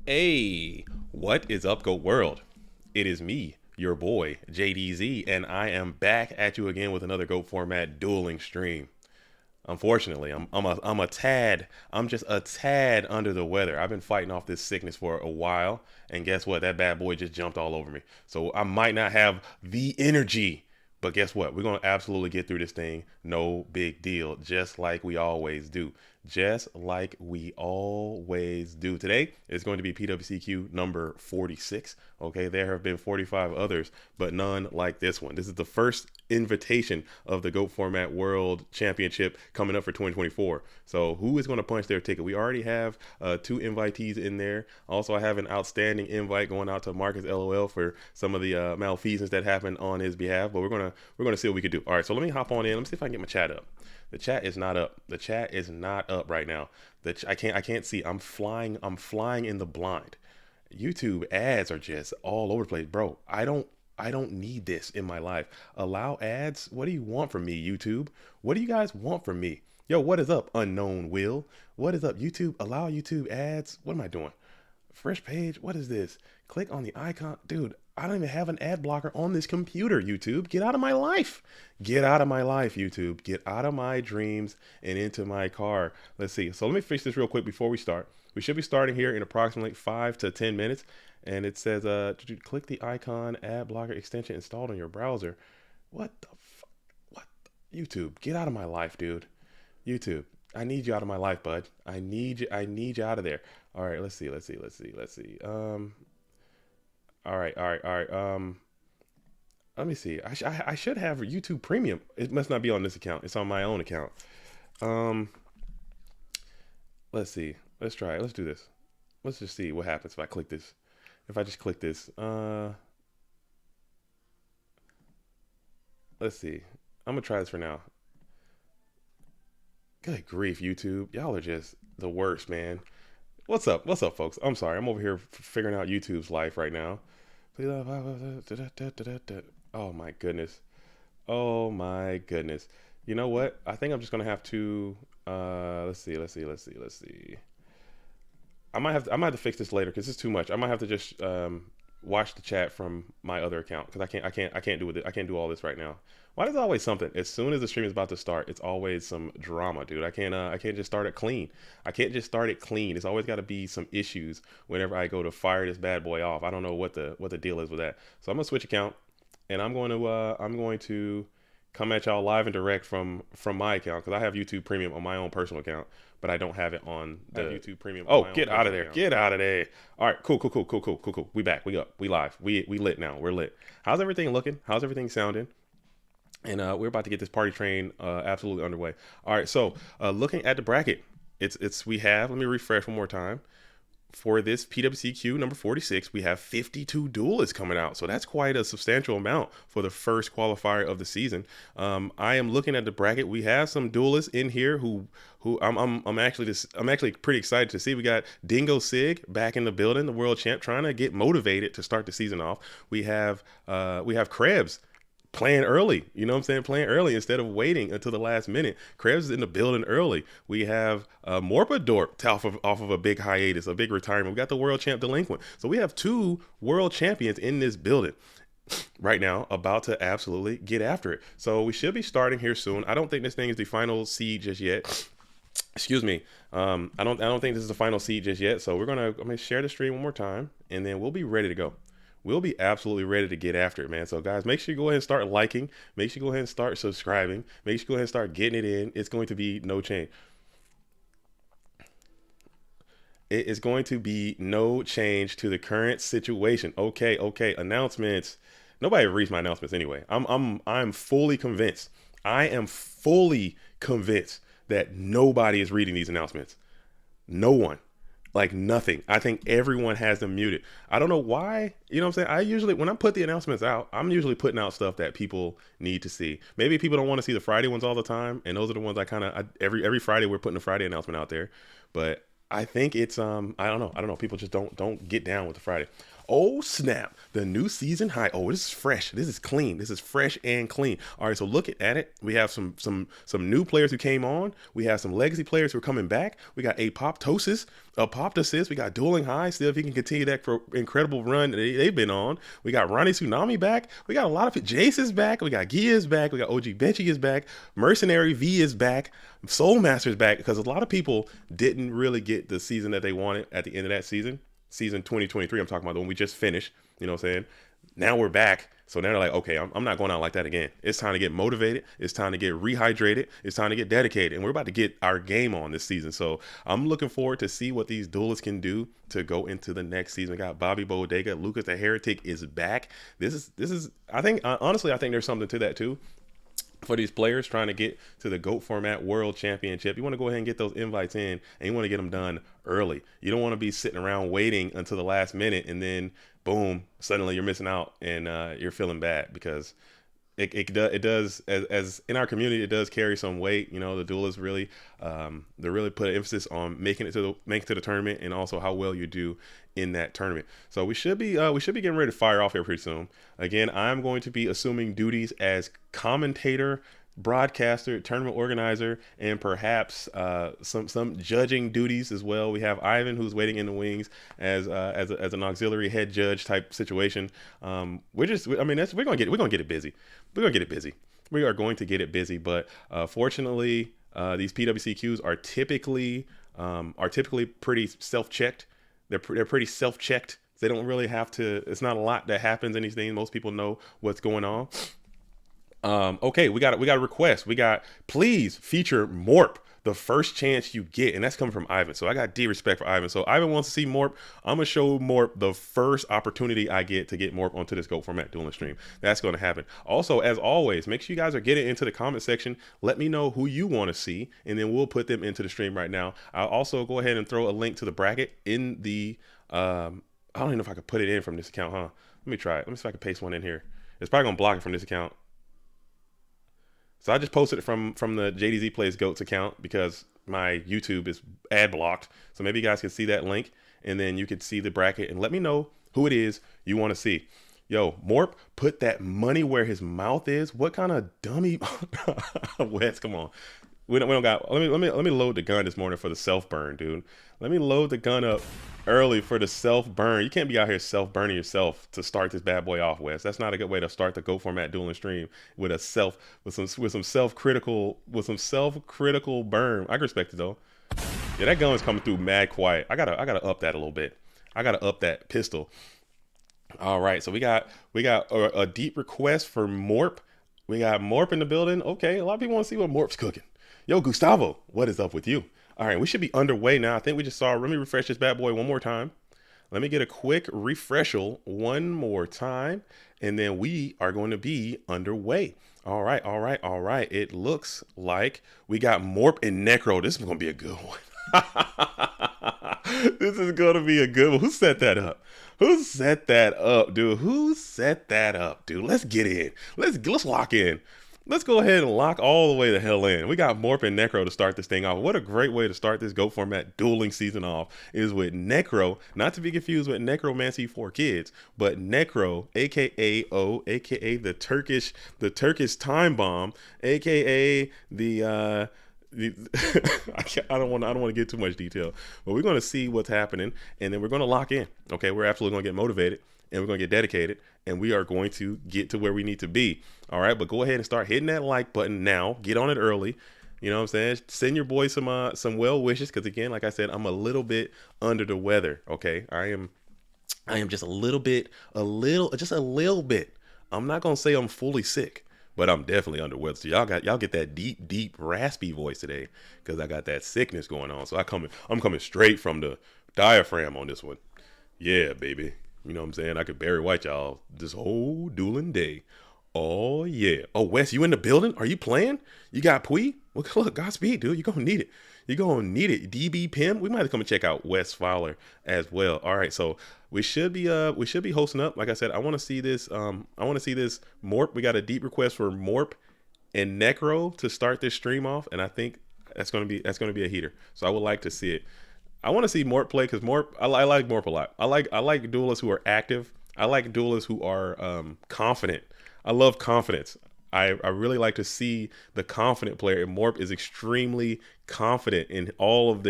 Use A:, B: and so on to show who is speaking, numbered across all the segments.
A: Hey, what is up, Go World? It is me, your boy, JDZ, and I am back at you again with another Go Format dueling stream. Unfortunately, I'm just a tad under the weather. I've been fighting off this sickness for a while, and guess what? That bad boy just jumped all over me. So I might not have the energy, but guess what? We're gonna absolutely get through this thing. No big deal, just like we always do. Just like we always do. Today is going to be PWCQ number 46. Okay, there have been 45 others, but none like this one. This is the first invitation of the GOAT Format World Championship coming up for 2024. So who is going to punch their ticket? We already have two invitees in there. Also, I have an outstanding invite going out to Marcus LOL for some of the malfeasance that happened on his behalf. But we're gonna see what we can do. All right, so let me hop on in. Let me see if I can get my chat up. The chat is not up. The chat is not up right now. I can't see. I'm flying in the blind. YouTube ads are just all over the place, bro. I don't need this in my life. Allow ads. What do you want from me, YouTube? What do you guys want from me? Yo, what is up, unknown Will? What is up, YouTube? Allow YouTube ads. What am I doing? Fresh page. What is this? Click on the icon. Dude, I don't even have an ad blocker on this computer, YouTube. Get out of my life. Get out of my life, YouTube. Get out of my dreams and into my car. Let's see. So let me fix this real quick before we start. We should be starting here in approximately 5 to 10 minutes. And it says, click the icon, ad blocker extension installed on your browser. What the fuck? What? YouTube, get out of my life, dude. YouTube, I need you out of my life, bud. I need you out of there. All right, let's see. All right. Let me see. I should have YouTube Premium. It must not be on this account. It's on my own account. Um, let's see. Let's try it. Let's do this. Let's just see what happens if I click this. If I just click this, let's see. I'm gonna try this for now. Good grief, YouTube. Y'all are just the worst, man. What's up? What's up, folks? I'm sorry. I'm over here figuring out YouTube's life right now. Oh my goodness. Oh my goodness. You know what? I think I'm just gonna have to let's see. I might have to fix this later because it's too much. I might have to just watch the chat from my other account because I can't do it. I can't do all this right now. Why is always something? As soon as the stream is about to start, it's always some drama, dude. I can't just start it clean. I can't just start it clean. It's always got to be some issues whenever I go to fire this bad boy off. I don't know what the deal is with that. So I'm gonna switch account and I'm going to come at y'all live and direct from my account because I have YouTube Premium on my own personal account, but I don't have it on the YouTube Premium. Oh, get out of there! Get out of there! All right, cool. We back. We up. We live. We lit now. We're lit. How's everything looking? How's everything sounding? And we're about to get this party train absolutely underway. All right, so looking at the bracket, we have. Let me refresh one more time. For this PWCQ number 46, we have 52 duelists coming out. So that's quite a substantial amount for the first qualifier of the season. I am looking at the bracket. We have some duelists in here who I'm actually pretty excited to see. We got Dingo Sig back in the building, the world champ, trying to get motivated to start the season off. We have Krebs playing early, you know what I'm saying? Playing early instead of waiting until the last minute. Krebs is in the building early. We have Morp off of a big hiatus, a big retirement. We got the world champ Delinquent. So we have two world champions in this building right now about to absolutely get after it. So we should be starting here soon. I don't think this thing is the final seed just yet. Excuse me. I don't think this is the final seed just yet. So I'm gonna share the stream one more time and then we'll be ready to go. We'll be absolutely ready to get after it, man. So guys, make sure you go ahead and start liking. Make sure you go ahead and start subscribing. Make sure you go ahead and start getting it in. It's going to be no change. It is going to be no change to the current situation. Okay. Announcements. Nobody reads my announcements anyway. I'm fully convinced. I am fully convinced that nobody is reading these announcements. No one. Like nothing. I think everyone has them muted. I don't know why. You know what I'm saying? I usually, when I put the announcements out, I'm usually putting out stuff that people need to see. Maybe people don't want to see the Friday ones all the time. And those are the ones every Friday we're putting a Friday announcement out there. But I think it's, I don't know. People just don't get down with the Friday. Oh snap! The new season high. Oh, this is fresh. This is clean. This is fresh and clean. All right, so look at it. We have some new players who came on. We have some legacy players who are coming back. We got Apop. We got Dueling High. Still, if he can continue that for incredible run they've been on. We got Ronnie Tsunami back. We got a lot of it. Jace is back. We got Gia is back. We got OG Benchy is back. Mercenary V is back. Soul Master is back, because a lot of people didn't really get the season that they wanted at the end of that season. Season 2023, I'm talking about the one we just finished. You know what I'm saying? Now we're back. So now they're like, okay, I'm not going out like that again. It's time to get motivated. It's time to get rehydrated. It's time to get dedicated. And we're about to get our game on this season. So I'm looking forward to see what these duelists can do to go into the next season. We got Bobby Bodega. Lucas the Heretic is back. This is, I think, honestly, I think there's something to that too. For these players trying to get to the GOAT Format World Championship, you want to go ahead and get those invites in, and you want to get them done early. You don't want to be sitting around waiting until the last minute, and then boom, suddenly you're missing out, and you're feeling bad, because it does, as in our community, it does carry some weight. You know, the duelists really they really put an emphasis on making it to the tournament, and also how well you do in that tournament. So we should be getting ready to fire off here pretty soon. Again, I'm going to be assuming duties as commentator, broadcaster, tournament organizer, and perhaps some judging duties as well. We have Ivan, who's waiting in the wings as an auxiliary head judge type situation. We're gonna get it busy. We're gonna get it busy. We are going to get it busy. But fortunately, these PWCQs are typically pretty self-checked. They're pretty self-checked. They don't really have to. It's not a lot that happens in these things. Most people know what's going on. Okay, we got a request. We got, please feature Morp the first chance you get, and that's coming from Ivan. So I got deep respect for Ivan. So Ivan wants to see Morp. I'm gonna show Morp the first opportunity I get to get Morp onto this GOAT Format Dueling stream. That's gonna happen. Also, as always, make sure you guys are getting into the comment section. Let me know who you want to see, and then we'll put them into the stream right now. I'll also go ahead and throw a link to the bracket in the I don't even know if I could put it in from this account, huh? Let me try it. Let me see if I can paste one in here. It's probably gonna block it from this account. So I just posted it from the JDZ Plays GOATs account, because my YouTube is ad blocked. So maybe you guys can see that link, and then you can see the bracket, and let me know who it is you want to see. Yo, Morp, put that money where his mouth is. What kind of dummy? Wes, come on. We don't got. Let me load the gun this morning for the self burn, dude. Let me load the gun up early for the self burn. You can't be out here self burning yourself to start this bad boy off, Wes. That's not a good way to start the GOAT Format Dueling stream, with some self critical burn. I can respect it though. Yeah, that gun is coming through mad quiet. I gotta up that a little bit. I gotta up that pistol. All right, so we got a deep request for Morp. We got Morp in the building. Okay, a lot of people want to see what Morp's cooking. Yo, Gustavo, what is up with you? All right, we should be underway now. I think we just saw, let me refresh this bad boy one more time. Let me get a quick refreshal one more time, and then we are going to be underway. All right. It looks like we got Morp and Necro. This is going to be a good one. This is going to be a good one. Who set that up? Who set that up, dude? Let's get in. Let's lock in. Let's go ahead and lock all the way the hell in. We got Morp and Necro to start this thing off. What a great way to start this GOAT Format Dueling season off is with Necro, not to be confused with Necromancy for Kids, but Necro, aka the Turkish time bomb, aka I don't want to get too much detail, but we're going to see what's happening, and then we're going to lock in. Okay, we're absolutely going to get motivated, and we're going to get dedicated, and we are going to get to where we need to be. All right, but go ahead and start hitting that like button now. Get on it early. You know what I'm saying? Send your boy some well wishes, because again, like I said, I'm a little bit under the weather. Okay, I am just a little bit. I'm not gonna say I'm fully sick, but I'm definitely under weather. So y'all get that deep raspy voice today, because I got that sickness going on. So I'm coming straight from the diaphragm on this one. Yeah, baby. You know what I'm saying? I could Barry White y'all this whole dueling day. Oh yeah. Oh, Wes, you in the building? Are you playing? You got Pui? Well, look, Godspeed, dude. You're gonna need it. DB Pim. We might have to come and check out Wes Fowler as well. All right, so we should be hosting up. Like I said, I want to see this. I want to see this Morp. We got a deep request for Morp and Necro to start this stream off, and I think that's gonna be a heater. So I would like to see it. I want to see Morp play because Morp, I like Morp a lot. I like duelists who are active. I like duelists who are confident. I love confidence. I really like to see the confident player, and Morp is extremely confident in all of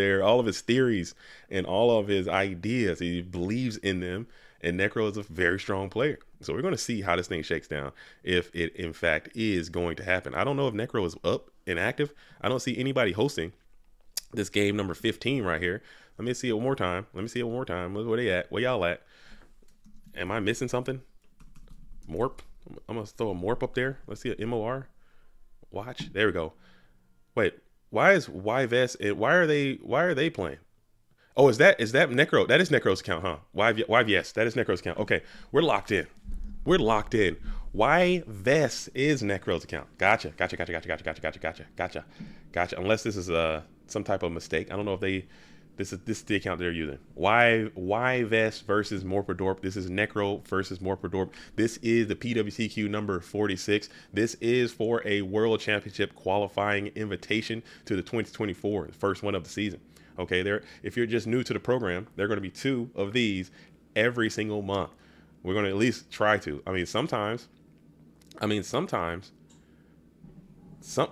A: his theories and all of his ideas. He believes in them, and Necro is a very strong player. So we're going to see how this thing shakes down, if it in fact is going to happen. I don't know if Necro is up and active. I don't see anybody hosting this game number 15 right here. Let me see it one more time. Where they at? Where y'all at? Am I missing something? Morp. I'm gonna throw a Morp up there. Let's see an MOR. Watch. There we go. Wait. Why is YVS? Why are they playing? Oh, is that Necro? That is Necro's account, huh? YVS. That is Necro's account. Okay, we're locked in. YVS is Necro's account. Gotcha. Unless this is some type of mistake. I don't know if this is the account they're using. YVS versus Morpadorp. This is Necro versus Morpadorp. This is the PWCQ number 46. This is for a World Championship qualifying invitation to the 2024, the first one of the season. Okay, if you're just new to the program, there are going to be 2 of these every single month. We're going to at least try to. Sometimes.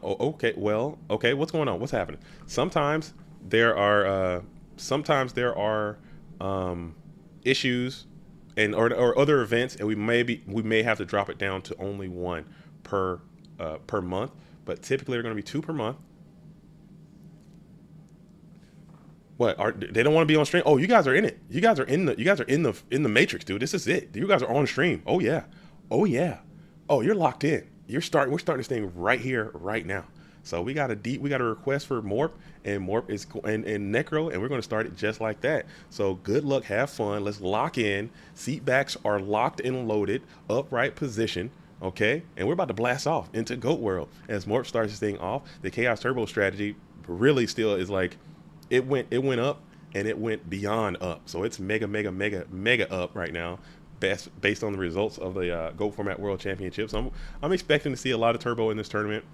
A: Okay, what's going on? What's happening? Sometimes there are issues or other events, and we may have to drop it down to only 1 per month, but typically they're going to be 2 per month. They don't want to be on stream? Oh, you guys are in it. You guys are in the matrix, dude. This is it. You guys are on stream. Oh yeah. Oh, you're locked in. We're starting this thing right here, right now. So we got a request for Morp, and Morp is and Necro, and we're going to start it just like that. So good luck, have fun. Let's lock in. Seat backs are locked and loaded, upright position. Okay, and we're about to blast off into Goat World as Morp starts this thing off. The Chaos Turbo strategy really still is like it went up and it went beyond up. So it's mega up right now. Based on the results of the Goat Format World Championships. I'm expecting to see a lot of turbo in this tournament,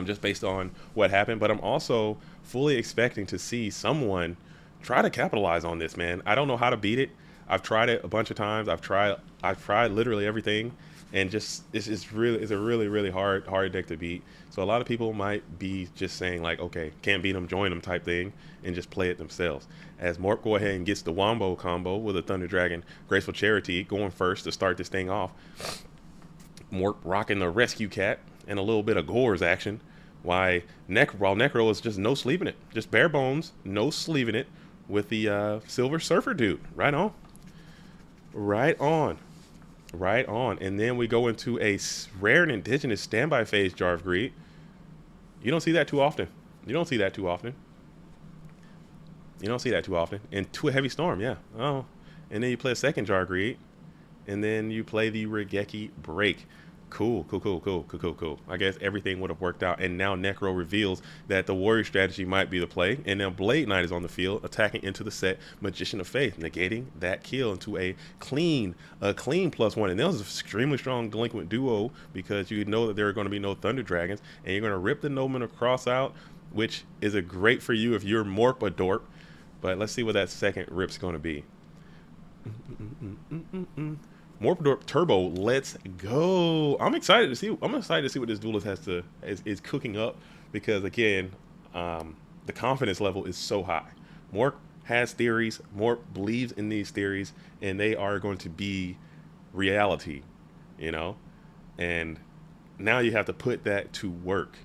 A: just based on what happened. But I'm also fully expecting to see someone try to capitalize on this, man. I don't know how to beat it. I've tried it a bunch of times. I've tried literally everything, and it's a really hard deck to beat. So a lot of people might be just saying like, okay, can't beat them, join them type thing, and just play it themselves. As Morp go ahead and gets the Wombo combo with a Thunder Dragon Graceful Charity going first to start this thing off. Morp rocking the Rescue Cat and a little bit of Gores action. While Necro is just no sleeving it. Just bare bones, no sleeving it with the Silver Surfer dude. Right on. And then we go into a rare and indigenous standby phase Jar of Greed. You don't see that too often. And to a Heavy Storm, yeah. Oh. And then you play a second Jar of Greed. And then you play the Regeki Break. Cool. I guess everything would have worked out. And now Necro reveals that the warrior strategy might be the play. And now Blade Knight is on the field, attacking into the set Magician of Faith, negating that kill into a clean +1. And that was an extremely strong delinquent duo, because you know that there are going to be no Thunder Dragons. And you're going to rip the Nomen of Cross out, which is a great for you if you're Morpadorp. But let's see what that second rip's going to be. Morpadorp Turbo, let's go. I'm excited to see what this duelist is cooking up, because again, the confidence level is so high. Morp has theories. Morp believes in these theories, and they are going to be reality, and now you have to put that to work.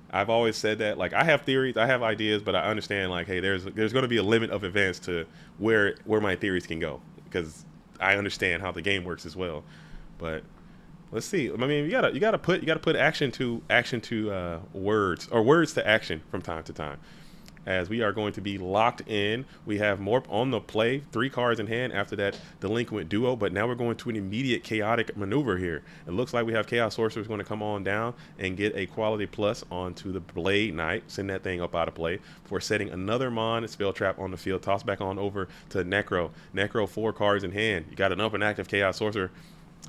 A: I've always said that, like, I have theories, I have ideas, but I understand, like, hey, there's going to be a limit of events to where my theories can go, because I understand how the game works as well. But let's see. I mean, you gotta put action to words, or words to action from time to time. As we are going to be locked in. We have Morp on the play, 3 cards in hand after that delinquent duo, but now we're going to an immediate chaotic maneuver here. It looks like we have Chaos Sorcerer's going to come on down and get a quality plus onto the Blade Knight, send that thing up out of play for setting another Mon Spell Trap on the field. Toss back on over to Necro. Necro, 4 cards in hand. You got an up and active Chaos Sorcerer.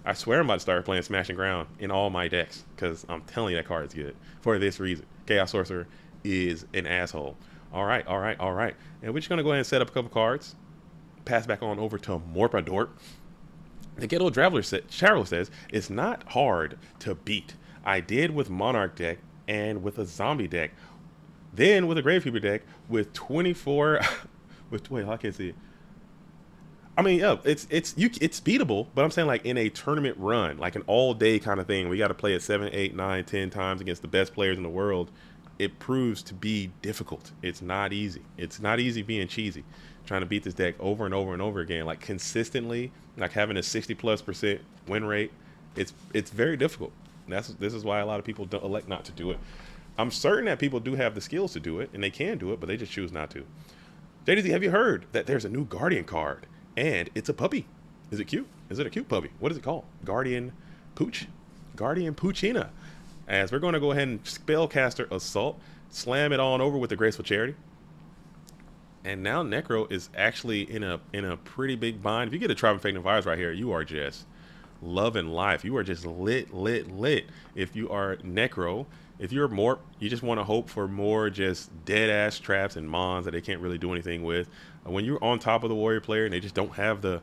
A: I swear I'm about to start playing Smashing Ground in all my decks, because I'm telling you that card is good for this reason. Chaos Sorcerer is an asshole. All right, all right, all right. And we're just gonna go ahead and set up a couple cards. Pass back on over to Morpadort. The Ghetto Traveler says it's not hard to beat. I did with Monarch deck and with a zombie deck. Then with a Gravekeeper deck with 24 with wait, I can't see it. I mean, yeah, it's beatable, but I'm saying like in a tournament run, like an all day kind of thing. We got to play it 7, 8, 9, 10 times against the best players in the world. It proves to be difficult. It's not easy. It's not easy being cheesy, trying to beat this deck over and over and over again, like consistently, like having a 60+% win rate. It's very difficult. This is why a lot of people don't elect not to do it. I'm certain that people do have the skills to do it, and they can do it, but they just choose not to. JDZ, have you heard that there's a new Guardian card, and it's a puppy? Is it cute? Is it a cute puppy? What is it called? Guardian Pooch? Guardian Poochina. As we're going to go ahead and Spellcaster Assault, slam it on over with the Graceful Charity. And now Necro is actually in a pretty big bind. If you get a Tribe Infecting Virus right here, you are just loving life. You are just lit. If you are Necro, if you're Morp, you just want to hope for more just dead ass traps and mons that they can't really do anything with. When you're on top of the warrior player and they just don't have the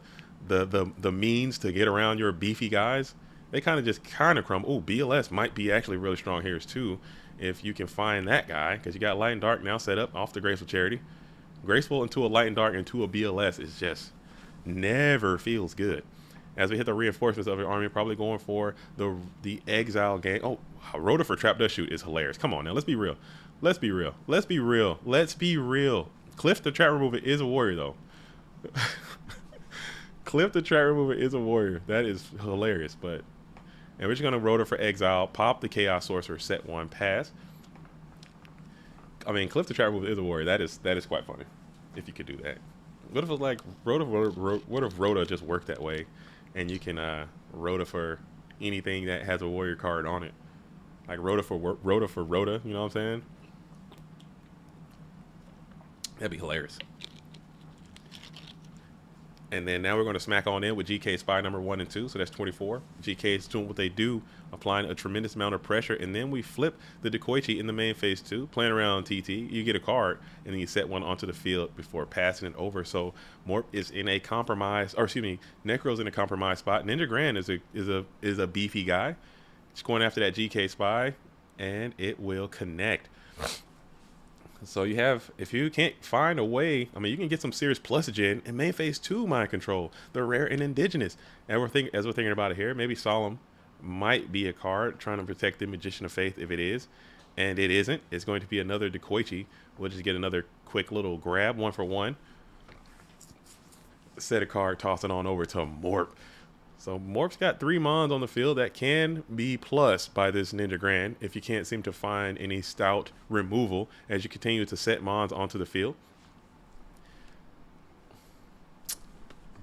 A: means to get around your beefy guys, they kind of crumble. Oh, BLS might be actually really strong here too, if you can find that guy, because you got Light and Dark now set up off the Graceful Charity. Graceful into a Light and Dark into a BLS is just never feels good. As we hit the reinforcements of your army, probably going for the Exile gang. Oh, Rhoda for Trap Does Shoot is hilarious. Come on now, let's be real. Let's be real. Let's be real. Let's be real. Cliff the Trap Remover is a warrior though. Cliff the Trap Remover is a warrior. That is hilarious. And we're just gonna Rhoda for Exile, pop the Chaos Sorcerer, set 1, pass. I mean, Cliff the Trap Remover is a warrior. That is quite funny. If you could do that. What if it was like what if Rhoda just worked that way? And you can Rhoda for anything that has a warrior card on it. Like Rhoda for Rhoda, you know what I'm saying? That'd be hilarious. And then now we're going to smack on in with GK Spy number 1 and 2. So that's 24. GK is doing what they do, applying a tremendous amount of pressure. And then we flip the Dekoichi in the main phase 2, playing around TT. You get a card, and then you set one onto the field before passing it over. So Morp is in a compromise, or excuse me, Necro's in a compromised spot. Ninja Grand is a beefy guy. Just going after that GK Spy, and it will connect. So you have, if you can't find a way, I mean, you can get some serious plusagen in main phase 2 mind control, the rare and indigenous. And we're thinking about it here, maybe Solemn might be a card trying to protect the Magician of Faith if it is, and it isn't. It's going to be another Dekoichi. We'll just get another quick little grab, 1 for 1. Set a card, toss it on over to Morp. So Morp's got 3 mons on the field that can be plus by this Ninja Grand if you can't seem to find any stout removal as you continue to set mons onto the field.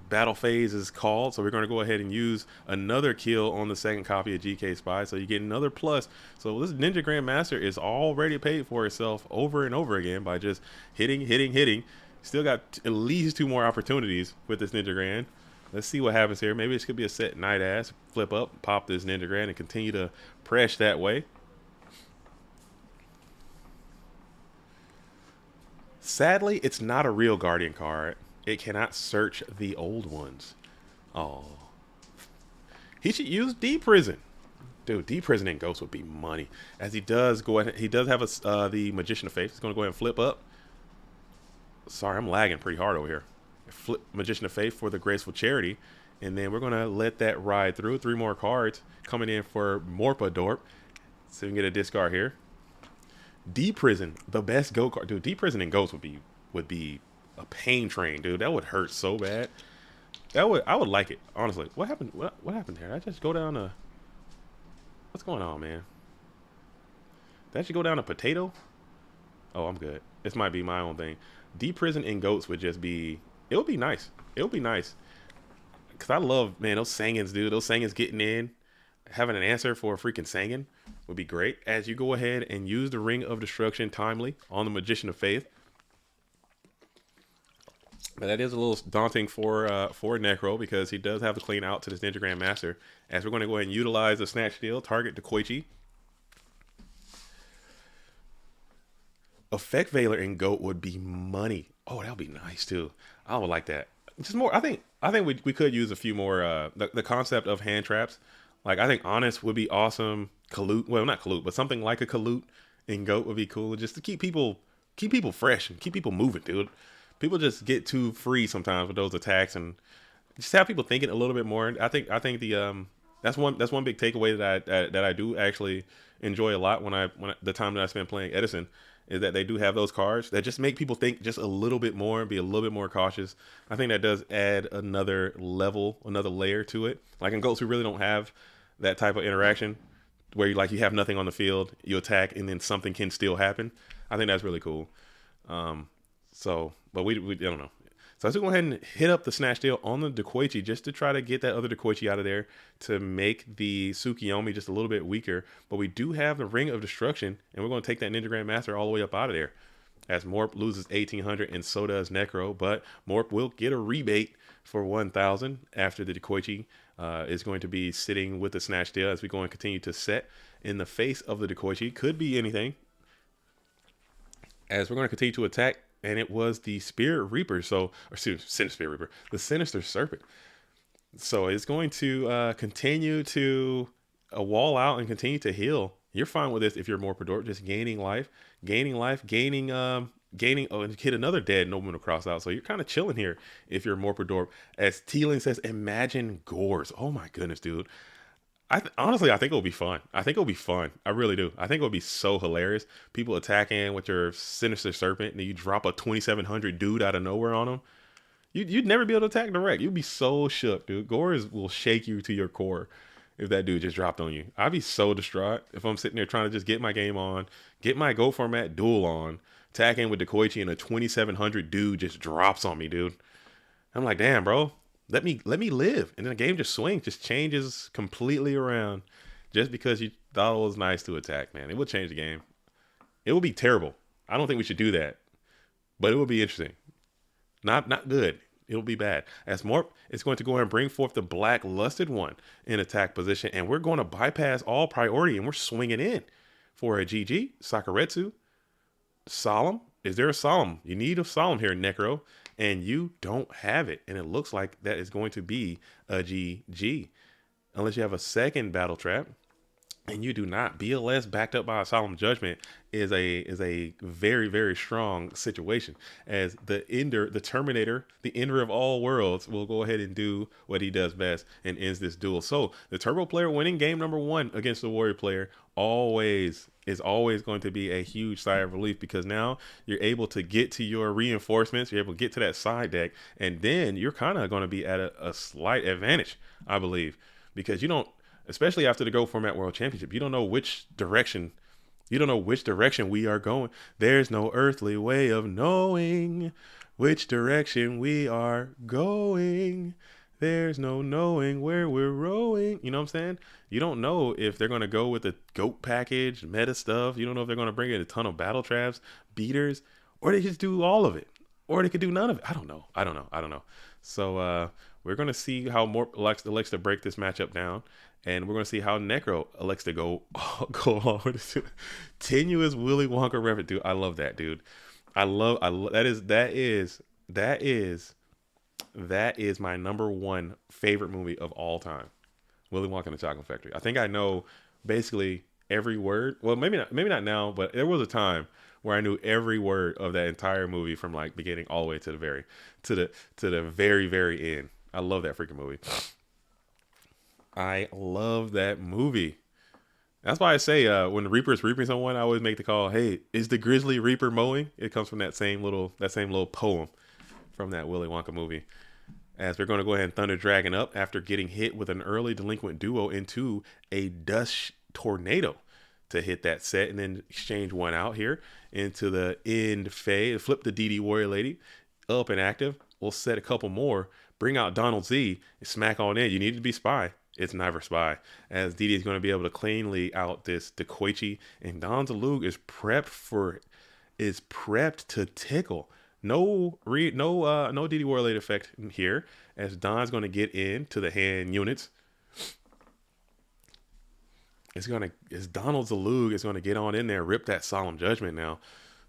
A: Battle phase is called, so we're going to go ahead and use another kill on the second copy of GK Spy, so you get another plus. So this Ninja Grand Master is already paid for itself over and over again by just hitting. Still got at least 2 more opportunities with this Ninja Grand. Let's see what happens here. Maybe this could be a set Night Ass. Flip up, pop this Ninja Grand, and continue to press that way. Sadly, it's not a real Guardian card. It cannot search the old ones. Oh. He should use D-Prison. Dude, D-Prison and Ghost would be money. As he does go ahead, he does have the Magician of Faith. He's going to go ahead and flip up. Sorry, I'm lagging pretty hard over here. Flip Magician of Faith for the Graceful Charity, and then we're gonna let that ride through. 3 more cards coming in for Morpadorp, so we can get a discard here. D-Prison, the best go card, dude. D-Prison and Ghost would be a pain train, dude. That would hurt so bad. I would like it, honestly. What happened? What happened here? I just go down to, what's going on, man? Did I just go down to potato? Oh, I'm good. This might be my own thing. D-Prison and Goats would just be. It would be nice. It would be nice. Because I love, man, those Sangins, dude. Those Sangins getting in. Having an answer for a freaking Sangin would be great. As you go ahead and use the Ring of Destruction timely on the Magician of Faith. But that is a little daunting for Necro, because he does have to clean out to this Ninja Grand Master. As we're going to go ahead and utilize the Snatch Steal, target Dekoichi. Effect Veiler and Goat would be money. Oh, that would be nice too. I would like that. Just more. I think we could use a few more. The concept of hand traps. Like I think Honest would be awesome. Kalute, well not Kalute, but something like a Kalute and Goat would be cool. Just to keep people fresh and keep people moving, dude. People just get too free sometimes with those attacks, and just have people thinking a little bit more. I think that's one big takeaway that I do actually enjoy a lot the time that I spend playing Edison is that they do have those cards that just make people think just a little bit more and be a little bit more cautious. I think that does add another level, another layer to it. Like in Goats, we really don't have that type of interaction where you have nothing on the field, you attack, and then something can still happen. I think that's really cool. But we I don't know. So let's go ahead and hit up the Snatch Deal on the Dekoichi just to try to get that other Dekoichi out of there to make the Tsukiyomi just a little bit weaker. But we do have the Ring of Destruction, and we're going to take that Ninja Grandmaster all the way up out of there. As Morp loses 1,800 and so does Necro. But Morp will get a rebate for 1,000 after the Dekoichi is going to be sitting with the Snatch Deal as we go and continue to set in the face of the Dekoichi. Could be anything. As we're going to continue to attack. And it was the Spirit Reaper, Sinister Spirit Reaper, the Sinister Serpent. So it's going to continue to wall out and continue to heal. You're fine with this if you're more Predort, just gaining life, gaining, and hit another dead Nobleman across out. So you're kind of chilling here if you're more Predort. As Teeling says, imagine Gores. Oh my goodness, dude. Honestly, I think it'll be fun. I really do. I think it'll be so hilarious. People attacking with your Sinister Serpent, and then you drop a 2,700 dude out of nowhere on them. You'd never be able to attack direct. You'd be so shook, dude. Gores will shake you to your core if that dude just dropped on you. I'd be so distraught if I'm sitting there trying to just get my game on, get my Go Format duel on, attacking with Dekoichi, and a 2,700 dude just drops on me, dude. I'm like, damn, bro. Let me live. And then the game just swings, just changes completely around just because you thought it was nice to attack, man. It would change the game. It would be terrible. I don't think we should do that. But it would be interesting. Not good. It'll be bad. As Morp is going to go and bring forth the Black Lusted One in attack position. And we're going to bypass all priority and we're swinging in for a GG. Sakuretsu. Solemn. Is there a Solemn? You need a Solemn here, Necro. And you don't have it. And it looks like that is going to be a GG. Unless you have a second Battle Trap. And you do not. BLS backed up by a Solemn Judgment is a very, very strong situation. As the Ender, the Terminator, the Ender of all worlds, will go ahead and do what he does best and ends this duel. So the Turbo player winning game number 1 against the Warrior player is always going to be a huge sigh of relief, because now you're able to get to your reinforcements, you're able to get to that side deck, and then you're kind of going to be at a slight advantage, I believe, because you don't, especially after the Go Format World Championship, you don't know which direction we are going. There's no earthly way of knowing which direction we are going. There's no knowing where we're rowing. You know what I'm saying? You don't know if they're going to go with the GOAT package, meta stuff. You don't know if they're going to bring in a ton of battle traps, beaters, or they just do all of it. Or they could do none of it. I don't know. So we're going to see how Morp elects to break this matchup down. And we're going to see how Necro elects to go on with this tenuous Willy Wonka reference. Dude, I love that, dude. I love that is my number 1 favorite movie of all time. Willy Wonka and the Chocolate Factory. I think I know basically every word. Well, maybe not now, but there was a time where I knew every word of that entire movie from like beginning all the way to the very, very end. I love that freaking movie. I love that movie. That's why I say when the Reaper is reaping someone, I always make the call, hey, is the Grizzly Reaper mowing? It comes from that same little poem from that Willy Wonka movie. As we're going to go ahead and Thunder Dragon up after getting hit with an early delinquent duo into a Dust Tornado to hit that set, and then exchange one out here into the end phase. Flip the DD Warrior Lady up and active. We'll set a couple more. Bring out Donald Z and smack on in. You need to be Spy. It's never Spy, as DD is going to be able to cleanly out this Dekoichi, and Don Zalug is prepped to tickle. No DD Warlade effect here, as Don's going to get into the hand units. Donald Zalug is going to get on in there, rip that Solemn Judgment now.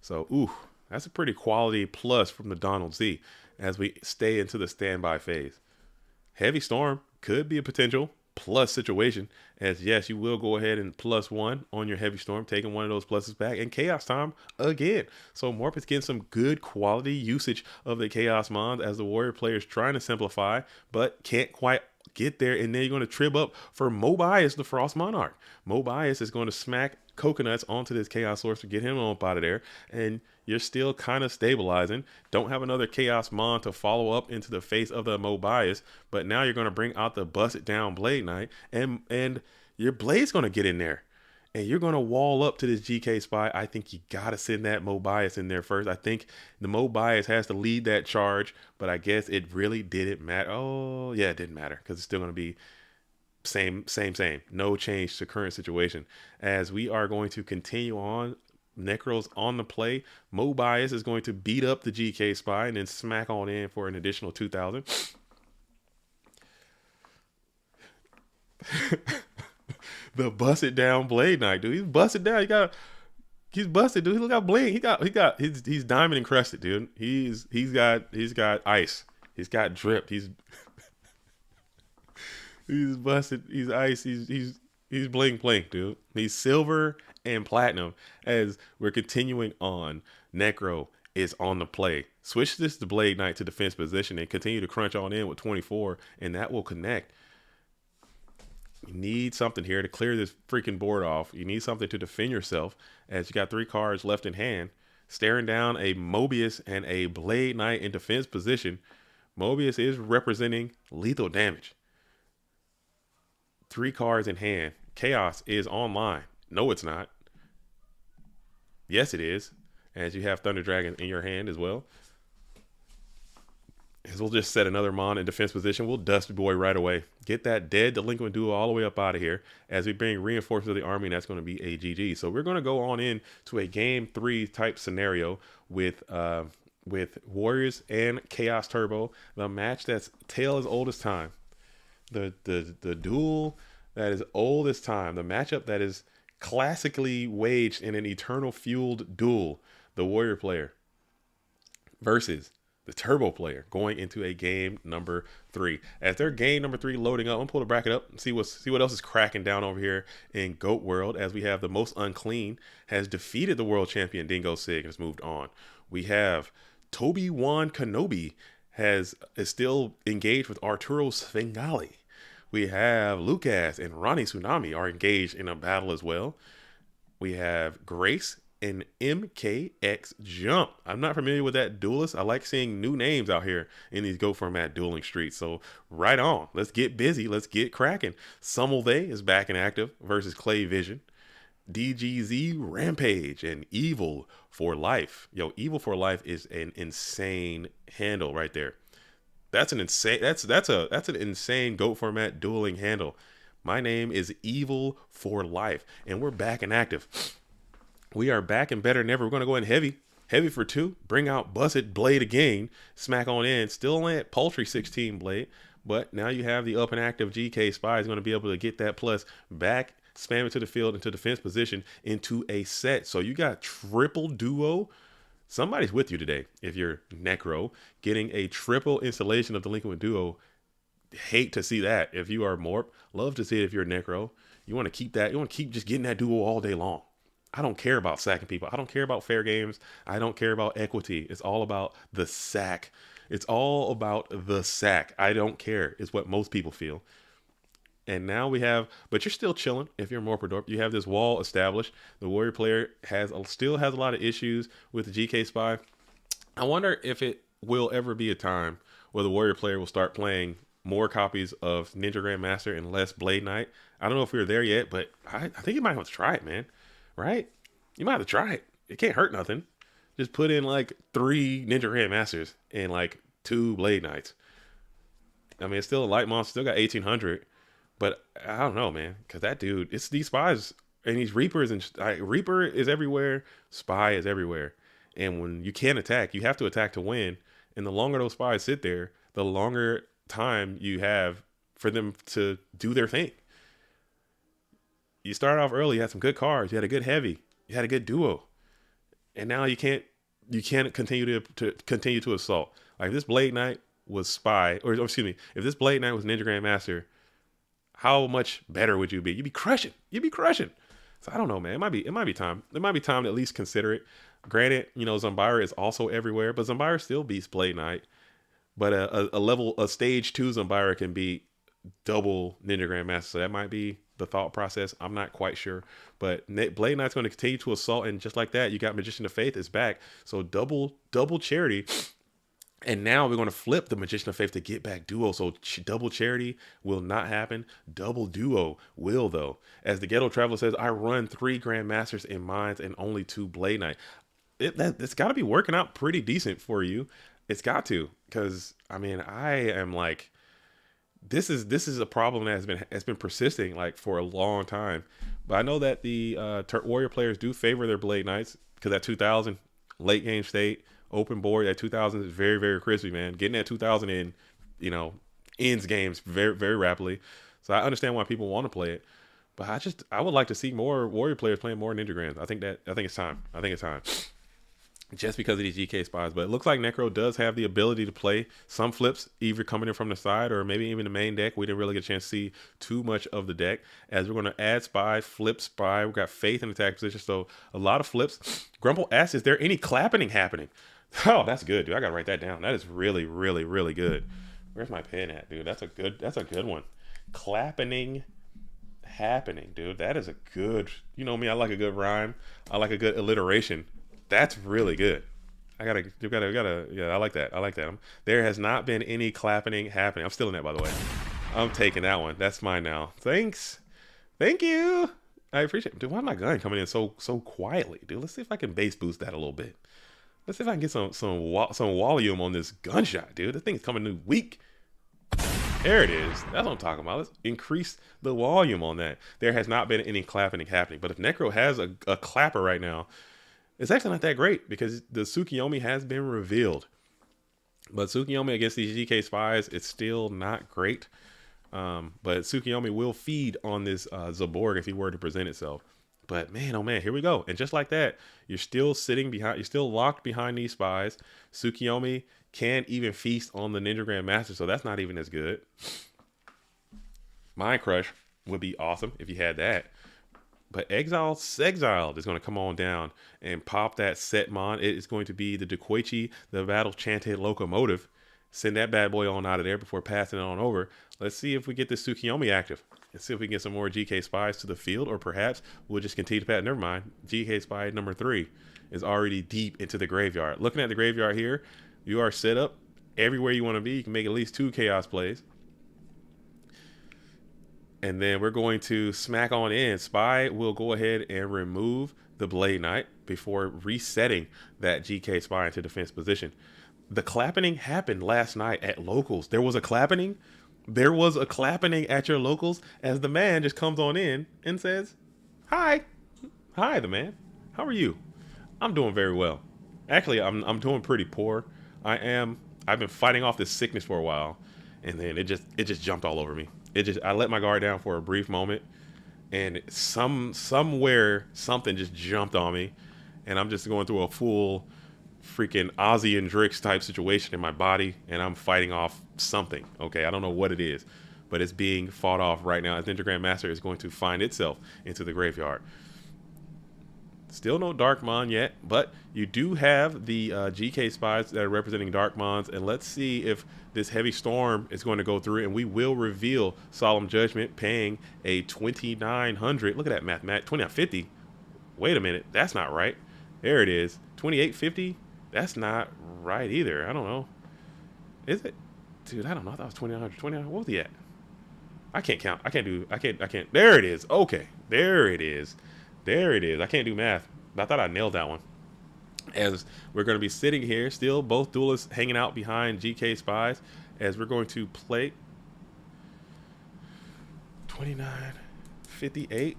A: So, ooh, that's a pretty quality plus from the Donald Z as we stay into the standby phase. Heavy Storm could be a potential plus situation, as yes, you will go ahead and +1 on your Heavy Storm, taking one of those pluses back, and Chaos Time again. So Morp is getting some good quality usage of the Chaos Mons as the Warrior player is trying to simplify, but can't quite get there, and then you're going to trib up for Mobius, the Frost Monarch. Mobius is going to smack coconuts onto this Chaos Source to get him on up out of there, and you're still kind of stabilizing. Don't have another Chaos Mon to follow up into the face of the Mobius, but now you're going to bring out the Busted Down Blade Knight, and your Blade's going to get in there. And you're going to wall up to this GK Spy. I think you got to send that Mobius in there first. I think the Mobius has to lead that charge, but I guess it really didn't matter. Oh, yeah, it didn't matter because it's still going to be same. No change to current situation. As we are going to continue on, Necro's on the play. Mobius is going to beat up the GK Spy and then smack on in for an additional 2,000. The Busted Down Blade Knight, dude. He's busted down. He's busted, dude. He got bling. He's diamond encrusted, dude. He's got ice. He's got drip. He's busted. He's ice. He's bling, dude. He's silver and platinum. As we're continuing on, Necro is on the play. Switch this to Blade Knight to defense position and continue to crunch on in with 24, and that will connect. You need something here to clear this freaking board off. You need something to defend yourself, as you got 3 cards left in hand. Staring down a Mobius and a Blade Knight in defense position. Mobius is representing lethal damage. 3 cards in hand. Chaos is online. No, it's not. Yes, it is. As you have Thunder Dragon in your hand as well. As we'll just set another Mon in defense position. We'll dust Boy right away. Get that dead delinquent duo all the way up out of here. As we bring reinforcements of the army, and that's going to be a GG. So we're going to go on in to a game 3 type scenario with Warriors and Chaos Turbo. The match that's tale as old as time. The duel that is old as time. The matchup that is classically waged in an eternal fueled duel. The Warrior player versus the Turbo player going into a game number 3. As their game number 3 loading up, I'm gonna pull the bracket up and see what else is cracking down over here in GOAT World. As we have the Most Unclean has defeated the world champion Dingo Sig and has moved on. We have Toby-Wan Kenobi is still engaged with Arturo Svengali. We have Lucas and Ronnie Tsunami are engaged in a battle as well. We have Grace and MKX Jump. I'm not familiar with that duelist. I like seeing new names out here in these Go Format dueling streets. So right on. Let's get busy. Let's get cracking. Summelday is back and active versus Clay Vision. DGZ Rampage and Evil for Life. Yo, Evil for Life is an insane handle right there. That's an insane GOAT Format dueling handle. My name is Evil for Life, and we're back and active. We are back and better than ever. We're going to go in heavy for 2, bring out Busted Blade again, smack on in, still only at paltry 16 Blade, but now you have the up and active GK Spy is going to be able to get that plus back, spam it to the field into defense position into a set. So you got triple duo. Somebody's with you today. If you're Necro, getting a triple installation of Delinquent Duo, hate to see that. If you are Morp, love to see it if you're Necro. You want to keep that. You want to keep just getting that duo all day long. I don't care about sacking people. I don't care about fair games. I don't care about equity. It's all about the sack. It's all about the sack. I don't care. It's what most people feel. And now we have, but you're still chilling if you're more Dorp. You have this wall established. The Warrior player still has a lot of issues with the GK Spy. I wonder if it will ever be a time where the Warrior player will start playing more copies of Ninja Grandmaster and less Blade Knight. I don't know if we're there yet, but I think you might have to try it, man. Right? You might have to try it. It can't hurt nothing. Just put in like 3 Ninja Grandmasters and like 2 Blade Knights. I mean, it's still a light monster. Still got 1800. But I don't know, man, because that dude, it's these spies and these Reapers, and Reaper is everywhere, Spy is everywhere. And when you can't attack, you have to attack to win. And the longer those spies sit there, the longer time you have for them to do their thing. You started off early, you had some good cards, you had a good heavy, you had a good duo. and now you can't continue to assault. Like if this Blade Knight was Spy, or excuse me, if this Blade Knight was Ninja Grandmaster, how much better would you be? You'd be crushing. So I don't know, man. It might be time. It might be time to at least consider it. Granted, you know, Zumbira is also everywhere, but Zumbira still beats Blade Knight. But a stage 2 Zumbira can beat double Ninja Grandmaster. So that might be the thought process. I'm not quite sure. But Blade Knight's going to continue to assault, and just like that, you got Magician of Faith is back. So double charity. And now we're going to flip the Magician of Faith to get back Duo. So double charity will not happen. Double Duo will, though. As the Ghetto Traveler says, I run 3 Grandmasters in mines and only 2 Blade Knight. It's got to be working out pretty decent for you. It's got to. Because, I mean, I am like, this is a problem that has been persisting like for a long time. But I know that the Warrior players do favor their Blade Knights because that 2000 late game state, open board, that 2000 is very, very crispy, man. Getting that 2000 in, you know, ends games very, very rapidly. So I understand why people want to play it. But I would like to see more Warrior players playing more Ninja Grands. I think it's time. Just because of these GK spies. But it looks like Necro does have the ability to play some flips, either coming in from the side or maybe even the main deck. We didn't really get a chance to see too much of the deck, as we're going to add spy, flip spy. We've got Faith in attack position, so a lot of flips. Grumple asks, is there any clapping happening? Oh, that's good, dude. I got to write that down. That is really, really, really good. Where's my pen at, dude? That's a good one. Clapping happening, dude. That is a good, you know me, I like a good rhyme. I like a good alliteration. That's really good. I like that. There has not been any clapping happening. I'm still in that, by the way. I'm taking that one. That's mine now. Thanks. Thank you. I appreciate it. Dude, why is my gun coming in so quietly, dude? Let's see if I can bass boost that a little bit. Let's see if I can get some volume on this gunshot, dude. This thing's coming in weak. There it is. That's what I'm talking about. Let's increase the volume on that. There has not been any clapping happening. But if Necro has a clapper right now, it's actually not that great because the Tsukiyomi has been revealed. But Tsukiyomi against these GK spies, it's still not great. But Tsukiyomi will feed on this Zaborg if he were to present itself. But man, oh man, here we go. And just like that, you're still locked behind these spies. Tsukiyomi can't even feast on the Ninja Grandmaster, so that's not even as good. Mind Crush would be awesome if you had that. But Exiled is going to come on down and pop that Setmon. It is going to be the Dekoichi, the Battle Chanted Locomotive. Send that bad boy on out of there before passing it on over. Let's see if we get this Tsukiyomi active. Let's see if we can get some more GK spies to the field, or perhaps we'll just continue to pass. Never mind. GK spy number 3 is already deep into the graveyard. Looking at the graveyard here, you are set up everywhere you want to be. You can make at least 2 chaos plays. And then we're going to smack on in. Spy will go ahead and remove the Blade Knight before resetting that GK Spy into defense position. The clapping happened last night at locals. There was a clapping at your locals as the man just comes on in and says, hi, the man. How are you? I'm doing very well. Actually, I'm doing pretty poor. I've been fighting off this sickness for a while, and then it just jumped all over me. I let my guard down for a brief moment, and somewhere something just jumped on me, and I'm just going through a full freaking Ozzy and Drix type situation in my body, and I'm fighting off something. Okay, I don't know what it is, but it's being fought off right now as Ninja Grandmaster is going to find itself into the graveyard. Still no Darkmon yet, but you do have the GK spies that are representing Darkmons, and let's see if this Heavy Storm is going to go through, and we will reveal Solemn Judgment paying a 2,900. Look at that mathematics, 2,950. Wait a minute, that's not right. There it is, 2,850. That's not right either. I don't know. Is it? Dude, I don't know. I thought it was 2,900. 2,900. What was he at? I can't count. I can't. There it is. Okay, there it is. There it is. I can't do math. I thought I nailed that one. As we're going to be sitting here, still both duelists hanging out behind GK spies, as we're going to play 2958.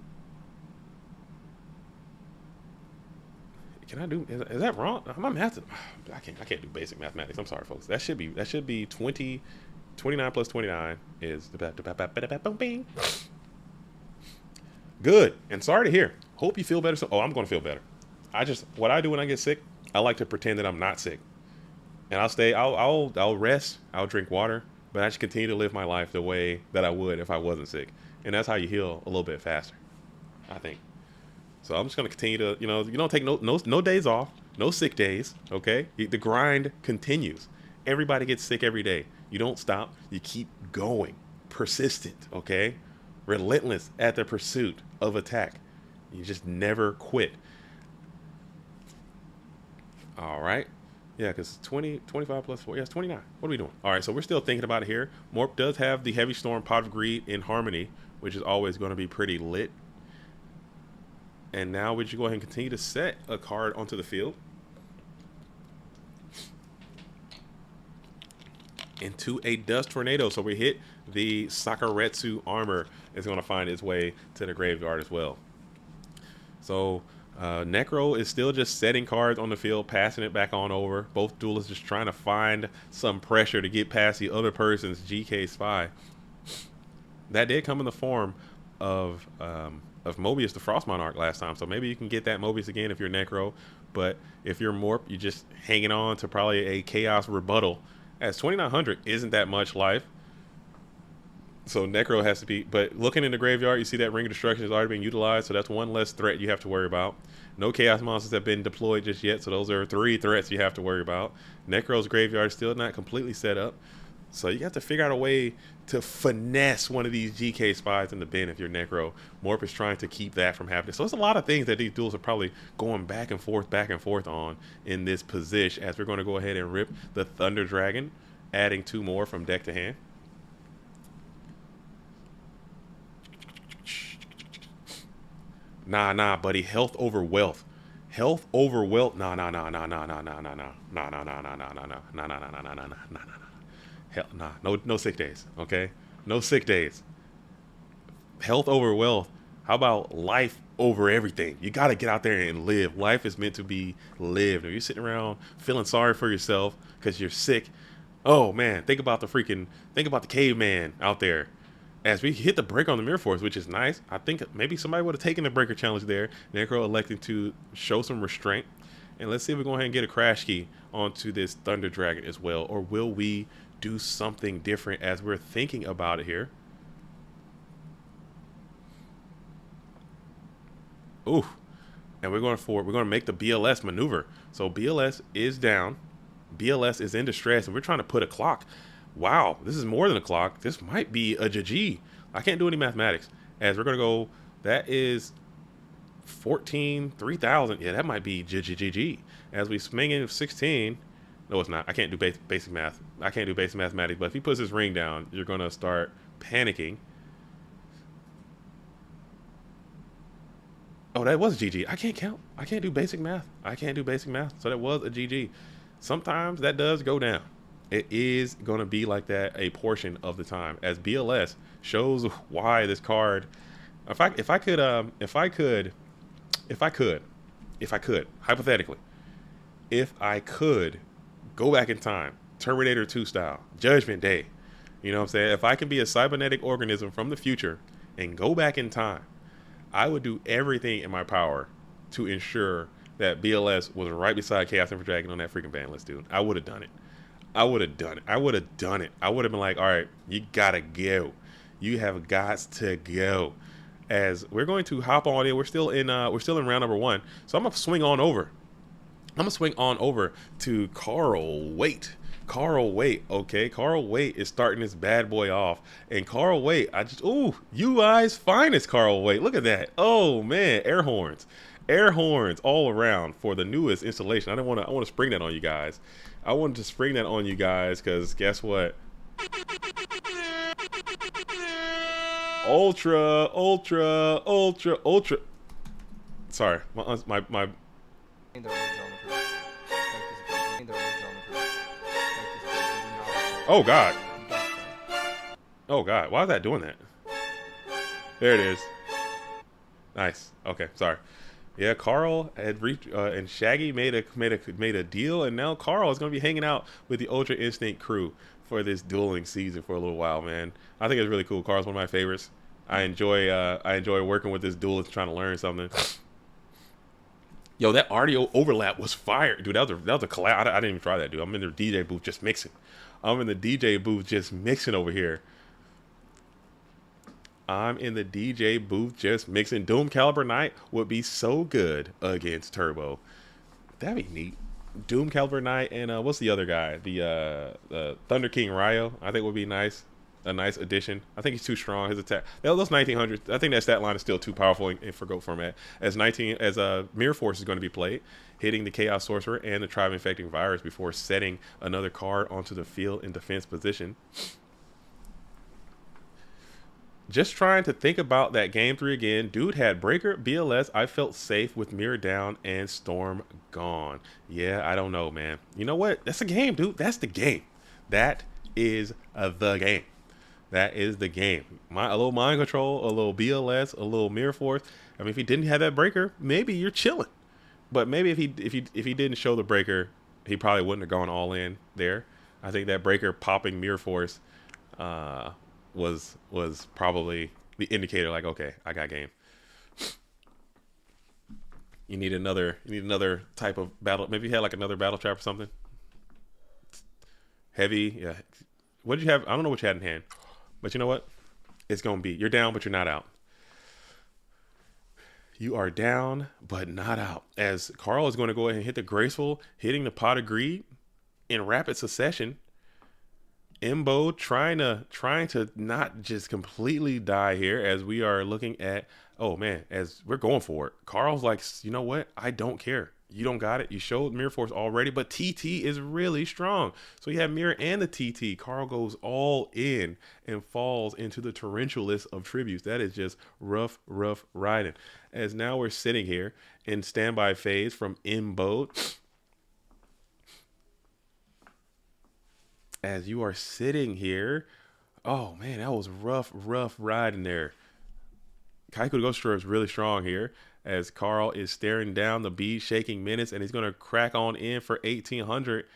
A: Can I do? Is that wrong? My math. I can't do basic mathematics. I'm sorry, folks. That should be 29 plus 29 is the good. And sorry to hear. Hope you feel better. So, I'm going to feel better. what I do when I get sick, I like to pretend that I'm not sick. And I'll rest, I'll drink water, but I just continue to live my life the way that I would if I wasn't sick. And that's how you heal a little bit faster, I think. So I'm just gonna continue to, you don't take no days off, no sick days, okay? The grind continues. Everybody gets sick every day. You don't stop, you keep going. Persistent, okay? Relentless at the pursuit of attack. You just never quit. All right. Yeah, because 25 plus 4, yes, 29. What are we doing? All right, so we're still thinking about it here. Morp does have the Heavy Storm Pot of Greed in Harmony, which is always going to be pretty lit. And now we should go ahead and continue to set a card onto the field. Into a Dust Tornado. So we hit the Sakuretsu armor is going to find its way to the graveyard as well. So Necro is still just setting cards on the field, passing it back on over. Both duelists just trying to find some pressure to get past the other person's GK Spy. That did come in the form of Mobius the Frost Monarch last time, so maybe you can get that Mobius again if you're Necro. But if you're Morp, you're just hanging on to probably a Chaos Rebuttal, as 2900 isn't that much life. So Necro has to be, but looking in the graveyard, you see that Ring of Destruction is already being utilized, so that's one less threat you have to worry about. No Chaos Monsters have been deployed just yet, so those are 3 threats you have to worry about. Necro's graveyard is still not completely set up, so you have to figure out a way to finesse one of these GK Spies in the bin if you're Necro. Morp is trying to keep that from happening. So it's a lot of things that these duels are probably going back and forth on in this position, as we're going to go ahead and rip the Thunder Dragon, adding 2 more from deck to hand. Nah, buddy. Health over wealth. Health over wealth. Nah. Hell, nah. No sick days. Okay. No sick days. Health over wealth. How about life over everything? You got to get out there and live. Life is meant to be lived. If you're sitting around feeling sorry for yourself because you're sick, oh man, think about the caveman out there. As we hit the break on the Mirror Force, which is nice. I think maybe somebody would have taken the breaker challenge there. Necro electing to show some restraint. And let's see if we go ahead and get a crash key onto this Thunder Dragon as well. Or will we do something different as we're thinking about it here? Ooh. And we're going to make the BLS maneuver. So BLS is down. BLS is in distress, and we're trying to put a clock. Wow, this is more than a clock. This might be a GG. I can't do any mathematics. As we're going to go, that is 3,000. Yeah, that might be GG. As we swing in 16. No, it's not. I can't do basic math. I can't do basic mathematics. But if he puts his ring down, you're going to start panicking. Oh, that was a GG. I can't count. I can't do basic math. So that was a GG. Sometimes that does go down. It is going to be like that a portion of the time, as BLS shows why this card, if I could hypothetically, if I could go back in time, Terminator 2 style, Judgment Day, you know what I'm saying? If I can be a cybernetic organism from the future and go back in time, I would do everything in my power to ensure that BLS was right beside Chaos Infra Dragon on that freaking ban list, dude. I would have done it. I would have done it. I would have been like, all right, you gotta go. You have got to go. As we're going to hop on in, we're still in round number 1. So I'm gonna swing on over. To Carl Waite. Okay. Carl Waite is starting this bad boy off. And Carl Waite, UI's finest Carl Waite. Look at that. Oh man, air horns all around for the newest installation. I want to spring that on you guys. I wanted to spring that on you guys because guess what? Ultra. Sorry, my. Oh God. Why is that doing that? There it is. Nice. Okay, sorry. Yeah, Carl had reached, and Shaggy made a deal, and now Carl is going to be hanging out with the Ultra Instinct crew for this dueling season for a little while, man. I think it's really cool. Carl's one of my favorites. I enjoy working with this duelist, trying to learn something. Yo, that audio overlap was fire, dude. That was a collab. I didn't even try that, dude. I'm in the DJ booth just mixing. I'm in the DJ booth just mixing over here. I'm in the DJ booth just mixing. Doom Caliber Knight would be so good against Turbo. That'd be neat. Doom Caliber Knight and what's the other guy? The Thunder King Ryo. I think would be nice. A nice addition. I think he's too strong. His attack. Those 1900s. I think that stat line is still too powerful for GOAT format. As Mirror Force is going to be played, hitting the Chaos Sorcerer and the Tribe Infecting Virus before setting another card onto the field in defense position. Just trying to think about that game 3 again. Dude had Breaker, BLS, I felt safe with Mirror down and Storm gone. Yeah, I don't know, man. You know what? That's a game, dude. That's the game. That is the game. That is the game. A little mind control, a little BLS, a little Mirror Force. I mean, if he didn't have that Breaker, maybe you're chilling. But maybe if he didn't show the Breaker, he probably wouldn't have gone all in there. I think that Breaker popping Mirror Force was probably the indicator. Like, okay, I got game. You need another type of battle. Maybe you had like another battle trap or something. Heavy, yeah. What did you have? I don't know what you had in hand. But you know what? It's going to be, you're down, but you're not out. You are down, but not out. As Carl is going to go ahead and hit the Graceful, hitting the Pot of Greed in rapid succession. Imbo trying to not just completely die here as we are looking at, oh man, as we're going for it. Carl's like, you know what? I don't care. You don't got it. You showed Mirror Force already, but TT is really strong. So you have Mirror and the TT. Carl goes all in and falls into the torrentialist of tributes. That is just rough riding. As now we're sitting here in standby phase from Imbo. As you are sitting here, oh man, that was rough riding there. Kaiku the Ghost Destroyer is really strong here. As Carl is staring down the bead, shaking minutes, and he's going to crack on in for 1,800.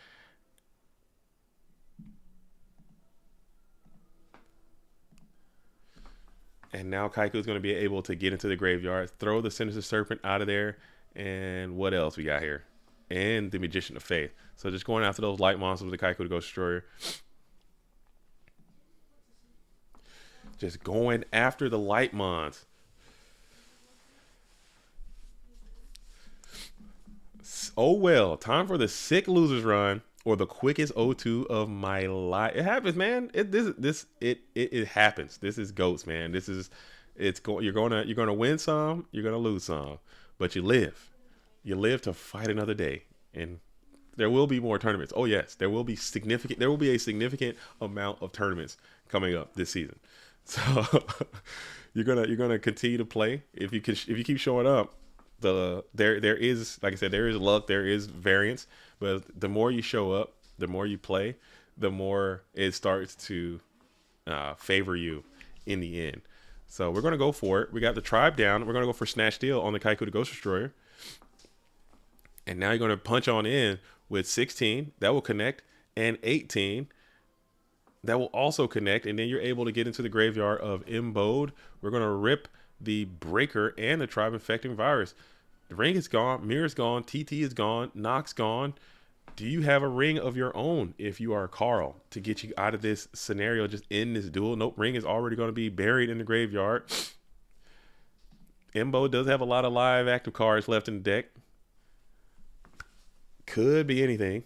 A: And now Kaiku is going to be able to get into the graveyard, throw the Sinister Serpent out of there, and what else we got here? And the Magician of Faith. So just going after those light monsters with the Kaiku the Ghost Destroyer. Just going after the light mons. Oh well, time for the sick losers run or the quickest O2 of my life. It happens, man. It happens. This is GOATs, man. You're gonna win some, you're gonna lose some, but you live. You live to fight another day, and there will be more tournaments. Oh yes, there will be a significant amount of tournaments coming up this season. So you're gonna continue to play if you keep showing up. There is, like I said, there is luck, there is variance, but the more you show up, the more you play, the more it starts to favor you in the end. So we're gonna go for it. We got the tribe down. We're gonna go for Snatch Steal on the Kaiku the Ghost Destroyer, and now you're gonna punch on in with 16 that will connect, and 18 that will also connect, and then you're able to get into the graveyard of Imbode. We're gonna rip the Breaker and the Tribe Infecting Virus. The ring is gone, Mirror's gone, TT is gone, Nox gone. Do you have a ring of your own if you are Carl to get you out of this scenario, just in this duel? Nope, ring is already going to be buried in the graveyard. Imbo does have a lot of live active cards left in the deck. Could be anything.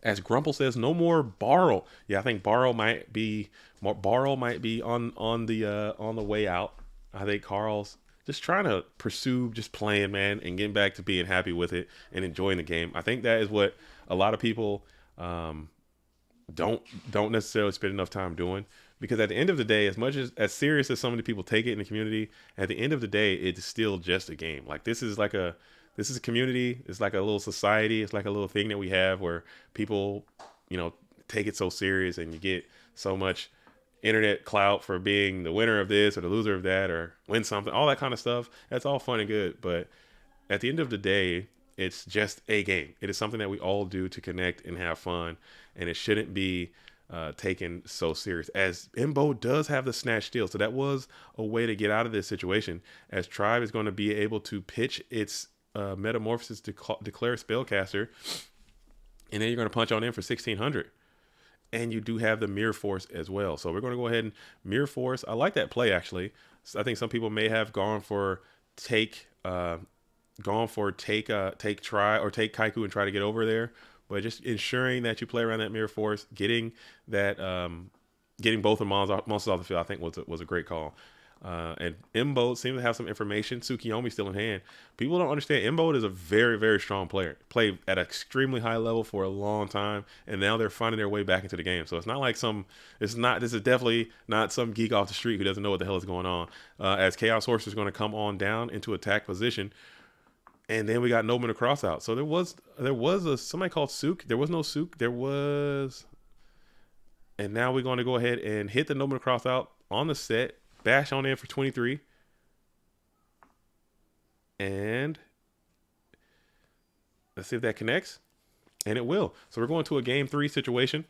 A: As Grumple says, no more borrow. Yeah, I think borrow might be on the way out. I think Carl's just trying to pursue just playing, man, and getting back to being happy with it and enjoying the game. I think that is what a lot of people don't necessarily spend enough time doing, because at the end of the day, as much as serious as so many people take it in the community, at the end of the day, it's still just a game. Like this is a community. It's like a little society. It's like a little thing that we have where people, take it so serious, and you get so much internet clout for being the winner of this or the loser of that or win something, all that kind of stuff. That's all fun and good. But at the end of the day, it's just a game. It is something that we all do to connect and have fun. And it shouldn't be taken so serious. As Imbo does have the Snatch Steal. So that was a way to get out of this situation, as Tribe is going to be able to pitch its Metamorphosis Declare Spellcaster, and then you're going to punch on in for 1600. And you do have the Mirror Force as well. So we're going to go ahead and Mirror Force. I like that play, actually. So I think some people may have gone for take try or take Kaiku and try to get over there. But just ensuring that you play around that Mirror Force, getting that getting both of monsters off the field, I think was a great call. And Imbo seems to have some information. Tsukiyomi still in hand. People don't understand. Imbo is a very, very strong player. Played at an extremely high level for a long time, and now they're finding their way back into the game. So it's not like this is definitely not some geek off the street who doesn't know what the hell is going on. As Chaos Horse is going to come on down into attack position, and then we got Nobleman to cross out. So there was somebody called Sook. There was no Sook. There was, and now we're going to go ahead and hit the Nobleman to cross out on the set. Bash on in for 23. And let's see if that connects. And it will. So we're going to a game 3 situation.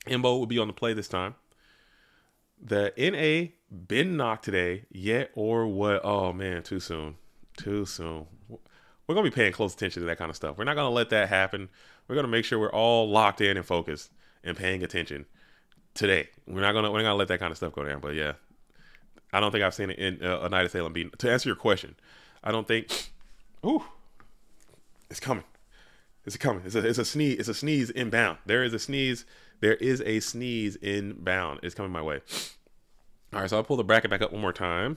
A: Imbo will be on the play this time. The NA been knocked today yet or what? Oh, man, too soon. Too soon. We're going to be paying close attention to that kind of stuff. We're not going to let that happen. We're going to make sure we're all locked in and focused and paying attention today. We're not going to let that kind of stuff go down. But, yeah. I don't think I've seen it in a Night Assailant beat. To answer your question, I don't think. Ooh, it's coming. It's coming. It's a sneeze. It's a sneeze inbound. There is a sneeze. There is a sneeze inbound. It's coming my way. All right, so I'll pull the bracket back up one more time.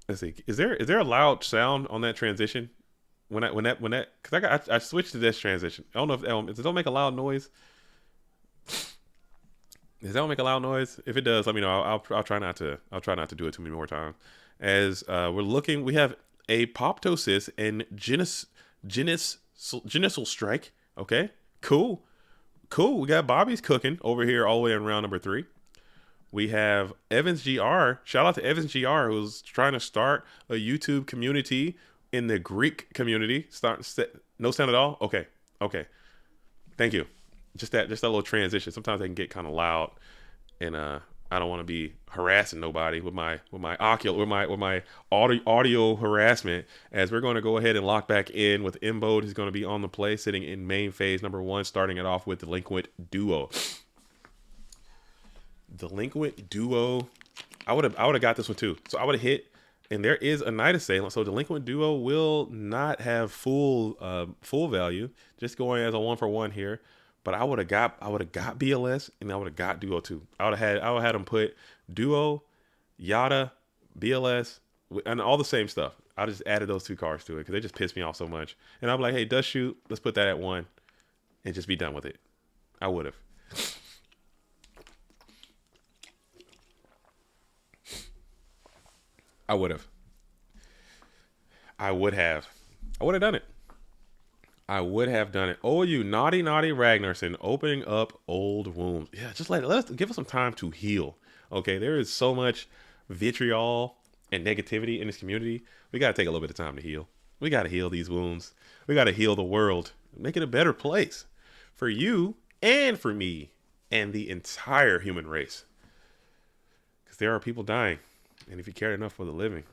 A: Let's see. Is there a loud sound on that transition? When that because I switched to this transition. I don't know if does it make a loud noise. Does that make a loud noise? If it does, let me know. I'll try not to. I'll try not to do it too many more times. As we're looking, we have Apoptosis and Genisal Strike. Okay, cool. We got Bobby's cooking over here all the way in round number 3. We have Evans GR. Shout out to Evans GR, who's trying to start a YouTube community in the Greek community. No sound at all. Okay. Thank you. Just that little transition. Sometimes they can get kind of loud, and I don't want to be harassing nobody with my audio harassment. As we're going to go ahead and lock back in with Imbo. He's going to be on the play, sitting in main phase number 1, starting it off with Delinquent Duo. Delinquent Duo. I would have got this one too. So I would have hit, and there is a Night Assailant. So Delinquent Duo will not have full value. Just going as a 1-for-1 here. But I would have got BLS, and I would have got Duo too. I would have had them put Duo, Yada, BLS, and all the same stuff. I just added those 2 cards to it because they just pissed me off so much. And I'm like, hey, Dust Shoot, let's put that at 1 and just be done with it. I would have. I would have done it. I would have done it. Oh, you naughty Ragnarsson, opening up old wounds. Yeah, just let's give us some time to heal. Okay, there is so much vitriol and negativity in this community. We got to take a little bit of time to heal. We got to heal these wounds. We got to heal the world. Make it a better place for you and for me and the entire human race. Because there are people dying. And if you care enough for the living,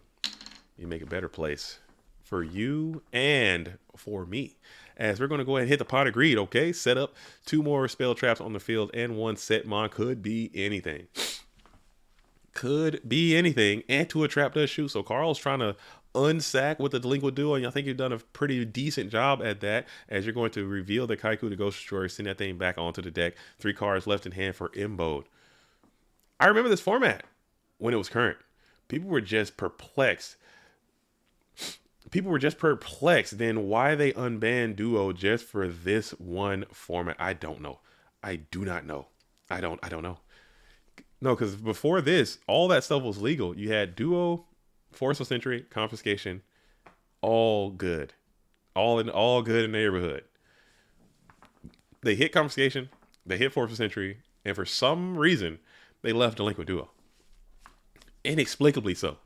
A: you make a better place for you and for me. As we're going to go ahead and hit the pot of greed, okay? Set up 2 more spell traps on the field and 1 set mon. Could be anything. And to a trap does shoot. So Carl's trying to unsack with the Delinquent Duo, and I think you've done a pretty decent job at that, as you're going to reveal the Kaiku, the Ghost Destroyer, send that thing back onto the deck. 3 cards left in hand for Imbo. I remember this format when it was current. People were just perplexed. Then why they unbanned Duo just for this one format. I don't know. I do not know. I don't know. No, because before this, all that stuff was legal. You had Duo, Forceful Sentry, Confiscation, all good. All good in the neighborhood. They hit Confiscation, they hit Forceful Sentry, and for some reason, they left Delinquent Duo. Inexplicably so.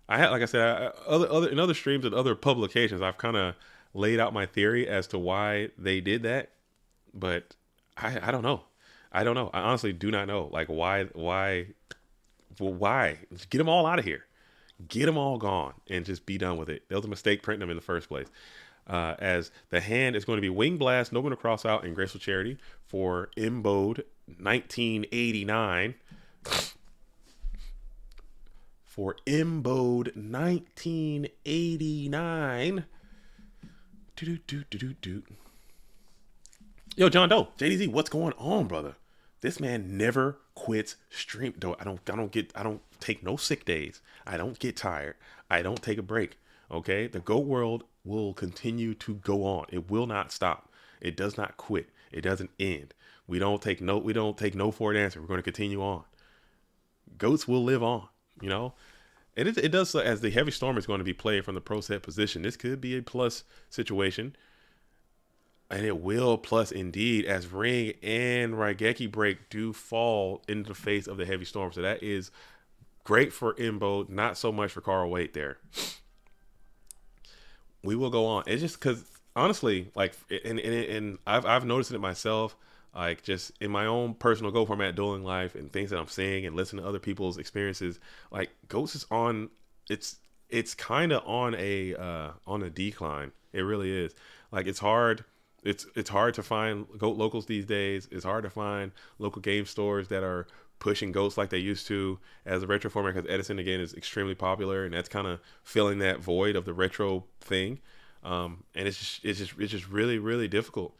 A: Like I said, in other streams and other publications, I've kind of laid out my theory as to why they did that, but I don't know. I honestly do not know. Like why? Just get them all out of here. Get them all gone and just be done with it. That was a mistake printing them in the first place. As the hand is going to be Wing Blast, Noble to Cross Out, and Graceful Charity for Imbode 1989. For Imbode 1989. Yo, John Doe, JDZ, what's going on, brother? This man never quits stream. Though I don't take no sick days. I don't get tired. I don't take a break. Okay, the GOAT world will continue to go on. It will not stop. It does not quit. It doesn't end. We don't take no for an answer. We're going to continue on. GOATs will live on. You know, and it does, as the Heavy Storm is going to be played from the pro set position. This could be a plus situation. And it will plus indeed, as Ring and Raigeki Break do fall into the face of the Heavy Storm. So that is great for Imbo, not so much for Carl Waite there. We will go on. It's just because, honestly, like, and I've noticed it myself, like, just in my own personal Go format dueling life and things that I'm seeing and listening to other people's experiences. Like, Ghost is on, it's kind of on a decline. It really is. Like, it's hard. It's hard to find GOAT locals these days. It's hard to find local game stores that are pushing GOATs like they used to as a retro format, because Edison again is extremely popular, and that's kind of filling that void of the retro thing. And it's just really, really difficult.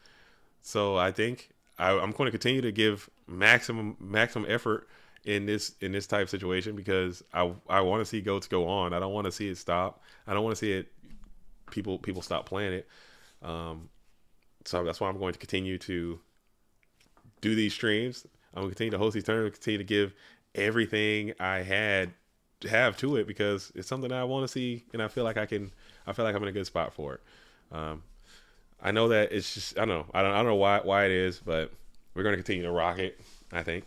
A: So I think I'm going to continue to give maximum effort in this type of situation, because I want to see GOATs go on. I don't want to see it stop. I don't want to see it people stop playing it. So that's why I'm going to continue to do these streams. I'm going to continue to host these tournaments, continue to give everything I have to it, because it's something that I want to see, and I feel like I'm in a good spot for it. I know that it's just, I don't know why it is, but we're going to continue to rock it, I think.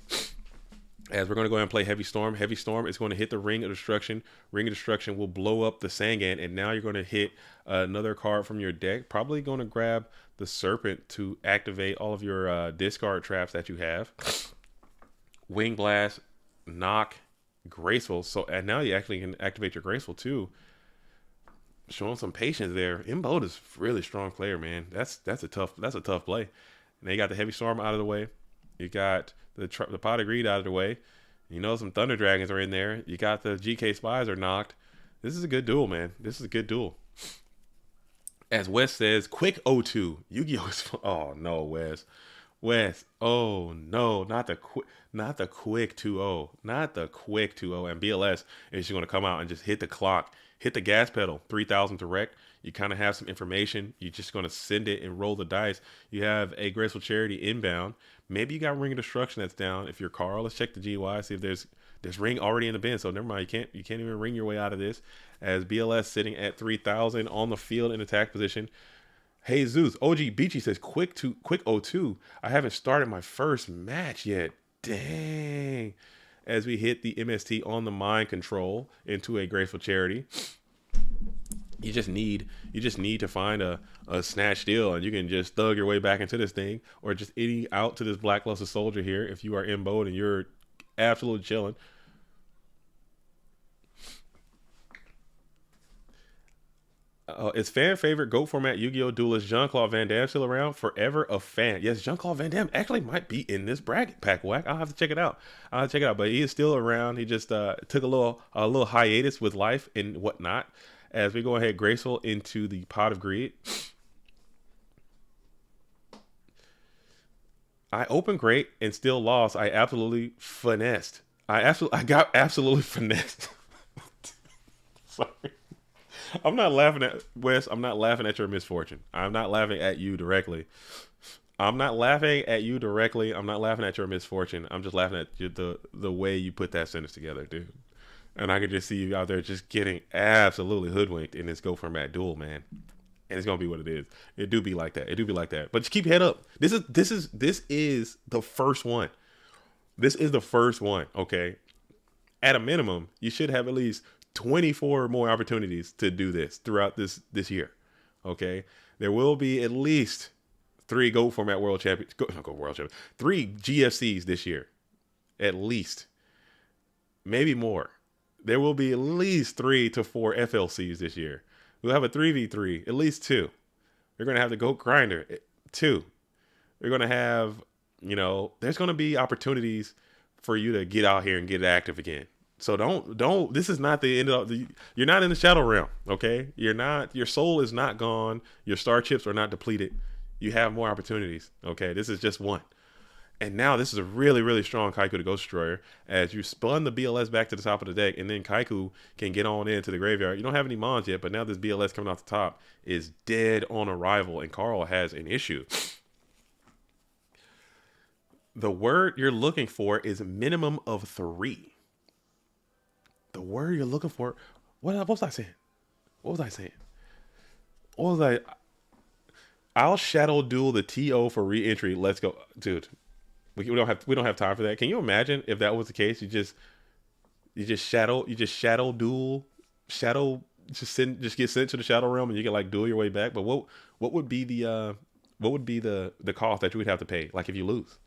A: As we're going to go ahead and play Heavy Storm. Heavy Storm is going to hit the Ring of Destruction. Ring of Destruction will blow up the Sangan, and now you're going to hit another card from your deck. Probably going to grab the Serpent to activate all of your discard traps that you have. Wing Blast, Knock, Graceful. So, and now you actually can activate your Graceful too. Showing some patience there. Imbo is a really strong player, man. That's a tough play. And they got the Heavy Storm out of the way. You got the Pot of Greed out of the way. You know, some Thunder Dragons are in there. You got the GK Spies are knocked. This is a good duel, man. This is a good duel. As Wes says, quick 0-2. Yu-Gi-Oh! Oh no, Wes. Oh no, not the quick 2-0. Not the quick 2-0. And BLS is just going to come out and just hit the clock, hit the gas pedal, 3,000 direct. You kind of have some information. You're just going to send it and roll the dice. You have a Graceful Charity inbound. Maybe you got Ring of Destruction that's down. If you're Carl, let's check the GY, see if there's Ring already in the bin. So never mind, you can't even ring your way out of this. As BLS sitting at 3,000 on the field in attack position. Hey Zeus, OG Beachy says quick 0-2. I haven't started my first match yet. Dang. As we hit the MST on the mind control into a Graceful Charity. You just need to find a snatch deal, and you can just thug your way back into this thing, or just eating out to this Blackluster Soldier here if you are in boat and you're absolutely chilling. Is fan favorite GOAT format Yu-Gi-Oh! Duelist Jean-Claude Van Damme still around? Forever a fan. Yes, Jean-Claude Van Damme actually might be in this bracket, Pack Whack. I'll have to check it out. But he is still around. He just took a little hiatus with life and whatnot. As we go ahead, Graceful into the Pot of Greed. I opened great and still lost. I absolutely finessed. I got absolutely finessed. Sorry. I'm not laughing at Wes. I'm not laughing at your misfortune. I'm not laughing at you directly. I'm not laughing at your misfortune. I'm just laughing at the way you put that sentence together, dude. And I can just see you out there just getting absolutely hoodwinked in this Go format duel, man. And it's gonna be what it is. It do be like that. But just keep your head up. This is the first one. This is the first one. Okay. At a minimum, you should have at least 24 more opportunities to do this throughout this year. Okay. There will be at least 3 Go format world champions. 3 GFCs this year. At least. Maybe more. There will be at least 3 to 4 FLCs this year. We'll have a 3v3, at least 2. We're going to have the GOAT Grinder, 2. We're going to have, you know, there's going to be opportunities for you to get out here and get active again. So don't, this is not the end of the, you're not in the shadow realm, okay? You're not, your soul is not gone. Your star chips are not depleted. You have more opportunities, okay? This is just one. And now this is a really, really strong Kaiku the Ghost Destroyer as you spun the BLS back to the top of the deck, and then Kaiku can get on into the graveyard. You don't have any Mons yet, but now this BLS coming off the top is dead on arrival, and Carl has an issue. The word you're looking for is minimum of 3. The word you're looking for, what was I saying? What was I saying? What was I? I'll shadow duel the TO for re-entry. Let's go, dude. We don't have time for that. Can you imagine if that was the case? You just shadow duel, just get sent to the shadow realm, and you can like duel your way back. But what would be the cost that you would have to pay? Like if you lose,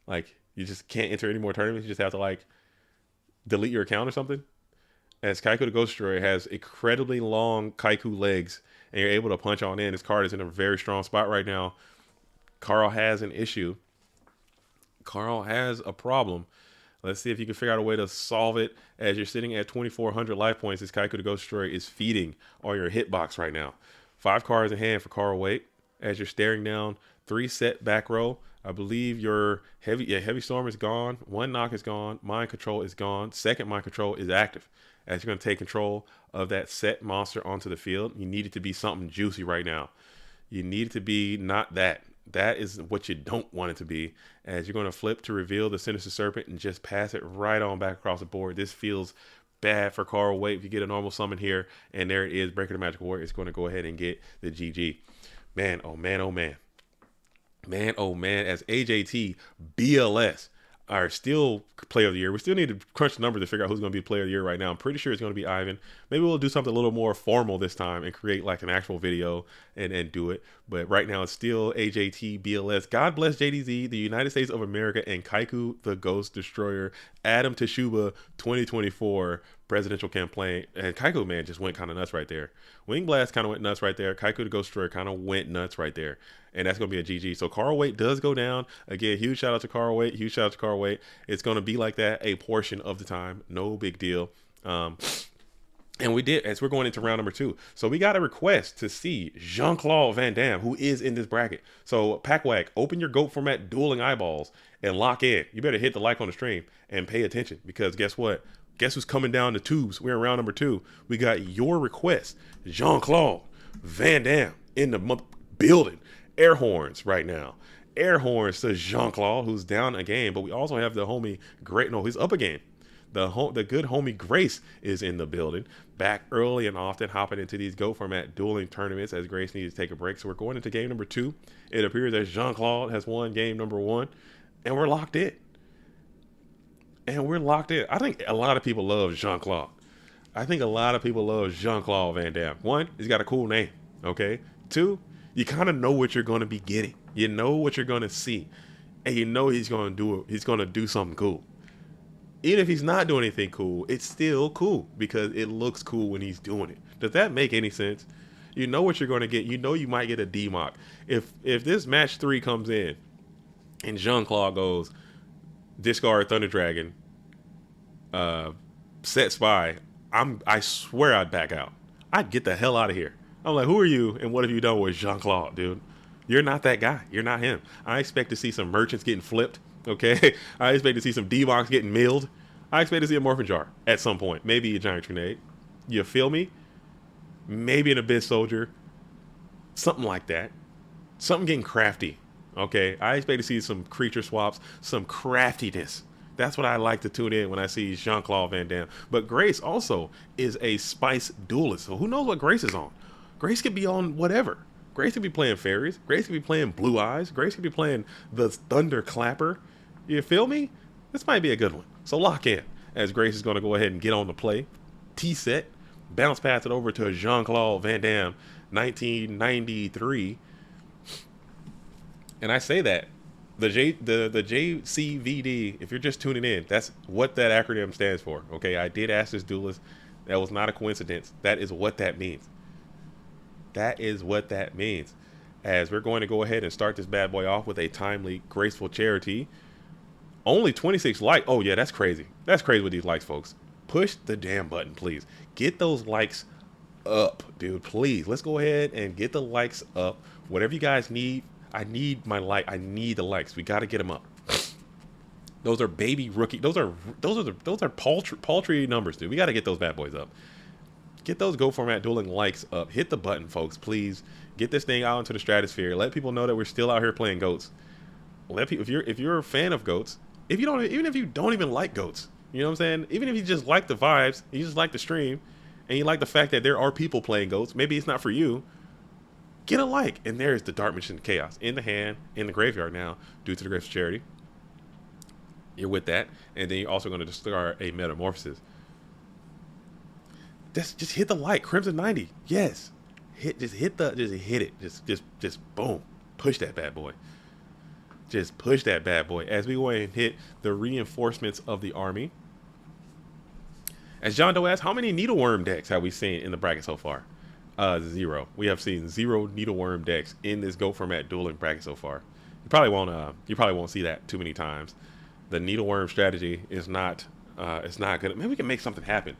A: like you just can't enter any more tournaments. You just have to like delete your account or something. As Kaiku the Ghost Destroyer has incredibly long Kaiku legs, and you're able to punch on in. This card is in a very strong spot right now. Carl has an issue. Carl has a problem. Let's see if you can figure out a way to solve it. As you're sitting at 2,400 life points, this Kaiku the Ghost Destroyer is feeding all your hitbox right now. 5 cards in hand for Carl Waite. As you're staring down 3 set back row, I believe your heavy storm is gone. 1 knock is gone. Mind control is gone. Second mind control is active. As you're going to take control of that set monster onto the field, you need it to be something juicy right now. You need it to be not that. That is what you don't want it to be. As you're going to flip to reveal the Sinister Serpent and just pass it right on back across the board. This feels bad for Carl Waite. If you get a normal summon here, and there it is, Breaker the Magic Warrior, it's going to go ahead and get the GG. Man, oh man, oh man. Man, oh man, as AJT, BLS are still player of the year. We still need to crunch the numbers to figure out who's going to be player of the year right now. I'm pretty sure it's going to be Ivan. Maybe we'll do something a little more formal this time and create like an actual video and do it. But right now it's still AJT, BLS. God bless JDZ, the United States of America, and Kaiku the Ghost Destroyer. Adam Teshuba 2024 presidential campaign. And Kaiku, man, just went kind of nuts right there. Wing Blast kind of went nuts right there. Kaiku the Ghost Destroyer kind of went nuts right there. And that's going to be a GG. So Carl Waite does go down. Again, huge shout out to Carl Waite. Huge shout out to Carl Waite. It's going to be like that a portion of the time. No big deal. And we did, as we're going into round number 2. So we got a request to see Jean-Claude Van Damme, who is in this bracket. So Packwag, open your GOAT format dueling eyeballs and lock in. You better hit the like on the stream and pay attention, because guess what? Guess who's coming down the tubes? We're in round number 2. We got your request, Jean-Claude Van Damme in the building. Air horns right now. Air horns to Jean-Claude, who's down a game, but we also have the homie he's up a game. The good homie Grace is in the building, back early and often, hopping into these GO format dueling tournaments as Grace needs to take a break. So we're going into game number 2. It appears that Jean-Claude has won game number 1, and we're locked in. I think a lot of people love Jean-Claude. I think a lot of people love Jean-Claude Van Damme. 1, he's got a cool name, okay? 2, you kind of know what you're going to be getting. You know what you're going to see, and you know he's going to do something cool. Even if he's not doing anything cool, it's still cool because it looks cool when he's doing it. Does that make any sense? You know what you're going to get. You know you might get a D-Mock. If this match 3 comes in and Jean-Claude goes, discard Thunder Dragon, set Spy, I swear I'd back out. I'd get the hell out of here. I'm like, who are you and what have you done with Jean-Claude, dude? You're not that guy. You're not him. I expect to see some merchants getting flipped. Okay, I expect to see some D-Box getting milled. I expect to see a Morphin Jar at some point. Maybe a Giant Grenade. You feel me? Maybe an Abyss Soldier. Something like that. Something getting crafty. Okay, I expect to see some creature swaps, some craftiness. That's what I like to tune in when I see Jean-Claude Van Damme. But Grace also is a spice duelist. So who knows what Grace is on? Grace could be on whatever. Grace could be playing Fairies. Grace could be playing Blue Eyes. Grace could be playing the Thunder Clapper. You feel me? This might be a good one. So lock in, as Grace is going to go ahead and get on the play. T-set. Bounce pass it over to Jean-Claude Van Damme, 1993. And I say that The JCVD, if you're just tuning in, that's what that acronym stands for. Okay, I did ask this duelist. That was not a coincidence. That is what that means. That is what that means. As we're going to go ahead and start this bad boy off with a timely, graceful charity. Only 26 likes. Oh yeah, that's crazy. That's crazy with these likes, folks. Push the damn button, please. Get those likes up, dude. Please. Let's go ahead and get the likes up. Whatever you guys need. I need my like. I need the likes. We got to get them up. Those are baby rookie. Those are paltry numbers, dude. We got to get those bad boys up. Get those Go Format Dueling likes up. Hit the button, folks. Please get this thing out into the stratosphere. Let people know that we're still out here playing goats. Let people, if you're a fan of goats, even if you don't even like goats, you know what I'm saying? Even if you just like the vibes, you just like the stream, and you like the fact that there are people playing goats. Maybe it's not for you. Get a like. And there's the Dark Magician Chaos in the hand, in the graveyard now, due to the Graceful Charity. You're with that. And then you're also going to discard a Metamorphosis. Just hit the like. Crimson 90. Yes. Just hit it. Just boom. Push that bad boy. Just push that bad boy. As we go ahead and hit the reinforcements of the army. As John Doe asks, how many Needleworm decks have we seen in the bracket so far? 0. We have seen 0 Needleworm decks in this Go Format Dueling bracket so far. You probably won't see that too many times. The Needleworm strategy is not it's not good. Maybe we can make something happen.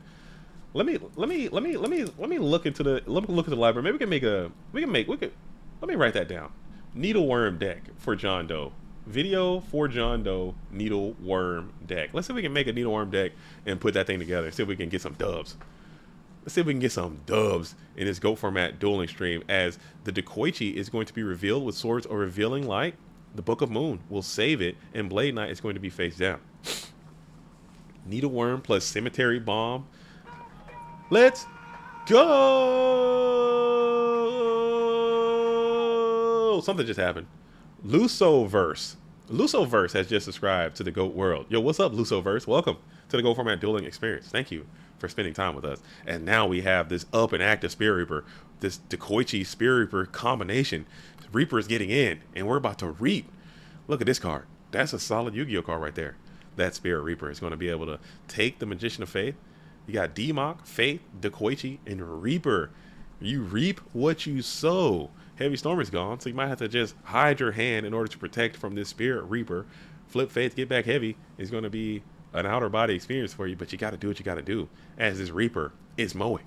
A: Let me look into the library. Maybe let me write that down. Needleworm deck for John Doe. Video for John Doe Needleworm deck. Let's see if we can make a Needleworm deck and put that thing together. See if we can get some dubs. Let's see if we can get some dubs in this Go Format Dueling stream, as the Dekoichi is going to be revealed with Swords of Revealing Light. The Book of Moon will save it, and Blade Knight is going to be face down. Needleworm plus Cemetery Bomb. Let's go! Something just happened. Lusoverse has just subscribed to the GOAT world. Yo, what's up, Lusoverse? Welcome to the Go Format Dueling experience. Thank you for spending time with us. And now we have this up and active Spirit Reaper, this Dekoichi Spirit Reaper combination. Reaper is getting in, and we're about to reap. Look at this card. That's a solid Yu-Gi-Oh card right there. That Spirit Reaper is going to be able to take the Magician of Faith. You got Demok, Faith, Dekoichi, and Reaper. You reap what you sow. Heavy Storm is gone, so you might have to just hide your hand in order to protect from this Spirit Reaper. Flip Faith, get back heavy is going to be an outer body experience for you, but you got to do what you got to do as this Reaper is mowing.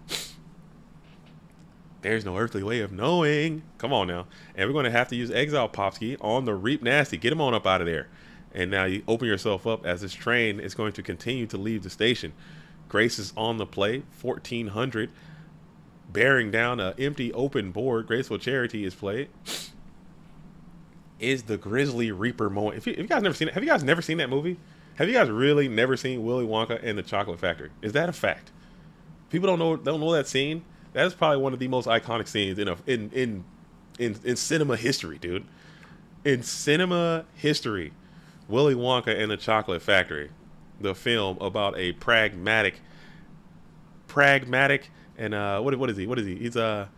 A: There's no earthly way of knowing. Come on now. And we're going to have to use Exile Popsky on the Reap Nasty. Get him on up out of there. And now you open yourself up as this train is going to continue to leave the station. Grace is on the play, 1400. Bearing down an empty open board. Graceful Charity is played. Is the Grizzly Reaper moment. If you guys never seen it, have you guys never seen that movie? Have you guys really never seen Willy Wonka and the Chocolate Factory? Is that a fact? People don't know that scene. That is probably one of the most iconic scenes in cinema history, dude. In cinema history, Willy Wonka and the Chocolate Factory, the film about a pragmatic, and what is he? What is he? He's a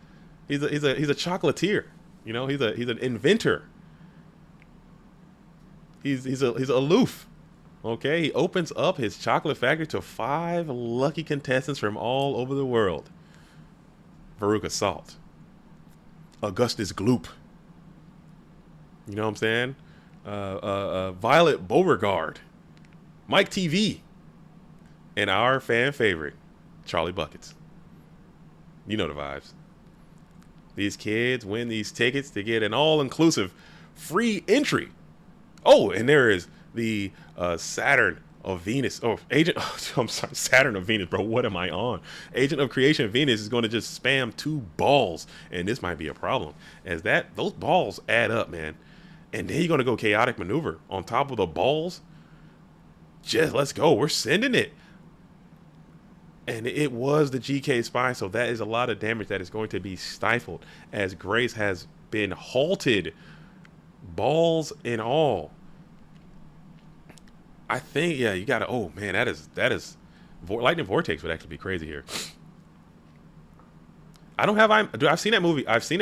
A: chocolatier. You know, he's an inventor. He's aloof. Okay, he opens up his chocolate factory to 5 lucky contestants from all over the world. Veruca Salt, Augustus Gloop, you know what I'm saying? Violet Beauregard, Mike TV, and our fan favorite, Charlie Buckets. You know the vibes. These kids win these tickets to get an all-inclusive free entry. Oh, and there is the Saturn of Venus. Oh, I'm sorry, Saturn of Venus, bro. What am I on? Agent of Creation Venus is going to just spam 2 balls, and this might be a problem, as those balls add up, man. And then you're going to go Chaotic Maneuver on top of the balls. Just let's go. We're sending it. And it was the GK Spy, so that is a lot of damage that is going to be stifled, as Grace has been halted, balls and all. I think, yeah, you gotta. Oh man, that is. Lightning Vortex would actually be crazy here. I've seen that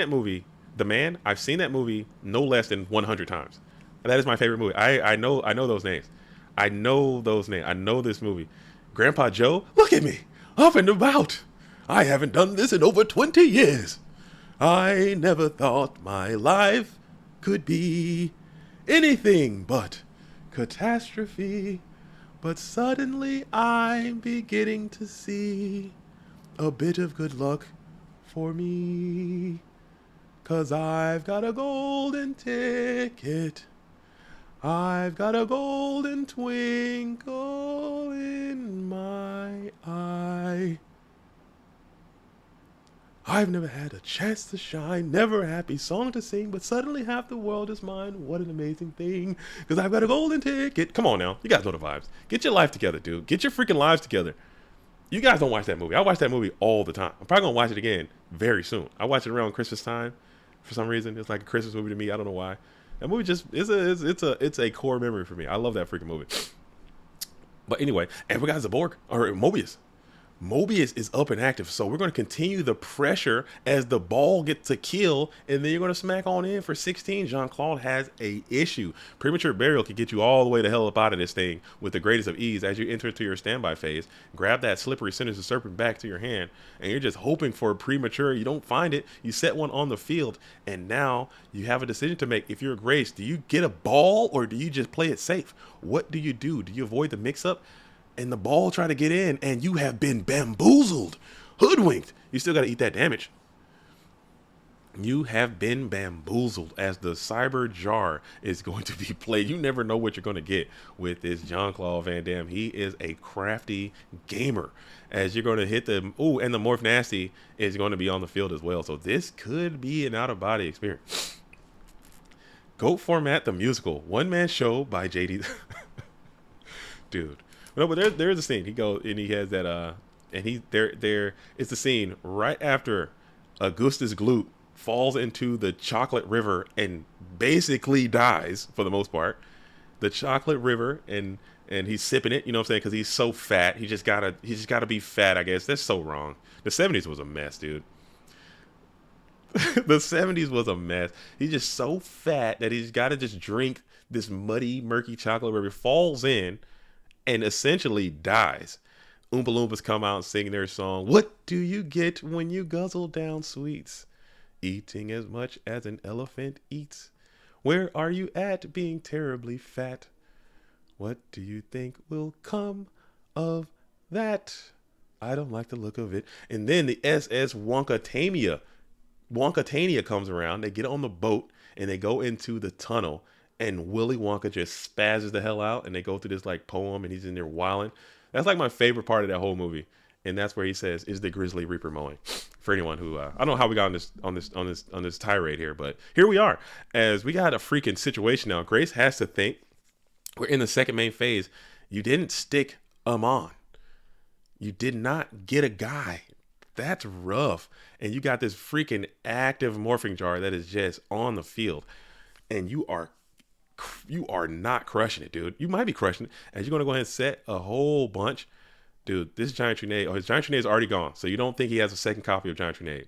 A: movie. The Man. I've seen that movie no less than 100 times. That is my favorite movie. I know those names. I know those names. I know this movie. Grandpa Joe, look at me, up and about. I haven't done this in over 20 years. I never thought my life could be anything but catastrophe. But suddenly I'm beginning to see a bit of good luck for me. 'Cause I've got a golden ticket. I've got a golden twinkle in my eye. I've never had a chance to shine, never a happy song to sing, but suddenly half the world is mine. What an amazing thing. Because I've got a golden ticket. Come on now. You guys know the vibes. Get your life together, dude. Get your freaking lives together. You guys don't watch that movie. I watch that movie all the time. I'm probably going to watch it again very soon. I watch it around Christmas time for some reason. It's like a Christmas movie to me. I don't know why. That movie just it's a core memory for me. I love that freaking movie. But anyway, and we got Zaborg or Mobius. Mobius is up and active, so we're going to continue the pressure as the ball gets to kill, and then you're going to smack on in for 16. Jean-Claude has a issue. Premature burial can get you all the way the hell up out of this thing with the greatest of ease as you enter into your standby phase. Grab that slippery sinister serpent back to your hand, and you're just hoping for a premature. You don't find it. You set one on the field, and now you have a decision to make. If you're Grace, do you get a ball or do you just play it safe? What do? Do you avoid the mix-up? And the ball try to get in, and you have been bamboozled, hoodwinked. You still got to eat that damage. You have been bamboozled as the cyber jar is going to be played. You never know what you're going to get with this Jean-Claude Van Damme. He is a crafty gamer. As you're going to hit the and the Morph Nasty is going to be on the field as well. So this could be an out-of-body experience. Goat Format the musical, one-man show by JD. Dude. No, but there's a scene. He goes and he has that and he there it's the scene right after Augustus Gloop falls into the chocolate river and basically dies for the most part. The chocolate river and he's sipping it, you know what I'm saying? Because he's so fat. He just gotta be fat, I guess. That's so wrong. The 70s was a mess, dude. The 70s was a mess. He's just so fat that he's got to just drink this muddy, murky chocolate river. Falls in. And essentially dies. Oompa Loompas come out and sing their song. What do you get when you guzzle down sweets? Eating as much as an elephant eats. Where are you at being terribly fat? What do you think will come of that? I don't like the look of it. And then the SS Wonkatania comes around. They get on the boat and they go into the tunnel. And Willy Wonka just spazzes the hell out, and they go through this like poem, and he's in there wilding. That's like my favorite part of that whole movie, and that's where he says, "Is the Grizzly Reaper mowing?" For anyone who I don't know how we got on this tirade here, but here we are, as we got a freaking situation now. Grace has to think. We're in the second main phase. You didn't stick on. You did not get a guy. That's rough, and you got this freaking active morphing jar that is just on the field, and you are not crushing it, dude. You might be crushing it as you're going to go ahead and set a whole bunch. Dude, this Giant Trinade, his Giant Trinade is already gone. So you don't think he has a second copy of Giant Trinade.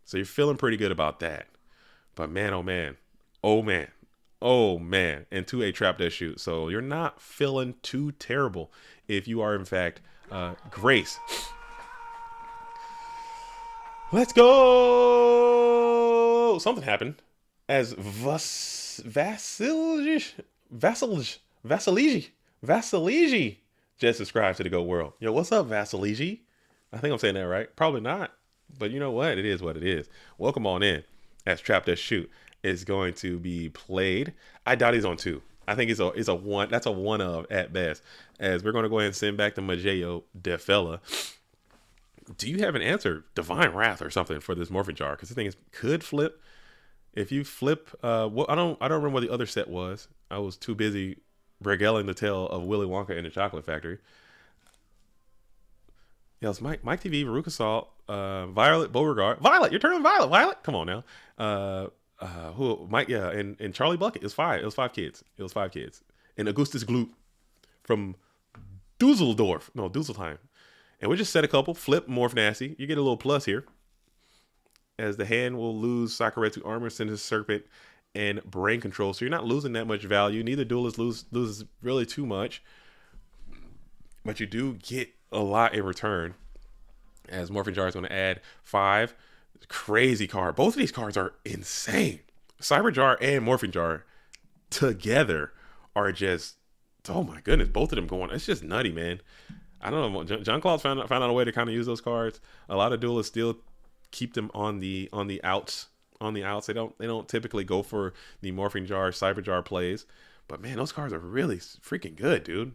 A: So you're feeling pretty good about that. But man, oh man, oh man, oh man. And to a trap death shoot. So you're not feeling too terrible if you are in fact Grace. Let's go. Something happened as Vasiliji just subscribed to the Go World. Yo, what's up, Vasiliji? I think I'm saying that right. Probably not. But you know what? It is what it is. Welcome on in as Trap Death Shoot is going to be played. I doubt he's on 2. I think it's a 1. That's a 1 of at best. As we're going to go ahead and send back the Majeo Defella. Do you have an answer? Divine Wrath or something for this Morphin Jar? Because the thing is, could flip. If you flip, I don't remember what the other set was. I was too busy regaling the tale of Willy Wonka and the Chocolate Factory. Yeah, it's Mike TV, Veruca Salt, Violet Beauregard. Violet, you're turning Violet. Violet, come on now. Who Mike? Yeah, and Charlie Bucket. It was 5 kids. It was 5 kids. And Augustus Gloop from Dusseldorf. And we just set a couple. Flip Morph Nasty. You get a little plus here. As the hand will lose Sakuretsu armor, send his serpent, and brain control. So you're not losing that much value. Neither duelist loses really too much. But you do get a lot in return. As Morphing Jar is going to add 5. Crazy card. Both of these cards are insane. Cyber Jar and Morphing Jar together are just, oh my goodness, both of them going. It's just nutty, man. I don't know. John Claude found out a way to kind of use those cards. A lot of duelists still keep them on the outs. On the outs, they don't typically go for the Morphing Jar, Cyber Jar plays. But man, those cards are really freaking good, dude.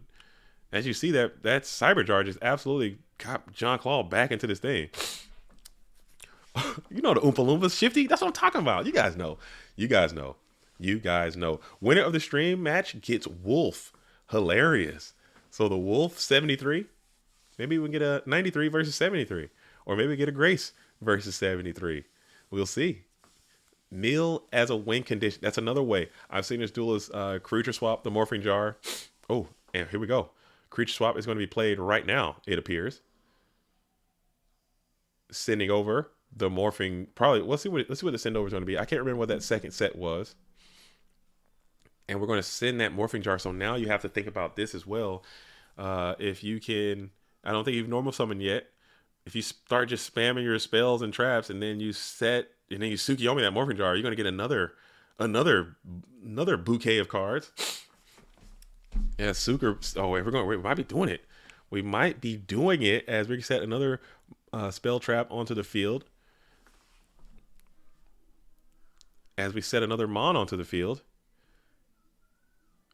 A: As you see, that Cyber Jar just absolutely got John Claude back into this thing. You know the Oompa Loompas, Shifty. That's what I'm talking about. You guys know. Winner of the stream match gets Wolf. Hilarious. So the Wolf 73. Maybe we can get a 93 versus 73. Or maybe get a Grace versus 73. We'll see. Meal as a win condition. That's another way. I've seen this duelist creature swap the Morphing Jar. Oh, and here we go. Creature swap is going to be played right now, it appears. Sending over the morphing, probably, let's see what the send over is going to be. I can't remember what that second set was. And we're going to send that Morphing Jar. So now you have to think about this as well. If you can, I don't think you've normal summoned yet. If you start just spamming your spells and traps, and then you Tsukiyomi that Morphing Jar, you're going to get another bouquet of cards. Yeah, Super. Oh wait, we might be doing it. We might be doing it as we set another spell trap onto the field. As we set another Mon onto the field.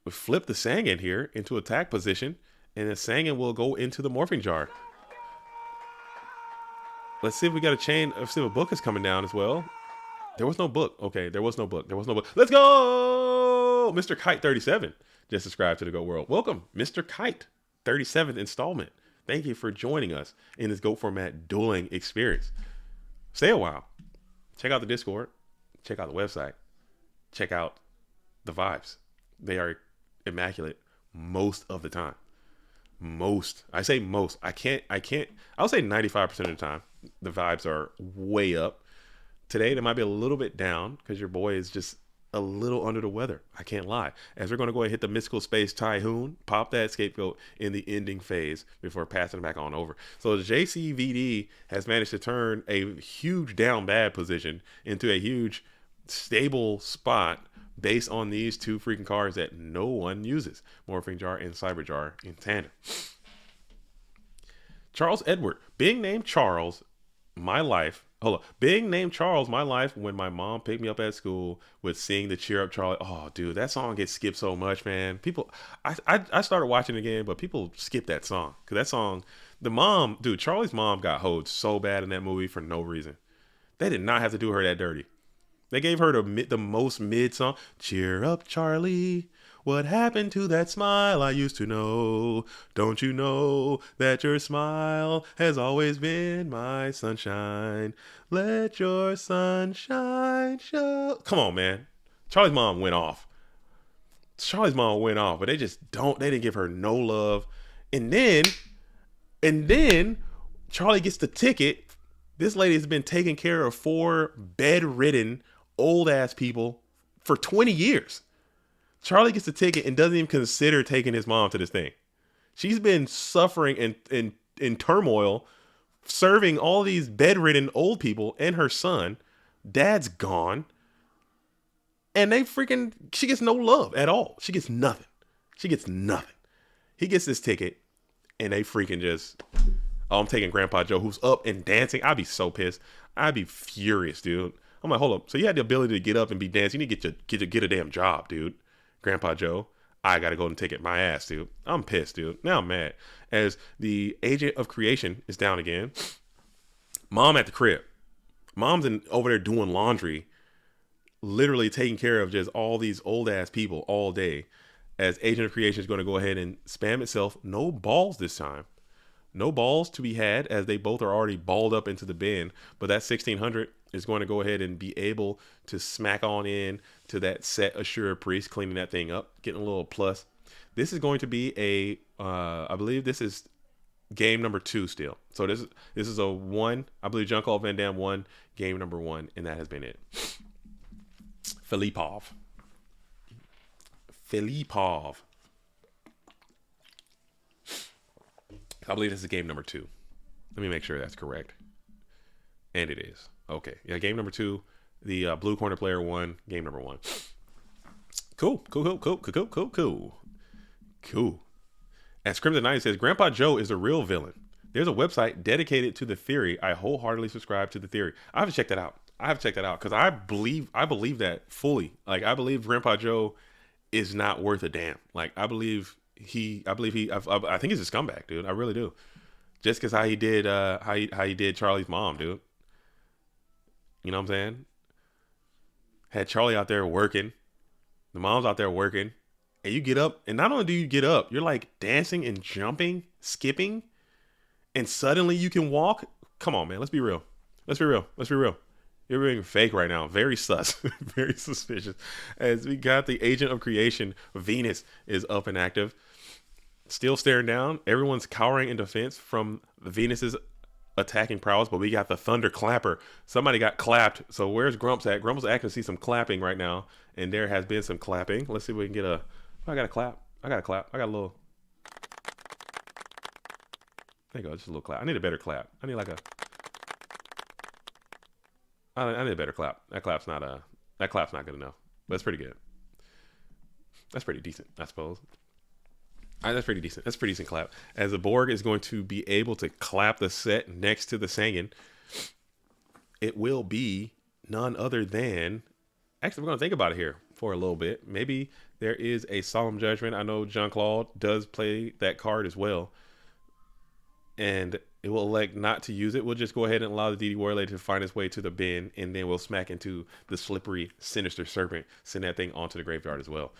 A: We flip the Sangan here into attack position, and the Sangan will go into the Morphing Jar. Let's see if we got a chain. Let's see if a book is coming down as well. There was no book. Okay, there was no book. Let's go! Mr. Kite 37 just subscribed to the Go World. Welcome, Mr. Kite, 37th installment. Thank you for joining us in this Go Format dueling experience. Stay a while. Check out the Discord. Check out the website. Check out the vibes. They are immaculate most of the time. I say most. I'll say 95% of the time. The vibes are way up. Today, they might be a little bit down because your boy is just a little under the weather. I can't lie. As we're going to go ahead and hit the Mystical Space Typhoon, pop that scapegoat in the ending phase before passing it back on over. So the JCVD has managed to turn a huge down bad position into a huge stable spot based on these two freaking cards that no one uses. Morphing Jar and Cyber Jar in tandem. Charles Edward. Being named Charles, my life. Being named Charles, my life, when my mom picked me up at school with sing the Cheer Up Charlie. Oh, dude, that song gets skipped so much, man. People, I started watching again, but people skip that song. Because that song, Charlie's mom got hoed so bad in that movie for no reason. They did not have to do her that dirty. They gave her the most mid song. Cheer up, Charlie. What happened to that smile I used to know? Don't you know that your smile has always been my sunshine? Let your sunshine show. Come on, man. Charlie's mom went off. But they didn't give her no love. And then Charlie gets the ticket. This lady has been taking care of 4 bedridden old ass people for 20 years. Charlie gets the ticket and doesn't even consider taking his mom to this thing. She's been suffering in turmoil, serving all these bedridden old people and her son. Dad's gone. And she gets no love at all. She gets nothing. He gets this ticket and they freaking just, I'm taking Grandpa Joe, who's up and dancing. I'd be so pissed. I'd be furious, dude. I'm like, hold up. So you had the ability to get up and be dancing. You need to get a damn job, dude. Grandpa Joe, I gotta go and take it my ass, dude. I'm pissed, dude. Now I'm mad. As the agent of creation is down again. Mom at the crib. Mom's over there doing laundry, literally taking care of just all these old ass people all day. As agent of creation is going to go ahead and spam itself. No balls this time. No balls to be had, as they both are already balled up into the bin. But that 1600 is going to go ahead and be able to smack on in to that set Assure Priest, cleaning that thing up, getting a little plus. This is going to be I believe this is game number 2 still. So this is a 1. I believe Jean-Claude Van Damme won game number 1, and that has been it. Filipov. Filipov. I believe this is game number 2. Let me make sure that's correct. And it is. Okay. Yeah, game number 2. The blue corner player won game number 1. Cool. As Crimson Knight says, Grandpa Joe is a real villain. There's a website dedicated to the theory. I wholeheartedly subscribe to the theory. I have to check that out. Because I believe that fully. Like, I believe Grandpa Joe is not worth a damn. Like, I think he's a scumbag, dude. I really do. Just because how he did Charlie's mom, dude. You know what I'm saying? Had Charlie out there working. The mom's out there working. And you get up. And not only do you get up, you're like dancing and jumping, skipping. And suddenly you can walk. Come on, man. Let's be real. You're being fake right now. Very sus. Very suspicious. As we got the agent of creation, Venus is up and active. Still staring down. Everyone's cowering in defense from Venus's attacking prowess, but we got the Thunder Clapper. Somebody got clapped. So where's Grumps at? Grumps actually see some clapping right now, and there has been some clapping. Let's see if we can get a. I got a clap. I got a little. There you go. Just a little clap. I need a better clap. I need a better clap. That clap's not good enough. But it's pretty good. That's pretty decent, I suppose. That's pretty decent. That's a pretty decent clap. As the Borg is going to be able to clap the set next to the Sangan, it will be none other than. Actually, we're going to think about it here for a little bit. Maybe there is a solemn judgment. I know Jean-Claude does play that card as well. And it will elect not to use it. We'll just go ahead and allow the DD Warlord to find its way to the bin. And then we'll smack into the slippery, sinister serpent. Send that thing onto the graveyard as well.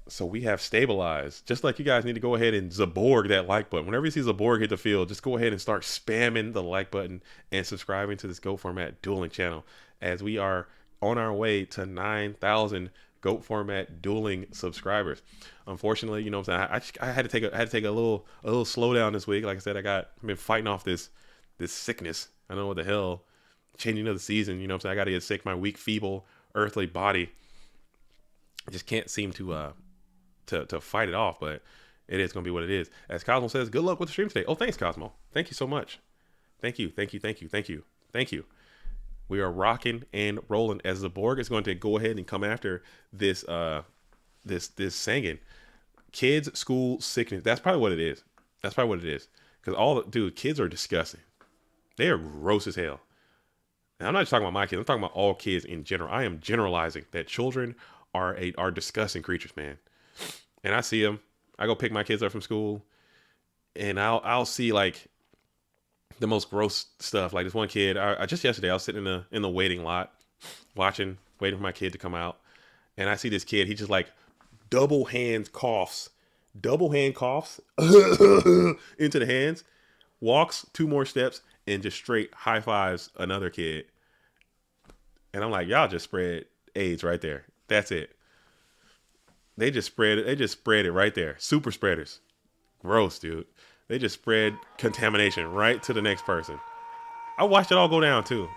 A: So we have stabilized. Just like you guys need to go ahead and Zaborg that like button. Whenever you see Zaborg hit the field, just go ahead and start spamming the like button and subscribing to this Goat Format Dueling channel. As we are on our way to 9,000 Goat Format Dueling subscribers. Unfortunately, you know what I'm saying, I had to take a little slowdown this week. Like I said, I've been fighting off this sickness. I don't know what the hell. Changing of the season, you know what I'm saying? I got to get sick. My weak, feeble, earthly body. I just can't seem to fight it off, but it is going to be what it is. As Cosmo says, good luck with the stream today. Oh, thanks, Cosmo. Thank you so much. Thank you. We are rocking and rolling as the Borg is going to go ahead and come after this Sangan. Kids, school, sickness. That's probably what it is. Because kids are disgusting. They are gross as hell. And I'm not just talking about my kids. I'm talking about all kids in general. I am generalizing that children are disgusting creatures, man. And I see them. I go pick my kids up from school, and I'll see like the most gross stuff. Like this one kid, I just yesterday I was sitting in the waiting lot, waiting for my kid to come out, and I see this kid. He just like double hand coughs into the hands, walks 2 more steps, and just straight high fives another kid. And I'm like, y'all just spread AIDS right there. That's it. They just spread it right there. Super spreaders. Gross, dude. They just spread contamination right to the next person. I watched it all go down too.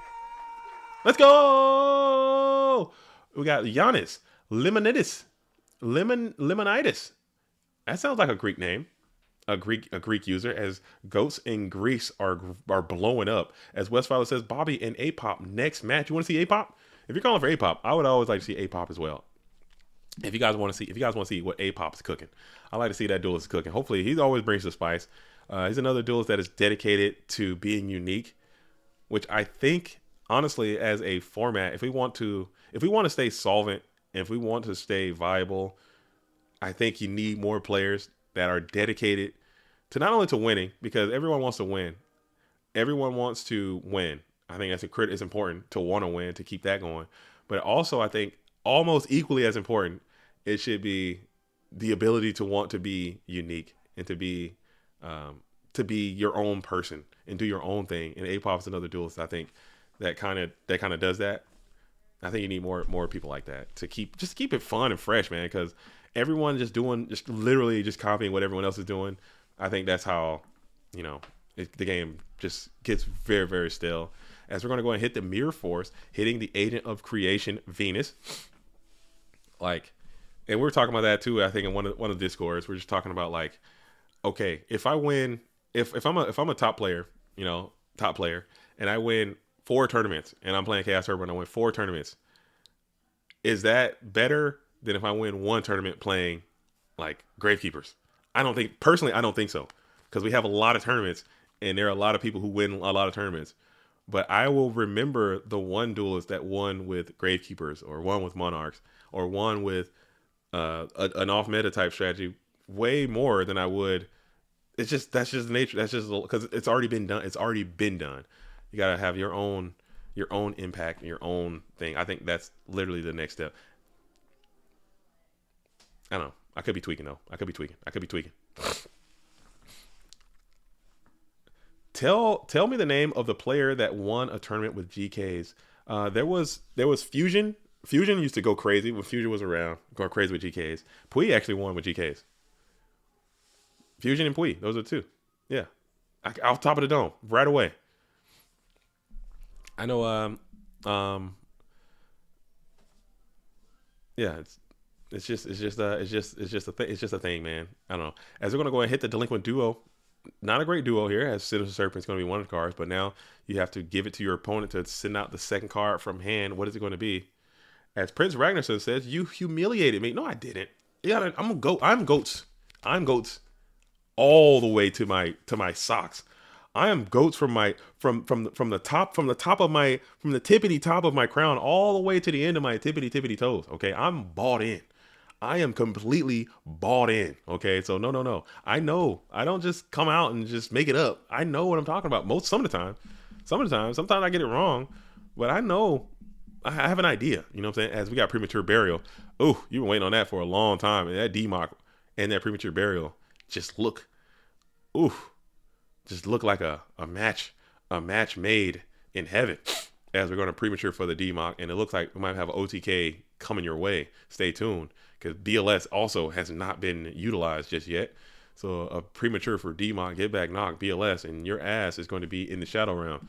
A: Let's go. We got Giannis Lemonitis. That sounds like a Greek name. A Greek user, as goats in Greece are blowing up. As Westfather says, Bobby and Apop next match. You want to see Apop? If you're calling for Apop, I would always like to see Apop as well. If you guys want to see what Apop is cooking, I like to see that duelist cooking. Hopefully, he always brings the spice. He's another duelist that is dedicated to being unique, which I think, honestly, as a format, if we want to stay solvent, and if we want to stay viable, I think you need more players that are dedicated to not only to winning, because everyone wants to win. Everyone wants to win. I think it's important to want to win, to keep that going. But also, I think almost equally as important, it should be the ability to want to be unique and to be your own person and do your own thing. And Apop is another duelist, I think, that kind of does that. I think you need more people like that to keep it fun and fresh, man. Because everyone just literally copying what everyone else is doing. I think that's how, the game just gets very, very stale. as we're going to go and hit the Mirror Force, hitting the Agent of Creation Venus. Like, and we were talking about that too. I think in one of the Discords, we're just talking about like, okay, if I win, if I'm a top player, you know, top player, and I win 4 tournaments, and I'm playing Chaos Turbo and I win 4 tournaments, is that better than if I win 1 tournament playing like Gravekeepers? I don't think so, because we have a lot of tournaments and there are a lot of people who win a lot of tournaments. But I will remember the one duelist that won with Gravekeepers, or won with Monarchs, or won with an off meta type strategy way more than I would. That's just the nature. That's just because it's already been done. It's already been done. You gotta have your own impact and your own thing. I think that's literally the next step. I don't know. I could be tweaking though. I could be tweaking. Tell me the name of the player that won a tournament with GKs. There was Fusion. Fusion used to go crazy when Fusion was around, going crazy with GKs. Pui actually won with GKs. Fusion and Pui, those are 2. Yeah, off top of the dome right away. I know. Yeah, it's just a thing, man. I don't know. As we're gonna go and hit the Delinquent Duo. Not a great duo here, as Citizen Serpent's going to be one of the cards, but now you have to give it to your opponent to send out the second card from hand. What is it going to be? As Prince Ragnarsson says, you humiliated me. No, I didn't. I'm a goat. I'm goats. All the way to my socks. I am goats from the tippity top of my crown all the way to the end of my tippity toes. Okay, I'm bought in. I am completely bought in. Okay, so no. I know. I don't just come out and just make it up. I know what I'm talking about. Some of the time. Sometimes I get it wrong, but I know. I have an idea. You know what I'm saying? As we got Premature Burial. Oh, you've been waiting on that for a long time. And that DMOC and that Premature Burial just look like a match made in heaven. As we're going to Premature for the DMOC, and it looks like we might have an OTK coming your way. Stay tuned, because BLS also has not been utilized just yet. So a Premature for DMOC, get back knock BLS, and your ass is going to be in the shadow round.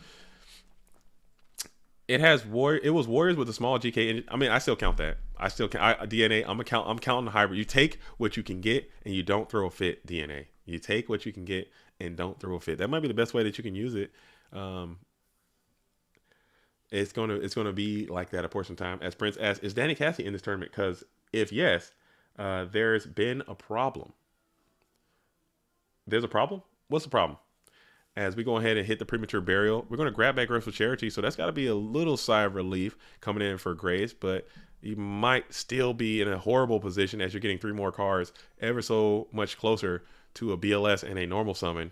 A: It was Warriors with a small GK. I mean, I still count that. DNA. I'm counting the hybrid. You take what you can get, and you don't throw a fit. DNA. You take what you can get and don't throw a fit. That might be the best way that you can use it. It's gonna be like that a portion of time. As Prince asks, is Danny Cassie in this tournament? Because if yes, there's been a problem. There's a problem? What's the problem? As we go ahead and hit the Premature Burial, we're going to grab back Graceful Charity, so that's got to be a little sigh of relief coming in for Grace, but you might still be in a horrible position as you're getting 3 more cards ever so much closer to a BLS and a normal summon.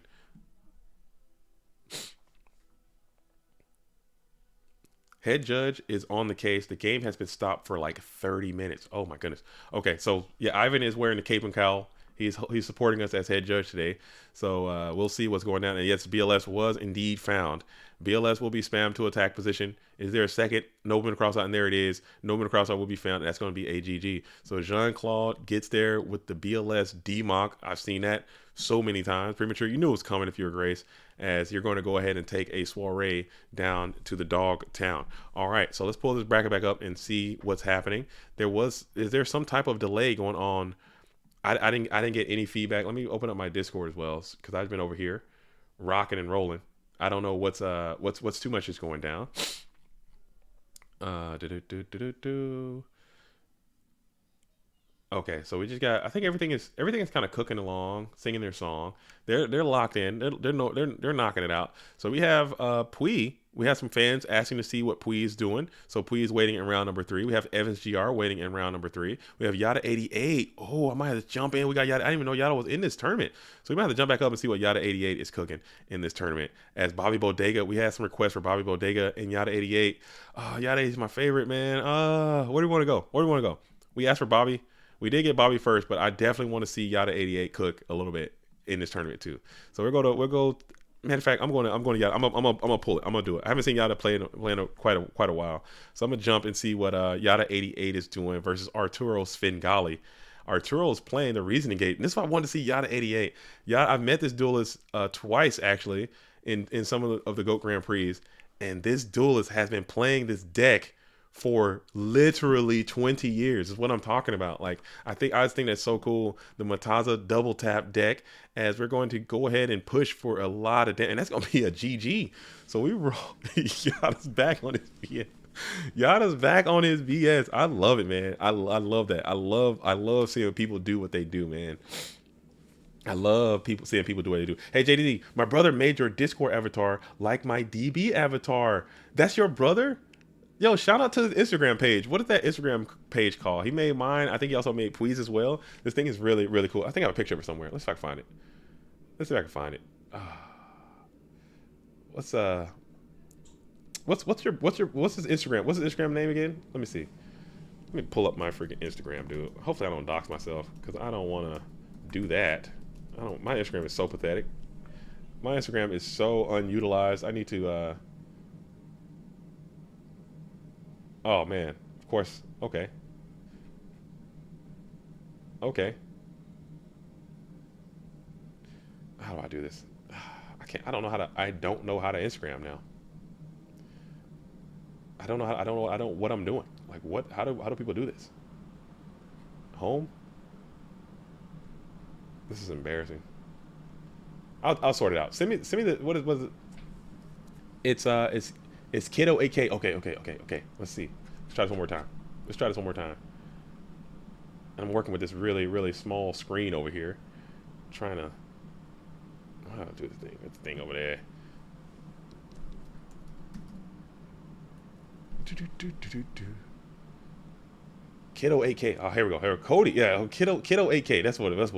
A: Head Judge is on the case. The game has been stopped for like 30 minutes. Oh my goodness. Okay, so yeah, Ivan is wearing the cape and cowl. He's supporting us as head judge today. So we'll see what's going down. And yes, BLS was indeed found. BLS will be spammed to attack position. Is there a second? Nobleman Crossout, and there it is. Nobleman Crossout will be found. And that's going to be AGG. So Jean-Claude gets there with the BLS DMOC. I've seen that so many times. Premature, you knew it was coming if you were Grace, as you're going to go ahead and take a soiree down to the dog town. All right, so let's pull this bracket back up and see what's happening. Is there some type of delay going on? I didn't get any feedback. Let me open up my Discord as well, because I've been over here rocking and rolling. I don't know what's too much is going down. Okay, so we just got. I think everything is kind of cooking along, singing their song. They're locked in. They're knocking it out. So we have Pui. We have some fans asking to see what Pui is doing. So Pui is waiting in round number 3. We have Evans GR waiting in round number 3. We have Yada 88. Oh, I might have to jump in. We got Yada. I didn't even know Yada was in this tournament. So we might have to jump back up and see what Yada 88 is cooking in this tournament. As Bobby Bodega, we had some requests for Bobby Bodega and Yada 88. Yada is my favorite, man. Where do we want to go? We asked for Bobby. We did get Bobby first, but I definitely want to see Yada 88 cook a little bit in this tournament too. So we'll go. Matter of fact, I'm going to Yada. I'm gonna pull it. I'm gonna do it. I haven't seen Yada play in quite a while, so I'm gonna jump and see what Yada 88 is doing versus Arturo Svengali. Arturo is playing the Reasoning Gate, and this is why I wanted to see Yada 88. I've met this duelist twice actually, in some of the GOAT Grand Prix, and this duelist has been playing this deck for literally 20 years is what I'm talking about. Like, I just think that's so cool. The Mataza double tap deck, as we're going to go ahead and push for a lot of damage, and that's going to be a GG. So we roll Yada's back on his BS. Yada's back on his BS. I love it, man. I love that. I love seeing people do what they do, man. I love seeing people do what they do. Hey, JDD, my brother made your Discord avatar like my DB avatar. That's your brother? Yo, shout out to his Instagram page. What is that Instagram page called? He made mine. I think he also made Please as well. This thing is really, really cool. I think I have a picture of it somewhere. Let's see if I can find it. Let's see if I can find it. What's his Instagram? What's his Instagram name again? Let me see. Let me pull up my freaking Instagram, dude. Hopefully I don't dox myself, because I don't want to do that. My Instagram is so pathetic. My Instagram is so unutilized. I need to oh man, of course. Okay. How do I do this? I don't know how to Instagram now. What I'm doing. Like, how do people do this? Home? This is embarrassing. I'll sort it out. Send me the what is it? It's Kiddo AK. Okay. Let's see. Let's try this one more time. I'm working with this really, really small screen over here. Trying to how to do this thing. That thing over there. Kiddo AK. Oh, here we go. Cody. Yeah, Kiddo AK. That's what it was.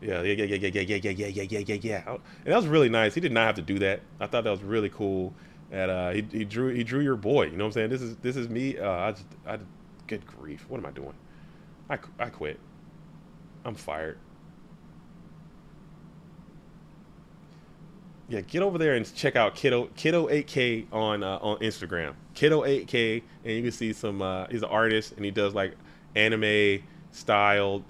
A: Yeah. And that was really nice. He did not have to do that. I thought that was really cool. And he drew your boy. You know what I'm saying? This is me. Good grief. What am I doing? I quit. I'm fired. Yeah, get over there and check out Kiddo 8K on Instagram. Kiddo 8K, and you can see some. He's an artist, and he does like anime style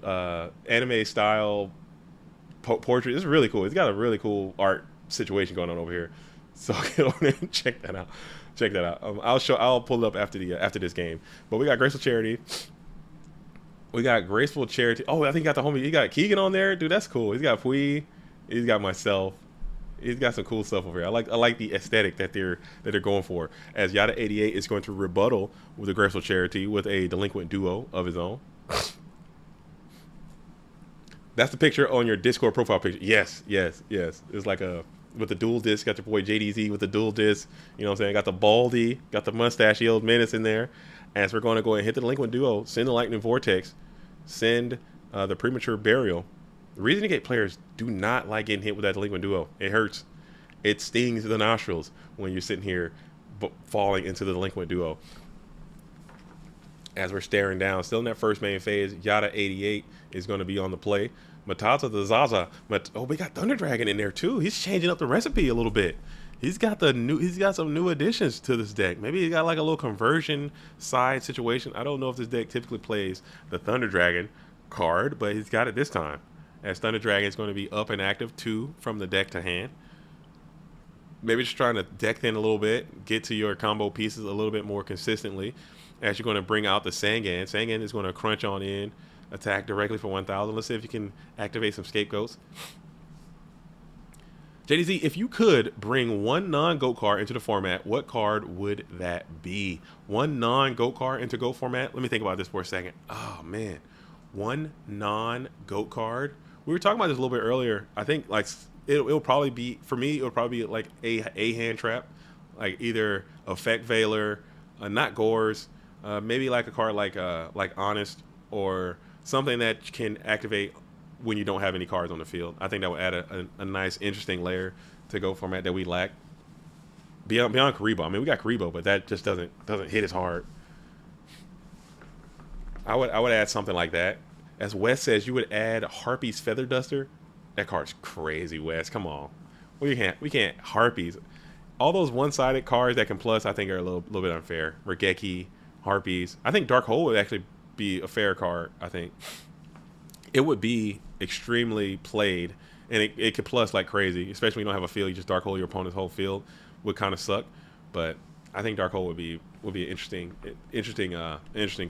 A: portrait. It's really cool. He's got a really cool art situation going on over here. So get over there and check that out. I'll pull it up after this game. But we got Graceful Charity. Oh, I think he got the homie. He got Keegan on there, dude. That's cool. He's got Pui. He's got myself. He's got some cool stuff over here. I like the aesthetic that they're going for. As Yada 88 is going to rebuttal with the Graceful Charity with a delinquent duo of his own. That's the picture on your Discord profile picture. Yes. It's like with the dual disc. Got your boy JDZ with the dual disc. You know what I'm saying? Got the baldy, got the mustache old menace in there. As we're going to go and hit the delinquent duo, send the lightning vortex, send the premature burial. The reason Gate players do not like getting hit with that delinquent duo. It hurts. It stings the nostrils when you're sitting here falling into the delinquent duo. As we're staring down, still in that first main phase, Yada 88 is going to be on the play. Matata the Zaza. We got Thunder Dragon in there too. He's changing up the recipe a little bit. He's got some new additions to this deck. Maybe he got like a little conversion side situation. I don't know if this deck typically plays the Thunder Dragon card, but he's got it this time. As Thunder Dragon is going to be up and active 2 from the deck to hand. Maybe just trying to deck thin a little bit, get to your combo pieces a little bit more consistently. As you're going to bring out the Sangan. Sangan is going to crunch on in, attack directly for 1,000. Let's see if you can activate some scapegoats. JDZ, if you could bring one non-GOAT card into the format, what card would that be? One non-GOAT card into GOAT format? Let me think about this for a second. Oh, man. One non-GOAT card? We were talking about this a little bit earlier. I think like it'll probably be, for me, it'll probably be like a hand trap. Like either Effect Veiler, not Gores, maybe like a card like Honest, or something that can activate when you don't have any cards on the field. I think that would add a nice, interesting layer to GOAT format that we lack. Beyond Karibo. I mean, we got Karibo, but that just doesn't hit as hard. I would add something like that. As Wes says, you would add Harpy's Feather Duster. That card's crazy, Wes. Come on. We can't Harpies. All those one-sided cards that can plus, I think, are a little bit unfair. Regeki, Harpies. I think Dark Hole would actually be a fair card, I think. It would be extremely played and it could plus like crazy, especially when you don't have a field. You just dark hole your opponent's whole field would kind of suck. But I think dark hole would be an interesting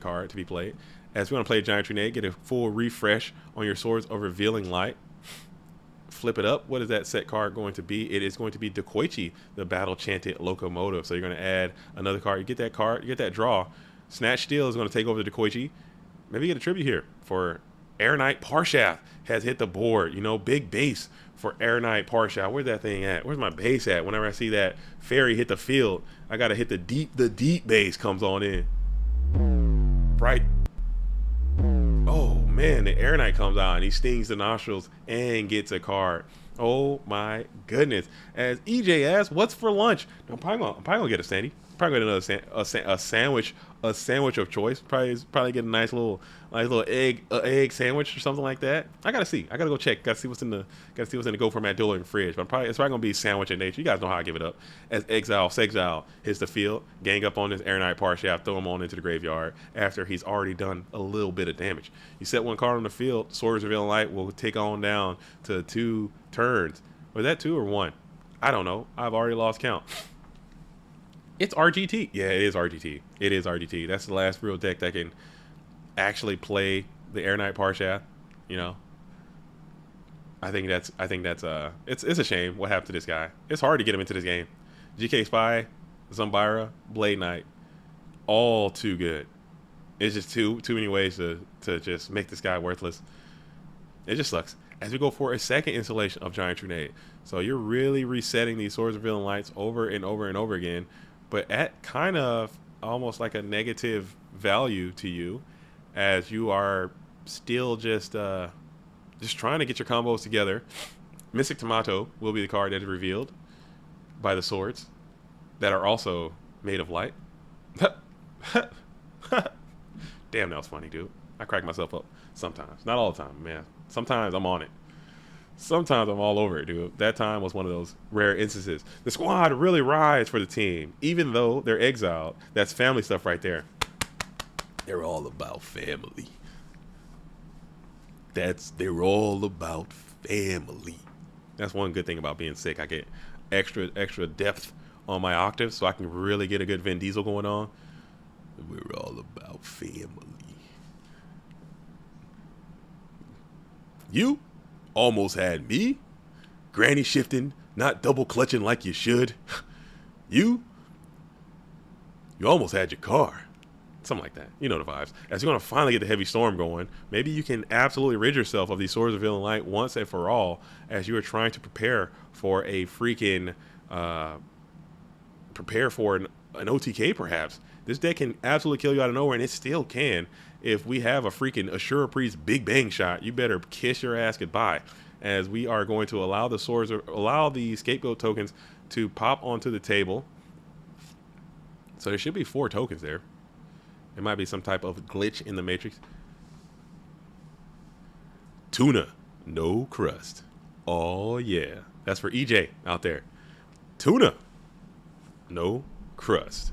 A: card to be played. As we want to play Giant Grenade, get a full refresh on your Swords of Revealing Light. Flip it up. What is that set card going to be? It is going to be Dekoichi, the Battle Chanted Locomotive. So you're going to add another card. You get that card, you get that draw. Snatch Steel is going to take over the Dekoichi. Maybe get a tribute here for Air Knight Parshath has hit the board. You know, big base for Air Knight Parshath. Where's that thing at? Where's my base at? Whenever I see that fairy hit the field, I got to hit the deep base comes on in. Right. Oh man, the Air Knight comes out and he stings the nostrils and gets a card. Oh my goodness. As EJ asks, what's for lunch? I'm probably gonna get a Sandy. Probably get another a sandwich of choice. Probably get a nice little egg sandwich or something like that. I gotta see. I gotta go check. Gotta see what's in the Go Format Dueling fridge. But it's probably gonna be sandwich in nature. You guys know how I give it up. As Sexile hits the field, gang up on this Air Knight Parshaft, throw him on into the graveyard after he's already done a little bit of damage. You set one card on the field, Swords of Revealing Light will take on down to 2 turns. Was that 2 or 1? I don't know. I've already lost count. It's RGT. Yeah, it is RGT. It is RGT. That's the last real deck that can actually play the Air Knight Parshath. You know, I think that's it's a shame what happened to this guy. It's hard to get him into this game. GK Spy, Zumbira, Blade Knight, all too good. It's just too many ways to just make this guy worthless. It just sucks. As we go for a second installation of Giant Grenade. So you're really resetting these Swords of Revealing Lights over and over and over again, but at kind of almost like a negative value to you, as you are still just trying to get your combos together. Mystic Tomato will be the card that is revealed by the swords that are also made of light. Damn, that was funny, dude. I crack myself up sometimes. Not all the time, man. Sometimes I'm on it. Sometimes I'm all over it, dude. That time was one of those rare instances. The squad really rides for the team, even though they're exiled. That's family stuff right there. They're all about family. They're all about family. That's one good thing about being sick. I get extra depth on my octaves, so I can really get a good Vin Diesel going on. We're all about family. You almost had me. Granny shifting, not double clutching like you should. You almost had your car. Something like that. You know the vibes. As you're going to finally get the heavy storm going, maybe you can absolutely rid yourself of these Swords of Revealing Light once and for all, as you are trying to prepare for a freaking an OTK perhaps. This deck can absolutely kill you out of nowhere, and it still can. If we have a freaking Assura Priest Big Bang shot, you better kiss your ass goodbye, as we are going to allow the Scapegoat tokens to pop onto the table. So there should be 4 tokens there. It might be some type of glitch in the matrix. Tuna, no crust. Oh yeah, that's for EJ out there. Tuna, no crust.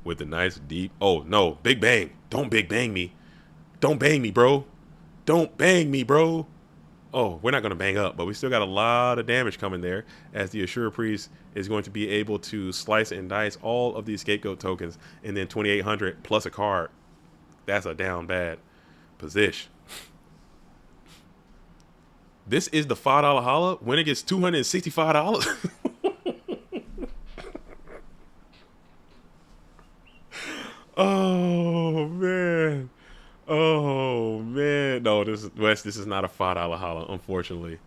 A: With a nice deep. Oh no, Big Bang! Don't Big Bang me! Don't bang me, bro! Don't bang me, bro! Oh, we're not going to bang up, but we still got a lot of damage coming there, as the Assura Priest is going to be able to slice and dice all of these Scapegoat tokens, and then 2,800 plus a card. That's a down bad position. This is the $5 holla. When it gets $265. Oh man. Oh man, no, this is not a $5 holla, unfortunately.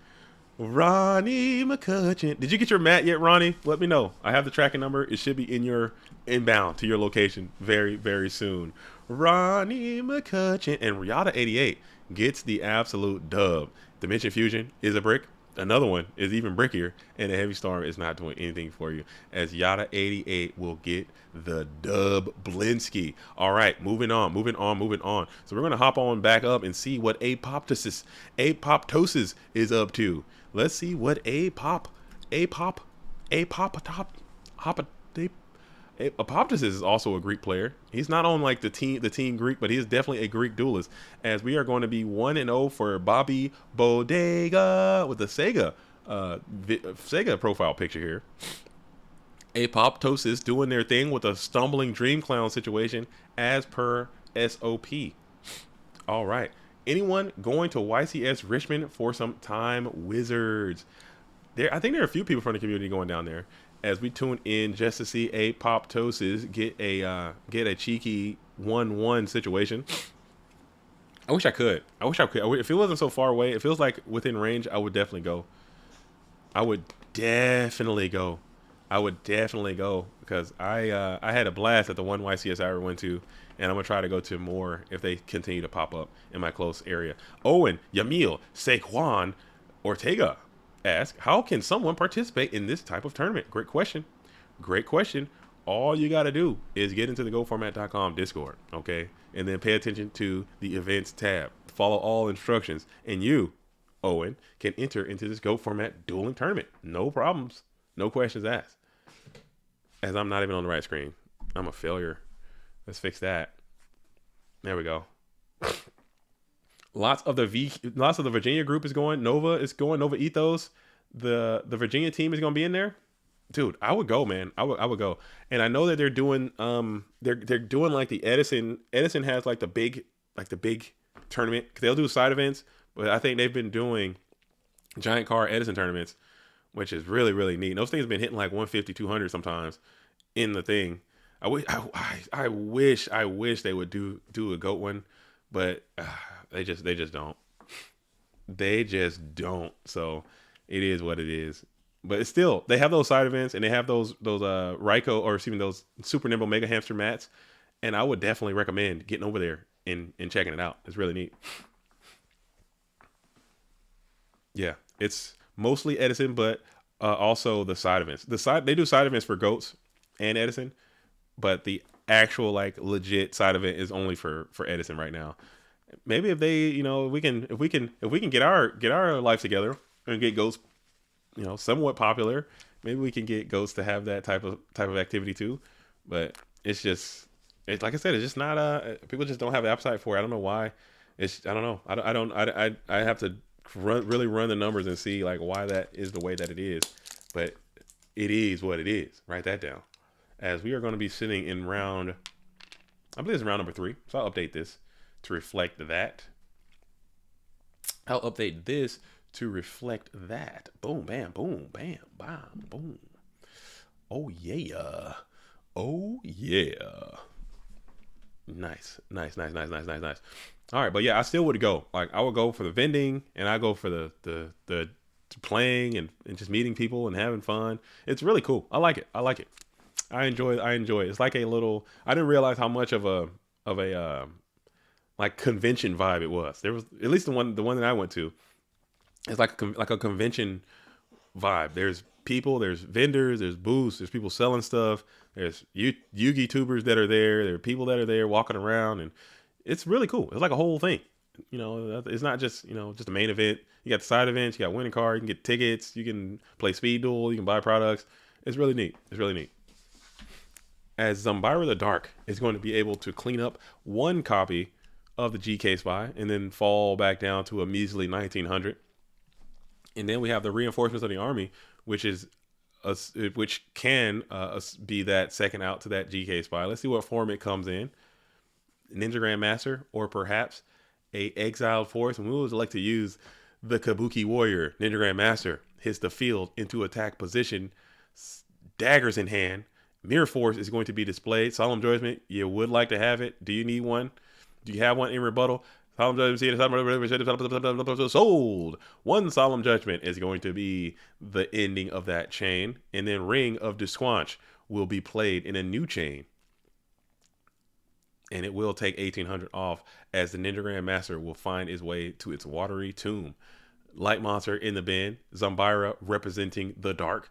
A: Ronnie McCutcheon, did you get your mat yet, Ronnie? Let me know. I have the tracking number. It should be in your inbound to your location very, very soon. Ronnie McCutcheon and Riata88 gets the absolute dub. Dimension Fusion is a brick. Another one is even brickier, and the Heavy Storm is not doing anything for you, as Yada88 will get the dub Blinsky. All right, moving on. So we're going to hop on back up and see what Apoptosis is up to. Let's see what Apop Apoptosis is also a Greek player. He's not on like the team Greek, but he is definitely a Greek duelist. As we are going to be 1-0 for Bobby Bodega with the Sega profile picture here. Apoptosis doing their thing with a stumbling Dream Clown situation as per SOP. All right. Anyone going to YCS Richmond for some time Wizards? I think there are a few people from the community going down there as we tune in just to see Apoptosis get a cheeky 1-1 situation. I wish I could. If it wasn't so far away, it feels like within range, I would definitely go. I would definitely go because I had a blast at the one YCS I ever went to, and I'm gonna try to go to more if they continue to pop up in my close area. Owen, Yamil, Saquon, Ortega ask, how can someone participate in this type of tournament? Great question. All you got to do is get into the GoFormat.com Discord, okay? And then pay attention to the events tab. Follow all instructions. And you, Owen, can enter into this GoFormat dueling tournament. No problems. No questions asked. As I'm not even on the right screen. I'm a failure. Let's fix that. There we go. Lots of the Virginia group is going. Nova is going. Nova Ethos. The Virginia team is going to be in there. Dude, I would go, man. I would go. And I know that they're doing they're doing like the Edison. Edison has like the big tournament. They'll do side events, but I think they've been doing giant car Edison tournaments, which is really, really neat. Those things have been hitting like 150, 200 sometimes in the thing. I wish they would do a GOAT one, but they just don't. They just don't. So it is what it is. But it's still, they have those side events and they have those Ryko, or excuse me, those Super Nimble Mega Hamster mats. And I would definitely recommend getting over there and checking it out. It's really neat. Yeah, it's mostly Edison, but also the side events. They do side events for GOATs and Edison, but the actual like legit side event is only for Edison right now. Maybe if they, if we can get our life together and get GOATs, somewhat popular, maybe we can get GOATs to have that type of activity too. But it's like I said, it's just not people just don't have the appetite for it. I don't know why. I don't know. I have to really run the numbers and see like why that is the way that it is. But it is what it is. Write that down. As we are going to be sitting in round, I believe it's round number 3. So I'll update this to reflect that. Boom, bam, boom, bam, bam, boom. Oh yeah. Nice. All right, but yeah, I still would go. Like I would go for the vending, and I go for the playing and just meeting people and having fun. It's really cool. I like it. I enjoy it. It's like a little. I didn't realize how much of a like convention vibe it was. There was at least the one that I went to. It's like a convention vibe. There's people, there's vendors, there's booths, there's people selling stuff. There's Yugi tubers that are there. There are people that are there walking around, and it's really cool. It's like a whole thing. It's not just just a main event. You got the side events. You got winning card. You can get tickets. You can play speed duel. You can buy products. It's really neat. As Zombira the Dark is going to be able to clean up one copy of the GK Spy and then fall back down to a measly 1900. And then we have the reinforcements of the army, which can be that second out to that GK Spy. Let's see what form it comes in. Ninja Grandmaster, or perhaps a exiled force. And we would like to use the Kabuki Warrior. Ninja Grandmaster hits the field into attack position, daggers in hand. Mirror Force is going to be displayed. Solemn Judgment, you would like to have it. Do you need one? Do you have one in rebuttal? Solemn Judgment, sold. One Solemn Judgment is going to be the ending of that chain. And then Ring of Desquanch will be played in a new chain. And it will take 1800 off as the Ninja Grandmaster will find his way to its watery tomb. Light Monster in the bin. Zombira representing the dark.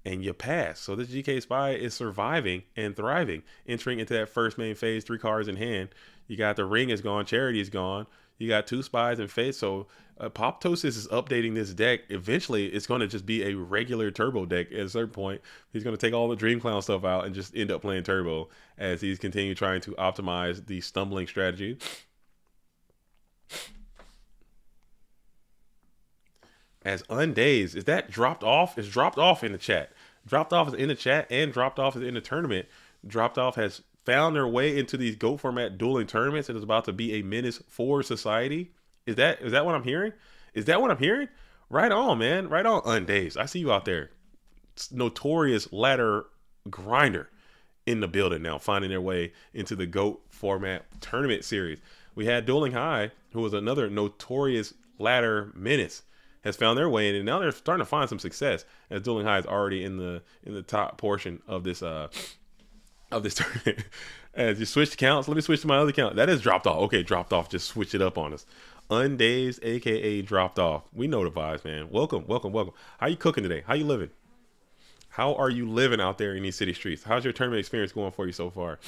A: and you pass. So this GK Spy is surviving and thriving, entering into that first main phase, 3 cards in hand. You got the ring is gone, charity is gone. You got 2 spies in face. So Apoptosis is updating this deck. Eventually, it's going to just be a regular turbo deck at a certain point. He's going to take all the Dream Clown stuff out and just end up playing turbo as he's continuing trying to optimize the stumbling strategy. As Undays, is that dropped off? It's dropped off in the chat. Dropped off is in the chat and dropped off is in the tournament. Dropped off has found their way into these GOAT format dueling tournaments and is about to be a menace for society. Is that what I'm hearing? Is that what I'm hearing? Right on, man. Right on, Undays. I see you out there. Notorious ladder grinder in the building now, finding their way into the GOAT format tournament series. We had Dueling High, who was another notorious ladder menace, has found their way in, and now they're starting to find some success as Dueling High is already in the top portion of this tournament. As you switch accounts, let me switch to my other account. That is dropped off. Okay, dropped off. Just switch it up on us. Undazed, aka dropped off. We know the vibes, man. Welcome. How you cooking today? How you living? How are you living out there in these city streets? How's your tournament experience going for you so far?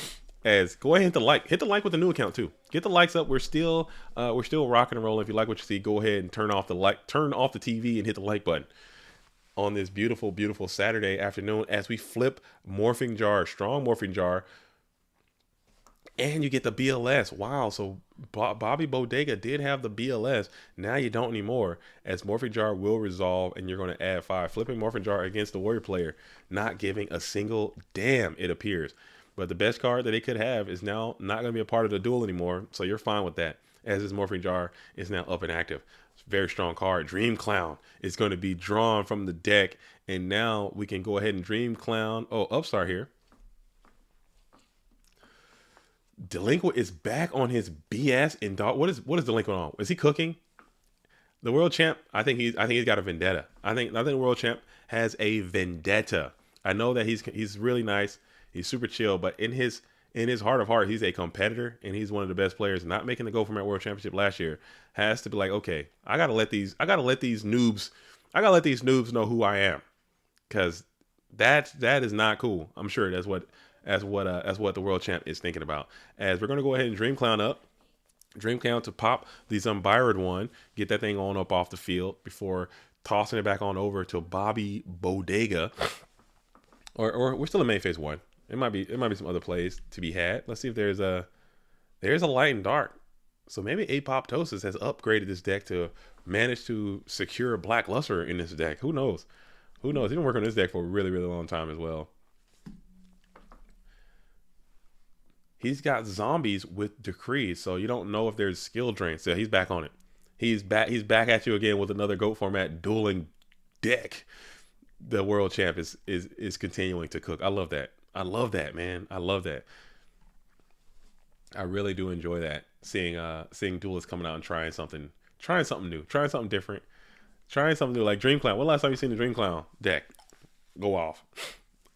A: As go ahead and hit the like with the new account too. Get the likes up. We're still rocking and rolling. If you like what you see, go ahead and turn off the TV and hit the like button on this beautiful Saturday afternoon as we flip Morphing Jar, strong Morphing Jar, and you get the BLS. Wow, so Bobby Bodega did have the BLS. Now you don't anymore, as Morphing Jar will resolve and you're going to add 5. Flipping Morphing Jar against the Warrior player, not giving a single damn, it appears. But the best card that they could have is now not going to be a part of the duel anymore, so you're fine with that, as this Morphing Jar is now up and active. It's a very strong card. Dream Clown is going to be drawn from the deck, and now we can go ahead and Dream Clown. Oh, Upstart here. Delinquent is back on his BS and dog. What is Delinquent on? Is he cooking? The world champ, I think he's got a vendetta. I think the world champ has a vendetta. I know that he's really nice. He's super chill, but in his heart of heart, he's a competitor and he's one of the best players. Not making the Go Format World Championship last year has to be like, okay, I gotta let these noobs know who I am, because that is not cool. I'm sure that's what the world champ is thinking about. As we're gonna go ahead and Dream Clown up. Dream Clown to pop the Zumbired one, get that thing on up off the field before tossing it back on over to Bobby Bodega. Or we're still in main phase 1. It might be some other plays to be had. Let's see if there's a light and dark. So maybe Apoptosis has upgraded this deck to manage to secure Black Luster in this deck. Who knows? He's been working on this deck for a really, really long time as well. He's got zombies with decrees, so you don't know if there's skill drain. So he's back on it. He's back at you again with another GOAT format dueling deck. The world champ is continuing to cook. I love that. I love that, man. I love that. I really do enjoy that. Seeing duelists coming out and trying something new, trying something different, trying something new. Like Dream Clown. When last time you seen the Dream Clown deck go off?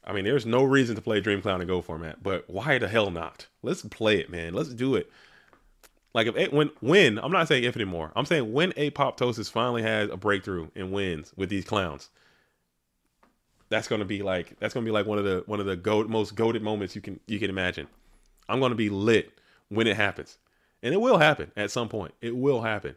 A: I mean, there's no reason to play Dream Clown in Go format, but why the hell not? Let's play it, man. Let's do it. Like when I'm not saying if anymore. I'm saying when Apoptosis finally has a breakthrough and wins with these clowns. That's gonna be like one of the most goated moments you can imagine. I'm gonna be lit when it happens, and it will happen at some point. It will happen,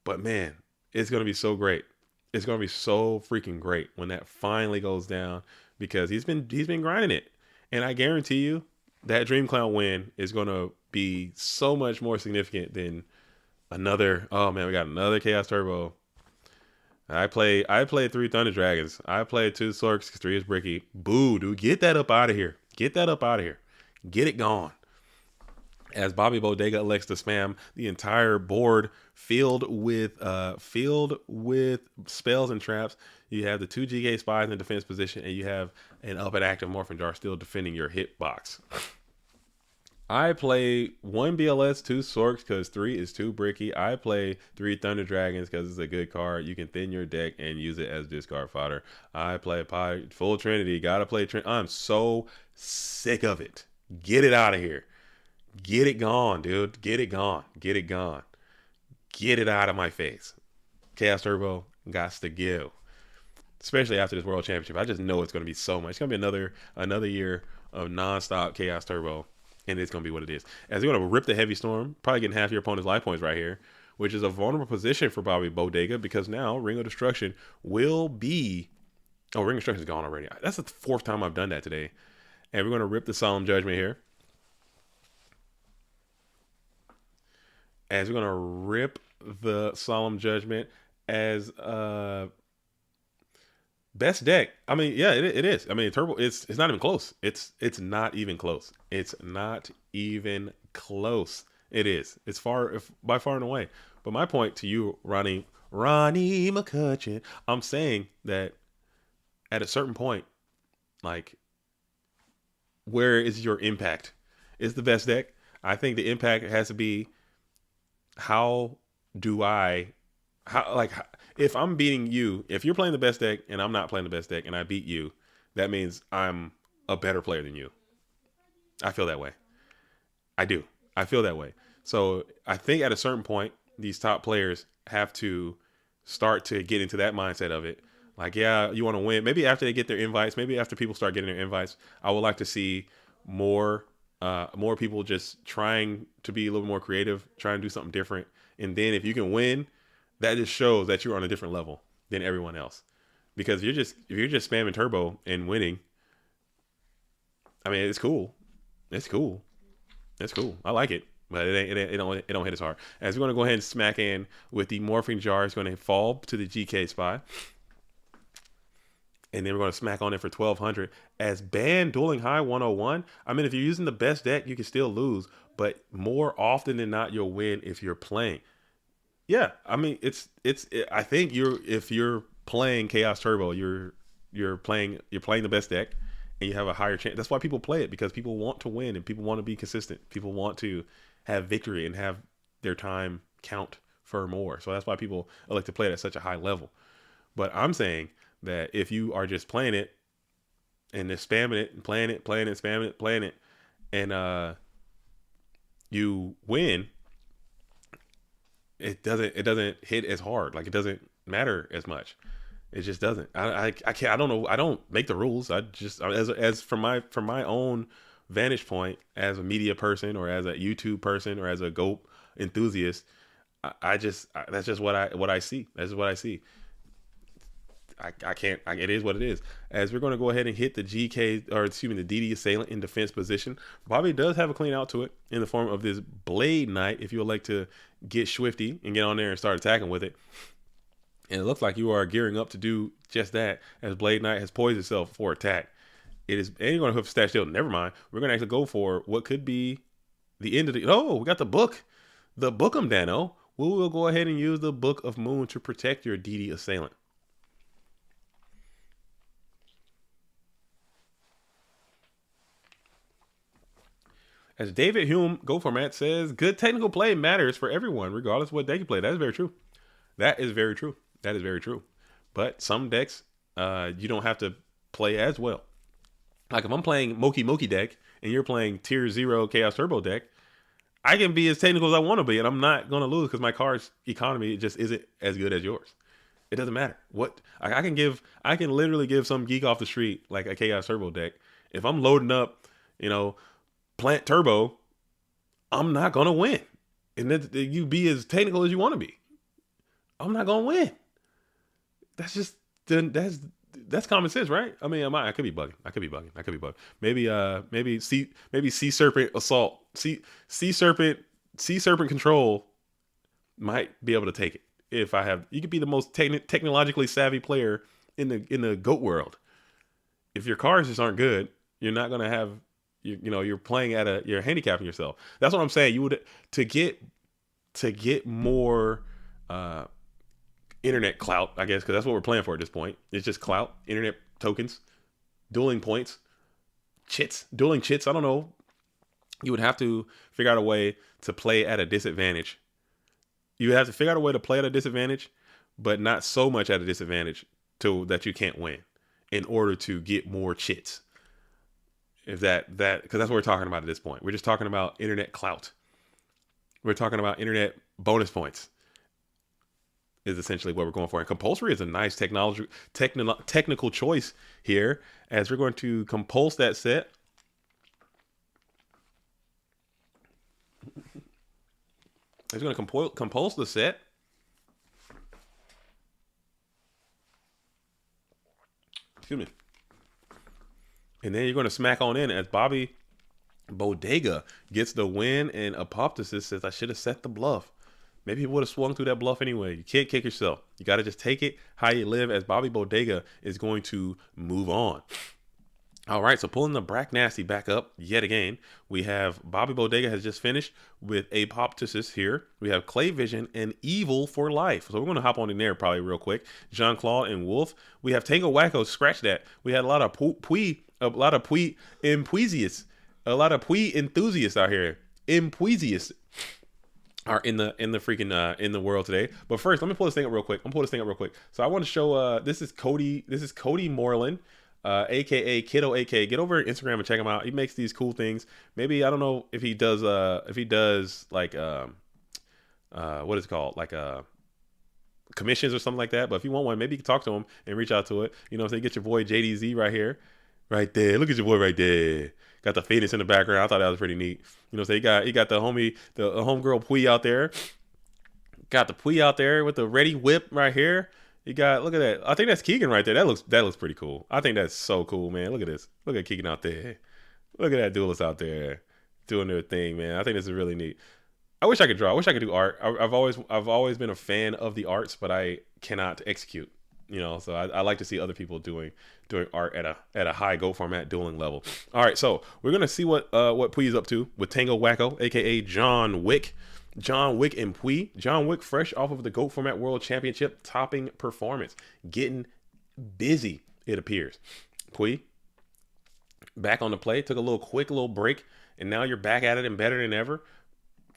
A: but man, it's gonna be so great. It's gonna be so freaking great when that finally goes down, because he's been grinding it, and I guarantee you that Dream Clown win is gonna be so much more significant than another. Oh man, we got another Chaos Turbo. I played 3 Thunder Dragons. I played 2 Sorks because 3 is bricky. Boo, dude. Get that up out of here. Get that up out of here. Get it gone. As Bobby Bodega elects to spam the entire board filled with spells and traps. You have the 2 GK spies in defense position, and you have an up and active Morphin Jar still defending your hitbox. I play 1 BLS, 2 Sorks because 3 is too bricky. I play 3 Thunder Dragons because it's a good card. You can thin your deck and use it as discard fodder. I play full Trinity. Gotta play Trinity. I'm so sick of it. Get it out of here. Get it gone, dude. Get it gone. Get it gone. Get it out of my face. Chaos Turbo gots to give. especially after this World Championship. I just know it's going to be so much. It's going to be another year of nonstop Chaos Turbo, and it's going to be what it is. As you're going to rip the Heavy Storm, probably getting half your opponent's life points right here, which is a vulnerable position for Bobby Bodega because now Ring of Destruction will be... Oh, Ring of Destruction is gone already. That's the 4th time I've done that today. And we're going to rip the Solemn Judgment here. As we're going to rip the Solemn Judgment as best deck. I mean, yeah, it is. I mean, Turbo, it's not even close. It's not even close. It's not even close. It is. It's by far and away. But my point to you, Ronnie McCutcheon, I'm saying that at a certain point, like, where is your impact? Is the best deck? I think the impact has to be if I'm beating you, if you're playing the best deck and I'm not playing the best deck and I beat you, that means I'm a better player than you. I feel that way. I do. I feel that way. So I think at a certain point, these top players have to start to get into that mindset of it. Like, yeah, you want to win. Maybe after they get their invites, maybe after people start getting their invites, I would like to see more people just trying to be a little more creative, trying to do something different. And then if you can win, that just shows that you're on a different level than everyone else. Because if you're just spamming Turbo and winning, I mean, it's cool. It's cool. It's cool. I like it. But it don't hit as hard. As we're going to go ahead and smack in with the Morphing Jar, it's going to fall to the GK spy. And then we're going to smack on it for 1,200. As ban Dueling High 101, I mean, if you're using the best deck, you can still lose. But more often than not, you'll win if you're playing. Yeah, I mean, I think if you're playing Chaos Turbo, you're playing the best deck, and you have a higher chance. That's why people play it, because people want to win and people want to be consistent. People want to have victory and have their time count for more. So that's why people like to play it at such a high level. But I'm saying that if you are just playing it and just spamming it and playing it, spamming it, playing it, and you win, it doesn't hit as hard. Like, it doesn't matter as much. It just doesn't. I can't. I don't know. I don't make the rules. I just, as from my own vantage point as a media person or as a YouTube person or as a GOAT enthusiast, that's just what I see. That's what I see. I can't. It is what it is. As we're going to go ahead and hit the the DD Assailant in defense position. Bobby does have a clean out to it in the form of this Blade Knight. If you would like to get swifty and get on there and start attacking with it. And it looks like you are gearing up to do just that, as Blade Knight has poised itself for attack. It is, and you're going to hoof Stash Shield. Never mind. We're going to actually go for what could be the end of the... Oh, we got the book. The Bookum Dano. We will go ahead and use the Book of Moon to protect your DD Assailant. As David Hume, Go Format, says, good technical play matters for everyone, regardless of what deck you play. That is very true. That is very true. That is very true. But some decks, you don't have to play as well. Like if I'm playing Moki Moki deck and you're playing Tier 0 Chaos Turbo deck, I can be as technical as I want to be, and I'm not going to lose because my card's economy just isn't as good as yours. It doesn't matter. What I can literally give some geek off the street like a Chaos Turbo deck. If I'm loading up, Plant Turbo, I'm not going to win. And then you be as technical as you want to be. I'm not going to win. That's common sense, right? I mean, I could be bugging. Maybe Sea Serpent Assault, Sea Serpent Control might be able to take it. If I have, you could be the most technologically savvy player in the GOAT world. If your cards just aren't good, you're not going to have, you're playing you're handicapping yourself. That's what I'm saying. You would, to get more, internet clout, I guess, because that's what we're playing for at this point. It's just clout, internet tokens, dueling points, dueling chits. I don't know. You would have to figure out a way to play at a disadvantage. You would have to figure out a way to play at a disadvantage, but not so much at a disadvantage that you can't win in order to get more chits. If because that's what we're talking about at this point. We're just talking about internet clout. We're talking about internet bonus points. is essentially what we're going for. And compulsory is a nice technical choice here, as we're going to compulse that set. It's going to compulse the set. Excuse me. And then you're going to smack on in as Bobby Bodega gets the win, and Apoptosis says, I should have set the bluff. Maybe he would have swung through that bluff anyway. You can't kick yourself. You got to just take it how you live, as Bobby Bodega is going to move on. All right, so pulling the Brack Nasty back up yet again. We have Bobby Bodega has just finished with Apoptosis here. We have Clay Vision and Evil for Life. So we're going to hop on in there probably real quick. Jean-Claude and Wolf. We have Tango Wacko. Scratch that. We had a lot of Pui enthusiasts. A lot of Pui enthusiasts out here. Enthusiasts are in the freaking in the world today. But first, let me pull this thing up real quick. So I want to show this is Cody Moreland. AKA Kiddo AK. Get over Instagram and check him out. He makes these cool things. Maybe, I don't know if he does like what is it called? Like commissions or something like that. But if you want one, maybe you can talk to him and reach out to it. You know, so you get your boy JDZ right here. Right there. Look at your boy right there. Got the Phoenix in the background. I thought that was pretty neat. You know, so he got the homegirl Pui out there. Got the Pui out there with the ready whip right here. You got, look at that. I think that's Keegan right there. That looks pretty cool. I think that's so cool, man. Look at this. Look at Keegan out there. Look at that duelist out there doing their thing, man. I think this is really neat. I wish I could draw. I wish I could do art. I've always been a fan of the arts, but I cannot execute. You know, so I like to see other people doing art at a high Go format dueling level. All right, so we're gonna see what Pui's up to with Tango Wacko, aka John Wick. John Wick and Pui. John Wick fresh off of the GOAT Format World Championship topping performance. Getting busy, it appears. Pui, back on the play. Took a quick little break. And now you're back at it and better than ever.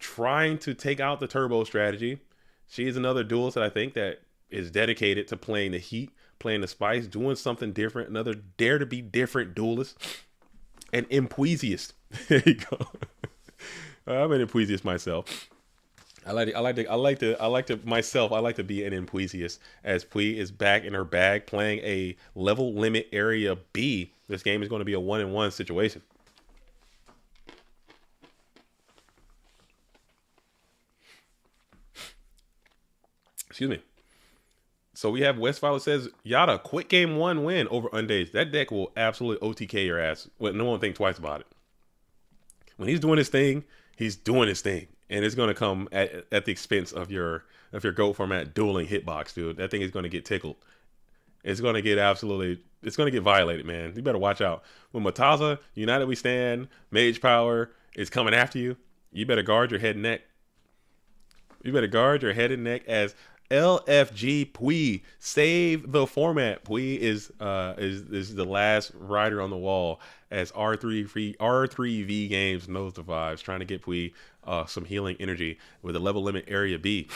A: Trying to take out the turbo strategy. She is another duelist that I think that is dedicated to playing the heat, playing the spice, doing something different. Another dare to be different duelist. An enthusiast. There you go. I'm an enthusiast myself. I like to be an enthusiast, as Pui is back in her bag playing a level limit area B. This game is going to be a 1-1 situation. Excuse me. So we have West Violet says, Yada, quick game 1 win over Undead. That deck will absolutely OTK your ass. No one think twice about it. When he's doing his thing, he's doing his thing. And it's going to come at the expense of your GOAT format dueling hitbox, dude. That thing is going to get tickled. It's going to get violated, man. You better watch out. When Mataza, United We Stand, Mage Power is coming after you, you better guard your head and neck. You better guard your head and neck, as LFG Pui save the format. Pui is the last rider on the wall, as R3V Games knows the vibes, trying to get Pui some healing energy with a level limit area B.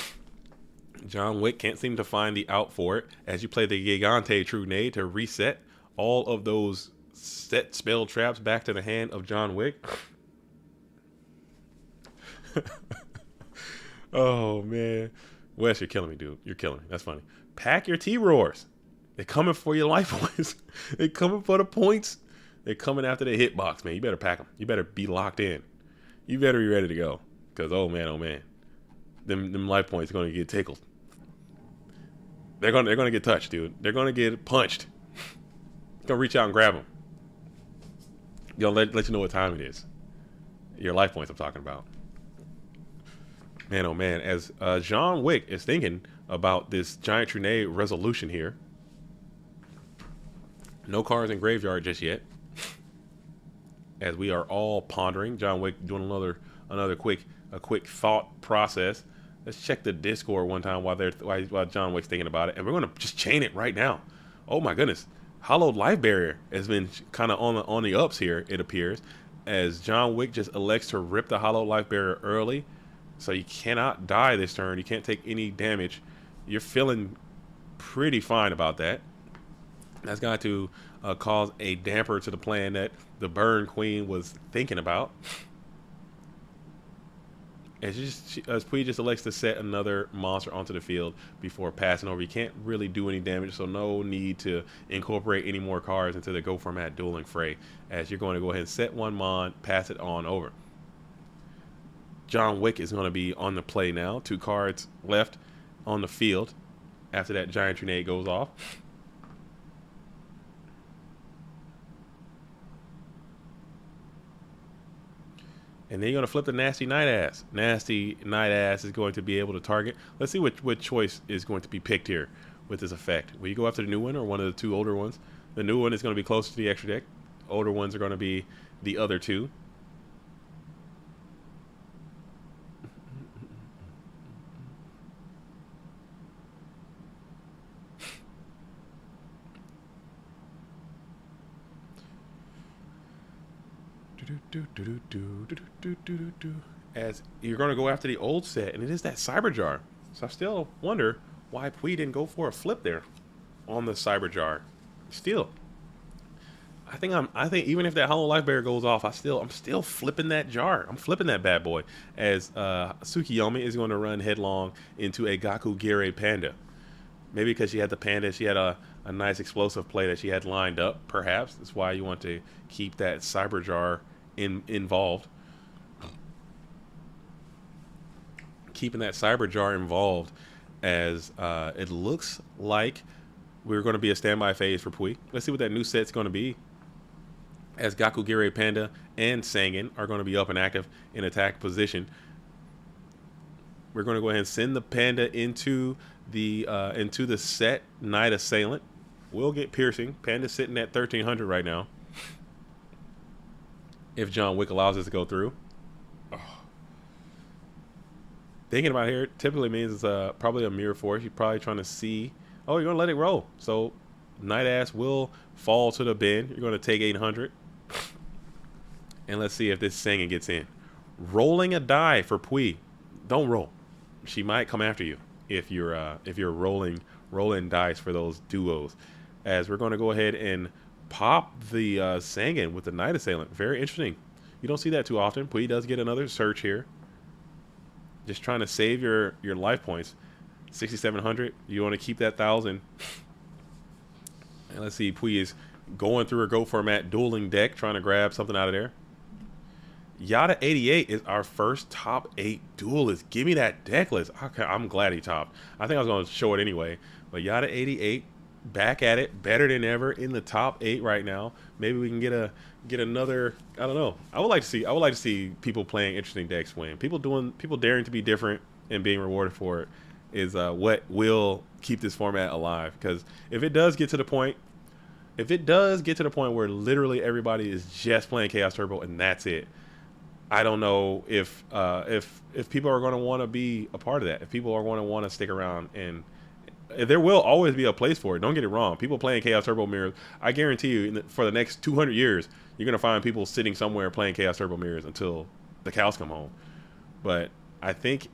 A: John Wick can't seem to find the out for it, as you play the Gigante True Nade to reset all of those set spell traps back to the hand of John Wick. Oh man, Wes, you're killing me, dude. You're killing me. That's funny. Pack your T-Roars. They're coming for your life points. They're coming for the points. They're coming after the hitbox, man. You better pack them. You better be locked in. You better be ready to go. Because, oh man. Them life points are going to get tickled. They're going to get touched, dude. They're going to get punched. Going to reach out and grab them. Let you know what time it is. Your life points I'm talking about. Man, oh man, as John Wick is thinking about this Giant Trunade resolution here. No cards in graveyard just yet. As we are all pondering, John Wick doing another quick thought process. Let's check the Discord one time while John Wick's thinking about it, and we're gonna just chain it right now. Oh my goodness, Hollowed Life Barrier has been kind of on the ups here, it appears, as John Wick just elects to rip the Hollowed Life Barrier early. So you cannot die this turn. You can't take any damage. You're feeling pretty fine about that. That's got to cause a damper to the plan that the Burn Queen was thinking about. As Pui just elects to set another monster onto the field before passing over. You can't really do any damage, so no need to incorporate any more cards into the Go format Dueling fray, as you're going to go ahead and set one mon, pass it on over. John Wick is going to be on the play now. 2 cards left on the field after that giant grenade goes off. And then you're going to flip the Nasty Night Ass. Nasty Night Ass is going to be able to target. Let's see what choice is going to be picked here with this effect. Will you go after the new one or one of the 2 older ones? The new one is going to be closer to the extra deck. Older ones are going to be the other 2. As you're going to go after the old set, and it is that Cyber Jar. So I still wonder why Pui didn't go for a flip there on the Cyber Jar. Still, I think even if that Hollow Life Bearer goes off, I'm still flipping that jar. I'm flipping that bad boy. As Tsukiyomi is going to run headlong into a Gaku Gire Panda. Maybe because she had the panda, she had a nice explosive play that she had lined up. Perhaps that's why you want to keep that Cyber Jar involved. Keeping that Cyber Jar involved, as it looks like we're going to be a standby phase for Pui. Let's see what that new set's going to be. As Gaku Gire Panda and Sangan are going to be up and active in attack position. We're going to go ahead and send the panda into the set Night Assailant. We'll get piercing. Panda's sitting at 1300 right now. If John Wick allows us to go through. Oh. Thinking about here typically means it's probably a mirror force. You're probably trying to see. Oh, you're going to let it roll. So Night Ass will fall to the bend. You're going to take 800. And let's see if this Sangan gets in. Rolling a die for Pui. Don't roll. She might come after you if you're rolling dice for those duos. As we're going to go ahead and pop the Sangan with the Night Assailant. Very interesting. You don't see that too often. Pui does get another search here. Just trying to save your life points. 6,700. You want to keep that 1,000. And let's see. Pui is going through her Go format Dueling deck, trying to grab something out of there. Yada 88 is our first top 8 duelist. Give me that deck list. Okay, I'm glad he topped. I think I was going to show it anyway. But Yada 88, back at it, better than ever in the top 8 right now. Maybe we can get another. I don't know. I would like to see people playing interesting decks win. People daring to be different and being rewarded for it is what will keep this format alive. Because if it does get to the point where literally everybody is just playing Chaos Turbo and that's it, I don't know if people are going to want to be a part of that. If people are going to want to stick around, and there will always be a place for it. Don't get it wrong. People playing Chaos Turbo Mirrors, I guarantee you, for the next 200 years, you're going to find people sitting somewhere playing Chaos Turbo Mirrors until the cows come home. But I think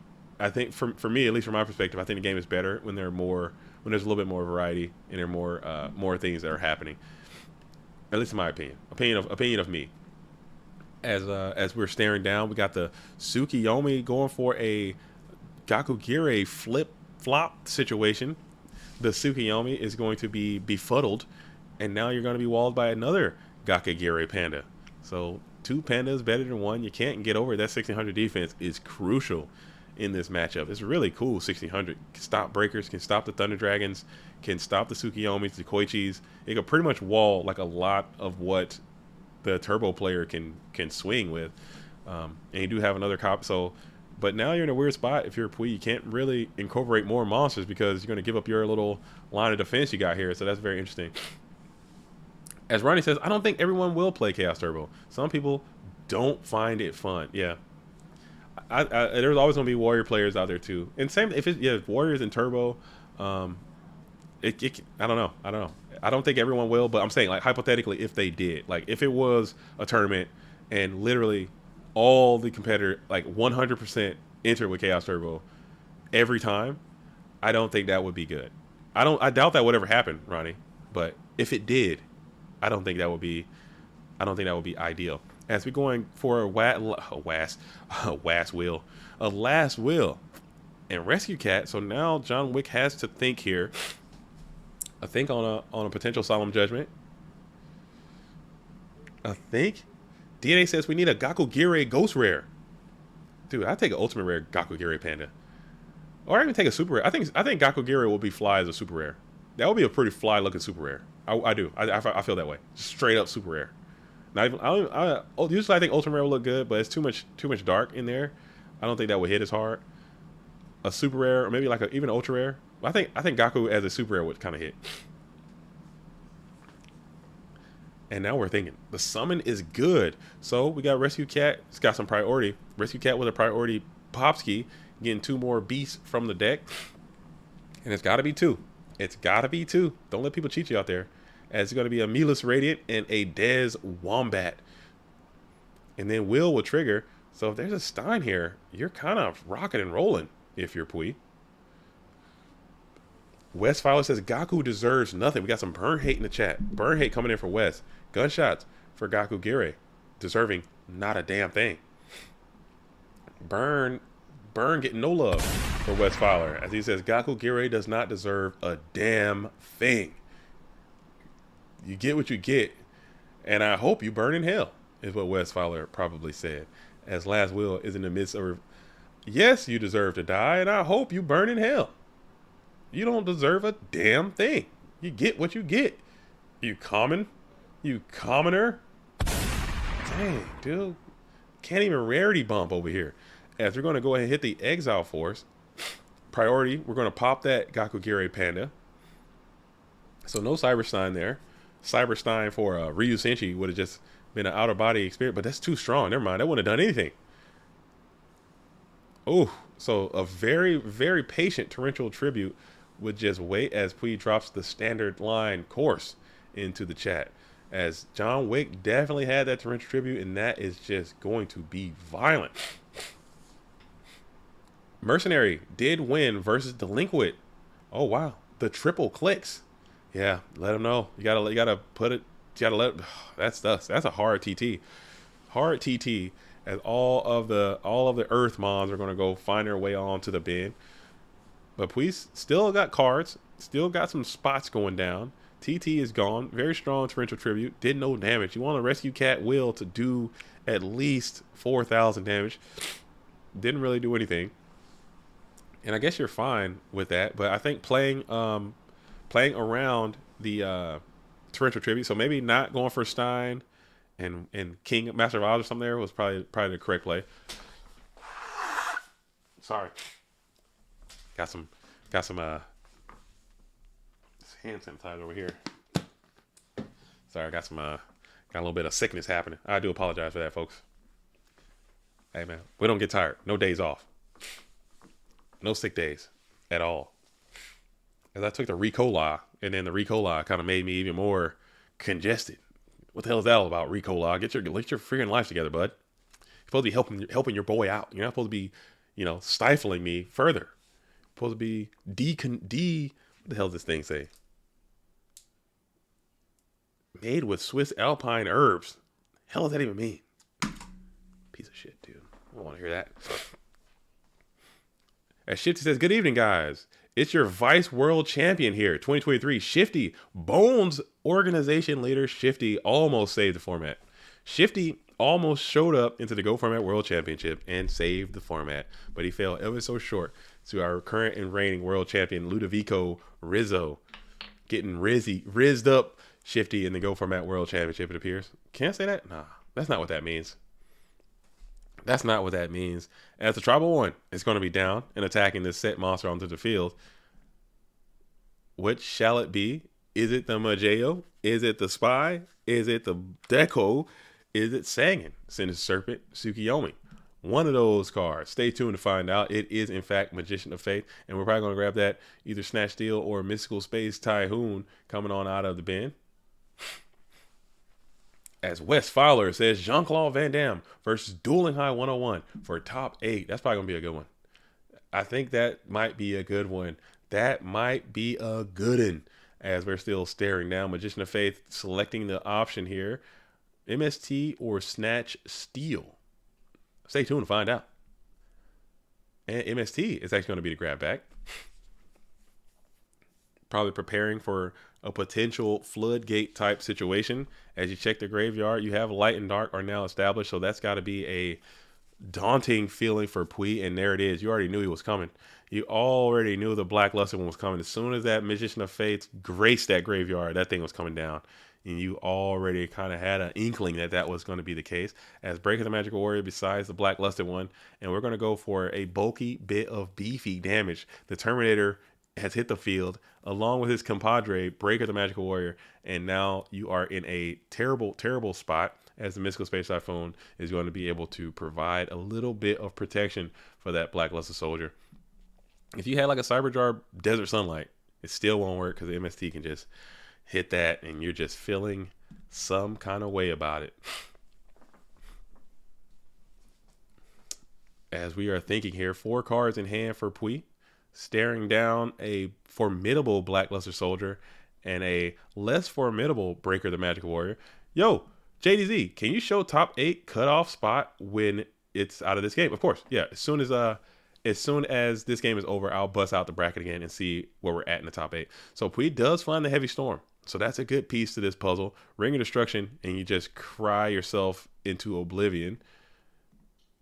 A: for me, at least from my perspective, I think the game is better when there's a little bit more variety and there are more things that are happening. At least in my opinion of me. As we're staring down, we got the Tsukiyomi going for a Gakugire flip-flop situation. The Tsukiyomi is going to be befuddled, and now you're going to be walled by another Gakugire panda. So 2 pandas better than 1. You can't get over it. That 1600 defense is crucial in this matchup. It's really cool. 1600 can stop breakers, can stop the Thunder Dragons, can stop the Tsukiyomis, the Koichis. It can pretty much wall like a lot of what the turbo player can swing with, and you do have another cop. So, but now you're in a weird spot. If you're a Pui, you can't really incorporate more monsters because you're going to give up your little line of defense you got here. So that's very interesting. As Ronnie says, I don't think everyone will play Chaos Turbo. Some people don't find it fun. Yeah, there's always going to be Warrior players out there too. And same if it's Warriors and Turbo. I don't know. I don't think everyone will, but I'm saying, like, hypothetically, if they did, like, if it was a tournament and literally all the competitor, like, 100% enter with Chaos Turbo every time, I don't think that would be good. I doubt that would ever happen, Ronnie. But if it did, I don't think that would be ideal. as we're going for a last will, and rescue cat. So now John Wick has to think here. I think on a potential solemn judgment. I think DNA says we need a Gakugire ghost rare. Dude, I'd take an ultimate rare Gakugire panda. Or even take a super rare. I think Gakugire will be fly as a super rare. That would be a pretty fly looking super rare. I do. I feel that way. Straight up super rare. Not even. Usually I think ultimate rare will look good, but it's too much dark in there. I don't think that would hit as hard. A super rare, or maybe like even ultra rare. I think Gaku as a super rare would kind of hit. And now we're thinking the summon is good. So we got Rescue Cat. It's got some priority. Rescue Cat with a priority Popski, getting 2 more beasts from the deck. And it's got to be 2. It's got to be 2. Don't let people cheat you out there. As it's going to be a Milas Radiant and a Dez Wombat. And then will trigger. So if there's a Stein here, you're kind of rocking and rolling if you're Pui. West Fowler says Gaku deserves nothing. We got some burn hate in the chat. Burn hate coming in from West. Gunshots for Gakugire. Deserving not a damn thing. Burn getting no love for West Fowler. As he says, Gakugire does not deserve a damn thing. You get what you get. And I hope you burn in hell, is what West Fowler probably said. As Last Will is in the midst of, yes, you deserve to die, and I hope you burn in hell. You don't deserve a damn thing. You get what you get. You commoner. Dang, dude. Can't even rarity bump over here. As we're going to go ahead and hit the Exile Force. Priority, we're going to pop that Gakugire Panda. So no Cyberstein there. Cyberstein for Ryu Senshi would have just been an out-of-body experience. But that's too strong. Never mind. That wouldn't have done anything. Oh, so a very, very patient Torrential Tribute would just wait as Pui drops the standard line course into the chat. As John Wick definitely had that Torrential Tribute, and that is just going to be violent. Mercenary did win versus Delinquent. Oh wow, the triple clicks. Yeah, let him know. You gotta put it. You gotta let. That's a hard TT. Hard TT. As all of the Earth mons are gonna go find their way onto the bin. But Puis still got cards. Still got some spots going down. TT is gone. Very strong Torrential Tribute. Did no damage. You want a Rescue Cat Will to do at least 4,000 damage. Didn't really do anything. And I guess you're fine with that. But I think playing around the Torrential Tribute, so maybe not going for Stein and King Master of Oz or something there was probably the correct play. Sorry. Got some hand sanitizer over here. Sorry, I got a little bit of sickness happening. I do apologize for that, folks. Hey man, we don't get tired. No days off. No sick days at all. As I took the Ricola, and then the Ricola kind of made me even more congested. What the hell is that all about, Ricola? Get your freaking life together, bud. You're supposed to be helping your boy out. You're not supposed to be, stifling me further. You're supposed to be what the hell does this thing say? Made with Swiss Alpine herbs. Hell does that even mean? Piece of shit, dude. I don't want to hear that. As Shifty says, good evening, guys. It's your Vice World Champion here, 2023. Shifty, Bones organization leader Shifty almost saved the format. Shifty almost showed up into the Go Format World Championship and saved the format, but he fell ever so short to our current and reigning world champion, Ludovico Rizzo. Getting rizzed up Shifty in the Go Format World Championship, it appears. Can't say that? Nah, that's not what that means. That's not what that means. As the Tribal 1 is going to be down and attacking this set monster onto the field, which shall it be? Is it the Majeo? Is it the Spy? Is it the Deco? Is it Sangan? Sinister Serpent, Tsukiyomi? One of those cards. Stay tuned to find out. It is, in fact, Magician of Faith. And we're probably going to grab that either Snatch Steel or Mystical Space Typhoon coming on out of the bin. As Wes Fowler says, Jean-Claude Van Damme versus Dueling High 101 for top 8. That's probably going to be a good one. I think that might be a good one. That might be a good one. As we're still staring down. Magician of Faith selecting the option here. MST or Snatch Steel? Stay tuned to find out. And MST is actually going to be the grab back. Probably preparing for a potential floodgate type situation. As you check the graveyard, you have light and dark are now established. So that's got to be a daunting feeling for Pui. And there it is. You already knew he was coming. You already knew the Black Luster one was coming. As soon as that Magician of Fates graced that graveyard, that thing was coming down. And you already kind of had an inkling that that was going to be the case. As Breaker the Magical Warrior besides the Black Luster one. And we're going to go for a bulky bit of beefy damage. The Terminator has hit the field along with his compadre, Breaker the Magical Warrior. And now you are in a terrible, terrible spot as the Mystical Space Typhoon is going to be able to provide a little bit of protection for that Black Luster Soldier. If you had like a Cyberjar Desert Sunlight, it still won't work because the MST can just hit that and you're just feeling some kind of way about it. As we are thinking here, 4 cards in hand for Pui, staring down a formidable Black Luster Soldier and a less formidable Breaker the Magical Warrior. Yo, JDZ, can you show top 8 cutoff spot when it's out of this game? Of course, yeah. As soon as this game is over, I'll bust out the bracket again and see where we're at in the top 8. So Pui does find the Heavy Storm. So that's a good piece to this puzzle. Ring of Destruction, and you just cry yourself into oblivion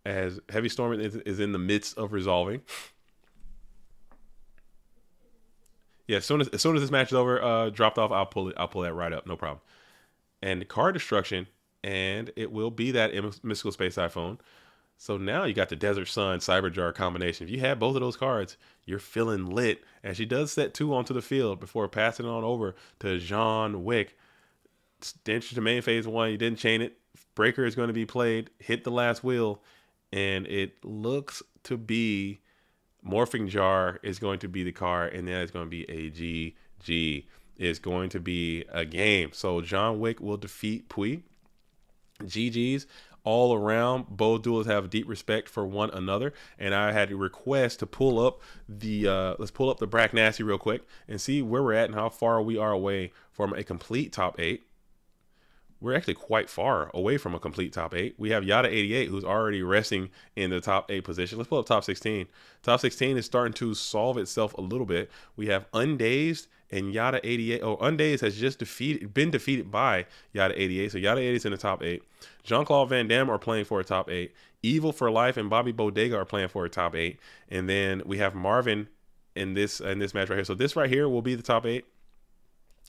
A: as Heavy Storm is in the midst of resolving. Yeah, as soon as this match is over, dropped off, I'll pull that right up, no problem. And card destruction, and it will be that Mystical Space Typhoon. So now you got the Desert Sun Cyberjar combination. If you had both of those cards, you're feeling lit. And she does set 2 onto the field before passing it on over to Jean Wick. Stench to main phase 1. You didn't chain it. Breaker is going to be played. Hit the last wheel. And it looks to be Morphing Jar is going to be the card. And then it's going to be a GG. It's going to be a game. So John Wick will defeat Pui. GG's all around. Both duels have deep respect for one another, and I had a request to pull up the let's pull up the Brack Nasty real quick and see where we're at and how far we are away from a complete top 8. We're actually quite far away from a complete top 8. We have Yada 88 who's already resting in the top 8 position. Let's pull up top 16. Top 16 is starting to solve itself a little bit. We have Undazed and Yada 88. Oh, Undazed has just been defeated by Yada 88. So Yada 88 is in the top 8. Jean-Claude Van Damme are playing for a top 8. Evil for Life and Bobby Bodega are playing for a top 8. And then we have Marvin in this match right here. So this right here will be the top 8.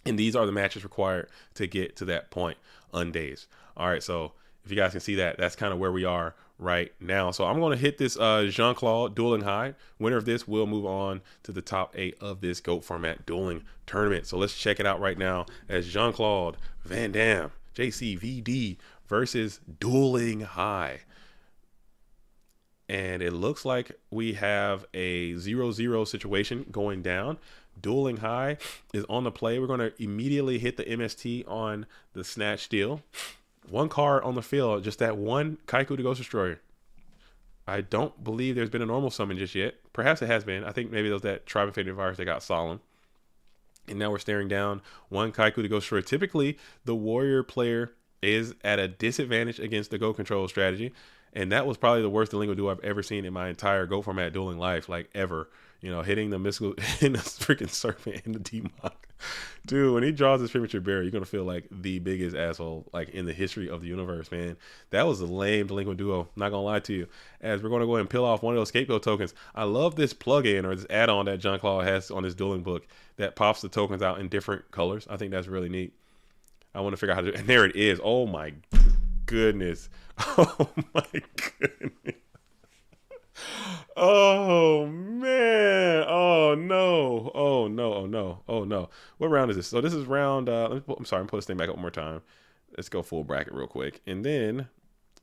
A: And these are the matches required to get to that point. Undazed. All right, so if you guys can see that, that's kind of where we are right now. So I'm going to hit this Jean-Claude Dueling High. Winner of this will move on to the top 8 of this GOAT format dueling tournament. So let's check it out right now as Jean-Claude Van Damme, JCVD versus Dueling High. And it looks like we have a 0-0 situation going down. Dueling High is on the play. We're going to immediately hit the MST on the Snatch Steel. 1 card on the field, just that one Kaiku the Ghost Destroyer. I don't believe there's been a normal summon just yet. Perhaps it has been. I think maybe there was that Tribe Infected Virus that got solemn. And now we're staring down 1 Kaiku the Ghost Destroyer. Typically, the Warrior player is at a disadvantage against the Go Control strategy. And that was probably the worst Delingo duo I've ever seen in my entire Go format dueling life, like ever. You know, hitting the mystical in the freaking serpent in the Demon. Dude, when he draws his premature barrier, you're gonna feel like the biggest asshole like in the history of the universe, man. That was a lame delinquent duo. Not gonna lie to you. As we're gonna go ahead and peel off one of those scapegoat tokens. I love this plug-in or this add-on that Jean-Claude has on his dueling book that pops the tokens out in different colors. I think that's really neat. I want to figure out how to do it. And there it is. Oh my goodness. Oh my goodness. Oh man. Oh no. Oh no. Oh no. Oh no. What round is this? So this is round I'm sorry, I'm putting this thing back up one more time. Let's go full bracket real quick. And then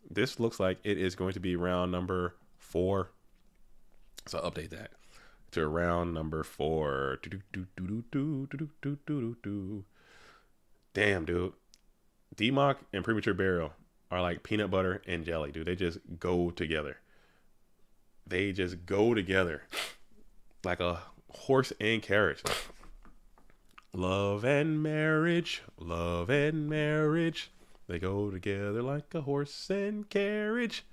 A: this looks like it is going to be round number 4. So I'll update that to round number 4. Damn, dude. DMOC and Premature Burial are like peanut butter and jelly, dude. They just go together. They just go together like a horse and carriage. Love and marriage, love and marriage. They go together like a horse and carriage.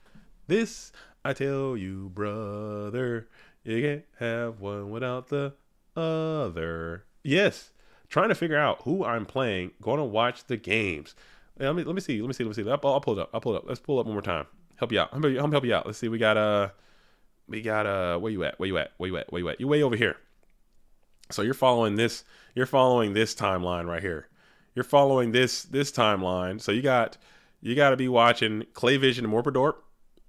A: This I tell you, brother. You can't have one without the other. Yes. Trying to figure out who I'm playing. Going to watch the games. Let me see. I'll pull it up. Let's pull it up one more time. Help you out. I'm gonna help you out. Let's see. We got where you at? You way over here. So you're following this timeline right here. You're following this timeline. So you got to be watching Clayvision and Morp.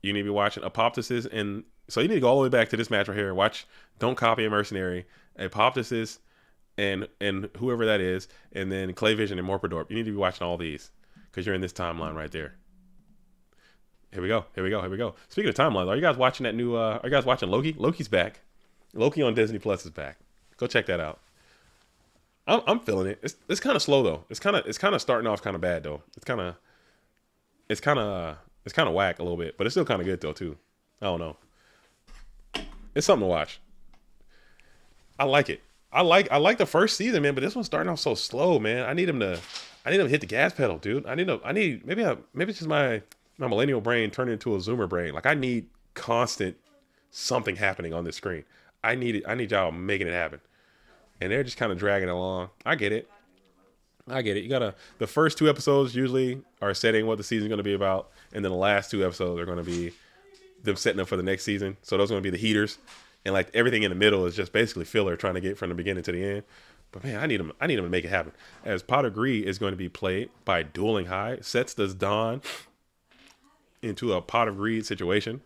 A: You need to be watching Apop, and so you need to go all the way back to this match right here. Watch Don't Copy a Mercenary, Apop, and whoever that is, and then Clayvision and Morp. You need to be watching all these because you're in this timeline right there. Here we go. Speaking of timelines, are you guys watching that new? Are you guys watching Loki? Loki's back. Loki on Disney Plus is back. Go check that out. I'm feeling it. It's kind of slow though. It's kind of starting off kind of bad though. It's kind of whack a little bit, but it's still kind of good though too. I don't know. It's something to watch. I like it. I like the first season, man, but this one's starting off so slow, man. I need him to hit the gas pedal, dude. Maybe it's just my millennial brain turned into a Zoomer brain. Like I need constant something happening on this screen. I need y'all making it happen. And they're just kind of dragging it along. I get it. The first 2 episodes usually are setting what the season's going to be about. And then the last 2 episodes are going to be them setting up for the next season. So those are going to be the heaters. And like everything in the middle is just basically filler trying to get from the beginning to the end. But man, I need them to make it happen. As Pot of Greed is going to be played by Dueling High. Sets this Dawn into a Pot of Greed situation.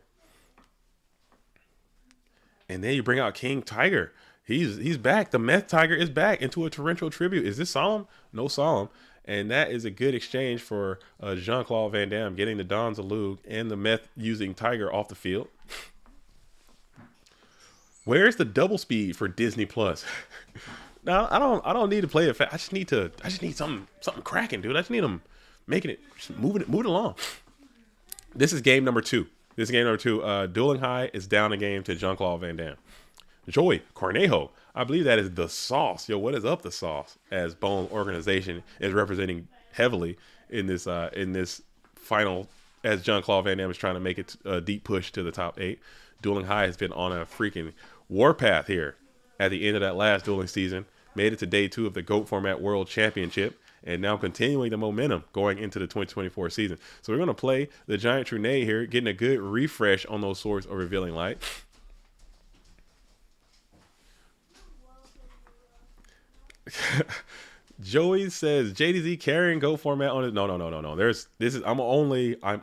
A: And then you bring out King Tiger. He's back. The Meth Tiger is back into a torrential tribute. Is this solemn? No solemn. And that is a good exchange for Jean-Claude Van Damme getting the Don Zalug and the Meth using Tiger off the field. Where's the double speed for Disney Plus? Now I don't need to play it fast. I just need something cracking, dude. I just need them making it, moving it along. This is game number 2. Dueling High is down a game to Jean-Claude Van Damme. Joey Cornejo, I believe that is the sauce. Yo, what is up the sauce? As Bone Organization is representing heavily in this final, as Jean-Claude Van Damme is trying to make it a deep push to the top 8. Dueling High has been on a freaking warpath here at the end of that last dueling season. Made it to day 2 of the GOAT Format World Championship, and now continuing the momentum going into the 2024 season. So we're going to play the Giant Trune here, getting a good refresh on those Swords of Revealing Light. Joey says JDZ carrying GOAT format on it. No. I'm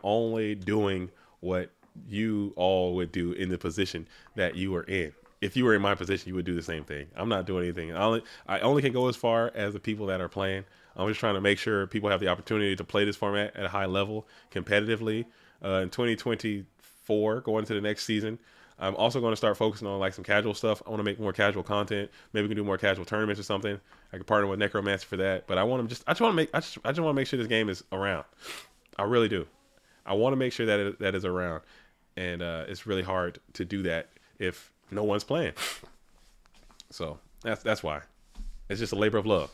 A: only doing what you all would do in the position that you are in. If you were in my position, you would do the same thing. I'm not doing anything. I only can go as far as the people that are playing. I'm just trying to make sure people have the opportunity to play this format at a high level competitively in 2024 going into the next season. I'm also going to start focusing on like some casual stuff. I want to make more casual content. Maybe we can do more casual tournaments or something. I can partner with Necromancer for that. But I just want to make sure this game is around. I really do. I want to make sure that that is around, and it's really hard to do that if no one's playing. So that's why. It's just a labor of love.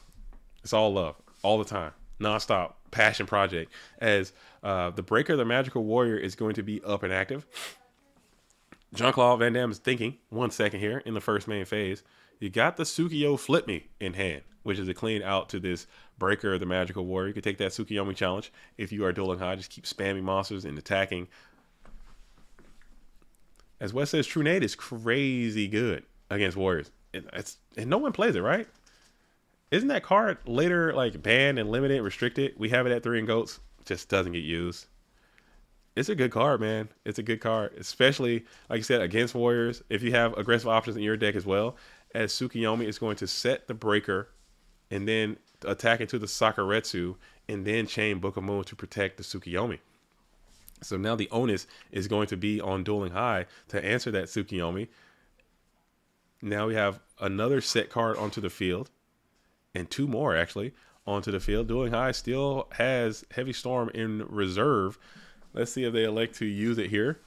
A: It's all love, all the time, nonstop passion project. As the Breaker, the Magical Warrior, is going to be up and active. Jean-Claude Van Damme is thinking 1 second here in the first main phase. You got the Tsukiyo Flip Me in hand, which is a clean out to this Breaker, the Magical Warrior. You can take that Tsukiyomi challenge if you are Dueling High. Just keep spamming monsters and attacking. As Wes says, True Nate is crazy good against Warriors. And no one plays it, right? Isn't that card later like banned and limited, restricted? We have it at 3 and GOATs. Just doesn't get used. It's a good card, man. It's a good card, especially, like you said, against Warriors. If you have aggressive options in your deck as well, as Tsukiyomi is going to set the Breaker and then attack into the Sakuretsu and then chain Book of Moon to protect the Tsukiyomi. So now the onus is going to be on Dueling High to answer that Tsukiyomi. Now we have another set card onto the field, and 2 more actually onto the field. Dueling High still has Heavy Storm in reserve. Let's see if they elect to use it here,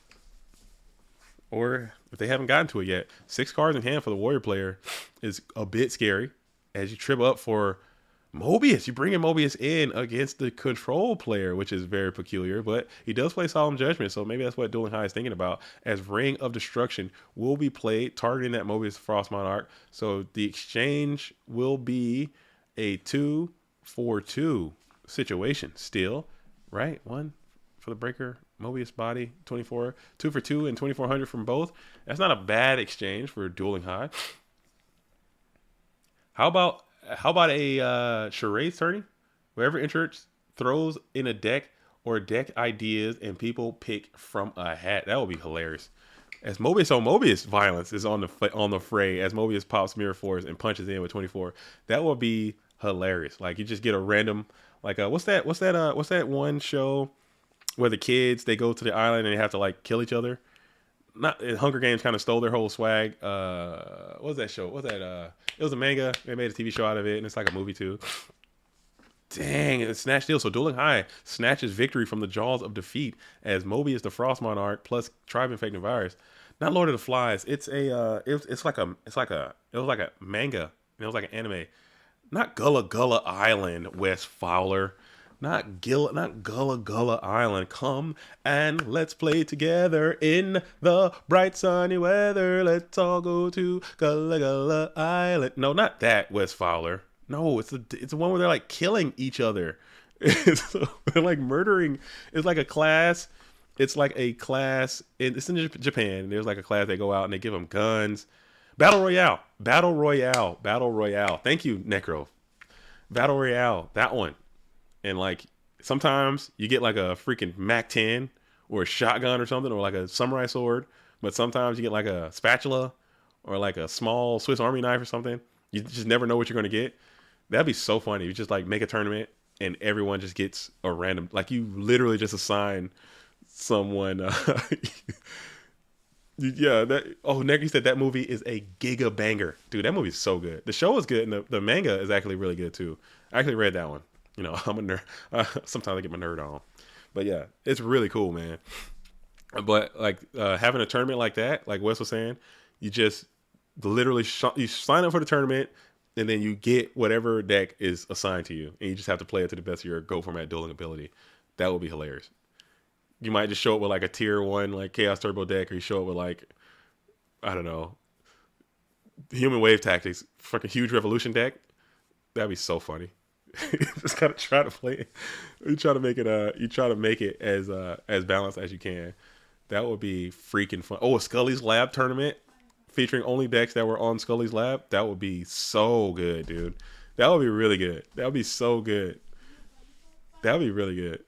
A: or if they haven't gotten to it yet. 6 cards in hand for the Warrior player is a bit scary, as you trip up for Mobius, you bring in Mobius in against the control player, which is very peculiar, but he does play Solemn Judgment, so maybe that's what Dueling High is thinking about, as Ring of Destruction will be played, targeting that Mobius Frost Monarch. So the exchange will be a 2-for-2 situation still, right? One for the Breaker, Mobius Body, 24, 2 for 2 and 2400 from both. That's not a bad exchange for Dueling High. How about a charades tourney? Whoever enters throws in a deck or deck ideas and people pick from a hat. That would be hilarious. As Mobius on Mobius violence is on the fray, as Mobius pops Mirror Force and punches in with 24. That would be hilarious. Like you just get a random like what's that one show where the kids they go to the island and they have to like kill each other? Not Hunger Games kind of stole their whole swag. What was that show? What was that? It was a manga. They made a TV show out of it, and it's like a movie too. Dang, it's Snatch Deal. So Dueling High snatches victory from the jaws of defeat as Mobius the Frost Monarch plus Tribe Infected Virus. Not Lord of the Flies. It's a it was like a manga. And it was like an anime. Not Gullah Gullah Island, Wes Fowler. Not Gullah Gullah Island. Come and let's play together in the bright sunny weather. Let's all go to Gullah Gullah Island. No, not that, Wes Fowler. No, it's the one where they're like killing each other. So they're like murdering. It's like a class. It's like a class. It's in Japan. There's like a class they go out and they give them guns. Battle Royale. Thank you, Necro. Battle Royale. That one. And like sometimes you get like a freaking MAC-10 or a shotgun or something, or like a samurai sword. But sometimes you get like a spatula or like a small Swiss Army knife or something. You just never know what you're going to get. That'd be so funny. You just like make a tournament and everyone just gets a random, like you literally just assign someone. Yeah. Nick, you said that movie is a giga banger. Dude, that movie is so good. The show is good and the manga is actually really good too. I actually read that one. You know, I'm a nerd. Sometimes I get my nerd on. But yeah, it's really cool, man. But like having a tournament like that, like Wes was saying, you just literally you sign up for the tournament and then you get whatever deck is assigned to you. And you just have to play it to the best of your Go format dueling ability. That would be hilarious. You might just show up with like a tier 1 like Chaos Turbo deck, or you show up with like, I don't know, Human Wave Tactics, fucking Huge Revolution deck. That'd be so funny. Just gotta try to play it. You try to make it as balanced as you can. That would be freaking fun. Oh, a Scully's Lab tournament featuring only decks that were on Scully's Lab. That would be so good, dude. That would be really good. That would be so good. That would be really good.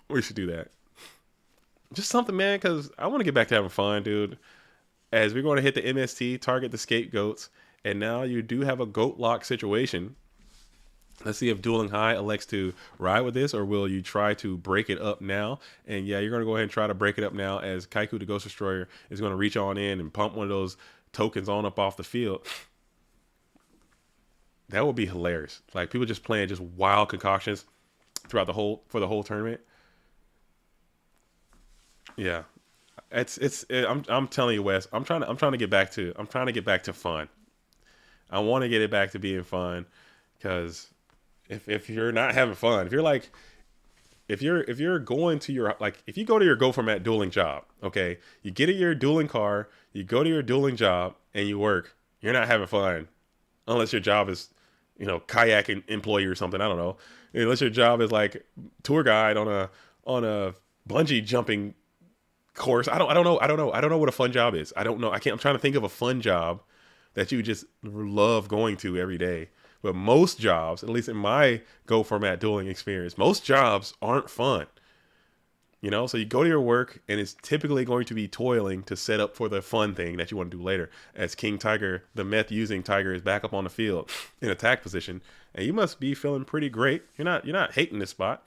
A: We should do that. Just something, man, because I want to get back to having fun, dude. As we're going to hit the MST, target the scapegoats, and now you do have a goat lock situation. Let's see if Dueling High elects to ride with this, or will you try to break it up now? And yeah, you're going to go ahead and try to break it up now, as Kaiku the Ghost Destroyer is going to reach on in and pump one of those tokens on up off the field. That would be hilarious. Like people just playing just wild concoctions throughout the whole tournament. Yeah, I'm telling you, Wes. I'm trying to get back to fun. I want to get it back to being fun, because if you're not having fun, if you're going to your, like, if you go to your Go format dueling job, okay, you get in your dueling car, you go to your dueling job and you work, you're not having fun, unless your job is, you know, kayak employee or something. I don't know. Unless your job is like tour guide on a bungee jumping course. I don't know what a fun job is. I don't know. I'm trying to think of a fun job that you just love going to every day. But most jobs, at least in my Go format dueling experience, most jobs aren't fun. You know, so you go to your work and it's typically going to be toiling to set up for the fun thing that you want to do later. As King Tiger, the meth using Tiger, is back up on the field in attack position, and you must be feeling pretty great. You're not hating this spot.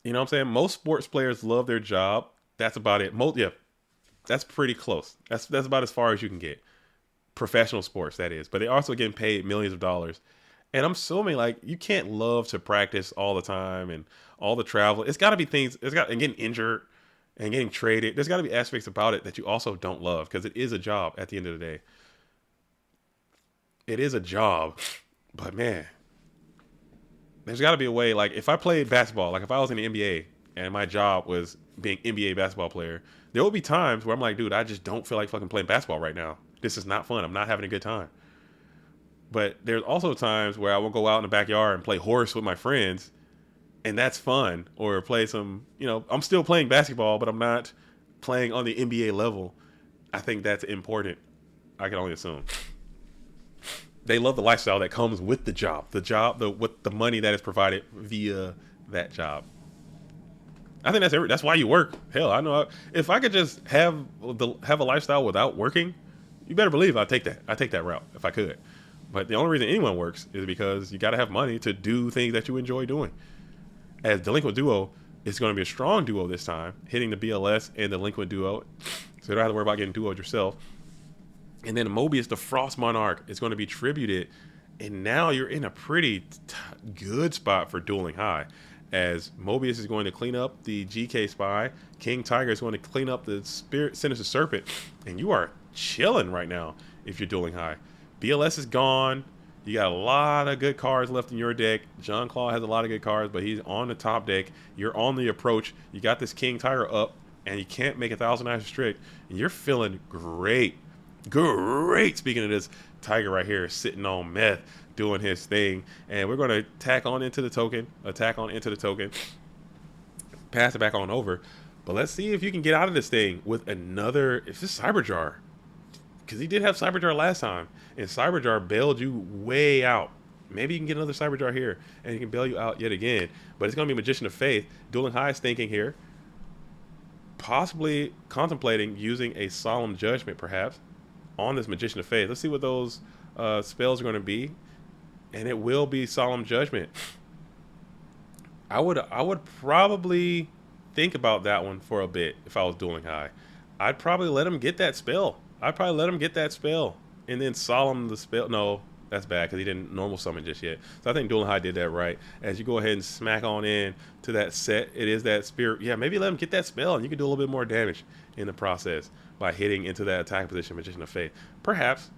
A: You know what I'm saying? Most sports players love their job. That's about it. That's pretty close. That's about as far as you can get. Professional sports, that is. But they're also getting paid millions of dollars. And I'm assuming, like, you can't love to practice all the time and all the travel. It's got to be things, and getting injured and getting traded. There's got to be aspects about it that you also don't love, because it is a job at the end of the day. It is a job. But man, there's got to be a way. Like if I played basketball, like if I was in the NBA and my job was being NBA basketball player, there will be times where I'm like, dude, I just don't feel like fucking playing basketball right now. This is not fun. I'm not having a good time. But there's also times where I will go out in the backyard and play horse with my friends, and that's fun. Or play some, you know, I'm still playing basketball, but I'm not playing on the NBA level. I think that's important. I can only assume. They love the lifestyle that comes with the job, with the money that is provided via that job. I think that's why you work. Hell, I know if I could just have a lifestyle without working, you better believe I'd take that. I'd take that route if I could. But the only reason anyone works is because you got to have money to do things that you enjoy doing. As Delinquent Duo, it's going to be a strong duo this time, hitting the BLS and the Delinquent Duo, so you don't have to worry about getting duoed yourself. And then Mobius, the Frost Monarch, is going to be tributed. And now you're in a pretty good spot for Dueling High. As Mobius is going to clean up the GK Spy. King Tiger is going to clean up the Sinister Serpent. And you are chilling right now if you're Dueling High. BLS is gone. You got a lot of good cards left in your deck. Jean-Claude has a lot of good cards, but he's on the top deck. You're on the approach. You got this King Tiger up, and you can't make 1,000 eyes strict. And you're feeling great. Great. Speaking of this Tiger right here sitting on meth doing his thing, and we're going to attack on into the token, pass it back on over. But let's see if you can get out of this thing with another, if this Cyberjar, because he did have Cyberjar last time, and Cyberjar bailed you way out. Maybe you can get another Cyberjar here and he can bail you out yet again, but it's going to be Magician of Faith. Dueling High is thinking here, possibly contemplating using a Solemn Judgment perhaps on this Magician of Faith. Let's see what those spells are going to be, and it will be Solemn Judgment. I would probably think about that one for a bit if I was Dueling High. I'd probably let him get that spell. And then Solemn the spell. No, that's bad because he didn't normal summon just yet. So I think Dueling High did that right. As you go ahead and smack on in to that set, it is that spirit. Yeah, maybe let him get that spell, and you can do a little bit more damage in the process by hitting into that attack position, Magician of Faith. Perhaps,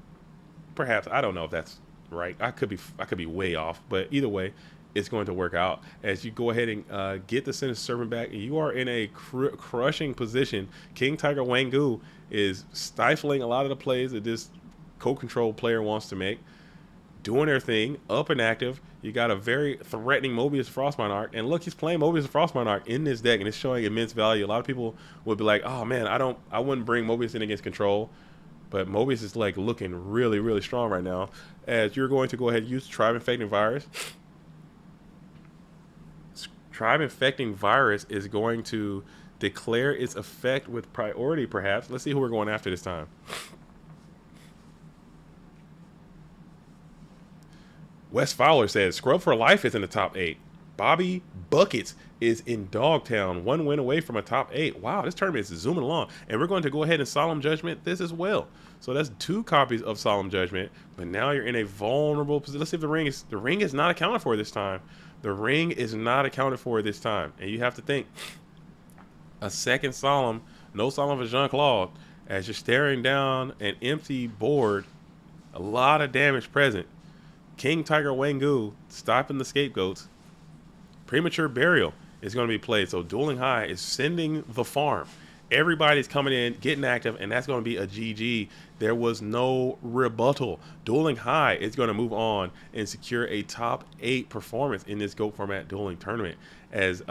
A: I don't know if that's right. I could be way off, but either way, it's going to work out. As you go ahead and get the Sinister Serpent back, you are in a crushing position. King Tiger Wangu is stifling a lot of the plays that this co-control player wants to make, doing their thing, up and active. You got a very threatening Mobius Frost Monarch, and look, he's playing Mobius Frost Monarch in this deck, and it's showing immense value. A lot of people would be like, oh man, I wouldn't bring Mobius in against control, but Mobius is like looking really, really strong right now. As you're going to go ahead and use Tribe Infecting Virus. Tribe Infecting Virus is going to declare its effect with priority, perhaps. Let's see who we're going after this time. Wes Fowler says, Scrub for Life is in the top 8. Bobby Buckets is in Dogtown, 1 win away from a top 8. Wow, this tournament is zooming along. And we're going to go ahead and Solemn Judgment this as well. So that's 2 copies of Solemn Judgment. But now you're in a vulnerable position. Let's see if the ring is not accounted for this time. The ring is not accounted for this time. And you have to think, a second Solemn, no Solemn for Jean-Claude, as you're staring down an empty board, a lot of damage present. King Tiger Wangu stopping the scapegoats. Premature Burial is going to be played. So Dueling High is sending the farm. Everybody's coming in, getting active, and that's going to be a GG. There was no rebuttal. Dueling High is going to move on and secure a top 8 performance in this GOAT format dueling tournament. As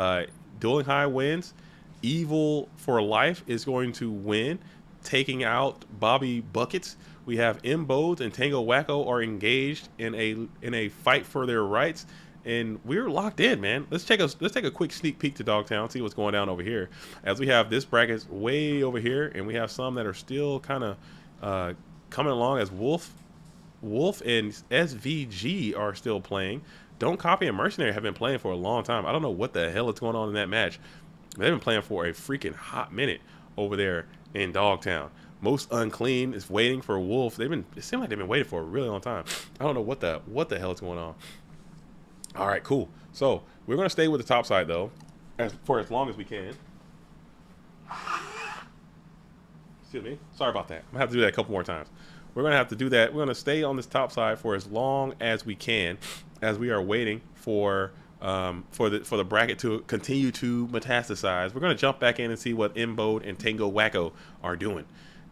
A: Dueling High wins, Evil for Life is going to win, taking out Bobby Buckets. We have M-Bodes and Tango Wacko are engaged in a fight for their rights, and we're locked in, man. Let's take a quick sneak peek to Dogtown, see what's going down over here. As we have this bracket way over here, and we have some that are still kind of coming along. As Wolf and SVG are still playing. Don't Copy and Mercenary have been playing for a long time. I don't know what the hell is going on in that match. They've been playing for a freaking hot minute over there in Dogtown. Most Unclean is waiting for Wolf. It seems like they've been waiting for a really long time. I don't know what the hell is going on. All right, cool. So we're gonna stay with the top side though, for as long as we can. Excuse me. Sorry about that. I'm gonna have to do that a couple more times. we're going to have to do that. We're going to stay on this top side for as long as we can, as we are waiting for the bracket to continue to metastasize. We're going to jump back in and see what Imbode and Tango Wacko are doing.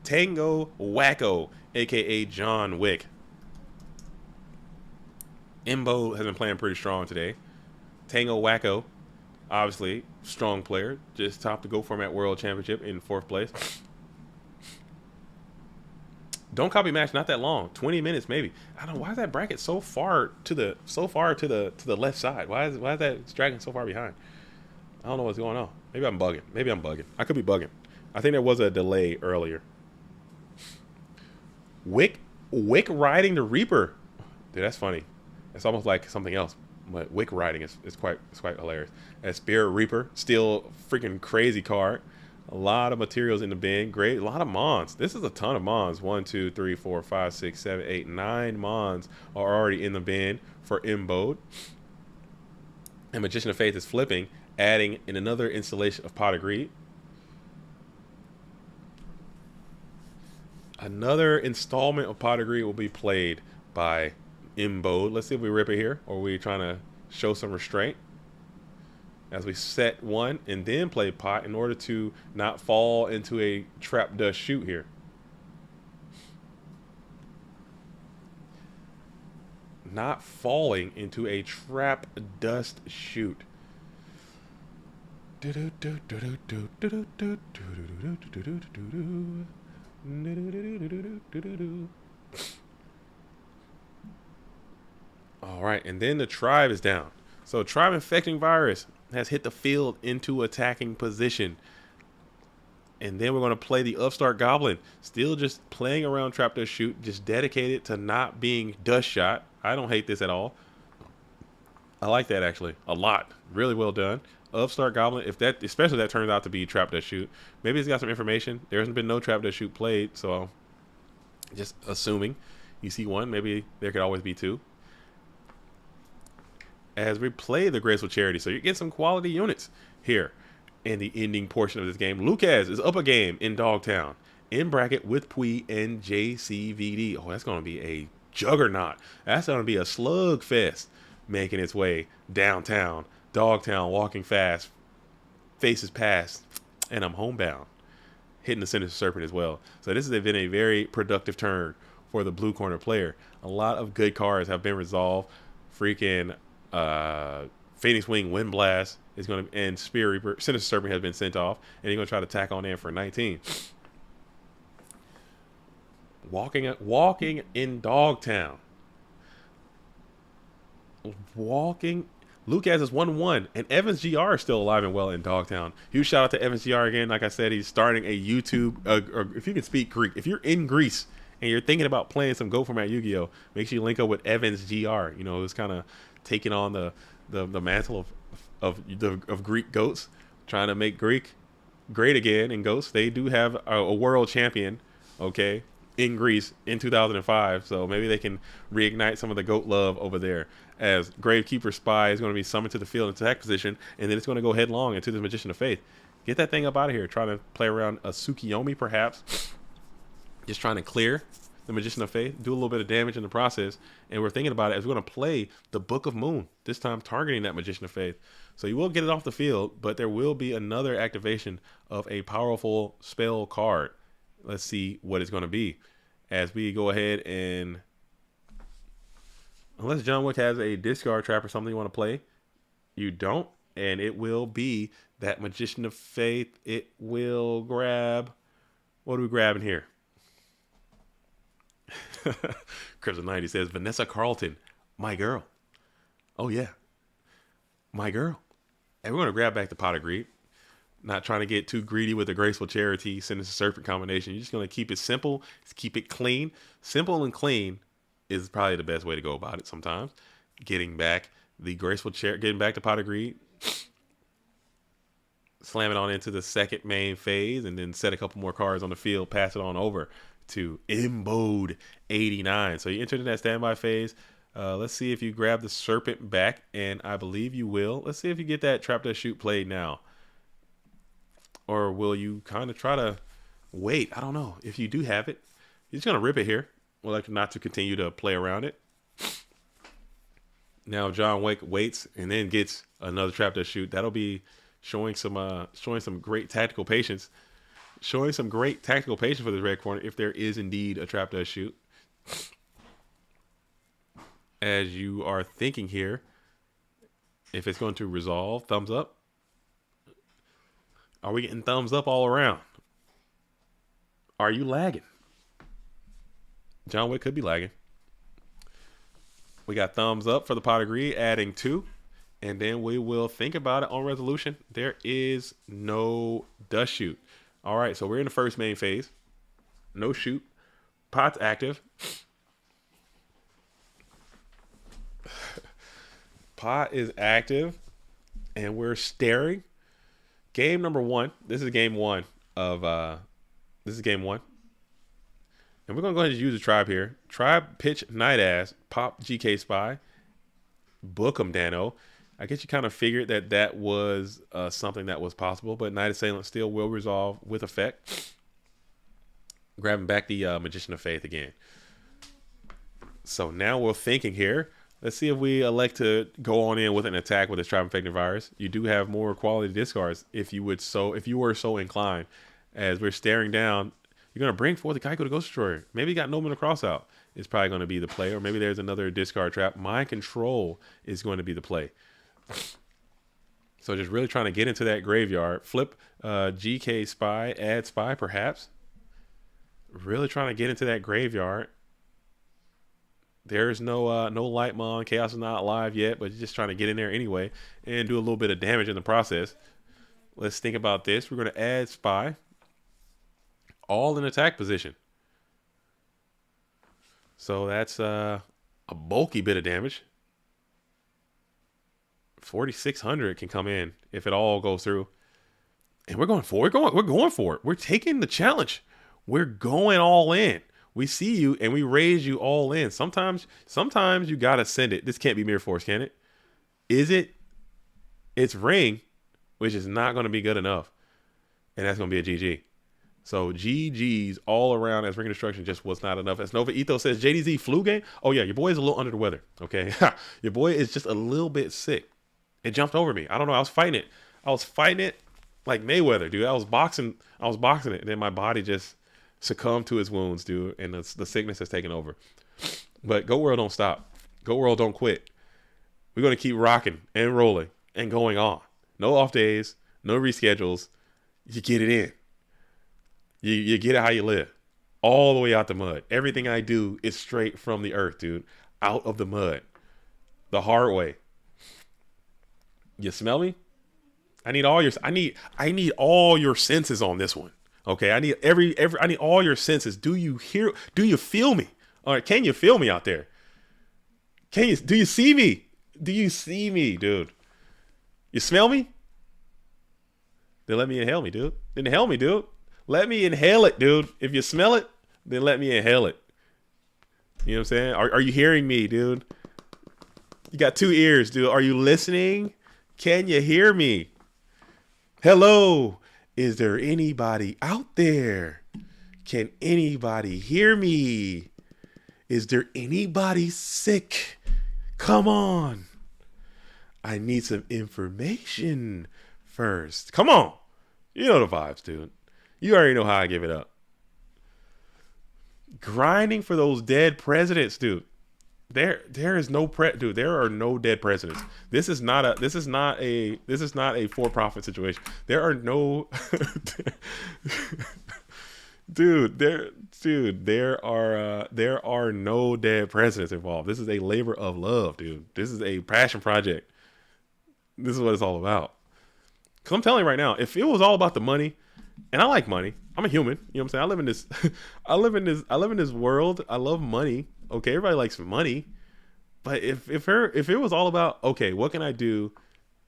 A: Tango Wacko, aka John Wick. Imbode has been playing pretty strong today. Tango Wacko, obviously strong player, just topped the Go Format World Championship in 4th place. Don't copy match, not that long, 20 minutes maybe. I don't know, why is that bracket so far to the left side? Why is that dragging so far behind? I don't know what's going on. Maybe I'm bugging. I could be bugging. I think there was a delay earlier. Wick riding the Reaper. Dude, that's funny. It's almost like something else. But Wick riding is quite hilarious. And Spirit Reaper, still freaking crazy card. A lot of materials in the bin. Great. A lot of Mons. This is a ton of Mons. 1, 2, 3, 4, 5, 6, 7, 8, 9 Mons are already in the bin for Imbode. And Magician of Faith is flipping, adding in another installation of Pot of Greed. Another installment of Pot of Greed will be played by Imbode. Let's see if we rip it here, or are we trying to show some restraint as we set one and then play pot in order to not fall into a trap dust shoot here. Not falling into a trap dust shoot. All right, and then the tribe is down. So tribe infecting virus has hit the field into attacking position. And then we're going to play the upstart goblin, still just playing around trap dust shoot, just dedicated to not being dust shot. I don't hate this at all. I like that actually a lot. Really well done. Upstart goblin, especially if that turns out to be trap dust shoot, maybe it's got some information. There hasn't been no trap dust shoot played, so just assuming you see one, maybe there could always be two. As we play the Graceful Charity, so you get some quality units here in the ending portion of this game. Lucas is up a game in Dogtown, in bracket with Pui and JCVD. Oh, that's going to be a juggernaut. That's going to be a slugfest making its way downtown, Dogtown, walking fast, faces past, and I'm homebound, hitting the Sinister Serpent as well. So this has been a very productive turn for the blue corner player. A lot of good cards have been resolved. Freaking Phoenix Wing Wind Blast is going to, and Spear Reaper, Sinister Serpent has been sent off, and he's going to try to tack on in for 19. Walking in Dogtown. Lucas is 1-1, and Evans GR is still alive and well in Dogtown. Huge shout out to Evans GR again. Like I said, he's starting a YouTube, or if you can speak Greek, if you're in Greece and you're thinking about playing some Go Format Yu-Gi-Oh, make sure you link up with Evans GR. You know, it's kind of taking on the mantle of Greek goats, trying to make Greek great again in Ghosts. They do have a world champion, okay, in Greece in 2005, so maybe they can reignite some of the goat love over there. As Gravekeeper Spy is going to be summoned to the field in attack position, and then it's going to go headlong into the Magician of Faith. Get that thing up out of here. Trying to play around a Tsukiyomi, perhaps. Just trying to clear the Magician of Faith, do a little bit of damage in the process. And we're thinking about it as we're going to play the Book of Moon, this time targeting that Magician of Faith. So you will get it off the field, but there will be another activation of a powerful spell card. Let's see what it's going to be as we go ahead and, unless John Wick has a discard trap or something you want to play, you don't, and it will be that Magician of Faith. It will grab, what are we grabbing here? Crimson 90 says, Vanessa Carlton, my girl. Oh yeah, my girl. And we're going to grab back the Pot of Greed. Not trying to get too greedy with the Graceful Charity, Sinister Serpent combination. You're just going to keep it simple, keep it clean. Simple and clean is probably the best way to go about it sometimes. Getting back the Graceful Charity, getting back to Pot of Greed. Slam it on into the second main phase, and then set a couple more cards on the field, pass it on over to Imbode 89. So you entered in that standby phase. Let's see if you grab the Serpent back, and I believe you will. Let's see if you get that Trap Dust Shoot played now. Or will you kind of try to wait? I don't know. If you do have it, you're just going to rip it here. elected not to continue to play around it. Now John Wick waits and then gets another trap to shoot. That'll be showing some great tactical patience. Showing some great tactical patience for this red corner if there is indeed a trap to shoot. As you are thinking here, if it's going to resolve, thumbs up. Are we getting thumbs up all around? Are you lagging? John Wick could be lagging. We got thumbs up for the pot agree, adding 2. And then we will think about it on resolution. There is no dust shoot. All right, so we're in the first main phase. No shoot. Pot's active. Pot is active. And we're staring. Game number 1. This is game 1 of this is game 1. And we're gonna go ahead and use the tribe here. Tribe pitch Night Ass, pop GK Spy, book 'em Dano. I guess you kind of figured that was something that was possible, but Night Assailant still will resolve with effect. Grabbing back the Magician of Faith again. So now we're thinking here. Let's see if we elect to go on in with an attack with this Tribe Infected Virus. You do have more quality discards if you were so inclined. As we're staring down, you're gonna bring forth the Kaiko the Ghost Destroyer. Maybe you got Noman the Crossout. It's probably gonna be the play, or maybe there's another discard trap. Mind Control is going to be the play. So just really trying to get into that graveyard. Flip GK Spy, add Spy perhaps. Really trying to get into that graveyard. There's no Lightmon. Chaos is not live yet, but just trying to get in there anyway and do a little bit of damage in the process. Let's think about this. We're going to add Spy. All in attack position. So that's a bulky bit of damage. 4,600 can come in if it all goes through. And we're going for it. We're going for it. We're taking the challenge. We're going all in. We see you and we raise you all in. Sometimes you gotta send it. This can't be Mirror Force, can it? Is it? It's Ring, which is not going to be good enough. And that's going to be a GG. So GG's all around, as Ring of Destruction just was not enough. As Nova Ethos says, JDZ flu game. Oh yeah, your boy is a little under the weather. Okay, your boy is just a little bit sick. It jumped over me. I don't know. I was fighting it like Mayweather, dude. I was boxing it, and then my body just succumbed to his wounds, dude. And the sickness has taken over. But Go World don't stop. Go World don't quit. We're gonna keep rocking and rolling and going on. No off days, no reschedules. You get it in. You get it how you live. All the way out the mud. Everything I do is straight from the earth, dude. Out of the mud. The hard way. You smell me? I need all your senses on this one. Okay? I need I need all your senses. Do you feel me? All right, can you feel me out there? Do you see me? Do you see me, dude? You smell me? Then let me inhale me, dude. Inhale me, dude. Let me inhale it, dude. If you smell it, then let me inhale it. You know what I'm saying? Are you hearing me, dude? You got 2 ears, dude. Are you listening? Can you hear me? Hello? Is there anybody out there? Can anybody hear me? Is there anybody sick? Come on. I need some information first. Come on. You know the vibes, dude. You already know how I give it up. Grinding for those dead presidents, dude. There is no dude. There are no dead presidents. This is not a for-profit situation. There are no there are no dead presidents involved. This is a labor of love, dude. This is a passion project. This is what it's all about. Cause I'm telling you right now, if it was all about the money, and I like money, I'm a human. You know what I'm saying? I live in this world. I love money. Okay, everybody likes money, but if it was all about, okay, what can I do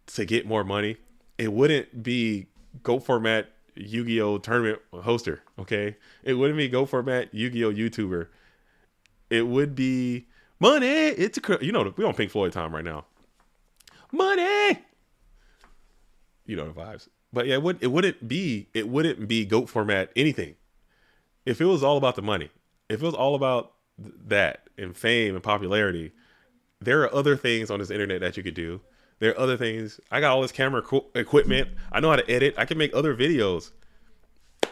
A: to get more money? It wouldn't be Go Format Yu-Gi-Oh tournament hoster. Okay, it wouldn't be Go Format Yu-Gi-Oh YouTuber. It would be money. It's we on Pink Floyd time right now. Money. You know the vibes. But yeah, it wouldn't be Goat Format anything if it was all about the money. If it was all about that and fame and popularity, there are other things on this internet that you could do. There are other things. I got all this camera equipment. I know how to edit. I can make other videos.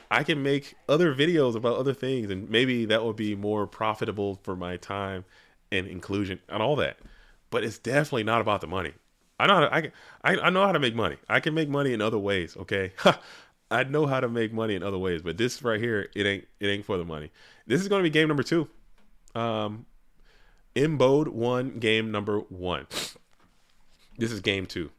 A: I can make other videos about other things, and maybe that would be more profitable for my time and inclusion and all that. But it's definitely not about the money. I know how to, I know how to make money. I can make money in other ways. Okay, I know how to make money in other ways. But this right here, it ain't for the money. This is going to be game number 2. Imbode won game number 1. This is game 2.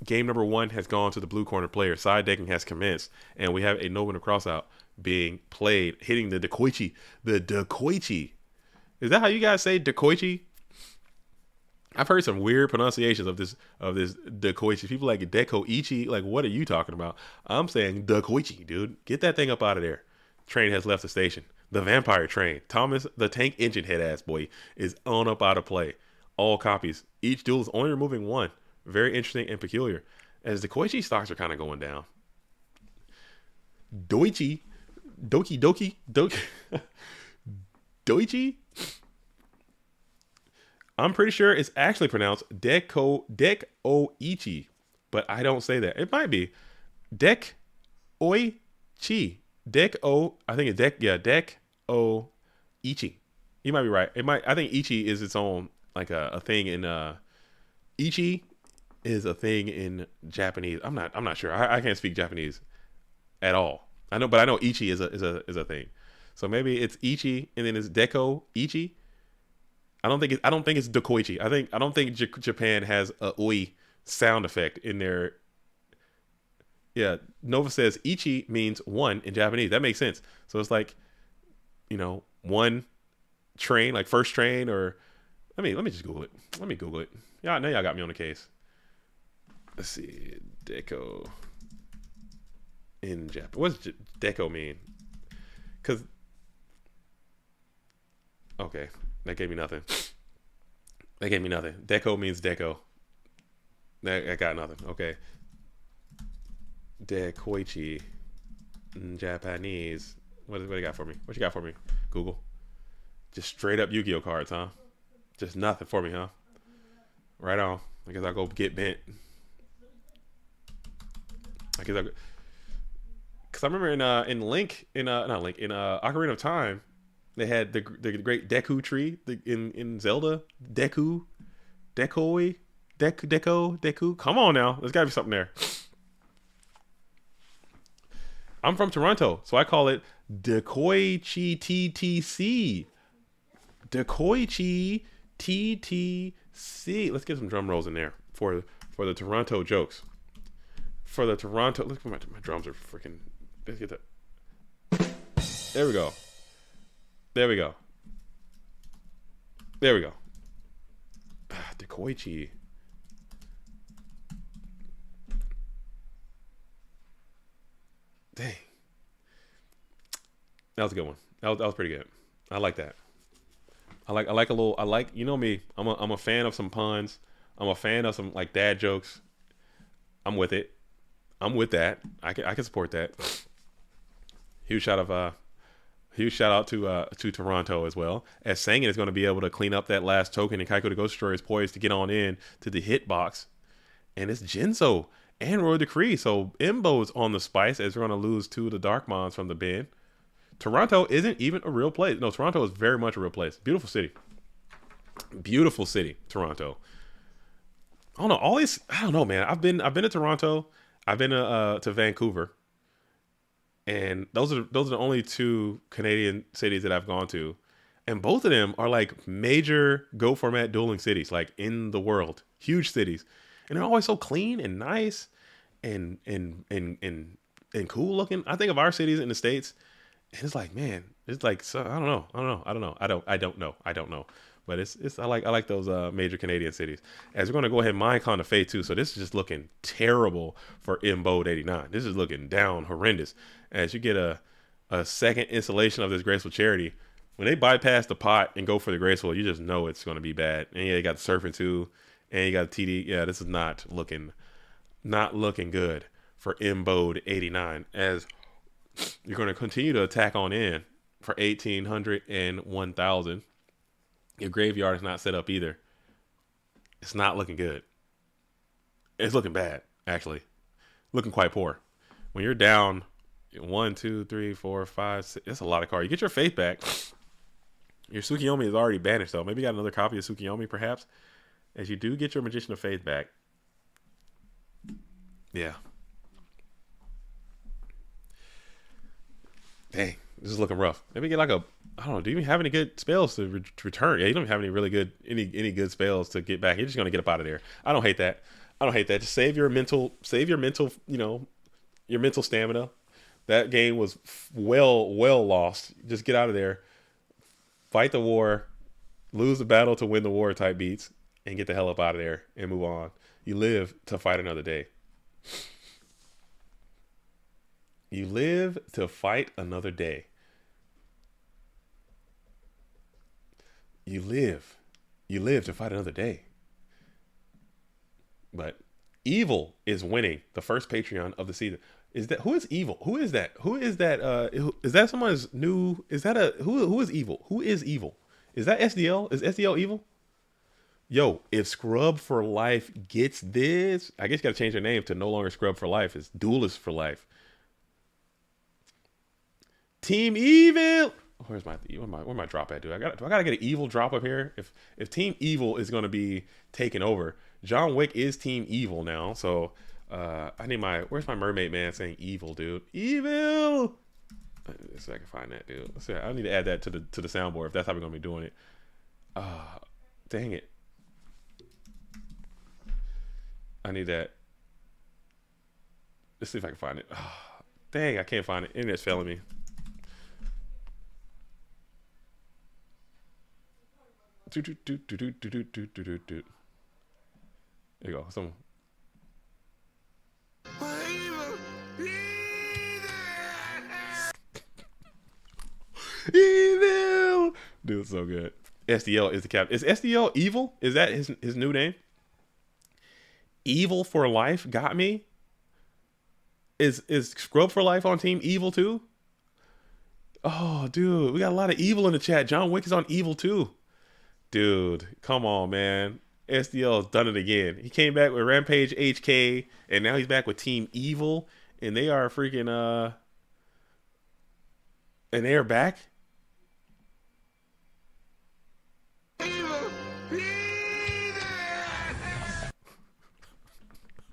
A: Game number 1 has gone to the blue corner player. Side decking has commenced, and we have a Nova crossout being played, hitting the Dekoichi. The Dekoichi. Is that how you guys say Dekoichi? I've heard some weird pronunciations of this Dekoichi. People like Dekoichi. Like, what are you talking about? I'm saying Dekoichi, dude. Get that thing up out of there. Train has left the station. The vampire train. Thomas, the tank engine head ass boy, is on up out of play. All copies. Each duel is only removing 1. Very interesting and peculiar, as the Koichi stocks are kind of going down. Doichi, Doichi. I'm pretty sure it's actually pronounced Dekoichi, but I don't say that. It might be Dekoichi. I think it's Dekoichi. You might be right. It might. I think Ichi is its own like a thing in Ichi is a thing in Japanese. I'm not sure. I can't speak Japanese at all. I know, but I know Ichi is a thing. So maybe it's Ichi and then it's Deko Ichi. I don't think it's Dekoichi. I don't think Japan has a oi sound effect in their. Yeah, Nova says Ichi means 1 in Japanese. That makes sense. So it's like, 1 train, like first train, or let me just Google it. Let me Google it. Yeah, now y'all got me on the case. Let's see, Deco in Japan. What does Deco mean? Because okay, that gave me nothing. Deco means deco. I got nothing. Okay. Dekoichi in Japanese. What do you got for me? What you got for me? Google. Just straight up Yu-Gi-Oh cards, huh? Just nothing for me, huh? Right on. I guess I'll go get bent. Because I remember in Ocarina of Time, they had the great Deku tree in Zelda. Deku. Come on now, there's gotta be something there. I'm from Toronto, so I call it Dekoichi TTC. Dekoichi TTC. Let's get some drum rolls in there for the Toronto jokes. For the Toronto, look, my drums are freaking. Let's get that. There we go. Dekoichi. Dang. That was a good one. That was pretty good. I like that. I like a little. I like, you know me. I'm a fan of some puns. I'm a fan of some like dad jokes. I'm with it. I'm with that. I can support that. Huge shout out to Toronto as well, as Sangin is going to be able to clean up that last token, and Kaiko the Ghost Destroyer is poised to get on in to the hitbox, and it's Jinzo and Royal Decree. So Imbo's on the spice as we're going to lose 2 of the Darkmons from the bin. Toronto isn't even a real place. No, Toronto is very much a real place. Beautiful city, Toronto. I don't know. I don't know, man. I've been to Toronto. I've been to Vancouver, and those are the only 2 Canadian cities that I've gone to, and both of them are like major Go format dueling cities, like in the world, huge cities, and they're always so clean and nice, and cool looking. I think of our cities in the States, and it's like, man, it's like, so, I don't know. But it's I like those major Canadian cities. As we're gonna go ahead and Minecon the Fate too. So this is just looking terrible for Imbode 89. This is looking down horrendous. As you get a second installation of this Graceful Charity, when they bypass the pot and go for the Graceful, you just know it's gonna be bad. And yeah, you got the Surfing too, and you got the TD. Yeah, this is not looking good for Imbode 89. As you're gonna continue to attack on in. for 1,800 and 1,000. Your graveyard is not set up either. It's not looking good. It's looking bad, actually. Looking quite poor. When you're down 1, 2, 3, 4, 5, 6, that's a lot of cards. You get your faith back. Your Tsukiyomi is already banished, though. Maybe you got another copy of Tsukiyomi, perhaps. As you do get your Magician of Faith back. Yeah. Dang, this is looking rough. Maybe get like a, I don't know, do you even have any good spells to return? Yeah, you don't have any really good, any good spells to get back. You're just going to get up out of there. I don't hate that. I don't hate that. Just save your mental, you know, your mental stamina. That game was well lost. Just get out of there. Fight the war. Lose the battle to win the war type beats. And get the hell up out of there and move on. You live to fight another day. You live to fight another day. You live to fight another day. But Evil is winning the first Patreon of the season. Is that, who is Evil? Who is that? Who is that? Is that someone's new? Is that a who is Evil? Who is Evil? Is that SDL? Is SDL Evil? Yo, if Scrub for Life gets this, I guess you got to change their name to no longer Scrub for Life. It's Duelist for Life. Team Evil. Where's my drop at, dude? Do I gotta get an Evil drop up here? If Team Evil is gonna be taken over, John Wick is Team Evil now. So I need where's my mermaid man saying Evil, dude? Evil. Let's see if I can find that, dude. Let's see. I need to add that to the soundboard if that's how we're gonna be doing it. Dang it. I need that. Let's see if I can find it. Oh, dang, I can't find it. Internet's failing me. There you go. Someone. Evil. Dude, it's so good. SDL is the captain. Is SDL Evil? Is that his new name? Evil for Life got me. Is Scrub for Life on Team Evil too? Oh, dude, we got a lot of Evil in the chat. John Wick is on Evil too. Dude, come on, man. SDL has done it again. He came back with Rampage HK, and now he's back with Team Evil, and they are freaking and they are back.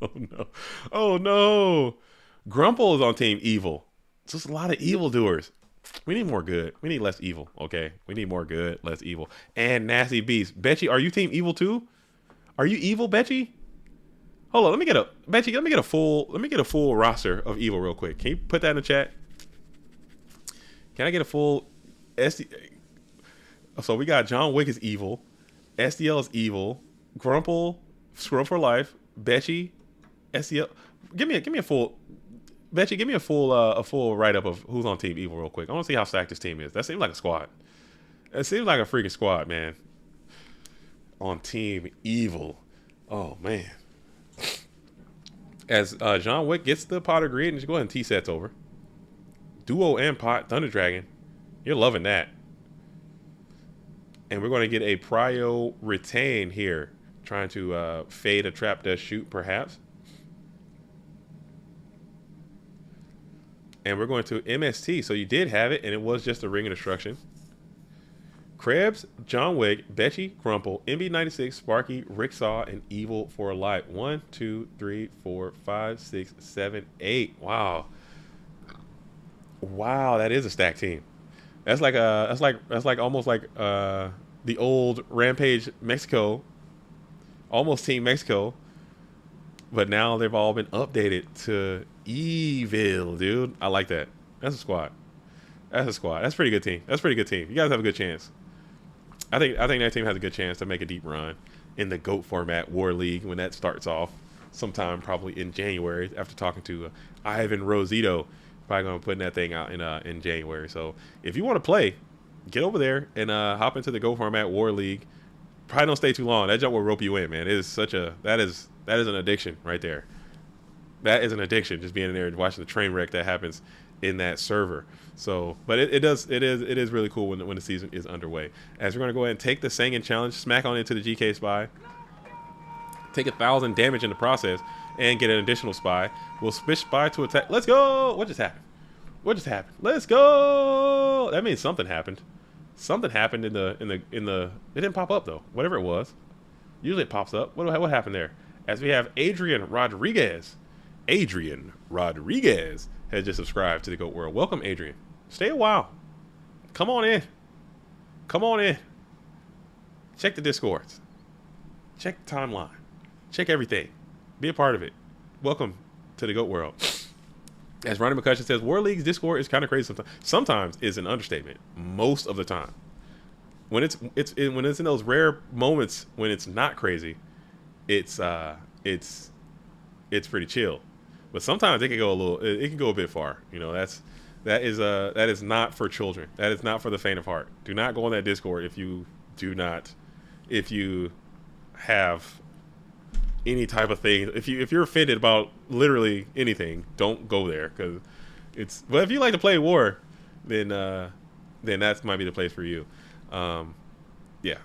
A: Oh no. Oh no. Grumple is on Team Evil. It's just a lot of evildoers. We need more good. We need less evil. Okay. We need more good, less evil. And Nasty Beast. Betchy, are you Team Evil too? Are you evil, Betchy? Hold on, let me get a full roster of evil real quick. Can you put that in the chat? Can I get a full SD? So we got John Wick is evil, SDL is evil, Grumple, Scrub for Life, Betchy, SDL. Give me a full, Betchy, give me a full write up of who's on Team Evil real quick. I want to see how stacked this team is. That seems like a squad. It seems like a freaking squad, man. On Team Evil. Oh man. As John Wick gets the Potter Grid, and just go ahead and T-sets over. Duo and Pot, Thunder Dragon. You're loving that. And we're going to get a Prio Retain here. Trying to fade a Trap Dust Shoot, perhaps. And we're going to MST. So you did have it, and it was just a Ring of Destruction. Krebs, John Wick, Betchy, Grumple, MB96, Sparky, Ricksaw, and Evil for Life. 1, 2, 3, 4, 5, 6, 7, 8. Wow. Wow, that is a stacked team. That's like almost like the old Rampage Mexico, almost Team Mexico, but now they've all been updated to Evil, dude. I like that. That's a squad. That's a squad. That's a pretty good team. That's a pretty good team. You guys have a good chance. I think that team has a good chance to make a deep run in the GOAT format War League when that starts off sometime probably in January after talking to Ivan Rosito. Probably gonna put that thing out in January. So if you want to play, get over there and hop into the GOAT format War League. Probably don't stay too long. That jump will rope you in, man. It is such a that is an addiction right there. That is an addiction, just being in there and watching the train wreck that happens in that server. So, but it is really cool when the season is underway. As we're going to go ahead and take the Sangan challenge, smack on into the GK spy, take 1,000 damage in the process, and get an additional spy. We'll switch spy to attack. Let's go. What just happened? What just happened? Let's go. That means something happened. Something happened in the it didn't pop up though. Whatever it was. Usually it pops up. What happened there? As we have Adrian Rodriguez. Adrian Rodriguez has just subscribed to the GOAT World. Welcome, Adrian. Stay a while. Come on in. Come on in. Check the Discords. Check the timeline. Check everything. Be a part of it. Welcome to the GOAT World. As Ronnie McCutcheon says, War League's Discord is kind of crazy sometimes. Sometimes is an understatement. Most of the time. When it's in those rare moments when it's not crazy, it's pretty chill. But sometimes it can go a bit far. You know, that is not for children. That is not for the faint of heart. Do not go on that Discord if you have any type of thing. If you're offended about literally anything, don't go there, because it's. But if you like to play war, then that might be the place for you. Yeah,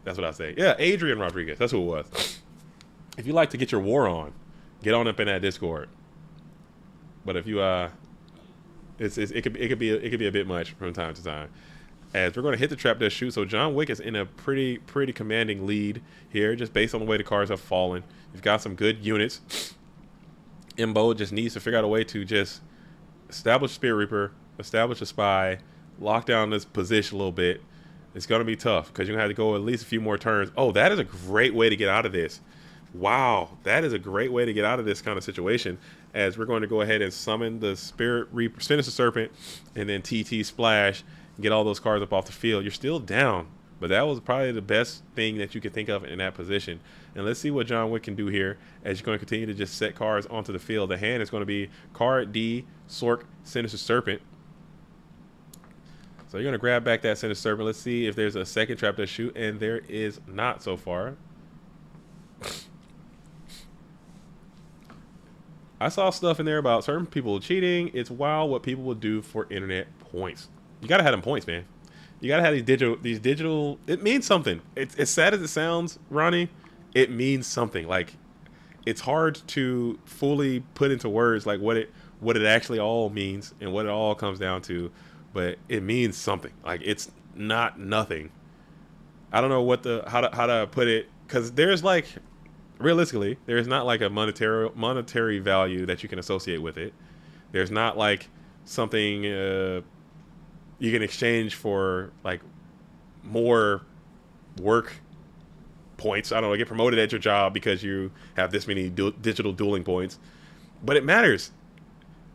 A: that's what I say. Yeah, Adrian Rodriguez, that's who it was. If you like to get your war on, get on up in that Discord. But if you it could be a bit much from time to time. As we're going to hit the trap dash shoot, so John Wick is in a pretty commanding lead here, just based on the way the cards have fallen. You've got some good units. Imbo just needs to figure out a way to just establish Spirit Reaper, establish a spy, lock down this position a little bit. It's going to be tough because you're going to have to go at least a few more turns. Oh, that is a great way to get out of this. Wow, that is a great way to get out of this kind of situation, as we're going to go ahead and summon the Spirit Reaper, finish the Serpent, and then TT Splash, and get all those cards up off the field. You're still down, but that was probably the best thing that you could think of in that position. And let's see what John Wick can do here, as you're going to continue to just set cards onto the field. The hand is going to be Card D, Sork, Sinister Serpent. So you're going to grab back that Sinister Serpent. Let's see if there's a second trap to shoot, and there is not so far. I saw stuff in there about certain people cheating. It's wild what people will do for internet points. You gotta have them points, man. You gotta have these digital. It means something. It's as sad as it sounds, Ronnie. It means something. Like, it's hard to fully put into words like what it actually all means and what it all comes down to. But it means something. Like, it's not nothing. I don't know how to put it, because there's like. Realistically, there's not like a monetary value that you can associate with it. There's not like something you can exchange for like more work points. I don't know, get promoted at your job because you have this many digital dueling points. But it matters,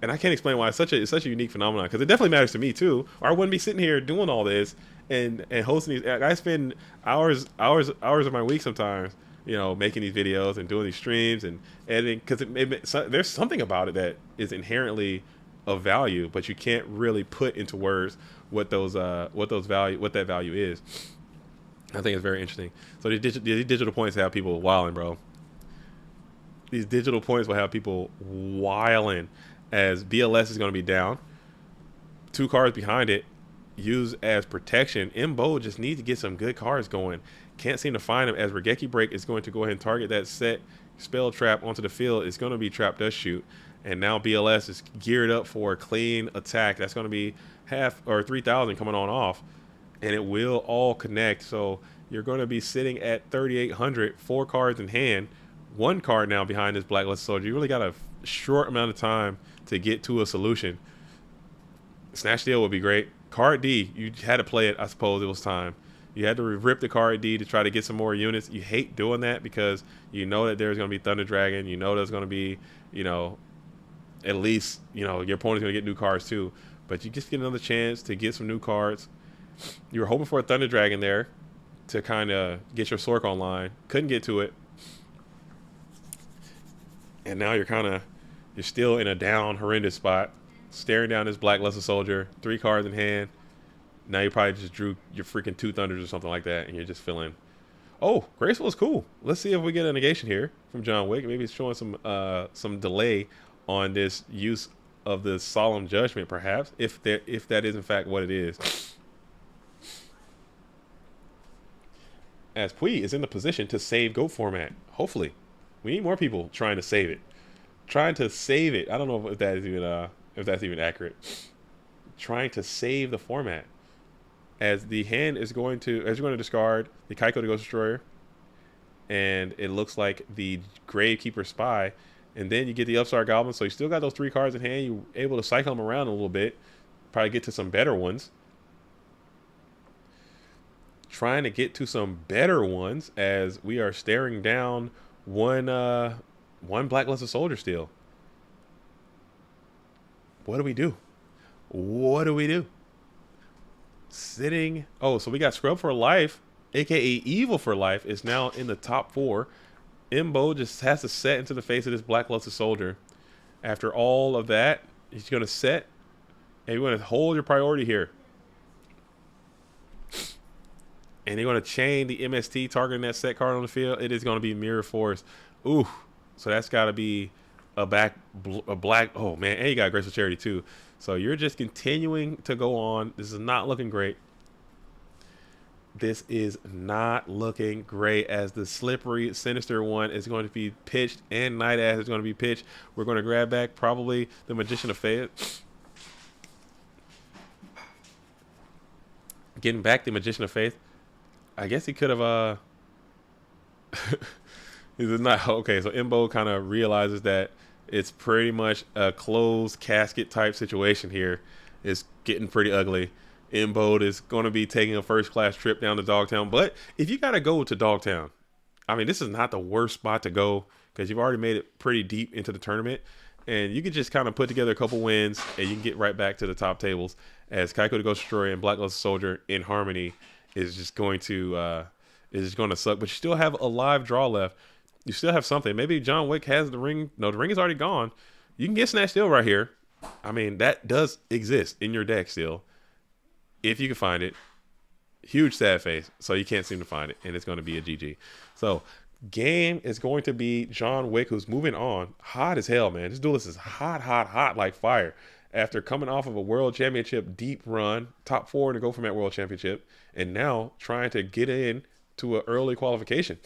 A: and I can't explain why it's such a unique phenomenon. Because it definitely matters to me too, or I wouldn't be sitting here doing all this and hosting these. I spend hours of my week sometimes, you know, making these videos and doing these streams and editing, because there's something about it that is inherently of value, but you can't really put into words what that value is. I think it's very interesting. So these digital points have people wilding, bro. These digital points will have people wilding, as BLS is going to be down. 2 cards behind it, used as protection. Imbo just needs to get some good cards going. Can't seem to find him, as Regeki Break is going to go ahead and target that set spell trap onto the field. It's going to be Trap Dust Shoot. And now BLS is geared up for a clean attack. That's going to be 3,000 coming on off. And it will all connect. So you're going to be sitting at 3,800, 4 cards in hand. 1 card now behind this Blacklisted Soldier. You really got a short amount of time to get to a solution. Snatch Steal would be great. Card D, you had to play it. I suppose it was time. You had to rip the card D to try to get some more units. You hate doing that because you know that there's going to be Thunder Dragon. You know there's going to be, you know, at least, you know, your opponent's going to get new cards too. But you just get another chance to get some new cards. You were hoping for a Thunder Dragon there to kind of get your Sork online. Couldn't get to it. And now you're still in a down, horrendous spot. Staring down this Blacklisted Soldier. 3 cards in hand. Now you probably just drew your freaking 2 Thunders or something like that, and you're just feeling, oh, Graceful is cool. Let's see if we get a negation here from John Wick. Maybe it's showing some delay on this use of the solemn judgment, perhaps, if that is in fact what it is. As Pui is in the position to save GOAT format. Hopefully. We need more people trying to save it. Trying to save it. I don't know if that is even if that's even accurate. Trying to save the format. As the hand is going to, as you're going to discard the Kaiko to Ghost Destroyer, and it looks like the Gravekeeper Spy, and then you get the Upstart Goblin, so you still got those 3 cards in hand. You're able to cycle them around a little bit, probably get to some better ones. Trying to get to some better ones as we are staring down one Blacklusted Soldier still. What do we do? What do we do? Sitting. Oh, so we got Scrub for Life, aka Evil for Life, is now in the top 4. Imbo just has to set into the face of this Blacklusted Soldier. After all of that, he's going to set, and you're going to hold your priority here. And you're going to chain the MST targeting that set card on the field. It is going to be Mirror Force. Ooh, so that's got to be a black. Oh man, and you got Graceful Charity too. So you're just continuing to go on. This is not looking great. This is not looking great as the slippery, sinister one is going to be pitched and Night Ass is going to be pitched. We're going to grab back probably the Magician of Faith. Getting back the Magician of Faith. I guess he could have, this is not, okay, so Imbo kind of realizes that it's pretty much a closed casket type situation here. It's getting pretty ugly. Imbo is going to be taking a first-class trip down to Dogtown. But if you got to go to Dogtown, I mean, this is not the worst spot to go because you've already made it pretty deep into the tournament. And you can just kind of put together a couple wins and you can get right back to the top tables as Kaiko the Ghost Destroyer and Blacklusted Soldier in harmony is just going to suck. But you still have a live draw left. You still have something. Maybe John Wick has the ring. No, the ring is already gone. You can get Snatch Steel right here. I mean, that does exist in your deck still. If you can find it. Huge sad face. So you can't seem to find it. And it's going to be a GG. So game is going to be John Wick, who's moving on. Hot as hell, man. This duelist is hot like fire. After coming off of a World Championship deep run, top 4 to go from that World Championship, and now trying to get in to an early qualification.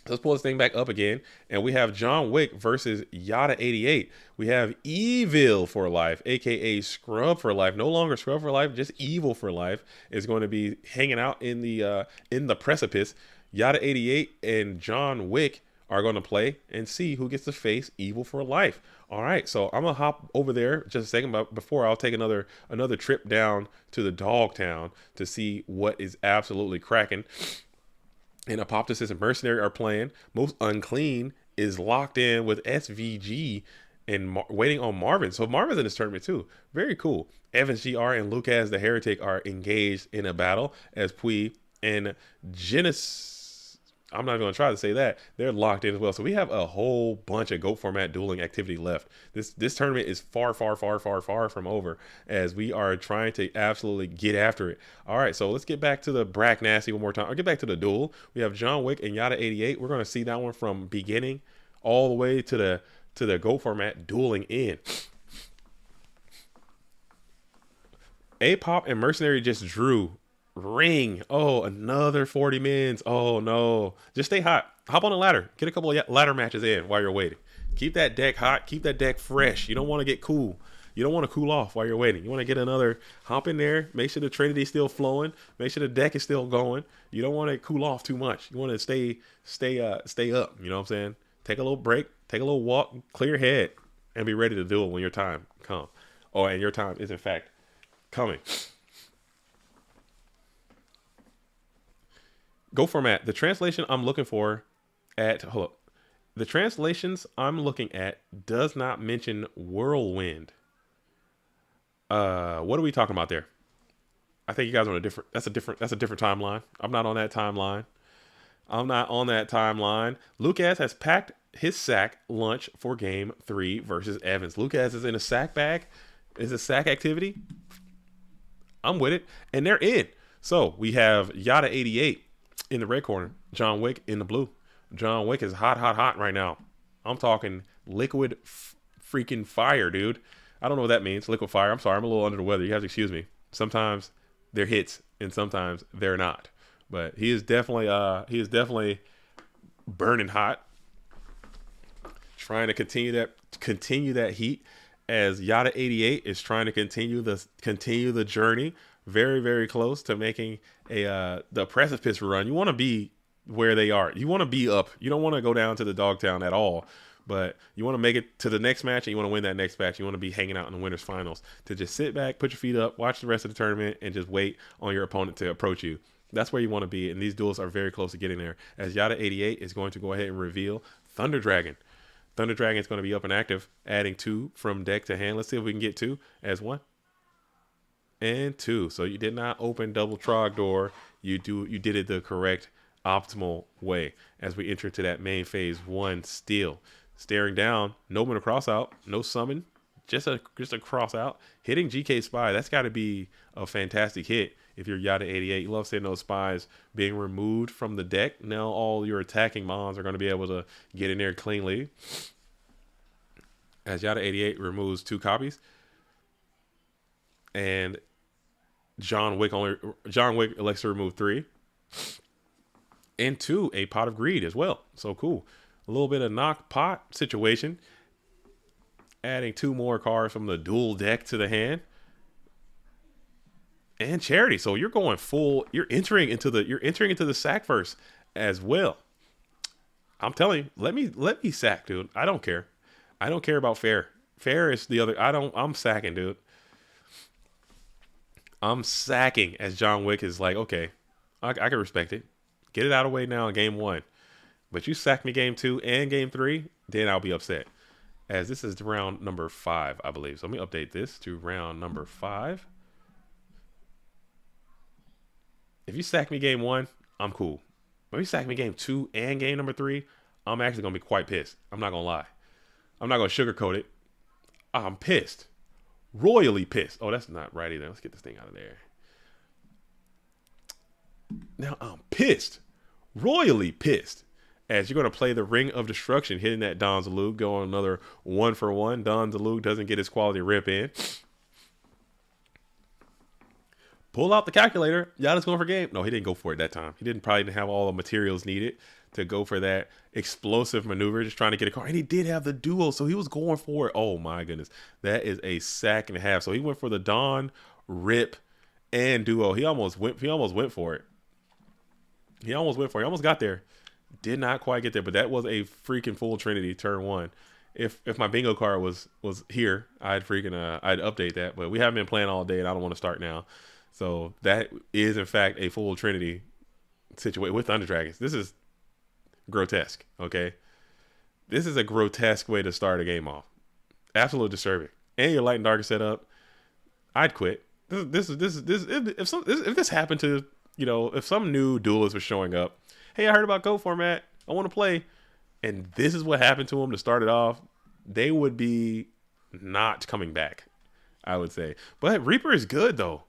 A: Let's pull this thing back up again, and we have John Wick versus Yada88. We have Evil for Life, aka Scrub for Life. No longer Scrub for Life, just Evil for Life is going to be hanging out in the precipice. Yada88 and John Wick are going to play and see who gets to face Evil for Life. All right, so I'm gonna hop over there just a second, but before I'll take another trip down to the Dogtown to see what is absolutely cracking. And Apop and Mercenary are playing. Most Unclean is locked in with SVG and waiting on Marvin. So Marvin's in this tournament too. Very cool. Evans GR and Lucas the Heretic are engaged in a battle as Pui and Genesis. I'm not going to try to say that. They're locked in as well. So we have a whole bunch of GOAT format dueling activity left. This tournament is far from over as we are trying to absolutely get after it. All right, so let's get back to the Brack Nasty one more time. I'll get back to the duel. We have John Wick and Yada88. We're going to see that one from beginning all the way to the GOAT format dueling in. Apop and Mercenary just drew ring. Oh, another 40 mins. Oh no, just stay hot. Hop on a ladder, get a couple of ladder matches in while you're waiting. Keep that deck hot, keep that deck fresh. You don't want to get cool. You don't want to cool off while you're waiting. You want to get another hop in there, make sure the Trinity's still flowing, make sure the deck is still going. You don't want to cool off too much. You want to stay up. You know what I'm saying? Take a little break, take a little walk, clear your head, and be ready to do it when your time comes. Oh, and your time is in fact coming. Go format. The translation I'm looking for the translations I'm looking at does not mention Whirlwind. What are we talking about there? I think you guys are on that's a different timeline. I'm not on that timeline. Lucas has packed his sack lunch for game 3 versus Evans. Lucas is in a sack bag. Is a sack activity. I'm with it. And they're in. So we have Yada88 in the red corner, John Wick in the blue. John Wick is hot right now. I'm talking liquid freaking fire, dude. I don't know what that means. Liquefier. I'm sorry. I'm a little under the weather. You have to excuse me. Sometimes they're hits and sometimes they're not. But he is definitely burning hot. Trying to continue that heat as Yada 88 is trying to continue the journey. Very, very close to making the precipice run. You want to be where they are. You want to be up. You don't want to go down to the Dogtown at all. But you want to make it to the next match and you want to win that next match. You want to be hanging out in the winners finals to just sit back, put your feet up, watch the rest of the tournament, and just wait on your opponent to approach you. That's where you want to be. And these duels are very close to getting there. As Yada 88 is going to go ahead and reveal Thunder Dragon. Thunder Dragon is going to be up and active, adding 2 from deck to hand. Let's see if we can get 2 as 1 and 2. So you did not open double Trogdor. You did it the correct optimal way as we enter to that main phase 1 steal. Staring down, no one to cross out, no summon, just a cross out. Hitting GK Spy, that's got to be a fantastic hit if you're Yada 88. You love seeing those spies being removed from the deck. Now all your attacking mons are going to be able to get in there cleanly. As Yada 88 removes 2 copies. And John Wick elects to remove 3. And 2, a Pot of Greed as well. So cool. A little bit of knock pot situation. Adding 2 more cards from the dual deck to the hand. And Charity. So you're going full. You're entering into the sack first as well. I'm telling you, let me sack, dude. I don't care. I don't care about fair. Fair is the other. I'm sacking, dude. I'm sacking as John Wick is like, okay, I can respect it. Get it out of the way now in game 1. But you sack me game 2 and game 3, then I'll be upset. As this is round number 5, I believe. So let me update this to round number 5. If you sack me game 1, I'm cool. But if you sack me game 2 and game number 3, I'm actually going to be quite pissed. I'm not going to lie. I'm not going to sugarcoat it. I'm pissed. Royally pissed. Oh, that's not right either. Let's get this thing out of there. Now I'm pissed. Royally pissed. As you're going to play the Ring of Destruction, hitting that Don Zalug, go on another 1-for-1. Don Zalug doesn't get his quality rip in. Pull out the calculator. Yada's going for game. No, he didn't go for it that time. He probably didn't have all the materials needed to go for that explosive maneuver, just trying to get a card. And he did have the duo, so he was going for it. Oh my goodness. That is a sack and a half. So he went for the Don, Rip, and duo. He almost went for it. He almost got there. Did not quite get there, but that was a freaking full Trinity turn 1. If my bingo card was here, I'd update that. But we haven't been playing all day, and I don't want to start now. So that is in fact a full Trinity situation with Thunder Dragons. This is grotesque. Okay, this is a grotesque way to start a game off. Absolutely disturbing. And your light and darker setup, I'd quit. If this happened to, if some new duelist was showing up. Hey, I heard about Go format. I want to play. And this is what happened to them to start it off. They would be not coming back, I would say. But Reaper is good, though.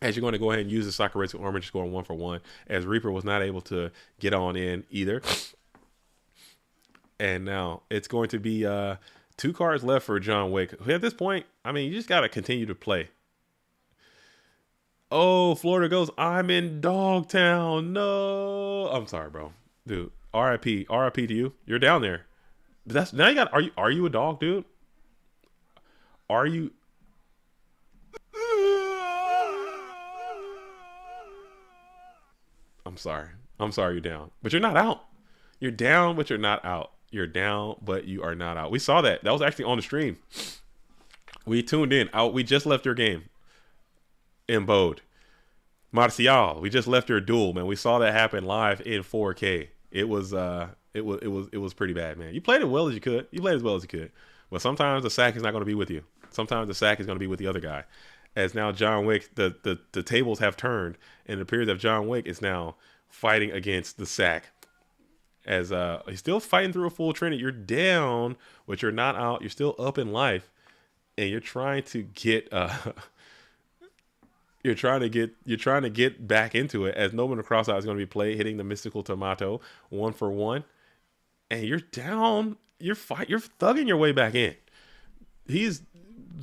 A: As you're going to go ahead and use the Sakura's armor, just going 1-for-1. As Reaper was not able to get on in either. And now it's going to be 2 cards left for John Wick. At this point, I mean, you just got to continue to play. Oh, Florida goes, I'm in Dogtown. No. I'm sorry, bro. Dude, RIP to you. You're down there. Now you got, are you a dog, dude? Are you? I'm sorry you're down. But you're not out. You're down, but you're not out. You're down, but you are not out. We saw that. That was actually on the stream. We tuned in. We just left your game. In Bode. Marcial, we just left your duel, man. We saw that happen live in 4K. It was pretty bad, man. You played it well as you could. You played as well as you could. But sometimes the sack is not going to be with you. Sometimes the sack is going to be with the other guy. As now John Wick, the tables have turned, and it appears that John Wick is now fighting against the sack. As he's still fighting through a full Trinity. You're down, but you're not out. You're still up in life, and you're trying to get you're trying to get back into it. As no one across out is going to be played, hitting the Mystical Tomato 1-for-1, and you're down. You're thugging your way back in.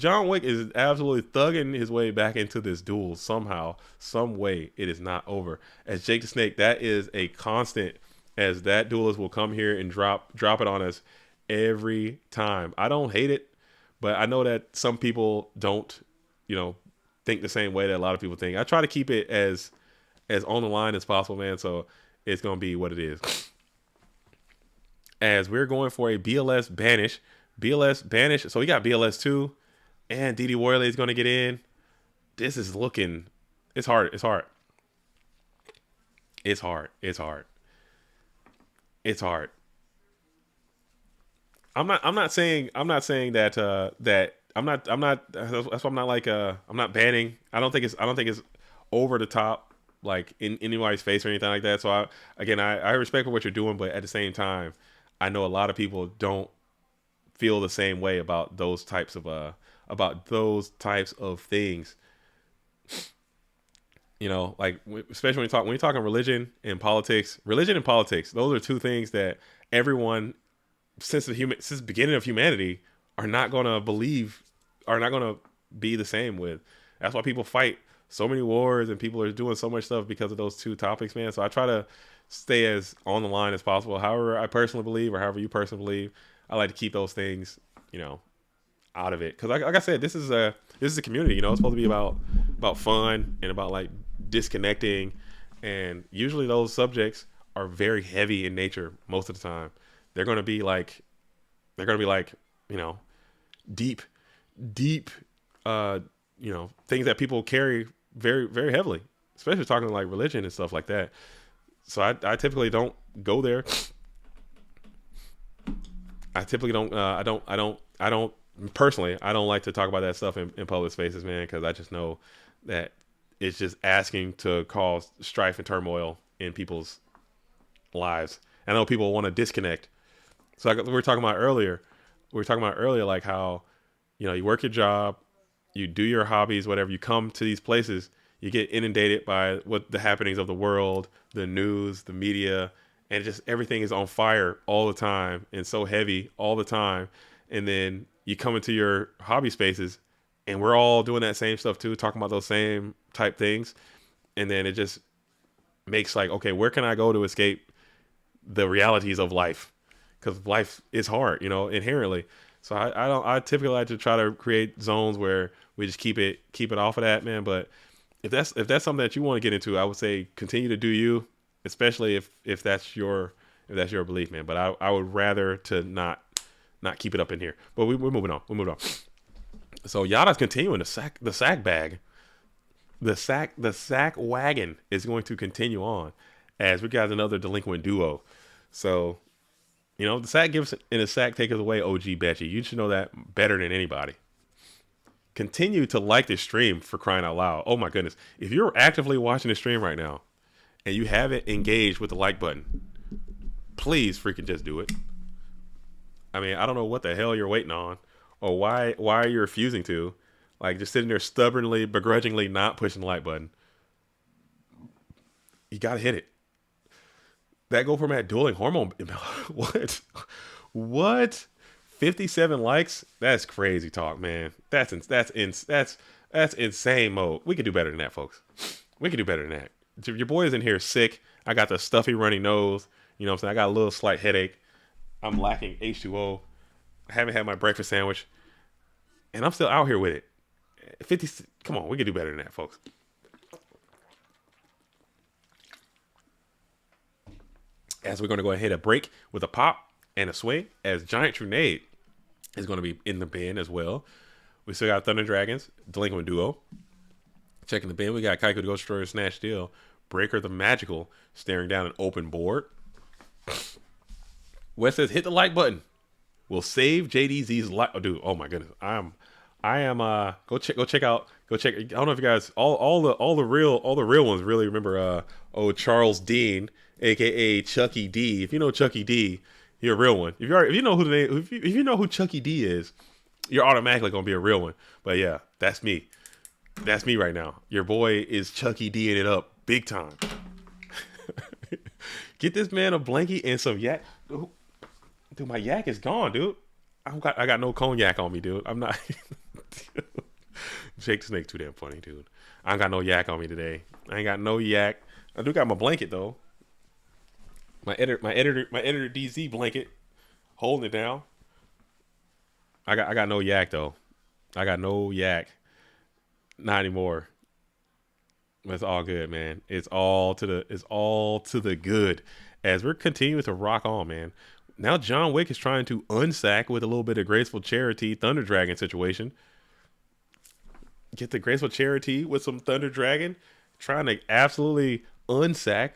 A: John Wick is absolutely thugging his way back into this duel somehow, some way. It is not over. As Jake the Snake, that is a constant. As that duelist will come here and drop it on us every time. I don't hate it, but I know that some people don't, think the same way that a lot of people think. I try to keep it as on the line as possible, man. So it's gonna be what it is. As we're going for a BLS banish. So we got BLS 2 and DD Warley is going to get in. This is looking, it's hard. I'm not saying that that's why I'm not like I'm not banning. I don't think it's over the top like in anybody's face or anything like that. So I respect what you're doing, but at the same time, I know a lot of people don't feel the same way about those types of things. Like especially when you're talking religion and politics. Those are two things that everyone since the beginning of humanity are not gonna be the same with. That's why people fight so many wars and people are doing so much stuff because of those two topics, man. So I try to stay as on the line as possible. However I personally believe, or however you personally believe, I like to keep those things, out of it. Because like I said, this is a community. It's supposed to be about fun and about like disconnecting. And usually those subjects are very heavy in nature most of the time. They're gonna be like deep, things that people carry very, very heavily, especially talking like religion and stuff like that. So I typically don't go there. I typically don't. I don't personally. I don't like to talk about that stuff in public spaces, man, because I just know that it's just asking to cause strife and turmoil in people's lives. I know people want to disconnect. So we were talking about earlier. Like how, you work your job, you do your hobbies, whatever. You come to these places, you get inundated by what the happenings of the world, the news, the media. And just everything is on fire all the time and so heavy all the time. And then you come into your hobby spaces and we're all doing that same stuff too, talking about those same type things. And then it just makes like, okay, where can I go to escape the realities of life? Because life is hard, inherently. So I typically like to try to create zones where we just keep it off of that, man. But if that's something that you want to get into, I would say continue to do you. Especially if that's your belief, man. But I would rather to not keep it up in here. But we're moving on. So Yada's continuing the sack bag. The sack wagon is going to continue on as we got another delinquent duo. So, the sack gives and the sack takes away OG Betchy. You should know that better than anybody. Continue to like this stream, for crying out loud. Oh my goodness. If you're actively watching the stream right now, and you haven't engaged with the like button, please freaking just do it. I mean, I don't know what the hell you're waiting on or why you're refusing to. Like, just sitting there stubbornly, begrudgingly not pushing the like button. You got to hit it. That go from that dueling hormone. What? 57 likes? That's crazy talk, man. That's insane mode. We could do better than that, folks. We could do better than that. Your boy is in here sick. I got the stuffy runny nose. You know what I'm saying? I got a little slight headache. I'm lacking H2O. I haven't had my breakfast sandwich. And I'm still out here with it. 50. Come on, we can do better than that, folks. As we're going to go ahead and break with a pop and a swing, as Giant Trunade is going to be in the bin as well. We still got Thunder Dragons, Delinquent Duo. Checking the bin, we got Kaiko the Ghost Destroyer, Snatch Steel, Breaker the Magical, staring down an open board. Wes says, hit the like button. We'll save JDZ's life. Oh, dude, oh my goodness. I am go check out. I don't know if you guys all the real ones really remember Charles Dean, aka Chucky D. If you know Chucky D, you're a real one. If you know who Chucky D is, you're automatically gonna be a real one. But yeah, that's me. That's me right now. Your boy is Chucky D'ing it up big time. Get this man a blankie and some yak. Dude, my yak is gone, dude. I got no cognac on me, dude. I'm not. Shake the Snake too damn funny, dude. I ain't got no yak on me today. I ain't got no yak. I do got my blanket though. My editor DZ blanket, holding it down. I got no yak though. I got no yak. Not anymore. It's all good, man. It's all to the good as we're continuing to rock on, man. Now John Wick is trying to unsack with a little bit of Graceful Charity Thunder Dragon situation. Get the Graceful Charity with some Thunder Dragon, trying to absolutely unsack.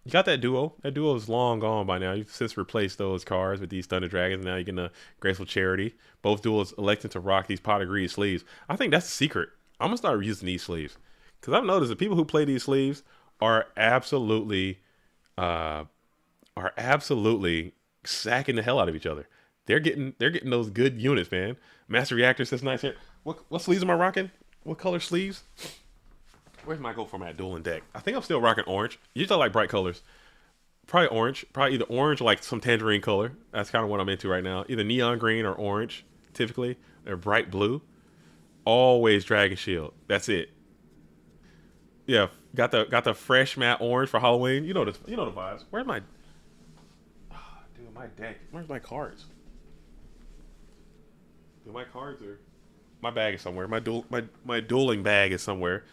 A: You got that duo. That duo is long gone by now. You've since replaced those cards with these Thunder Dragons. Now you're getting a Graceful Charity. Both duos electing to rock these pot of greed sleeves. I think that's the secret. I'm gonna start using these sleeves because I've noticed that people who play these sleeves are absolutely sacking the hell out of each other. They're getting those good units, man. Master Reactor says nice here. What sleeves am I rocking? What color sleeves? Where's my go format dueling deck? I think I'm still rocking orange. Usually I like bright colors. Probably orange. Probably either orange or like some tangerine color. That's kind of what I'm into right now. Either neon green or orange, typically. Or bright blue. Always Dragon Shield. That's it. Yeah, got the fresh matte orange for Halloween. You know the vibes. Where's my dude, my deck. Where's my cards? Dude, my cards are my bag is somewhere. My dueling bag is somewhere.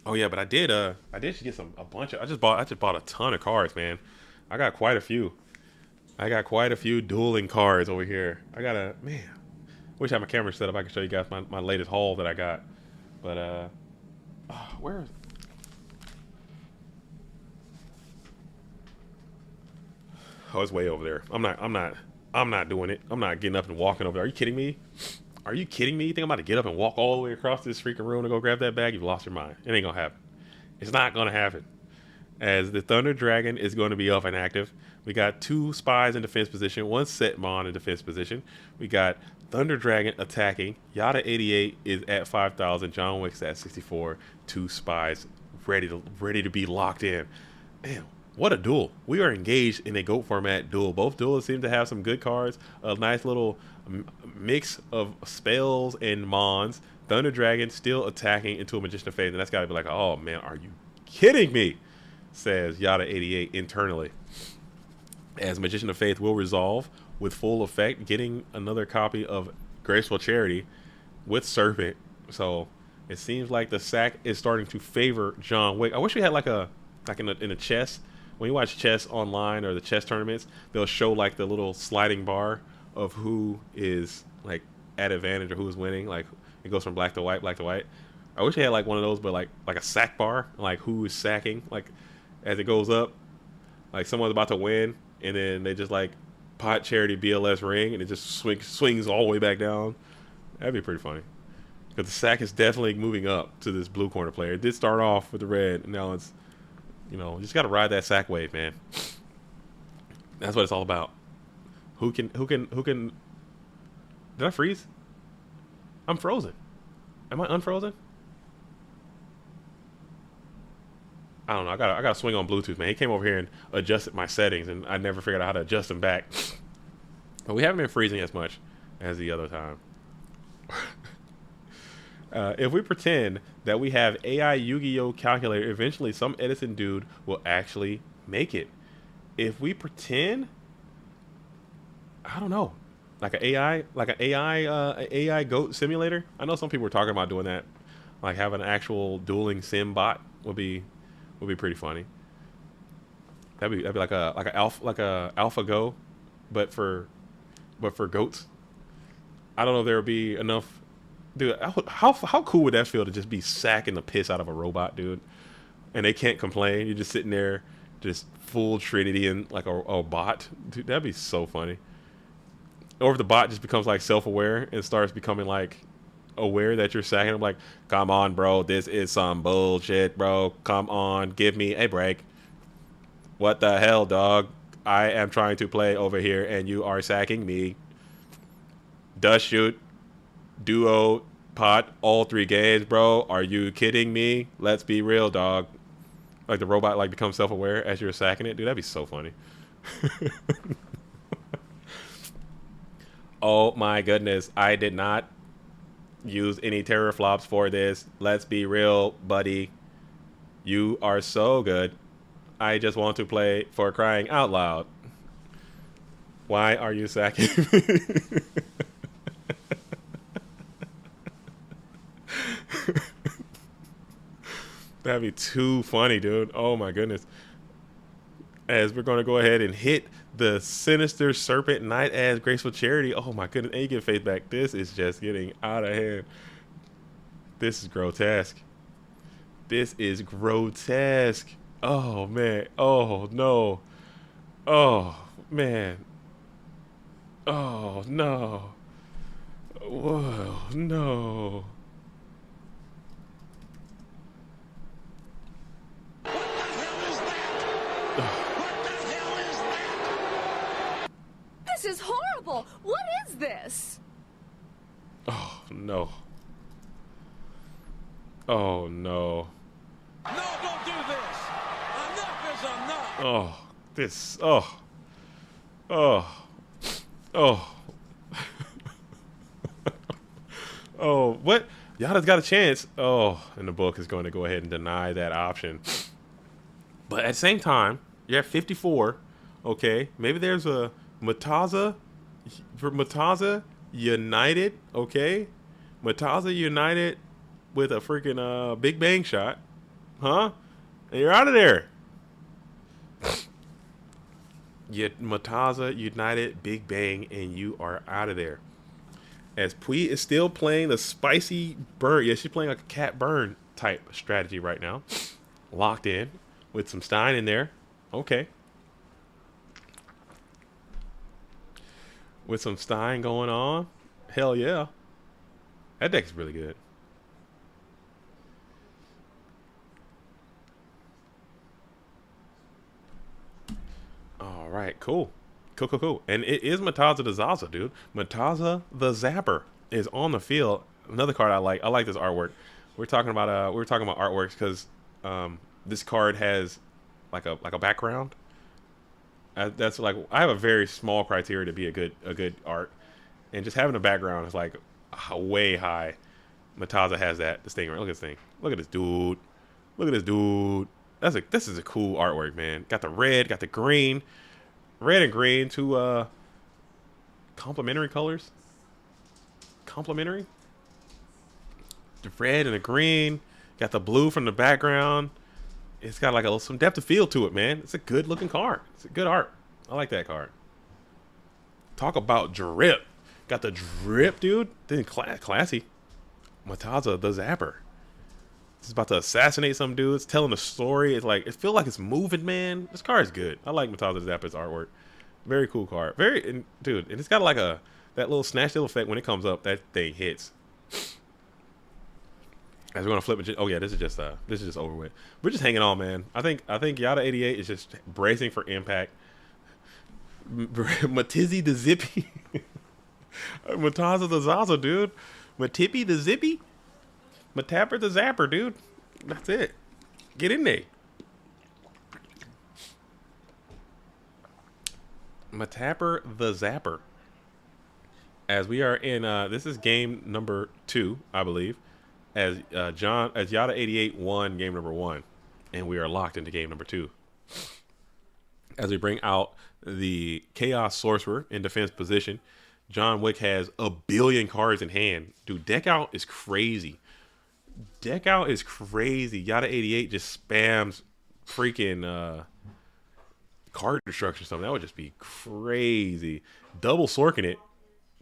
A: Oh yeah, but I did just get a bunch of I just bought a ton of cards, man. I got quite a few. I got quite a few dueling cards over here. I got a man. Wish I had my camera set up. I can show you guys my latest haul that I got. But where is Oh, it's way over there. I'm not doing it. I'm not getting up and walking over there. Are you kidding me? Are you kidding me? You think I'm about to get up and walk all the way across this freaking room to go grab that bag? You've lost your mind. It ain't gonna happen. It's not gonna happen. As the Thunder Dragon is going to be up and active. We got 2 spies in defense position, 1 Setmon in defense position. We got Thunder Dragon attacking. Yada 88 is at 5,000. John Wick's at 64. 2 spies ready to be locked in. Damn. What a duel. We are engaged in a GOAT format duel. Both duels seem to have some good cards. A nice little mix of spells and mons. Thunder Dragon still attacking into a Magician of Faith. And that's got to be like, oh man, are you kidding me? Says Yada88 internally. As Magician of Faith will resolve with full effect, getting another copy of Graceful Charity with Serpent. So it seems like the sack is starting to favor John Wick. I wish we had like in a chess. When you watch chess online or the chess tournaments, they'll show like the little sliding bar of who is like at advantage or who is winning. Like it goes from black to white, black to white. I wish they had like one of those, but like a sack bar, like who is sacking, like as it goes up, like someone's about to win, and then they just like pot charity BLS ring, and it just swings all the way back down. That'd be pretty funny. Because the sack is definitely moving up to this blue corner player. It did start off with the red, and now it's, you know, you just got to ride that sack wave, man. That's what it's all about. Who can? Did I freeze? I'm frozen. Am I unfrozen? I don't know. I gotta swing on Bluetooth, man. He came over here and adjusted my settings, and I never figured out how to adjust them back. But we haven't been freezing as much as the other time. If we pretend that we have AI Yu-Gi-Oh calculator, eventually some Edison dude will actually make it. If we pretend, I don't know, like an AI GOAT simulator. I know some people were talking about doing that, like having an actual dueling sim bot would be pretty funny. That'd be like a alpha go, but for goats. I don't know if there would be enough. Dude, how cool would that feel to just be sacking the piss out of a robot, dude? And they can't complain. You're just sitting there, just full Trinity and like a bot. Dude, that'd be so funny. Or if the bot just becomes like self-aware and starts becoming like aware that you're sacking him, like, come on, bro, this is some bullshit, bro. Come on, give me a break. What the hell, dog? I am trying to play over here and you are sacking me. Dust shoot. Duo, pot, all 3 games, bro. Are you kidding me? Let's be real, dog. Like the robot like becomes self-aware as you're sacking it. Dude, that'd be so funny. Oh my goodness. I did not use any terror flops for this. Let's be real, buddy. You are so good. I just want to play for crying out loud. Why are you sacking me? That'd be too funny, dude. Oh my goodness. As we're going to go ahead and hit the Sinister Serpent Knight as Graceful Charity. Oh my goodness. And you get faith back. This is just getting out of hand. This is grotesque. This is grotesque. Oh man. Oh no. Oh man. Oh no. Whoa. No.
B: This is horrible. What is this?
A: Oh no. Oh no.
C: No, don't do this. Enough is enough.
A: Oh, this. Oh. Oh. Oh. Oh, what? Yada's got a chance. Oh, and the book is going to go ahead and deny that option. But at the same time, you're at 54. Okay, maybe there's a Mataza United. Okay, Mataza United with a freaking Big Bang shot, huh? And you're out of there. Mataza United Big Bang, and you are out of there. As Pui is still playing the spicy burn. Yeah, she's playing like a cat burn type strategy right now. Locked in with some Stein in there. Okay. With some Stein going on. Hell yeah. That deck's really good. All right, cool. Cool. And it is Mataza the Zaza, dude. Mataza the Zapper is on the field. Another card I like. I like this artwork. We're talking about artworks because this card has like a background. That's like, I have a very small criteria to be a good art, and just having a background is like way high. Mataza has that. This thing, right? Look at this thing. Look at this dude. Look at this dude. This is a cool artwork, man. Got the red, got the green. Red and green, two complementary colors. Complementary. The red and the green. Got the blue from the background. It's got like some depth of field to it, man. It's a good looking card. It's a good art. I like that card. Talk about drip. Got the drip, dude. Then classy. Mataza the Zapper. It's about to assassinate some dudes, telling a story. It's like, it feels like it's moving, man. This card is good. I like Mataza the Zapper's artwork. Very cool card. Dude, and it's got like that little snatch deal effect when it comes up. That thing hits. As we're gonna flip it. Oh yeah, this is just over with. We're just hanging on, man. I think Yada 88 is just bracing for impact. Matizzy the Zippy. Mataza the Zaza, dude. Matippy the Zippy. Matapper the Zapper, dude. That's it. Get in there. Matapper the Zapper. As we are in, this is game number 2, I believe. As Yada 88 won game number 1, and we are locked into game number 2. As we bring out the Chaos Sorcerer in defense position, John Wick has a billion cards in hand. Dude, deck out is crazy. Deck out is crazy. Yada 88 just spams freaking card destruction stuff. That would just be crazy. Double Sorking it.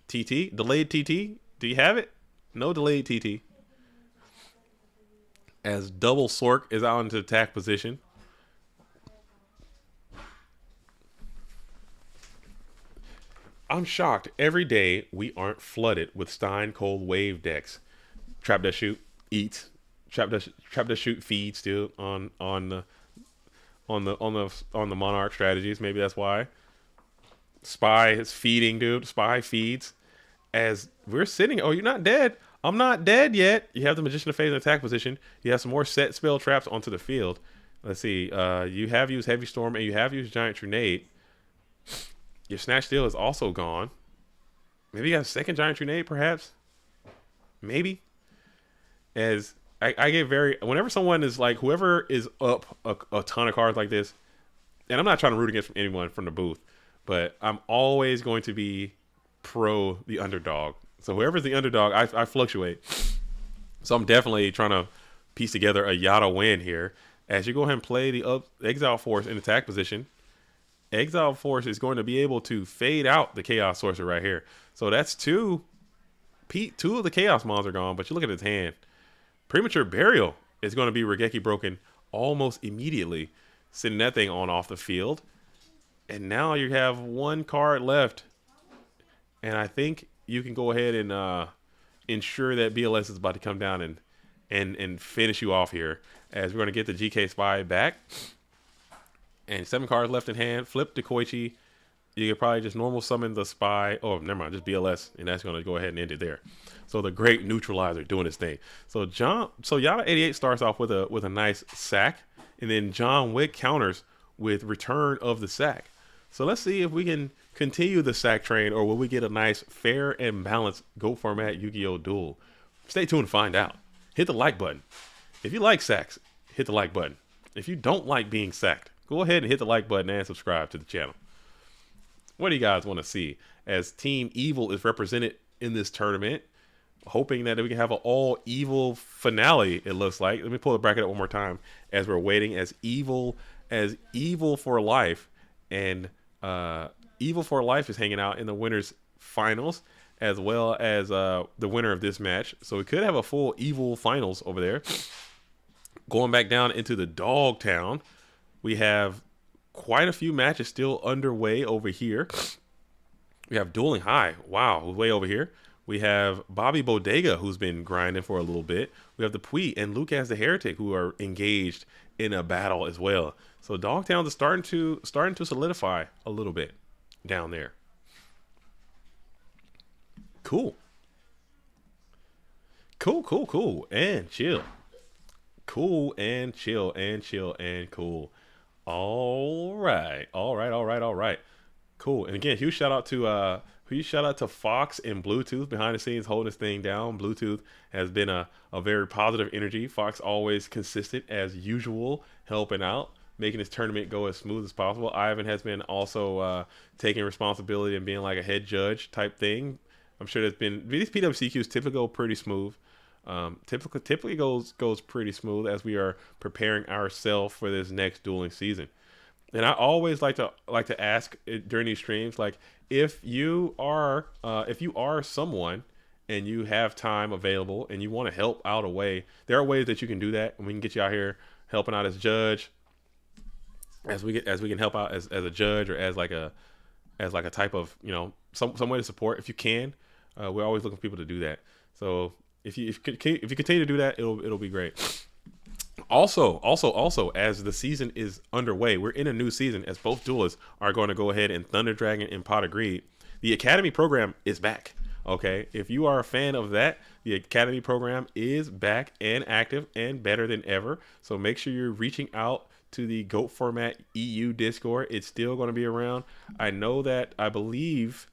A: TT? Delayed TT? Do you have it? No delayed TT. As Double Sork is out into attack position. I'm shocked every day we aren't flooded with Stein Cold Wave decks. Trap That Shoot eats. Trap That Shoot feeds still on the Monarch strategies. Maybe that's why. Spy is feeding, dude. Spy feeds. As we're sitting. Oh, you're not dead. I'm not dead yet. You have the Magician of Fate in attack position. You have some more set spell traps onto the field. Let's see. You have used Heavy Storm and you have used Giant Trinade. Your Snatch Steal is also gone. Maybe you got a second Giant Trinade, perhaps? maybe. As I get very, whenever someone is like, whoever is up a ton of cards like this, and I'm not trying to root against anyone from the booth, but I'm always going to be pro the underdog. So whoever's the underdog, I fluctuate. So I'm definitely trying to piece together a Yada win here. As you go ahead and play the Exile Force in attack position, Exile Force is going to be able to fade out the Chaos Sorcerer right here. So that's two of the Chaos Mons are gone, but you look at his hand. Premature Burial is going to be Regeki broken almost immediately, sending that thing on off the field. And now you have one card left. And I think you can go ahead and ensure that BLS is about to come down and finish you off here. As we're going to get the GK Spy back. And 7 cards left in hand. Flip to Koichi. You could probably just normal summon the Spy. Oh, never mind. Just BLS. And that's going to go ahead and end it there. So the Great Neutralizer doing his thing. So Yada 88 starts off with a nice sack. And then John Wick counters with Return of the Sack. So let's see if we can continue the sack train, or will we get a nice, fair, and balanced GOAT format Yu-Gi-Oh! Duel? Stay tuned to find out. Hit the like button. If you like sacks, hit the like button. If you don't like being sacked, go ahead and hit the like button and subscribe to the channel. What do you guys want to see? As Team Evil is represented in this tournament, hoping that we can have an all-evil finale, it looks like. Let me pull the bracket up one more time as we're waiting. As Evil for Life, and Evil for Life is hanging out in the winners finals, as well as the winner of this match. So we could have a full Evil finals over there. Going back down into the Dog Town, we have quite a few matches still underway over here. We have Dueling High. Wow, way over here. We have Bobby Bodega, who's been grinding for a little bit. We have the Pui and Luke as the Heretic, who are engaged in a battle as well. So Dogtown is starting to solidify a little bit down there. Cool. And chill. Cool and chill and chill and cool. All right. Cool. And again, huge shout out to Fox and Bluetooth behind the scenes holding this thing down. Bluetooth has been a very positive energy. Fox always consistent as usual, helping out, making this tournament go as smooth as possible. Ivan has been also taking responsibility and being like a head judge type thing. I'm sure these PWCQs typically go pretty smooth. Typically goes pretty smooth as we are preparing ourselves for this next dueling season. And I always like to ask during these streams, like, if you are someone and you have time available and you want to help out a way, there are ways that you can do that, and we can get you out here helping out as judge, as we can help out as a judge, or as like a type of, some way to support if you can. We're always looking for people to do that. So if you continue to do that, it'll be great. Also, as the season is underway, we're in a new season, as both duelists are going to go ahead and Thunder Dragon and Pot of Greed. The Academy program is back. Okay, if you are a fan of that, the Academy program is back and active and better than ever. So make sure you're reaching out to the GOAT Format EU Discord. It's still going to be around. I believe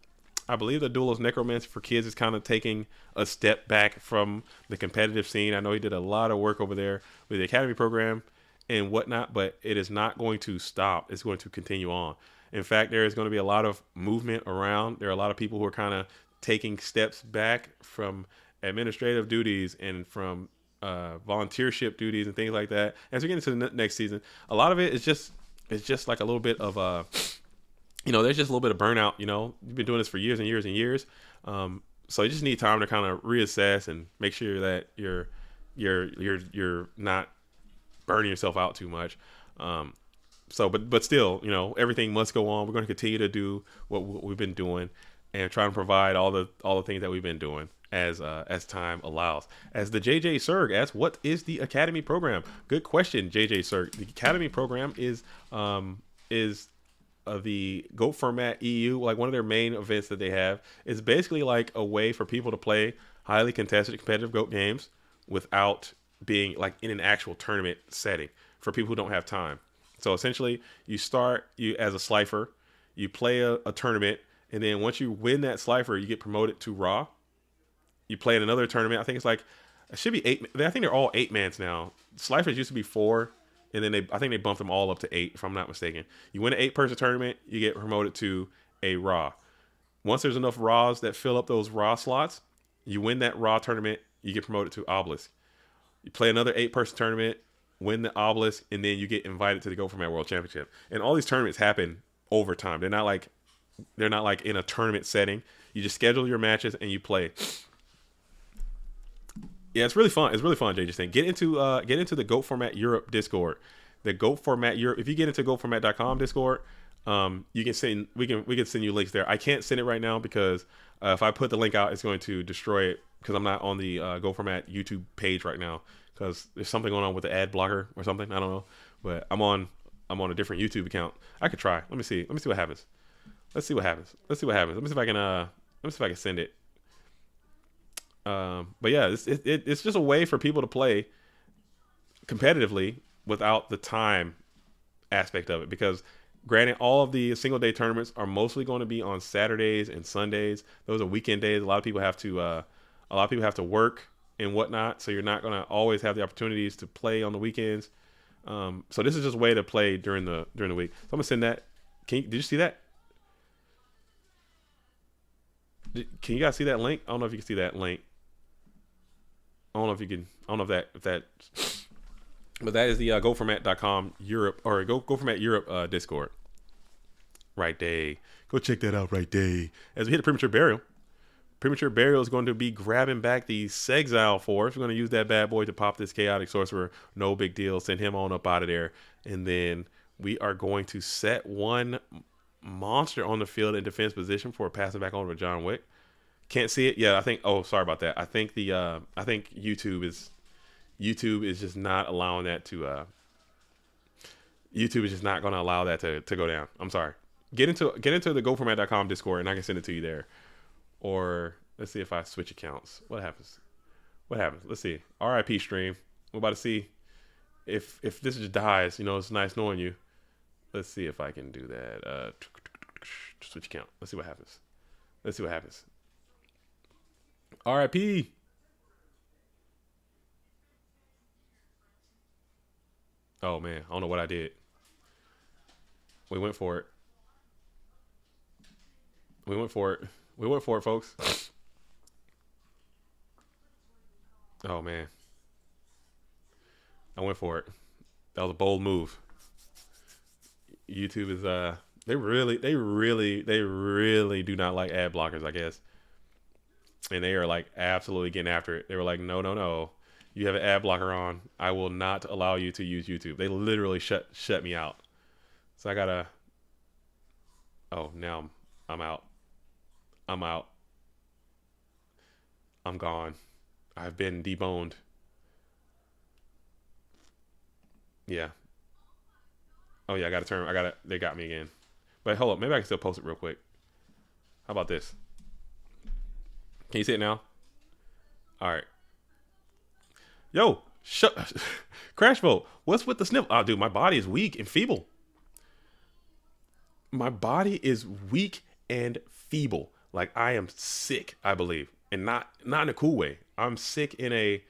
A: the Duelist Necromancer for Kids is kind of taking a step back from the competitive scene. I know he did a lot of work over there with the Academy program and whatnot, but it is not going to stop. It's going to continue on. In fact, there is going to be a lot of movement around. There are a lot of people who are kind of taking steps back from administrative duties and from volunteership duties and things like that. As we get into the next season, a lot of it is just like a little bit of there's just a little bit of burnout. You've been doing this for years and years and years. So you just need time to kind of reassess and make sure that you're not burning yourself out too much. But still, everything must go on. We're going to continue to do what we've been doing and try and provide all the things that we've been doing as time allows. As the JJ Serg asks, what is the Academy program? Good question, JJ Serg. The Academy program is the GOAT Format EU, like one of their main events that they have. Is basically like a way for people to play highly contested competitive GOAT games without being like in an actual tournament setting for people who don't have time. So essentially, you as a slifer, you play a tournament, and then once you win that slifer, you get promoted to Raw. You play in another tournament. I think it's like, it should be 8. I think they're all 8-mans now. Slifers used to be 4, and then I think they bumped them all up to 8, if I'm not mistaken. You win an 8-person tournament, you get promoted to a Raw. Once there's enough Raws that fill up those Raw slots, you win that Raw tournament, you get promoted to Obelisk. You play another 8-person tournament, win the Obelisk, and then you get invited to the Go For Mat World Championship. And all these tournaments happen over time. They're not like in a tournament setting. You just schedule your matches and you play. Yeah, it's really fun. It's really fun, JJ thing. Get into the Go For Mat Europe Discord. The Go For Mat Europe. If you get into goformat.com Discord, you can send we can send you links there. I can't send it right now because if I put the link out, it's going to destroy it because I'm not on the Go For Mat YouTube page right now because there's something going on with the ad blocker or something. I don't know, but I'm on a different YouTube account. I could try. Let me see what happens. Let's see what happens. Let me see if I can send it. But yeah, it's just a way for people to play competitively without the time aspect of it, because granted, all of the single day tournaments are mostly going to be on Saturdays and Sundays. Those are weekend days. A lot of people have to work and whatnot, so you're not going to always have the opportunities to play on the weekends. So this is just a way to play during the week. So I'm gonna send that. Did you see that? Can you guys see that link? I don't know if you can see that link. I don't know if you can. I don't know if that. But that is the goformat.com Europe or Go For Mat Europe Discord. Right there. Go check that out right there. As we hit a premature burial. Premature Burial is going to be grabbing back the Sexile Force. We're going to use that bad boy to pop this Chaotic Sorcerer. No big deal. Send him on up out of there. And then we are going to set one monster on the field in defense position for passing back over to John Wick. Can't see it. Yeah, I think. Oh, sorry about that. I think YouTube is just not allowing that to. YouTube is just not going to allow that to go down. I'm sorry. Get into the goformat.com Discord and I can send it to you there. Or let's see if I switch accounts. What happens? Let's see. RIP stream. We're about to see if this just dies. You know, it's nice knowing you. Let's see if I can do that. Switch account. Let's see what happens. RIP. Oh man, I don't know what I did. We went for it. We went for it, folks. Oh man. I went for it. That was a bold move. YouTube is they really do not like ad blockers, I guess. And they are like absolutely getting after it. They were like, no. You have an ad blocker on. I will not allow you to use YouTube. They literally shut me out. So I gotta. Oh, now I'm out. I'm gone. I've been deboned. Yeah. Oh yeah, they got me again. But hold up, maybe I can still post it real quick. How about this? Can you see it now? All right. Yo, Crash Vote. What's with the sniffle? Oh, dude, my body is weak and feeble. My body is weak and feeble. Like I am sick, I believe, and not in a cool way. I'm sick in a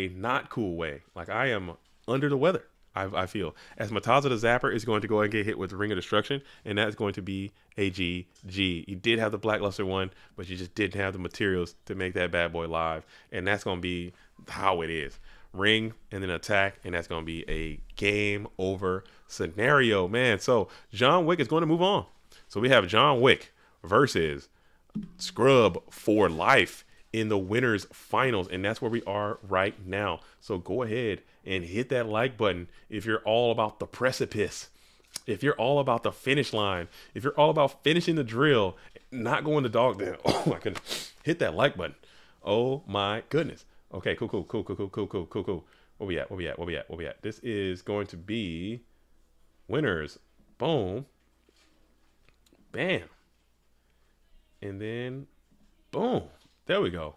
A: not cool way. Like I am under the weather. I feel as Mataza the Zapper is going to go and get hit with Ring of Destruction, and that's going to be a GG. You did have the Blackluster one, but you just didn't have the materials to make that bad boy live, and that's going to be how it is. Ring and then attack, and that's going to be a game over scenario, man. So John Wick is going to move on. So we have John Wick versus Scrub for life in the winners finals, and that's where we are right now. So go ahead and hit that like button if you're all about the precipice, if you're all about the finish line, if you're all about finishing the drill, not going to dog down. Oh my goodness, hit that like button. Oh my goodness. Okay, cool. Where we at? This is going to be winners. Boom. Bam. And then boom. There we go.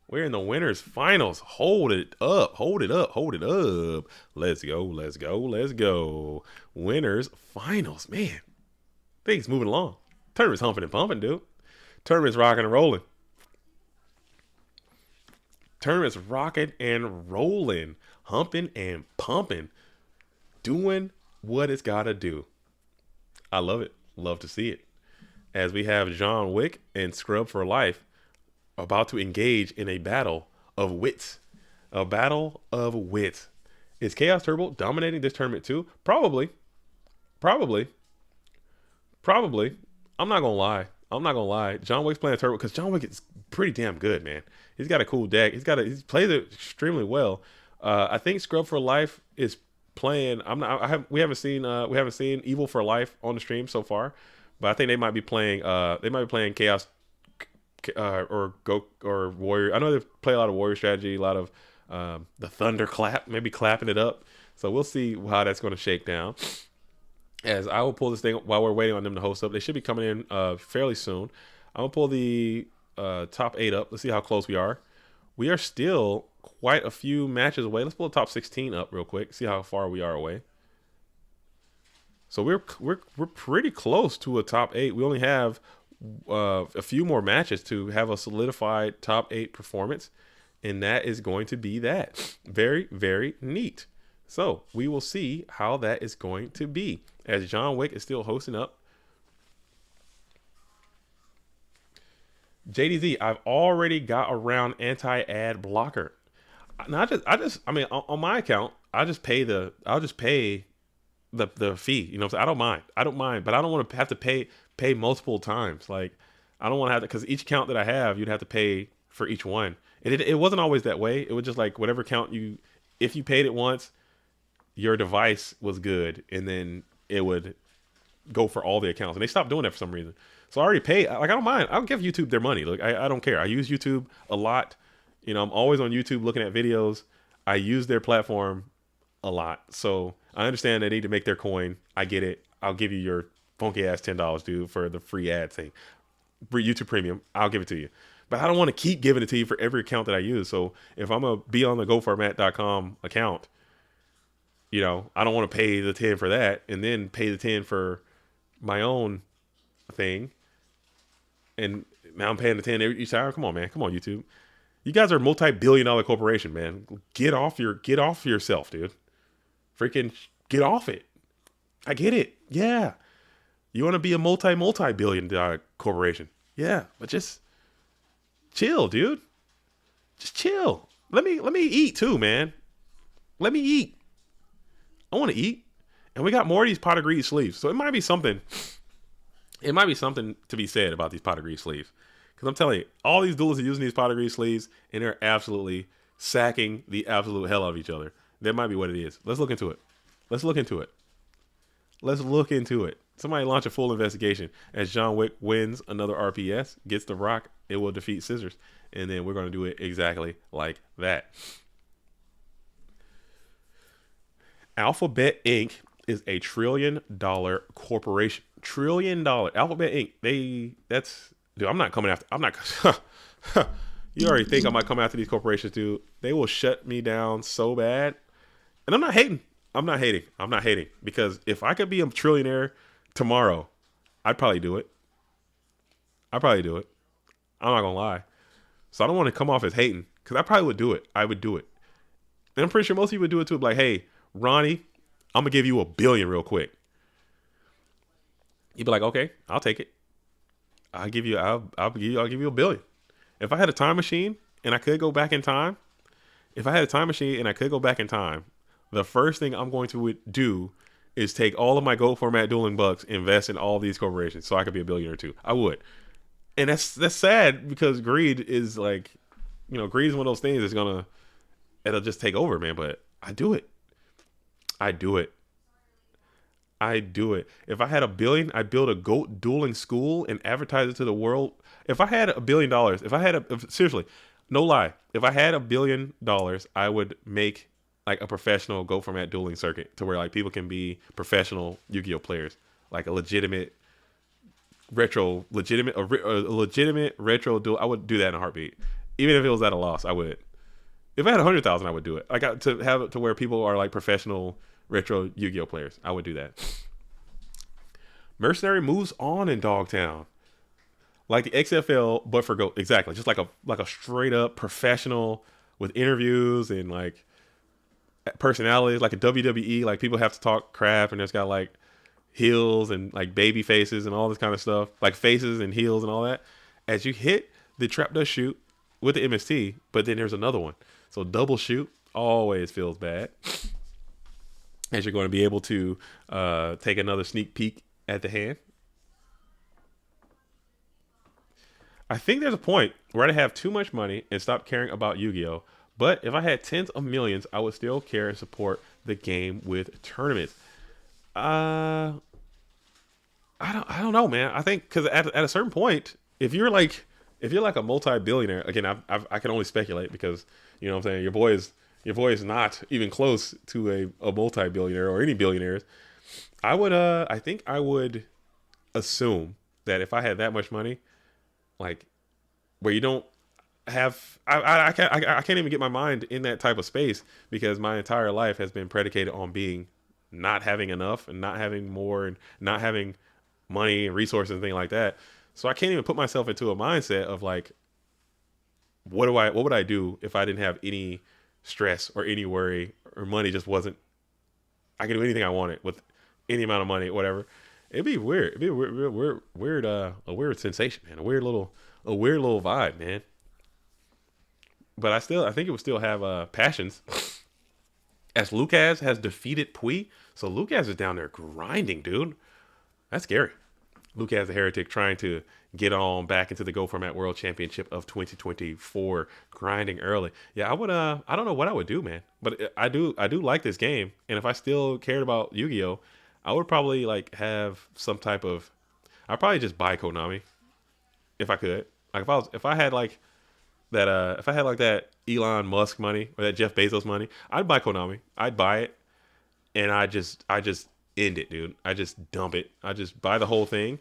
A: We're in the winners finals. Hold it up. Let's go. Winners finals. Man, things moving along. Tournament's humping and pumping, dude. Tournament's rocking and rolling. Tournament's rocking and rolling, humping and pumping, doing what it's got to do. I love it. Love to see it. As we have John Wick and Scrub for Life about to engage in a battle of wits. A battle of wits. Is Chaos Turbo dominating this tournament too? Probably. Probably. I'm not gonna lie. John Wick's playing Turbo because John Wick is pretty damn good, man. He's got a cool deck. He's plays it extremely well. I think Scrub for Life is playing. We haven't seen Evil for Life on the stream so far, but I think they might be playing. Chaos or Warrior. I know they play a lot of Warrior strategy, a lot of the Thunder Clap, maybe clapping it up. So we'll see how that's going to shake down. As I will pull this thing while we're waiting on them to host up. They should be coming in fairly soon. I'm going to pull the top 8 up. Let's see how close we are. We are still quite a few matches away. Let's pull the top 16 up real quick. See how far we are away. So we're pretty close to a top 8. We only have a few more matches to have a solidified top 8 performance. And that is going to be that. Very, very neat. So we will see how that is going to be. As John Wick is still hosting up. JDZ, I've already got around anti-ad blocker. Now I mean, on my account, I'll just pay the fee. You know, so I don't mind, but I don't want to have to pay multiple times. Like, I don't want to have to, because each account that I have, you'd have to pay for each one. It wasn't always that way. It was just like whatever account if you paid it once, your device was good, and then it would go for all the accounts. And they stopped doing that for some reason. So I already paid. Like, I don't mind. I'll give YouTube their money. Like, I don't care. I use YouTube a lot. You know, I'm always on YouTube looking at videos. I use their platform a lot. So I understand they need to make their coin. I get it. I'll give you your funky ass $10, dude, for the free ad thing. YouTube Premium, I'll give it to you. But I don't want to keep giving it to you for every account that I use. So if I'm going to be on the GoFormat.com account, you know, I don't want to pay the 10 for that and then pay the 10 for my own thing. And now I'm paying the 10 each time. Come on, man. Come on, YouTube. You guys are a multi-billion-dollar corporation, man. Get off yourself, dude. Freaking get off it. I get it. Yeah. You want to be a multi-billion-dollar corporation. Yeah, but just chill, dude. Just chill. Let me eat too, man. Let me eat. I want to eat. And we got more of these pot of greed sleeves. So it might be something to be said about these pot of greed sleeves. Because I'm telling you, all these duelists are using these pot of greed sleeves, and they're absolutely sacking the absolute hell out of each other. That might be what it is. Let's look into it. Somebody launch a full investigation. As John Wick wins another RPS, gets the rock, it will defeat Scissors. And then we're going to do it exactly like that. Alphabet Inc. is a $1 trillion corporation. $1 trillion. Alphabet Inc. Dude, I'm not. You already think I might come after these corporations, dude. They will shut me down so bad. And I'm not hating. Because if I could be a trillionaire tomorrow, I'd probably do it. I'm not going to lie. So I don't want to come off as hating, because I probably would do it. I would do it. And I'm pretty sure most people would do it too. Like, hey, Ronnie, I'm going to give you $1 billion real quick. You'd be like, okay, I'll take it. I'll give you $1 billion. If I had a time machine and I could go back in time, the first thing I'm going to do is take all of my Go Format Dueling bucks, invest in all these corporations so I could be $1 billion or $2 billion. I would. And that's sad, because greed is like, you know, greed is one of those things it'll just take over, man. But I do it. If I had $1 billion, I'd build a GOAT dueling school and advertise it to the world. If I had $1 billion, seriously, no lie, if I had $1 billion, I would make like a professional Go Format dueling circuit to where like people can be professional Yu-Gi-Oh players, like a legitimate retro duel. I would do that in a heartbeat, even if it was at a loss. I would. If I had 100,000, I would do it. I got to have it to where people are like professional retro Yu-Gi-Oh players. I would do that. Mercenary moves on in Dogtown, like the XFL, but for Go. Exactly, just like a straight up professional with interviews and like personalities, like a WWE, like people have to talk crap, and there's got like heels and like baby faces and all this kind of stuff, like faces and heels and all that. As you hit the trap dust shoot with the MST, but then there's another one. So double shoot always feels bad. As you're going to be able to take another sneak peek at the hand. I think there's a point where I'd have too much money and stop caring about Yu-Gi-Oh! But if I had tens of millions, I would still care and support the game with tournaments. I don't know, man. I think because at a certain point, if you're like a multi-billionaire, again, I can only speculate because you know what I'm saying, your boy is not even close to a multi-billionaire or any billionaires. I think I would assume that if I had that much money, like where you don't have, I can't even get my mind in that type of space because my entire life has been predicated on being not having enough and not having more and not having money and resources and things like that. So I can't even put myself into a mindset of like, what would I do if I didn't have any stress or any worry or money just wasn't, I could do anything I wanted with any amount of money, whatever. It'd be weird. It'd be a weird sensation, man. A weird little vibe, man. But I think it would still have passions. As Lucas has defeated Pui, so Lucas is down there grinding, dude. That's scary. Lucas the Heretic trying to get on back into the Go Format World Championship of 2024, grinding early. Yeah, I would. I don't know what I would do, man. But I do like this game, and if I still cared about Yu-Gi-Oh, I would probably like have some type of. I'd probably just buy Konami, if I could. Like if I had like that. If I had like that Elon Musk money or that Jeff Bezos money, I'd buy Konami. I'd buy it, and I just end it, dude. I just dump it. I just buy the whole thing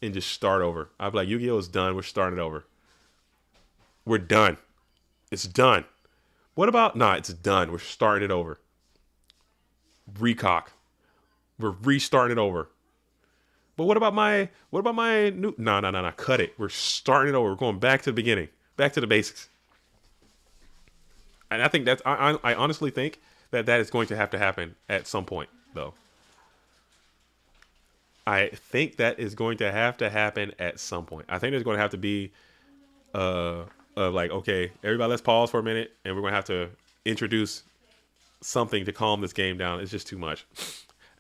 A: and just start over. I'd be like, Yu-Gi-Oh is done. We're starting over. We're done. It's done. What about? Nah, it's done. We're starting it over. Recock. We're restarting it over. But what about my new? No. Cut it. We're starting it over. We're going back to the beginning. Back to the basics. And I think that's, I honestly think that is going to happen at some point, though. I think that is going to happen at some point. I think there's going to have to be, like, okay, everybody, let's pause for a minute, and we're going to have to introduce something to calm this game down. It's just too much.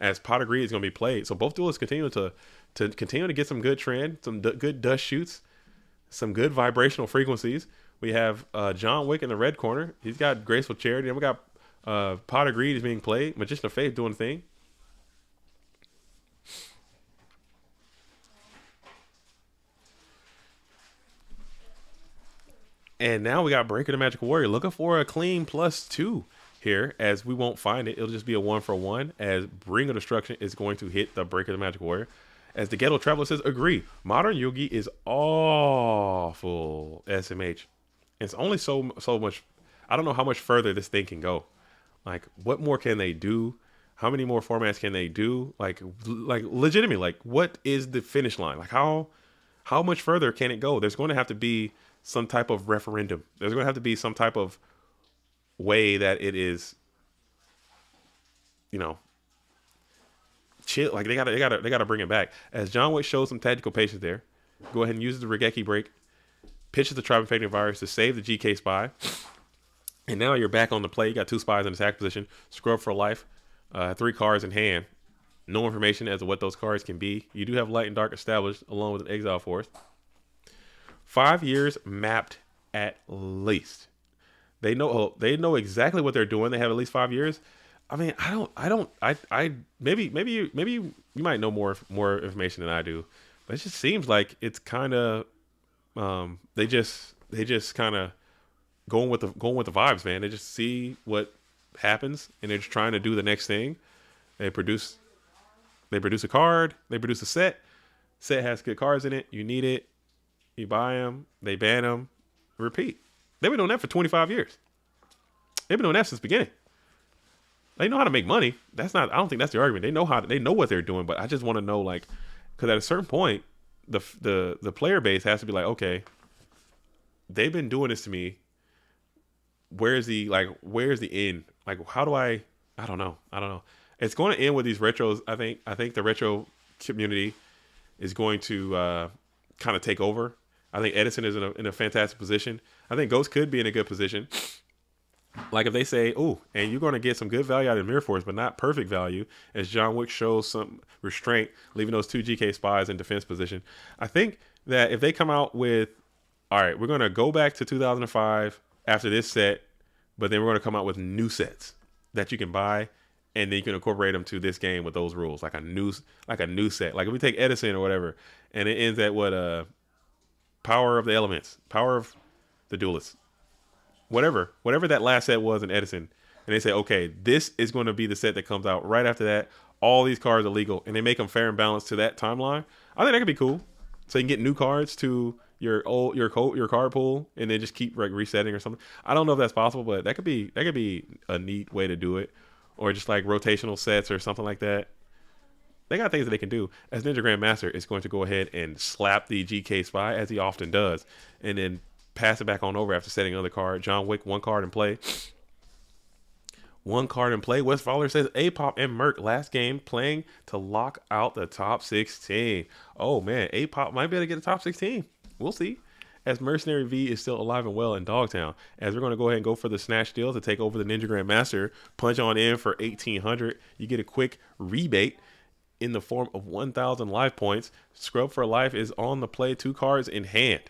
A: As Pot of Greed is going to be played, so both duelists continue to get some good trend, some good dust shoots, some good vibrational frequencies. We have John Wick in the red corner. He's got Graceful Charity, and we got Pot of Greed is being played. Magician of Faith doing the thing. And now we got Breaker the Magical Warrior looking for a clean +2 here, as we won't find it. It'll just be a 1-for-1, as Ring of Destruction is going to hit the Breaker the Magical Warrior. As the Ghetto Traveler says, agree. Modern Yugi is awful SMH. It's only so much. I don't know how much further this thing can go. Like, what more can they do? How many more formats can they do? Like legitimately, like, what is the finish line? Like, how much further can it go? There's going to have to be some type of referendum. There's going to have to be some type of way that it is, you know, chill. Like they gotta bring it back. As John Wick shows some tactical patience there, go ahead and use the Regeki break, pitches the Tribe Infecting Virus to save the GK spy, and now you're back on the play. You got 2 spies in attack position, scrub for life, 3 cards in hand. No information as to what those cards can be. You do have Light and Dark established along with an Exile Force. 5 years mapped at least. They know exactly what they're doing. They have at least 5 years. I mean, maybe you might know more information than I do, but it just seems like it's kind of they just kind of going with the vibes, man. They just see what happens and they're just trying to do the next thing. They produce a card, they produce a set. Set has good cards in it. You need it. You buy them, they ban them, repeat. They've been doing that for 25 years. They've been doing that since the beginning. They know how to make money. I don't think that's the argument. They know what they're doing, but I just want to know, like, because at a certain point, the player base has to be like, okay, they've been doing this to me where's the end? Like, how do I don't know. It's going to end with these retros. I think the retro community is going to kind of take over. I think Edison is in a fantastic position. I think Ghost could be in a good position. Like if they say, oh, and you're going to get some good value out of Mirror Force, but not perfect value, as John Wick shows some restraint, leaving those 2 GK spies in defense position. I think that if they come out with, all right, we're going to go back to 2005 after this set, but then we're going to come out with new sets that you can buy, and then you can incorporate them to this game with those rules, like a new set. Like if we take Edison or whatever, and it ends at what Power of the Elements, Power of the Duelists, whatever that last set was in Edison, and they say, okay, this is going to be the set that comes out right after that. All these cards are legal, and they make them fair and balanced to that timeline. I think that could be cool. So you can get new cards to your card pool, and then just keep like resetting or something. I don't know if that's possible, but that could be a neat way to do it, or just like rotational sets or something like that. They got things that they can do. As Ninja Grandmaster is going to go ahead and slap the GK Spy, as he often does, and then pass it back on over after setting another card. John Wick, 1 card in play. 1 card in play. Wes Fowler says Apop and Merc last game playing to lock out the top 16. Oh man, Apop might be able to get a top 16. We'll see. As Mercenary V is still alive and well in Dogtown. As we're going to go ahead and go for the snatch deal to take over the Ninja Grandmaster. Punch on in for 1,800. You get a quick rebate in the form of 1,000 life points. Scrub for Life is on the play, 2 cards in hand,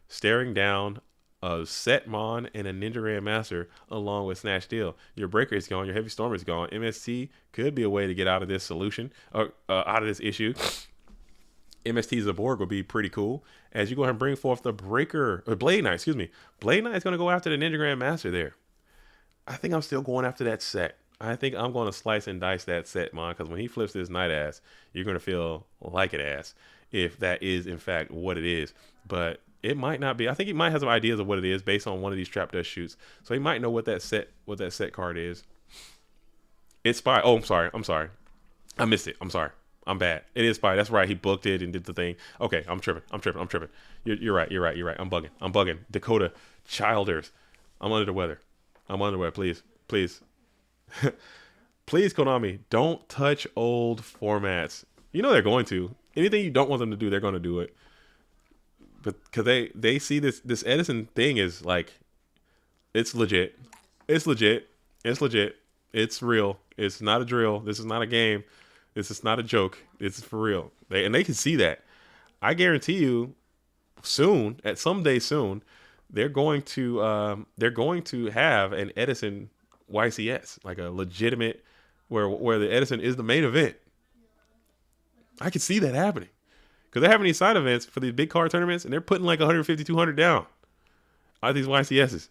A: staring down a Set Mon and a Ninja Grandmaster along with Snatch Deal. Your Breaker is gone, your Heavy Storm is gone. MST could be a way to get out of this solution, or out of this issue. MST Zaborg will be pretty cool. As you go ahead and bring forth the Breaker, or Blade Knight, excuse me. Blade Knight is going to go after the Ninja Grandmaster there. I think I'm still going after that set. I think I'm going to slice and dice that set, man, because when he flips this Night Ass, you're going to feel like an ass, if that is, in fact, what it is. But it might not be. I think he might have some ideas of what it is based on one of these Trap Dust shoots. So he might know what that set card is. It's Spy. Oh, I'm sorry. I missed it. I'm sorry. I'm bad. It is Spy. That's right. He booked it and did the thing. Okay, I'm tripping. You're right. I'm bugging. Dakota Childers. I'm under the weather. Please. Please, Konami, don't touch old formats. You know they're going to. Anything you don't want them to do, they're going to do it. But because they see this Edison thing is like, it's legit. It's real. It's not a drill. This is not a game. This is not a joke. It's for real. They can see that. I guarantee you, soon, at some day soon, they're going to have an Edison YCS, like a legitimate, where the Edison is the main event. I can see that happening because they're having these side events for these big card tournaments, and they're putting like 150, 200 down on these YCSs.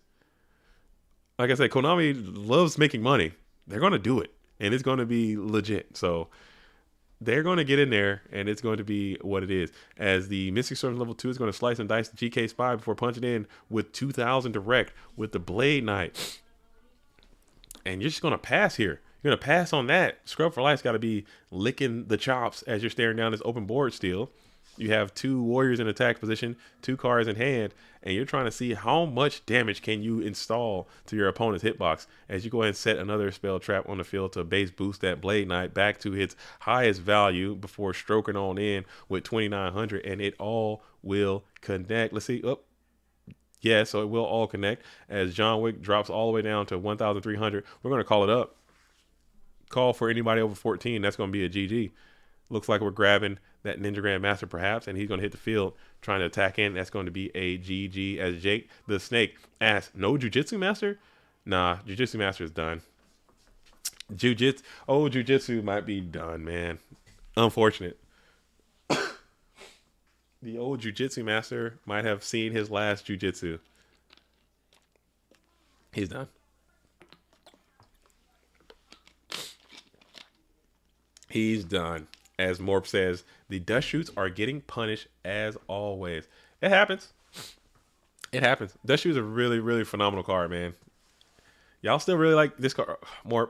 A: Like I said, Konami loves making money. They're going to do it, and it's going to be legit. So they're going to get in there, and it's going to be what it is. As the Mystic Storm level 2 is going to slice and dice the GK Spy before punching in with 2,000 direct with the Blade Knight. And you're just going to pass here. You're going to pass on that. Scrub for Life's got to be licking the chops as you're staring down this open board still. You have 2 warriors in attack position, 2 cards in hand, and you're trying to see how much damage can you install to your opponent's hitbox as you go ahead and set another spell trap on the field to base boost that Blade Knight back to its highest value before stroking on in with 2,900, and it all will connect. Let's see. Yeah, so it will all connect as John Wick drops all the way down to 1,300. We're going to call it up. Call for anybody over 14. That's going to be a GG. Looks like we're grabbing that Ninja Grandmaster perhaps, and he's going to hit the field trying to attack in. That's going to be a GG as Jake the Snake asks, no Jiu-Jitsu Master? Nah, Jiu-Jitsu Master is done. Jiu-Jitsu might be done, man. Unfortunate. The old Jiu-Jitsu Master might have seen his last Jiu-Jitsu. He's done. He's done. As Morp says, the dust shoots are getting punished as always. It happens. Dust shoots are really, really phenomenal card, man. Y'all still really like this card. Morp,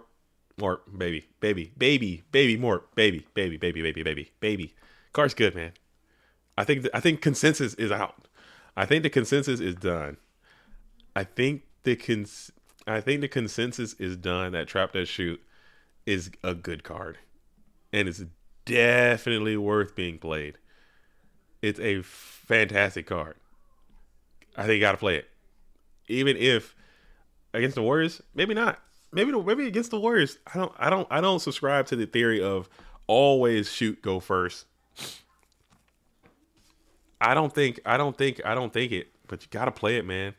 A: baby, Morp, baby. Card's good, man. I think consensus is out. I think the consensus is done. I think I think the consensus is done that Trap That Shoot is a good card. And it's definitely worth being played. It's a fantastic card. I think you got to play it. Even if against the Warriors, maybe not. Maybe against the Warriors. I don't subscribe to the theory of always shoot go first. I don't think it, but you got to play it, man.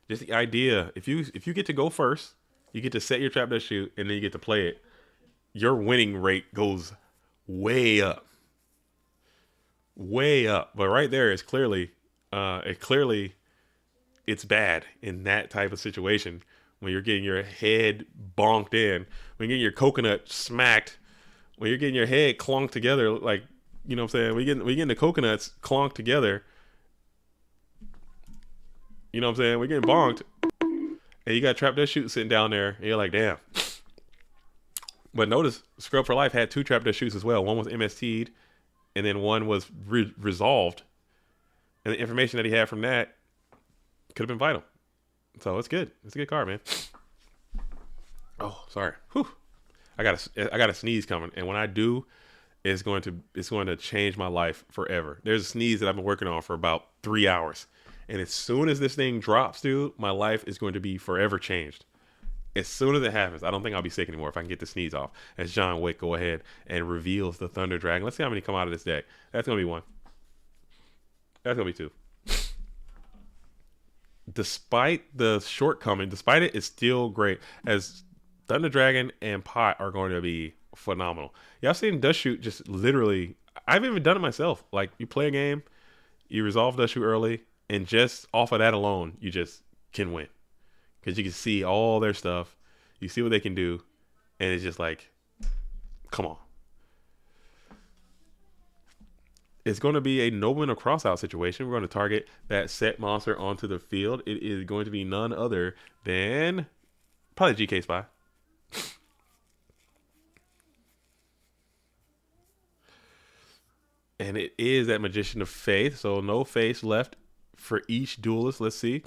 A: Just the idea, if you get to go first, you get to set your Trap That Shoot, and then you get to play it. Your winning rate goes way up. Way up. But right there is clearly it's bad in that type of situation when you're getting your head bonked in, when you're getting your coconut smacked, when you're getting your head clonked together, like, you know what I'm saying? We getting the coconuts clonked together. You know what I'm saying? We're getting bonked. And you got Trap That Shoot sitting down there, and you're like, damn. But notice, Scrub for Life had 2 Trap That Shoots as well. One was MST'd, and then one was resolved. And the information that he had from that could have been vital. So it's good. It's a good card, man. Oh, sorry. Whew. I got a sneeze coming, and when I do, it's going to change my life forever. There's a sneeze that I've been working on for about 3 hours, and as soon as this thing drops, dude, my life is going to be forever changed. As soon as it happens, I don't think I'll be sick anymore if I can get the sneeze off. As John Wick go ahead and reveals the Thunder Dragon. Let's see how many come out of this deck. That's gonna be 1. That's gonna be 2. Despite the shortcoming, despite it, it's still great. As Thunder Dragon and Pot are going to be phenomenal. Y'all seen Dust Shoot just literally, I've even done it myself. Like, you play a game, you resolve Dust Shoot early, and just off of that alone, you just can win. Because you can see all their stuff, you see what they can do, and it's just like, come on. It's going to be a Nobleman or Crossout situation. We're going to target that set monster onto the field. It is going to be none other than probably GK Spy. And it is that Magician of Faith. So no face left for each duelist. Let's see.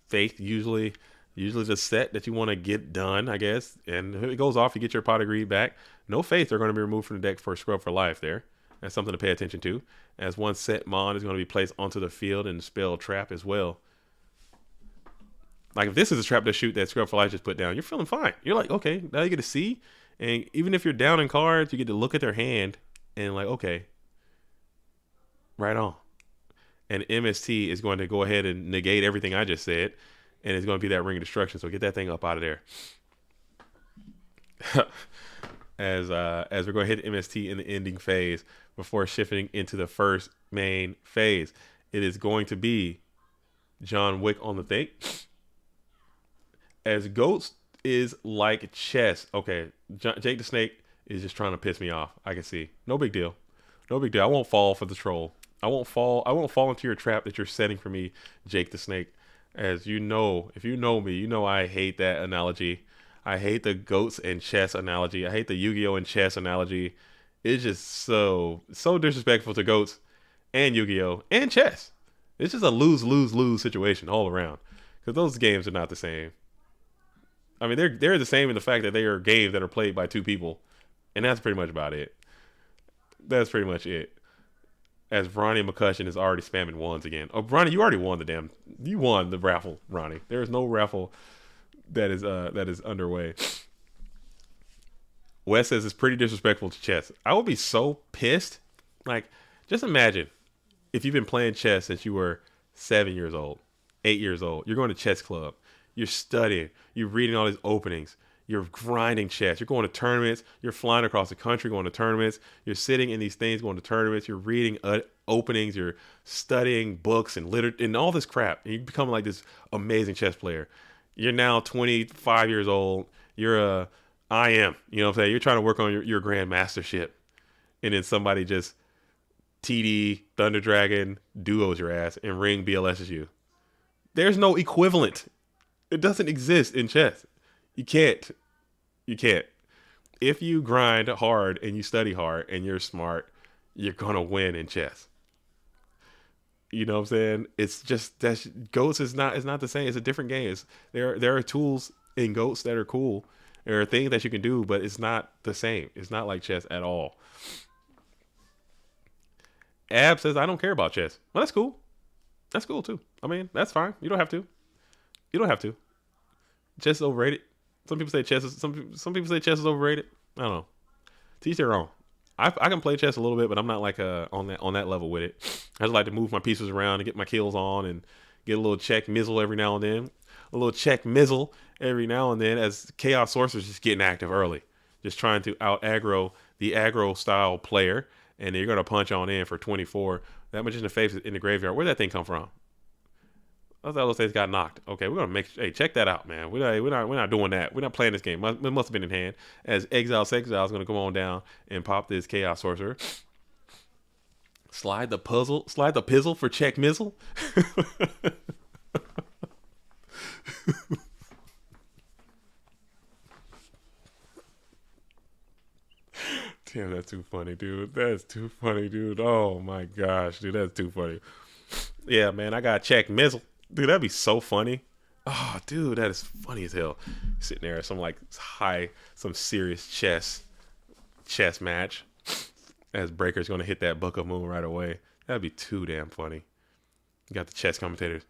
A: Faith usually the set that you want to get done, I guess. And if it goes off, you get your Pot of Greed back. No Faith are going to be removed from the deck for Scrub for Life there. That's something to pay attention to. As one set Mon is going to be placed onto the field and spell Trap as well. Like, if this is a Trap That Shoot that Scrub for Life just put down, you're feeling fine. You're like, okay, now you get to see. And even if you're down in cards, you get to look at their hand and like, okay, right on. And MST is going to go ahead and negate everything I just said. And it's going to be that Ring of Destruction. So get that thing up out of there. As we're going to hit MST in the ending phase before shifting into the first main phase. It is going to be John Wick on the thing. As Goats is like chess. Okay, Jake the Snake is just trying to piss me off. I can see. No big deal. No big deal. I won't fall for the troll. I won't fall into your trap that you're setting for me, Jake the Snake. As you know, if you know me, you know I hate that analogy. I hate the goats and chess analogy. I hate the Yu-Gi-Oh! And chess analogy. It's just so disrespectful to goats and Yu-Gi-Oh! And chess. It's just a lose situation all around. Because those games are not the same. I mean, they're the same in the fact that they are games that are played by 2 people. And that's pretty much about it. That's pretty much it. As Ronnie McCutcheon is already spamming ones again. Oh, Ronnie, you already won you won the raffle, Ronnie. There is no raffle that is underway. Wes says it's pretty disrespectful to chess. I would be so pissed. Like, just imagine if you've been playing chess since you were 7 years old, 8 years old. You're going to chess club. You're studying. You're reading all these openings. You're grinding chess. You're going to tournaments. You're flying across the country going to tournaments. You're sitting in these things going to tournaments. You're reading openings. You're studying books and literature and all this crap. And you become like this amazing chess player. You're now 25 years old. You're IM. You know what I'm saying? You're trying to work on your grandmastership. And then somebody just TD, Thunder Dragon, duos your ass, and Ring BLS's you. There's no equivalent. It doesn't exist in chess. You can't. If you grind hard and you study hard and you're smart, you're going to win in chess. You know what I'm saying? It's just that Goats is not the same. It's a different game. There are tools in Goats that are cool. There are things that you can do, but it's not the same. It's not like chess at all. Ab says I don't care about chess. Well, that's cool. That's cool too. I mean, that's fine. You don't have to. You don't have to. Chess is overrated. Some people say chess is some people say chess is overrated. I don't know. Teach their own. I can play chess a little bit, but I'm not like on that level with it. I just like to move my pieces around and get my kills on and get a little check mizzle every now and then. A little check mizzle every now and then as Chaos Sorcerer's just getting active early. Just trying to out aggro the aggro style player. And you're going to punch on in for 24. That much in the face in the graveyard. Where'd that thing come from? I thought those things got knocked. Okay, we're gonna check that out, man. We're not doing that. We're not playing this game. It must have been in hand. As Exile Sexile is gonna come on down and pop this Chaos Sorcerer. Slide the pizzle for check mizzle. Damn, that's too funny, dude. That's too funny, dude. Oh my gosh, dude, that's too funny. Yeah, man, I got check mizzle. Dude, that'd be so funny. Oh, dude, that is funny as hell. Sitting there, some serious chess match. As Breaker's gonna hit that Book of Moon right away. That'd be too damn funny. You got the chess commentators.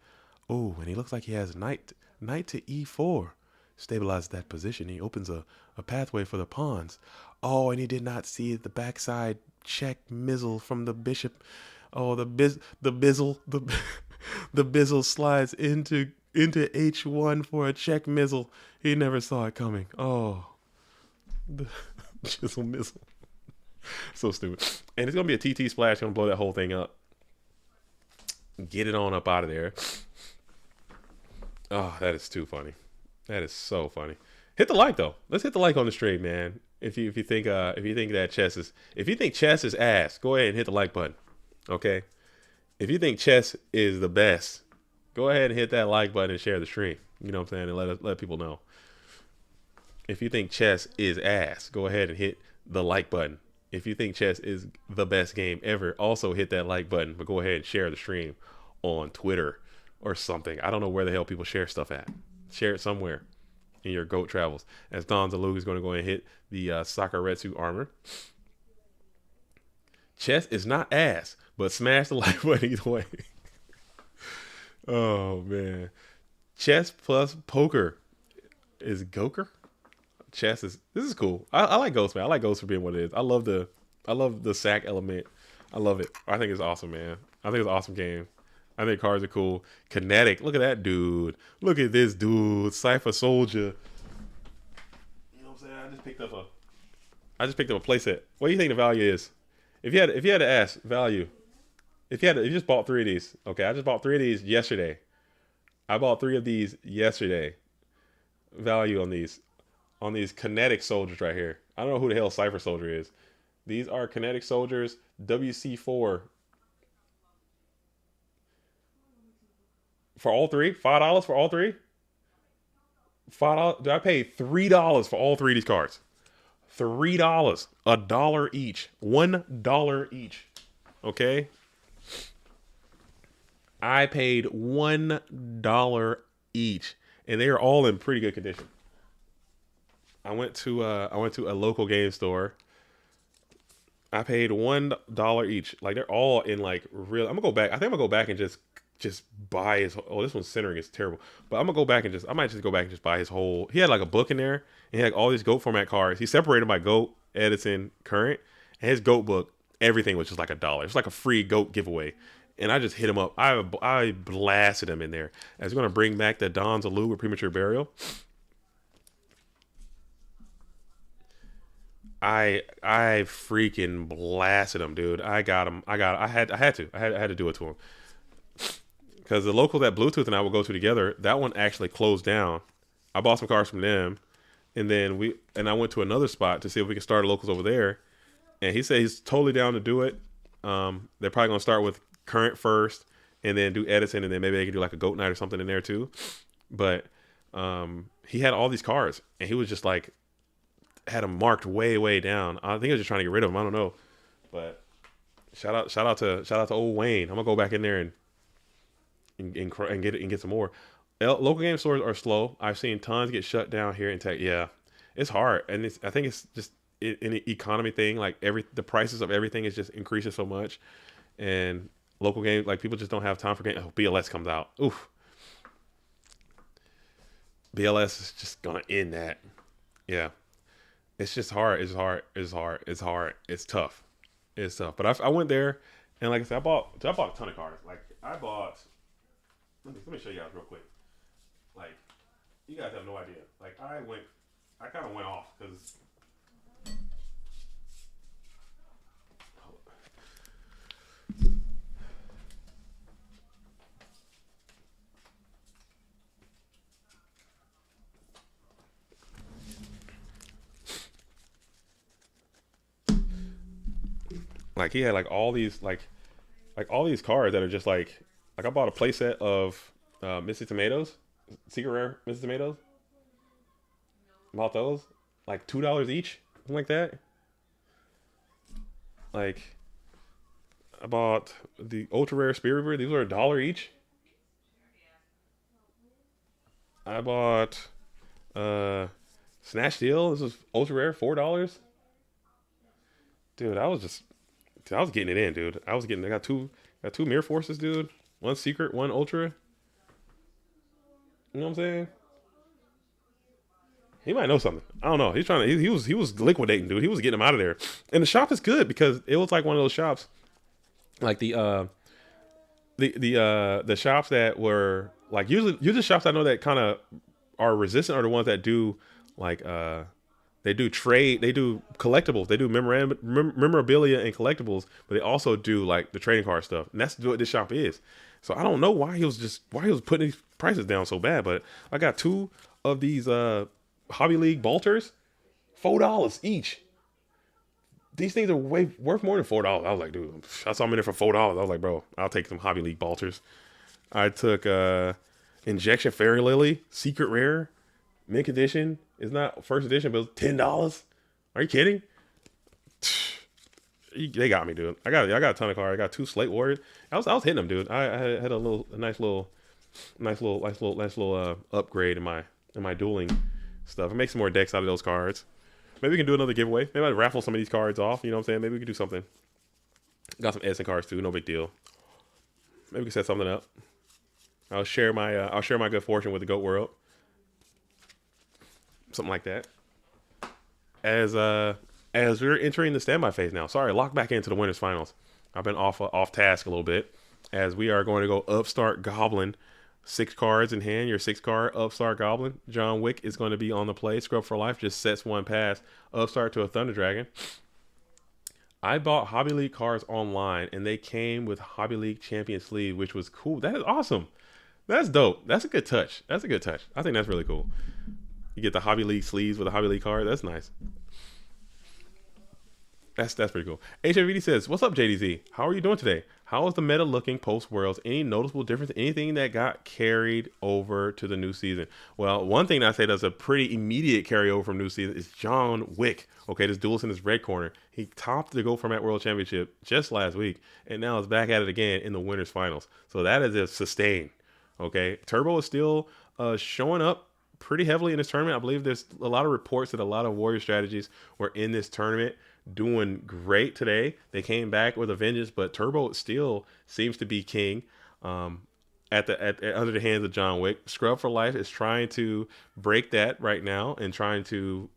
A: Oh, and he looks like he has knight to e4. Stabilizes that position. He opens a pathway for the pawns. Oh, and he did not see the backside check mizzle from the bishop. Oh, the bizzle slides into h1 for a check mizzle. He never saw it coming. Oh, the chisel mizzle. So stupid. And it's gonna be a TT splash, gonna blow that whole thing up. Get it on up out of there. Oh, that is too funny. That is so funny. Hit the like though. Let's hit the like on the stream, man. If you think chess is ass, go ahead and hit the like button. Okay. If you think chess is the best, go ahead and hit that like button and share the stream. You know what I'm saying? And let people know. If you think chess is ass, go ahead and hit the like button. If you think chess is the best game ever, also hit that like button, but go ahead and share the stream on Twitter or something. I don't know where the hell people share stuff at. Share it somewhere in your GOAT travels. As Don Zalug is going to go and hit the Sakaretsu armor. Chess is not ass, but smash the like button either way. Oh, man. Chess plus poker is Goker. This is cool. I like Ghost, man. I like Ghost for being what it is. I love the sack element. I love it. I think it's awesome, man. I think it's an awesome game. I think cards are cool. Kinetic. Look at that dude. Look at this dude. Cypher Soldier. You know what I'm saying? I just picked up a playset. What do you think the value is? If you had to ask value, if you just bought 3 of these. Okay, I just bought 3 of these yesterday. I bought 3 of these yesterday. Value on these kinetic soldiers right here. I don't know who the hell Cypher Soldier is. These are kinetic soldiers, WC4. For all 3? $5 for all 3? $5. I paid $3 for all 3 of these cards. $3. $1 each. $1 each. Okay? I paid $1 each. And they are all in pretty good condition. I went to a local game store. I paid $1 each. Like they're all in like real. I'm gonna go back. I think I'm gonna go back and just buy his. Oh, this one's centering is terrible. But I'm gonna go back and I might just go back and just buy his whole. He had like a book in there. And he had like all these GOAT format cards. He separated by GOAT, Edison, Current, and his GOAT book. Everything was just like $1. It's like a free GOAT giveaway. And I just hit him up. I blasted him in there. As we're gonna bring back the Don Zalug with Premature Burial. I freaking blasted him, dude. I got him. I had to do it to him. Because the local that Bluetooth and I will go to together, that one actually closed down. I bought some cars from them, and then I went to another spot to see if we could start locals over there. And he said he's totally down to do it. They're probably gonna start with Current first, and then do Edison, and then maybe they can do like a GOAT night or something in there too. But he had all these cars, and he was just like had them marked way down. I think he was just trying to get rid of them. I don't know, but shout out to old Wayne. I'm gonna go back in there and and get some more. Local game stores are slow. I've seen tons get shut down here in Tech. Yeah, it's hard, and I think it's just an economy thing. Like the prices of everything is just increasing so much, and local games, like, people just don't have time for games. Oh, BLS comes out. Oof. BLS is just gonna end that. Yeah, it's just hard. It's hard. It's hard. It's hard. It's tough. It's tough. But I went there, and like I said, I bought a ton of cards. Like I bought. Let me show you guys real quick. Like, you guys have no idea. Like I kind of went off because. Like, he had like all these all these cards that are just like I bought a playset of Missy Tomatoes, Secret Rare Missy Tomatoes. Bought those like $2 each, something like that. Like, I bought the ultra rare Spirit Reaper. These were $1 each. I bought Snatch Steel. This was ultra rare, $4. Dude, I was getting it in, dude. I got two Mirror Forces, dude. One secret, one ultra. You know what I'm saying? He might know something. I don't know. He was liquidating, dude. He was getting them out of there. And the shop is good because it was like one of those shops, like the shops that were like usually shops I know that kind of are resistant are the ones that do like they do trade, they do collectibles, they do memorabilia and collectibles, but they also do like the trading card stuff. And that's what this shop is. So I don't know why he was putting these prices down so bad, but I got 2 of these Hobby League Bolters, $4 each. These things are worth more than $4. I was like, dude, I saw them in there for $4. I was like, bro, I'll take some Hobby League Bolters. I took Injection Fairy Lily, Secret Rare, Mint Edition. It's not first edition, but it's $10. Are you kidding? They got me, dude. I got a ton of cards. I got 2 Slate Warriors. I was hitting them, dude. I had a nice little upgrade in my dueling stuff. I make some more decks out of those cards. Maybe we can do another giveaway. Maybe I'd raffle some of these cards off. You know what I'm saying? Maybe we could do something. Got some Edson cards too. No big deal. Maybe we can set something up. I'll share my good fortune with the Goat World. Something like that. As we're entering the standby phase now. Sorry, lock back into the winners finals. I've been off task a little bit, as we are going to go Upstart Goblin. 6 cards in hand. Your 6-card Upstart Goblin. John Wick is going to be on the play. Scrub for Life just sets 1 pass. Upstart to a Thunder Dragon. I bought Hobby League cards online, and they came with Hobby League Champion sleeve, which was cool. That is awesome. That's dope. That's a good touch. I think that's really cool. You get the Hobby League sleeves with a Hobby League card. That's nice. That's pretty cool. JCVD says, "What's up, JDZ? How are you doing today? How is the meta looking post Worlds? Any noticeable difference? Anything that got carried over to the new season?" Well, one thing that I say that's a pretty immediate carryover from new season is John Wick. Okay, this duelist in his red corner. He topped the Go Format World Championship just last week, and now is back at it again in the winners finals. So that is a sustain. Okay, Turbo is still showing up pretty heavily in this tournament. I believe there's a lot of reports that a lot of Warrior strategies were in this tournament doing great today. They came back with a vengeance, but Turbo still seems to be king under the hands of John Wick. Scrub for Life is trying to break that right now and trying to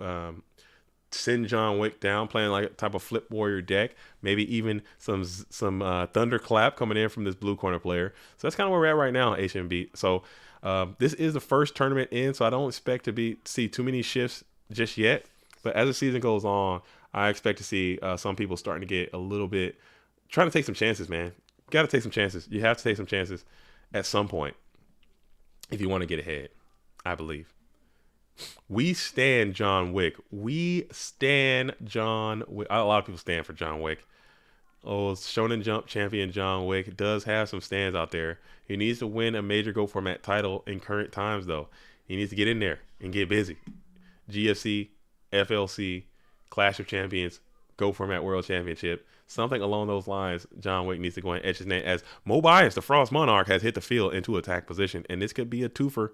A: send John Wick down, playing like a type of flip warrior deck, maybe even some thunderclap coming in from this blue corner player. So that's kind of where we're at right now, HMB. So this is the first tournament in, so I don't expect to see too many shifts just yet. But as the season goes on, I expect to see some people starting to get a little bit, trying to take some chances, man. Got to take some chances. You have to take some chances at some point if you want to get ahead, I believe. We stand John Wick. We stand John Wick. A lot of people stand for John Wick. Oh, Shonen Jump champion John Wick does have some stands out there. He needs to win a major Go Format title in current times, though. He needs to get in there and get busy. GFC, FLC, Clash of Champions, Go Format World Championship. Something along those lines. John Wick needs to go and etch his name as Mobius, the Frost Monarch, has hit the field into attack position. And this could be a twofer.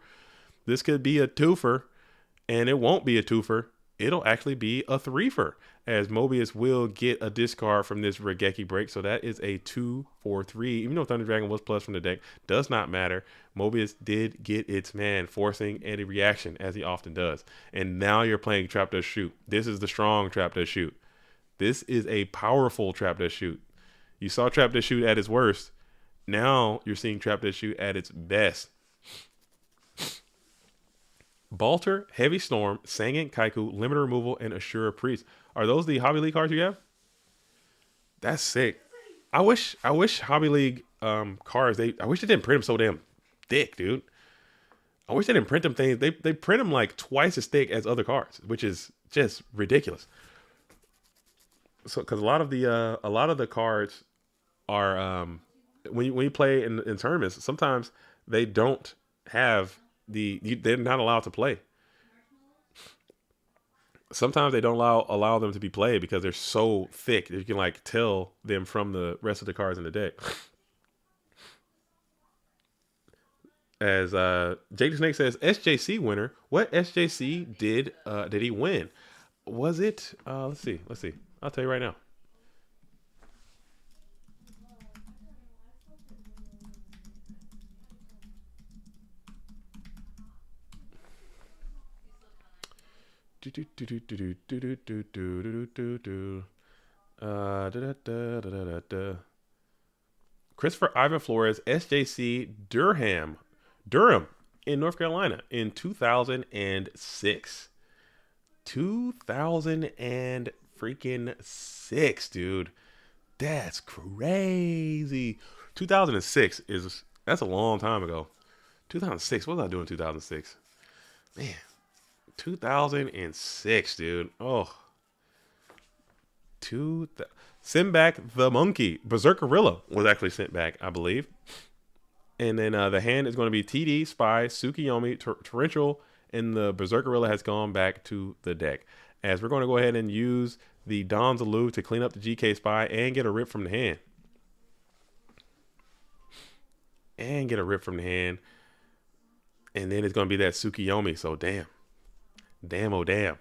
A: This could be a twofer. And it won't be a twofer. It'll actually be a threefer, as Mobius will get a discard from this Regeki break. So that is a 2 for 3. Even though Thunder Dragon was plus from the deck, does not matter. Mobius did get its man, forcing a reaction, as he often does. And now you're playing Trap Does Shoot. This is the strong Trap Does Shoot. This is a powerful Trap Does Shoot. You saw Trap Does Shoot at its worst. Now you're seeing Trap Does Shoot at its best. Balter, Heavy Storm, Sangan, Kaiku, Limiter Removal, and Ashura Priest. Are those the Hobby League cards you have? That's sick. I wish Hobby League cards, I wish they didn't print them so damn thick, dude. I wish they didn't print them things. They print them like twice as thick as other cards, which is just ridiculous. So, because a lot of the cards are when you play in tournaments, sometimes they don't have they're not allowed to play. Sometimes they don't allow them to be played because they're so thick that you can like tell them from the rest of the cards in the deck. As Jake the Snake says, SJC winner. What SJC did he win? Was it? Let's see. I'll tell you right now. Christopher Ivan Flores, SJC Durham in North Carolina in 2006. 2006, dude. That's crazy. 2006 that's a long time ago. 2006. What was I doing in 2006? Man. 2006, dude. Oh. Send back the monkey. Berserkerilla was actually sent back, I believe. And then the hand is going to be TD, Spy, Tsukiyomi, Torrential, and the Berserkerilla has gone back to the deck. As we're going to go ahead and use the Donzaloo to clean up the GK Spy and get a rip from the hand. And then it's going to be that Tsukiyomi. So damn. Damn, oh damn.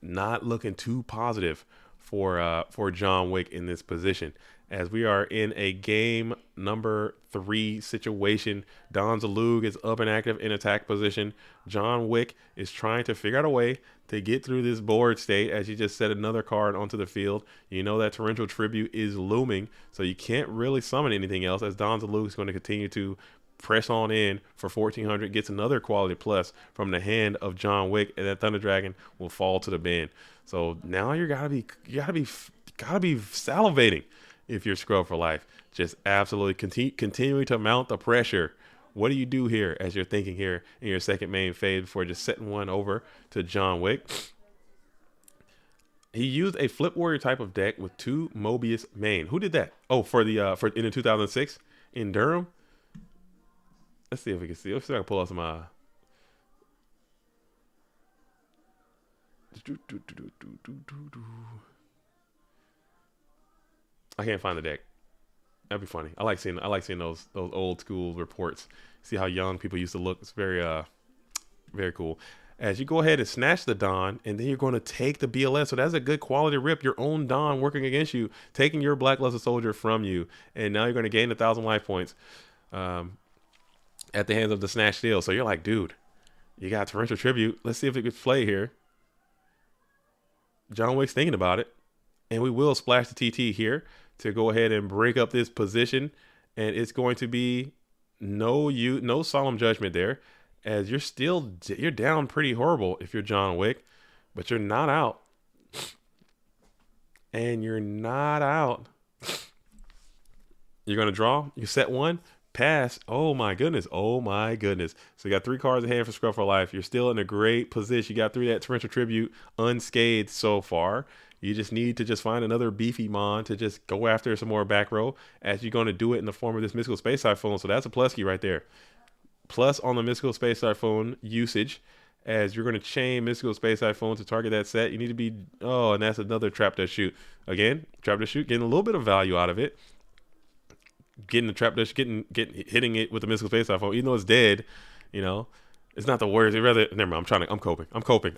A: Not looking too positive for John Wick in this position, as we are in a game number 3 situation. Don Zalug is up and active in attack position. John Wick is trying to figure out a way to get through this board state, as you just set another card onto the field. You know that Torrential Tribute is looming, so you can't really summon anything else, as Don Zalug is going to continue to press on in for 1400, gets another quality plus from the hand of John Wick, and that Thunder Dragon will fall to the bin. So now you gotta be salivating if you're Scrub for Life. Just absolutely continuing to mount the pressure. What do you do here as you're thinking here in your second main phase before just setting one over to John Wick? He used a Flip Warrior type of deck with 2 Mobius main. Who did that? Oh, for in the 2006 in Durham. Let's see if we can see. Let's see if I can pull out some. I can't find the deck. That'd be funny. I like seeing those old school reports. See how young people used to look. It's very very cool. As you go ahead and snatch the Don, and then you're going to take the BLS. So that's a good quality rip. Your own Don working against you, taking your Black Luster Soldier from you, and now you're going to gain 1,000 life points. At the hands of the Snatch Steel. So you're like, dude, you got Torrential Tribute. Let's see if it could play here. John Wick's thinking about it. And we will splash the TT here to go ahead and break up this position. And it's going to be no Solemn Judgment there, as you're down pretty horrible if you're John Wick, but you're not out. And you're not out. You're going to draw. You set one. Pass. Oh my goodness. So you got 3 cards in hand for Scrub for Life. You're still in a great position. You got through that Torrential Tribute unscathed so far. You just need to find another beefy mon to just go after some more back row, as you're going to do it in the form of this Mystical Space Typhoon. So that's a plus key right there. Plus on the Mystical Space Typhoon usage, as you're going to chain Mystical Space Typhoon to target that set. You need to be, and that's another Trap Dust Shoot. Again, Trap Dust Shoot, getting a little bit of value out of it. Getting the Trap Dust, hitting it with the Mystical Space Typhoon, even though it's dead, it's not the worst. Never mind, I'm coping.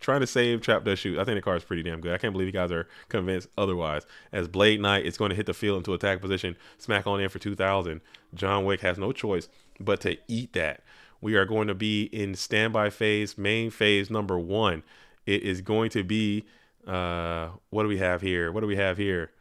A: Trying to save Trap Dust Shoot. I think the card is pretty damn good. I can't believe you guys are convinced otherwise. As Blade Knight is going to hit the field into attack position, smack on in for 2,000. John Wick has no choice but to eat that. We are going to be in standby phase, main phase number 1. It is going to be, what do we have here? What do we have here?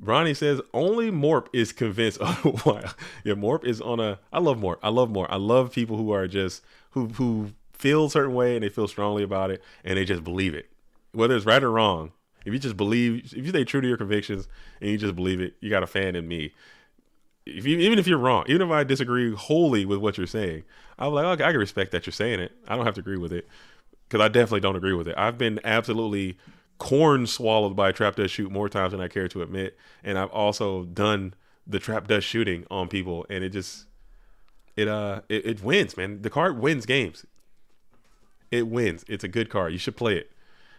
A: Ronnie says only Morp is convinced otherwise. Yeah, Morp is on a. I love Morp. I love people who are just who feel a certain way and they feel strongly about it and they just believe it, whether it's right or wrong. If you just believe, if you stay true to your convictions and you just believe it, you got a fan in me. Even if you're wrong, even if I disagree wholly with what you're saying, I'm like, okay, I can respect that you're saying it. I don't have to agree with it because I definitely don't agree with it. I've been absolutely corn swallowed by Trap Dust Shoot more times than I care to admit, and I've also done the Trap Dust Shooting on people, and it wins, man. The card wins games. It wins. It's a good card. You should play it.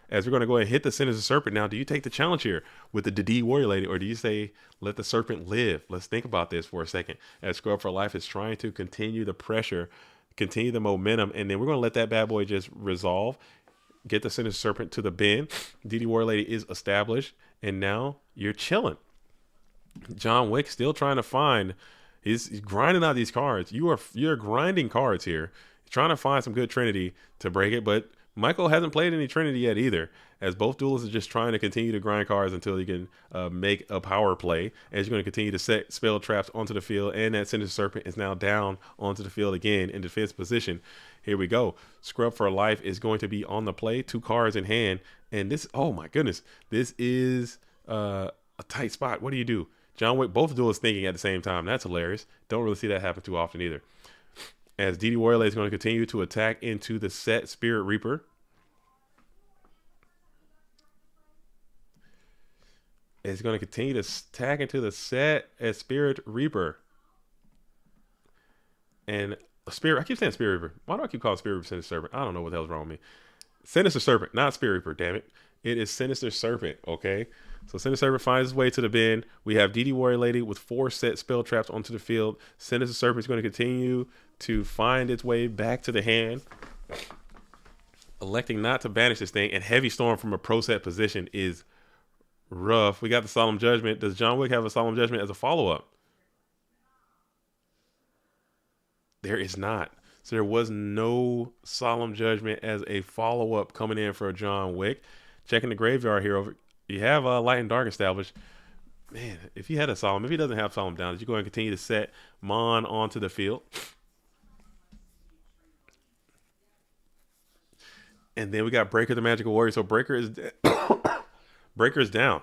A: As we're going to go ahead and hit the Sinister Serpent now, do you take the challenge here with the DD Warrior Lady, or do you say let the Serpent live? Let's think about this for a second. As Scrub for Life is trying to continue the pressure, continue the momentum, and then we're going to let that bad boy just resolve. Get the Sinister Serpent to the bin. DD Warrior Lady is established, and now you're chilling. John Wick still trying to find. He's grinding out these cards. You're grinding cards here, trying to find some good Trinity to break it, but Michael hasn't played any Trinity yet either, as both duelists are just trying to continue to grind cards until he can make a power play. As you're going to continue to set spell traps onto the field, and that Sinister Serpent is now down onto the field again in defense position. Here we go. Scrub for Life is going to be on the play, 2 cards in hand, and this, oh my goodness, this is a tight spot. What do you do? John Wick, both duelists thinking at the same time. That's hilarious. Don't really see that happen too often either. As DD Warrior Lady is going to continue to attack into the set Spirit Reaper. It's going to continue to attack into the set as Spirit Reaper. And Spirit, I keep saying Spirit Reaper. Why do I keep calling Spirit Reaper Sinister Serpent? I don't know what the hell's wrong with me. Sinister Serpent, not Spirit Reaper, damn it. It is Sinister Serpent, okay? So Sinister Serpent finds his way to the bin. We have DD Warrior Lady with 4 set spell traps onto the field. Sinister Serpent is going to continue to find its way back to the hand. Electing not to banish this thing. And Heavy Storm from a pro set position is rough. We got the Solemn Judgment. Does John Wick have a Solemn Judgment as a follow-up? There is not. So there was no Solemn Judgment as a follow-up coming in for John Wick. Checking the graveyard here. You have Light and Dark established. Man, if he had a Solemn, if he doesn't have Solemn down, you go and continue to set Mon onto the field. And then we got Breaker the Magical Warrior. So Breaker is Breaker is down.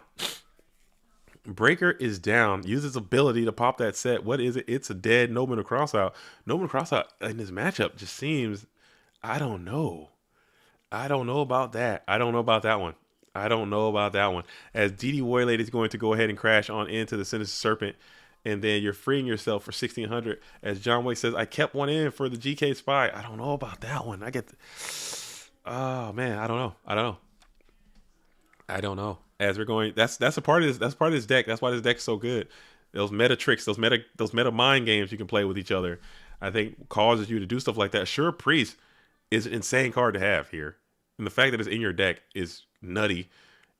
A: Breaker is down. Uses ability to pop that set. What is it? It's a dead Nobleman of Crossout. Nobleman of Crossout in this matchup just seems, I don't know. I don't know about that. I don't know about that one. As DD Warrior Lady is going to go ahead and crash on into the Sinister Serpent. And then you're freeing yourself for 1,600. As John Wick says, I kept one in for the GK Spy. I don't know about that one. Oh man, I don't know. As we're going, that's a part of this. That's part of this deck. That's why this deck is so good. Those meta tricks, those meta mind games you can play with each other, I think causes you to do stuff like that. Sure, Priest is an insane card to have here, and the fact that it's in your deck is nutty,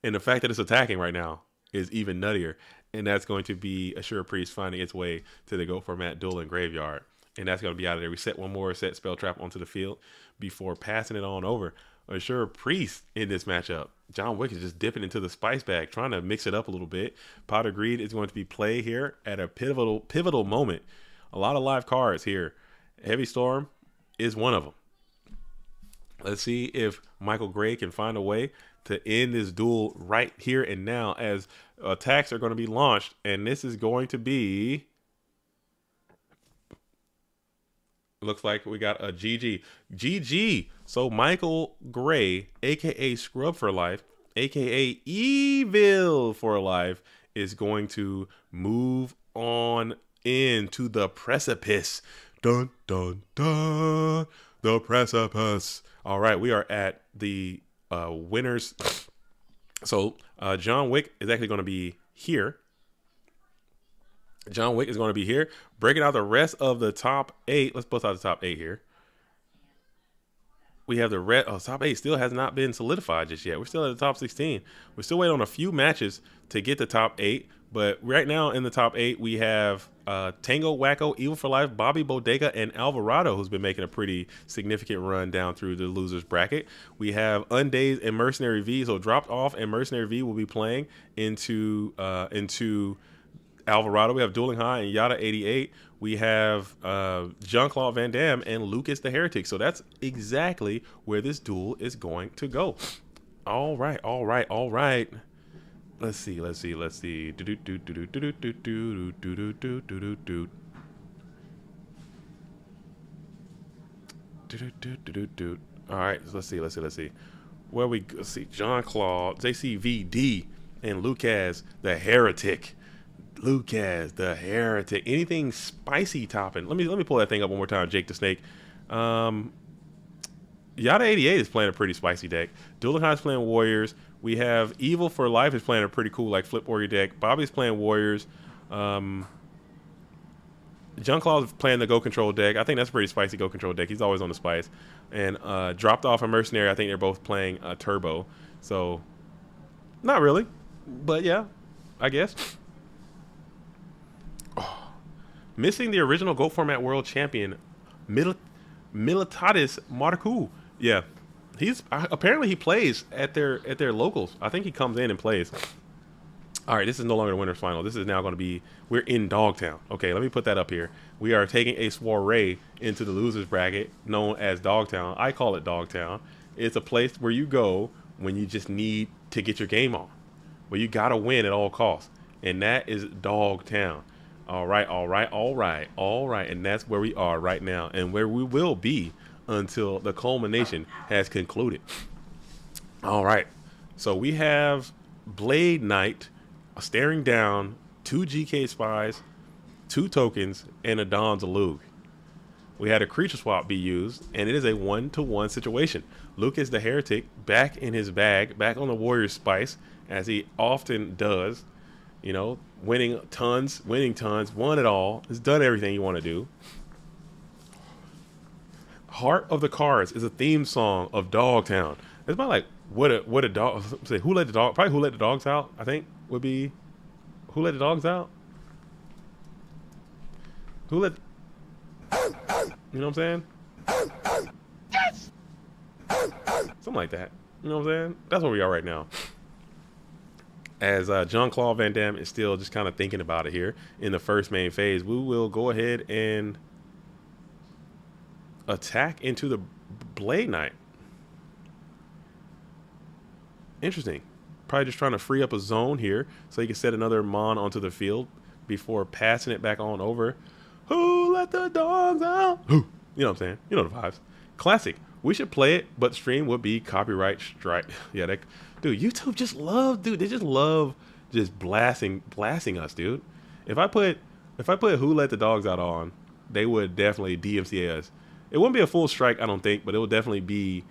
A: and the fact that it's attacking right now is even nuttier. And that's going to be a Sure Priest finding its way to the Go Format Dueling graveyard, and that's going to be out of there. We set one more set spell trap onto the field before passing it on over. A Sure Priest in this matchup. John Wick is just dipping into the spice bag, trying to mix it up a little bit. Pot of Greed is going to be played here at a pivotal moment. A lot of live cards here. Heavy Storm is one of them. Let's see if Michael Gray can find a way to end this duel right here and now, as attacks are going to be launched. And this is going to be, looks like we got a GG. So Michael Gray, aka Scrub for Life, aka Evil for Life, is going to move on into the precipice. Dun, dun, dun. The precipice. All right, we are at the winners. So John Wick is actually going to be here. John Wick is going to be here, breaking out the rest of the top 8. Let's bust out the top 8 here. We have the red. Oh, top 8 still has not been solidified just yet. We're still at the top 16. We're still waiting on a few matches to get the top 8. But right now in the top 8, we have Tango, Wacko, Evil for Life, Bobby Bodega, and Alvarado, who's been making a pretty significant run down through the losers bracket. We have Undead and Mercenary V, so dropped off, and Mercenary V will be playing into Alvarado. We have Dueling High and Yada 88. We have Jean-Claude Van Damme and Lucas the Heretic. So that's exactly where this duel is going to go. All right. Let's see. All right, let's see. Let's see. Jean-Claude, JCVD, and Lucas the Heretic. Anything spicy topping? Let me pull that thing up one more time. Jake the Snake. Yada 88 is playing a pretty spicy deck. Dueling High is playing Warriors. We have Evil for Life is playing a pretty cool like flip warrior deck. Bobby's playing Warriors. Jean-Claude is playing the Go Control deck. I think that's a pretty spicy Go Control deck. He's always on the spice. And dropped off a Mercenary. I think they're both playing Turbo. So not really, but yeah, I guess. Missing the original Go Format World Champion, Militatis Marcu. Yeah, he's apparently he plays at their locals. I think he comes in and plays. All right, this is no longer the winners final. This is now going to be, we're in Dogtown. Okay, let me put that up here. We are taking a soiree into the losers bracket known as Dogtown. I call it Dogtown. It's a place where you go when you just need to get your game on, where you got to win at all costs, and that is Dogtown. All right. And that's where we are right now and where we will be until the culmination has concluded. All right. So we have Blade Knight staring down 2 GK Spies, 2 tokens, and a Don's Lug. We had a creature swap be used, and it is a 1-to-1 situation. Lucas the Heretic back in his bag, back on the Warriors Spice, as he often does. You know, winning tons, won it all. Has done everything you want to do. Heart of the Cards is a theme song of Dogtown. It's about like what a dog. Say Who Let the Dog? Probably Who Let the Dogs Out. I think would be Who Let the Dogs Out. Who let? You know what I'm saying? Yes. Something like that. You know what I'm saying? That's where we are right now. As Jean-Claude Van Damme is still just kind of thinking about it here in the first main phase, we will go ahead and attack into the Blade Knight. Interesting. Probably just trying to free up a zone here so he can set another Mon onto the field before passing it back on over. Who let the dogs out? Who? You know what I'm saying? You know the vibes. Classic. We should play it, but stream would be copyright strike. Yeah, that, dude, YouTube just love, dude. They just love just blasting us, dude. If I put Who Let the Dogs Out on, they would definitely DMCA us. It wouldn't be a full strike, I don't think, but it would definitely be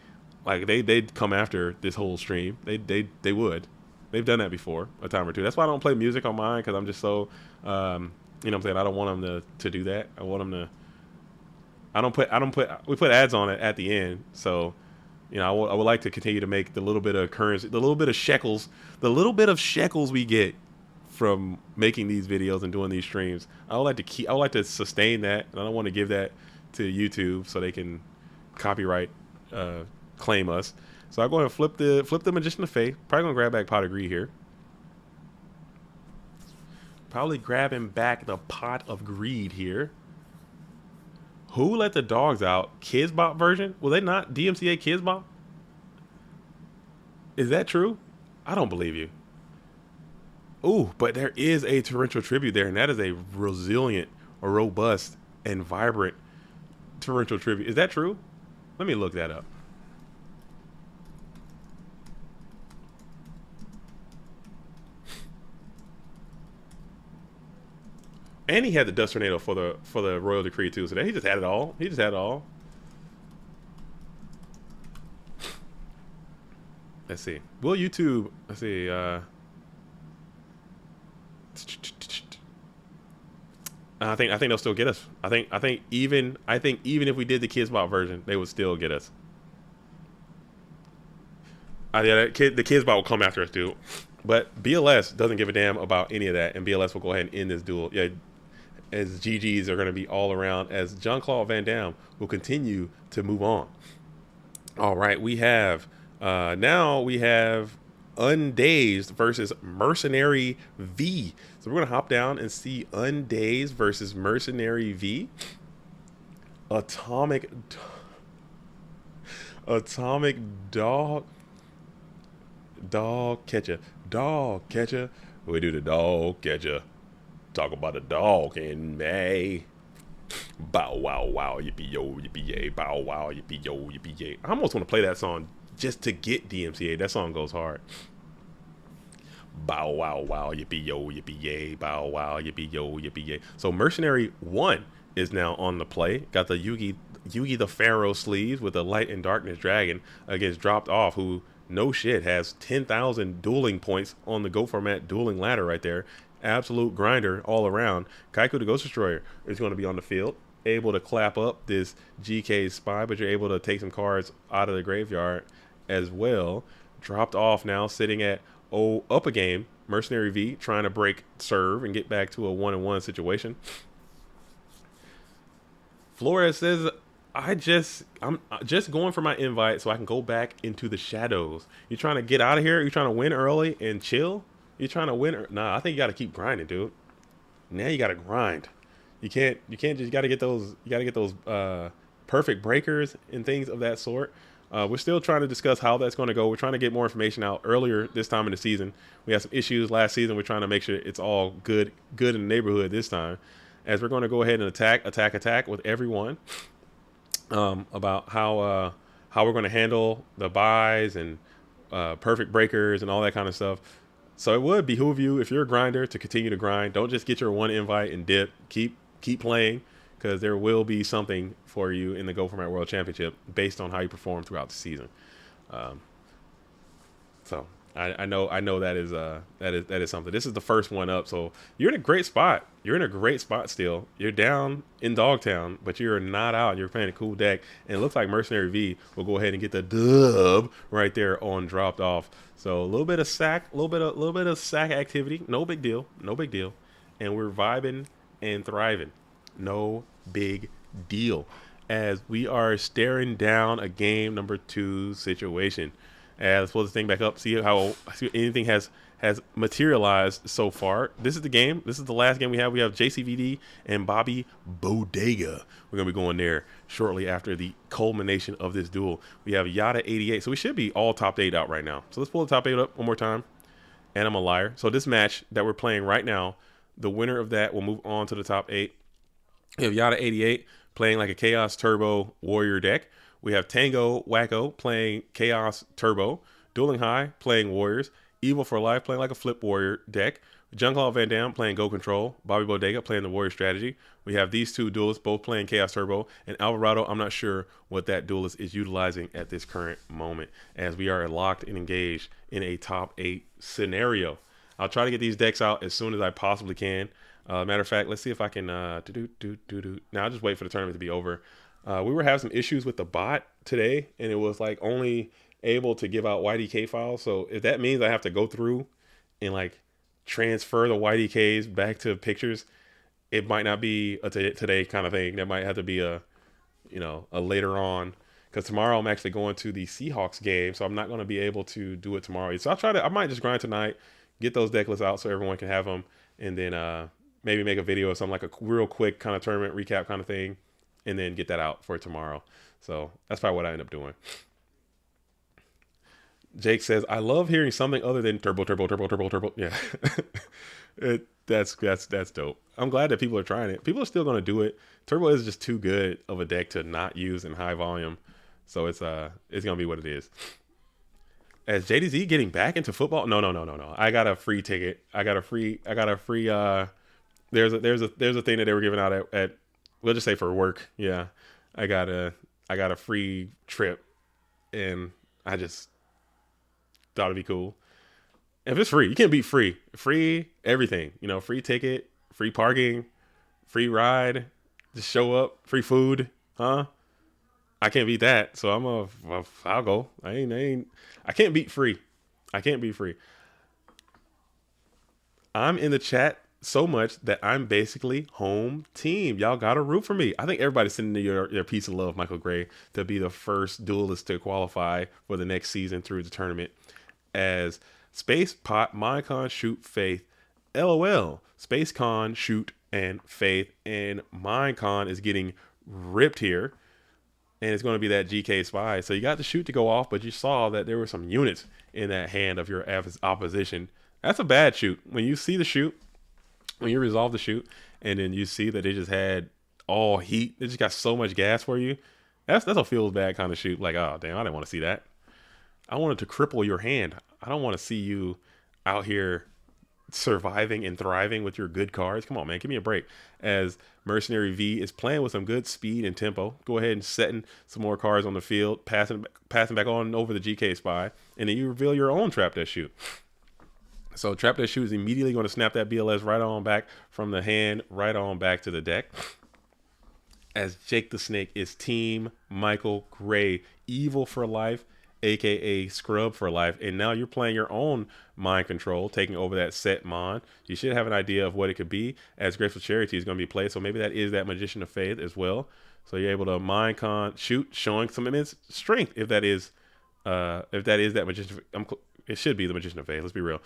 A: like they'd come after this whole stream. They would. They've done that before a time or two. That's why I don't play music on mine, because I'm just so you know what I'm saying. I don't want them to do that. I want them to. We put ads on it at the end, so you know I would like to continue to make the little bit of currency, the little bit of shekels we get from making these videos and doing these streams. I would like to sustain that, and I don't want to give that to YouTube so they can copyright claim us. So I'll go ahead and flip the Magician of Faith. Probably gonna grab back Pot of Greed here. Probably grabbing back the Pot of Greed here. Who Let the Dogs Out? Kids Bop version? Will they not DMCA Kids Bop? Is that true? I don't believe you. Ooh, but there is a torrential tribute there, and that is a resilient, or robust, and vibrant torrential tribute. Is that true? Let me look that up. And he had the Dust Tornado for the Royal Decree too. So he just had it all. He just had it all. Let's see. Will YouTube? Let's see. I think they'll still get us. I think even if we did the Kids Bot version, they would still get us. Yeah, the Kids Bot will come after us, dude. But BLS doesn't give a damn about any of that, and BLS will go ahead and end this duel. Yeah, as GGs are going to be all around, as Jean-Claude Van Damme will continue to move on. All right, we have now we have Undazed versus Mercenary V. So we're going to hop down and see Undazed versus Mercenary V. Atomic Dog Catcher. Dog Catcher. We do the Dog Catcher. Talk about a dog in May. Bow wow wow yippee yo yippee yay. Bow wow yippee yo yippee yay. I almost want to play that song just to get DMCA. That song goes hard. Bow wow wow yippee yo yippee yay. Bow wow yippee yo yippee yay. So Mercenary 1 is now on the play. Got the Yugi the Pharaoh sleeves with the Light and Darkness Dragon against Dropped Off, who no shit has 10,000 dueling points on the Go Format dueling ladder right there. Absolute grinder all around. Kaiku the Ghost Destroyer is going to be on the field, able to clap up this GK Spy, but you're able to take some cards out of the graveyard as well. Dropped Off now sitting at up a game. Mercenary V trying to break serve and get back to a 1-1 situation. Flores says, I'm just going for my invite so I can go back into the shadows. You trying to get out of here? You trying to win early and chill? You trying to win? Nah, I think you got to keep grinding, dude. Now you got to grind. You can't just, you got to get those perfect breakers and things of that sort. We're still trying to discuss how that's going to go. We're trying to get more information out earlier this time in the season. We had some issues last season. We're trying to make sure it's all good in the neighborhood this time, as we're going to go ahead and attack with everyone about how we're going to handle the buys and perfect breakers and all that kind of stuff. So it would behoove you, if you're a grinder, to continue to grind. Don't just get your one invite and dip. Keep playing, because there will be something for you in the Go Format World Championship based on how you perform throughout the season. So I know that is something. This is the first one up, so you're in a great spot. You're in a great spot still. You're down in Dogtown, but you're not out. You're playing a cool deck, and it looks like Mercenary V will go ahead and get the dub right there on Dropped Off. So a little bit of sack, a little bit of sack activity. No big deal, and we're vibing and thriving. No big deal, as we are staring down a game number 2 situation. Let's pull this thing back up, see anything has materialized so far. This is the game. This is the last game we have. We have JCVD and Bobby Bodega. We're going to be going there shortly after the culmination of this duel. We have Yada 88. So we should be all top 8 out right now. So let's pull the top 8 up one more time. And I'm a liar. So this match that we're playing right now, the winner of that will move on to the top 8. We have Yada 88 playing like a Chaos Turbo Warrior deck. We have Tango Wacko playing Chaos Turbo. Dueling High playing Warriors. Evil for Life playing like a Flip Warrior deck. Jean-Claude Van Damme playing Go Control. Bobby Bodega playing the Warrior Strategy. We have these two duelists both playing Chaos Turbo. And Alvarado, I'm not sure what that duelist is utilizing at this current moment, as we are locked and engaged in a top 8 scenario. I'll try to get these decks out as soon as I possibly can. Matter of fact, let's see if I can now I'll just wait for the tournament to be over. We were having some issues with the bot today, and it was like only able to give out YDK files. So if that means I have to go through and like transfer the YDKs back to pictures, it might not be a today kind of thing. That might have to be a later on, because tomorrow I'm actually going to the Seahawks game, so I'm not going to be able to do it tomorrow. So I might just grind tonight, get those deck lists out so everyone can have them, and then maybe make a video or something, like a real quick kind of tournament recap kind of thing, and then get that out for tomorrow. So that's probably what I end up doing. Jake says, I love hearing something other than turbo. Yeah. That's dope. I'm glad that people are trying it. People are still going to do it. Turbo is just too good of a deck to not use in high volume. So it's going to be what it is. As JDZ getting back into football? No. I got a free ticket. I got a free there's a thing that they were giving out at we'll just say for work. Yeah, I got a free trip, and I just thought it'd be cool. If it's free, you can't beat free. Free everything. You know, free ticket, free parking, free ride. Just show up. Free food, huh? I can't beat that. So I'll go. I can't beat free. I can't beat free. I'm in the chat so much that I'm basically home team. Y'all gotta root for me. I think everybody's sending your piece of love, Michael Gray, to be the first duelist to qualify for the next season through the tournament as Space Pot, Minecon, Shoot, Faith, LOL, Space Con, Shoot, and Faith, and Minecon is getting ripped here, and it's going to be that GK Spy. So you got the Shoot to go off, but you saw that there were some units in that hand of your opposition. That's a bad Shoot. When you see the Shoot, when you resolve the Shoot, and then you see that they just had all heat, they just got so much gas for you. That's a feels bad kind of Shoot. Like, oh damn, I didn't want to see that. I wanted to cripple your hand. I don't want to see you out here surviving and thriving with your good cards. Come on, man, give me a break. As Mercenary V is playing with some good speed and tempo, go ahead and setting some more cards on the field, passing back on over the GK Spy, and then you reveal your own Trap That Shoot. So Trap That Shoot is immediately going to snap that BLS right on back from the hand, right on back to the deck. As Jake the Snake is Team Michael Gray, Evil for Life, aka Scrub for Life, and now you're playing your own mind control, taking over that set mon. You should have an idea of what it could be, as Graceful Charity is going to be played, so maybe that is that Magician of Faith as well. So you're able to mind con shoot, showing some immense strength if that is that Magician. It should be the Magician of Faith. Let's be real.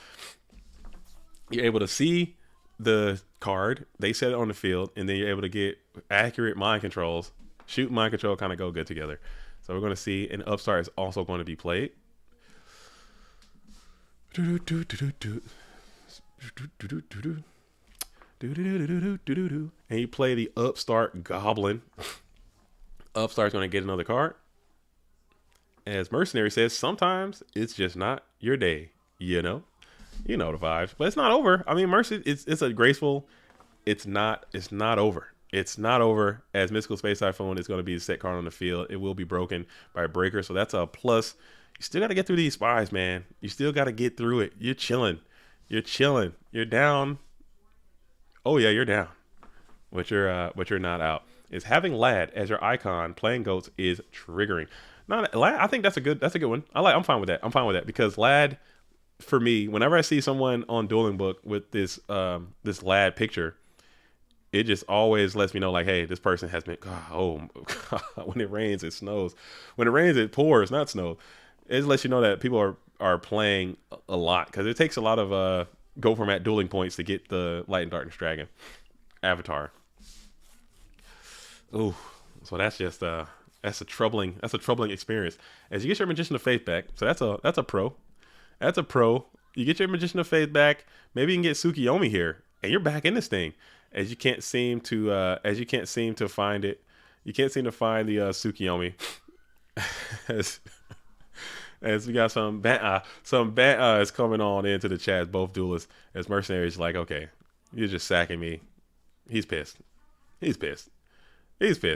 A: You're able to see the card, they set it on the field, and then you're able to get accurate mind controls. Shoot and mind control kind of go good together. So we're going to see an Upstart is also going to be played. And you play the Upstart Goblin. Upstart's going to get another card. As Mercenary says, sometimes it's just not your day. You know the vibes. But it's not over. I mean, Mercy, it's a graceful. It's not over. It's not over, as Mystical Space Typhoon is going to be a set card on the field. It will be broken by a breaker, so that's a plus. You still got to get through these spies, man. You still got to get through it. You're chilling. You're down. Oh yeah, you're down. But you're not out. Is having Lad as your icon playing goats is triggering. Lad, I think that's a good one. I'm fine with that because Lad, for me, whenever I see someone on Dueling Book with this Lad picture, it just always lets me know, like, hey, this person has been, when it rains, it snows. When it rains, it pours, not snow. It just lets you know that people are playing a lot, because it takes a lot of go format dueling points to get the Light and Darkness Dragon avatar. Ooh, so that's just that's a troubling experience. As you get your Magician of Faith back, so that's a pro. That's a pro. You get your Magician of Faith back, maybe you can get Tsukiyomi here, and you're back in this thing. As you can't seem to find it. You can't seem to find the Tsukiyomi. as we got some ban is coming on into the chat, both duelists, as Mercenaries like, okay, you're just sacking me. He's pissed,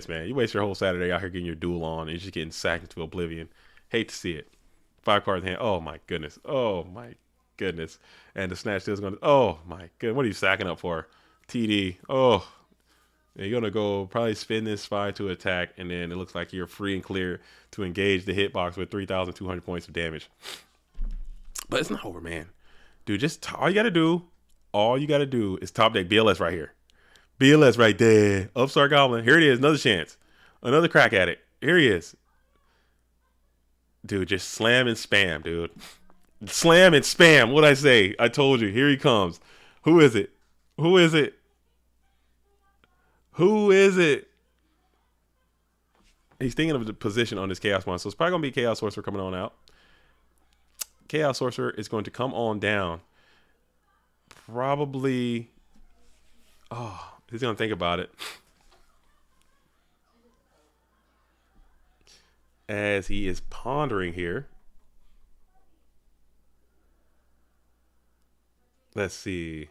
A: man. You waste your whole Saturday out here getting your duel on, and you're just getting sacked into oblivion. Hate to see it. 5 cards in hand. Oh my goodness. And the snatch steal is going to, oh my goodness. What are you sacking up for? TD. Oh, you're going to go probably spin this spy to attack, and then it looks like you're free and clear to engage the hitbox with 3,200 points of damage. But it's not over, man. Dude, just all you got to do is top deck BLS right here. BLS right there. Upstart Goblin. Here it is. Another chance. Another crack at it. Here he is. Dude, just slam and spam, dude. Slam and spam. What'd I say? I told you. Here he comes. Who is it? He's thinking of the position on this Chaos one, so it's probably going to be Chaos Sorcerer coming on out. Chaos Sorcerer is going to come on down. Probably. Oh, he's going to think about it. As he is pondering here. Let's see.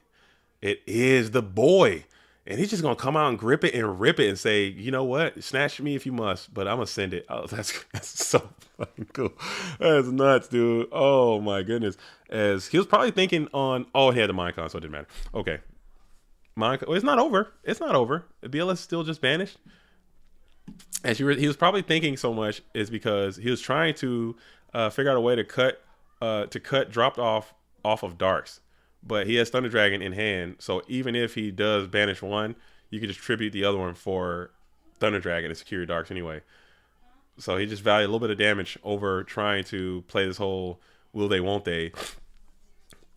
A: It is the boy. And he's just going to come out and grip it and rip it and say, you know what? Snatch me if you must, but I'm going to send it. Oh, that's so fucking cool. That's nuts, dude. Oh, my goodness. As he was probably thinking on, oh, he had the Minecon, so it didn't matter. Okay. Minecon, well, it's not over. It's not over. The BLS is still just banished. As he was probably thinking so much is because he was trying to figure out a way to cut dropped off of darks. But he has Thunder Dragon in hand, so even if he does banish one, you can just tribute the other one for Thunder Dragon to secure your darks anyway. So he just valued a little bit of damage over trying to play this whole will they, won't they.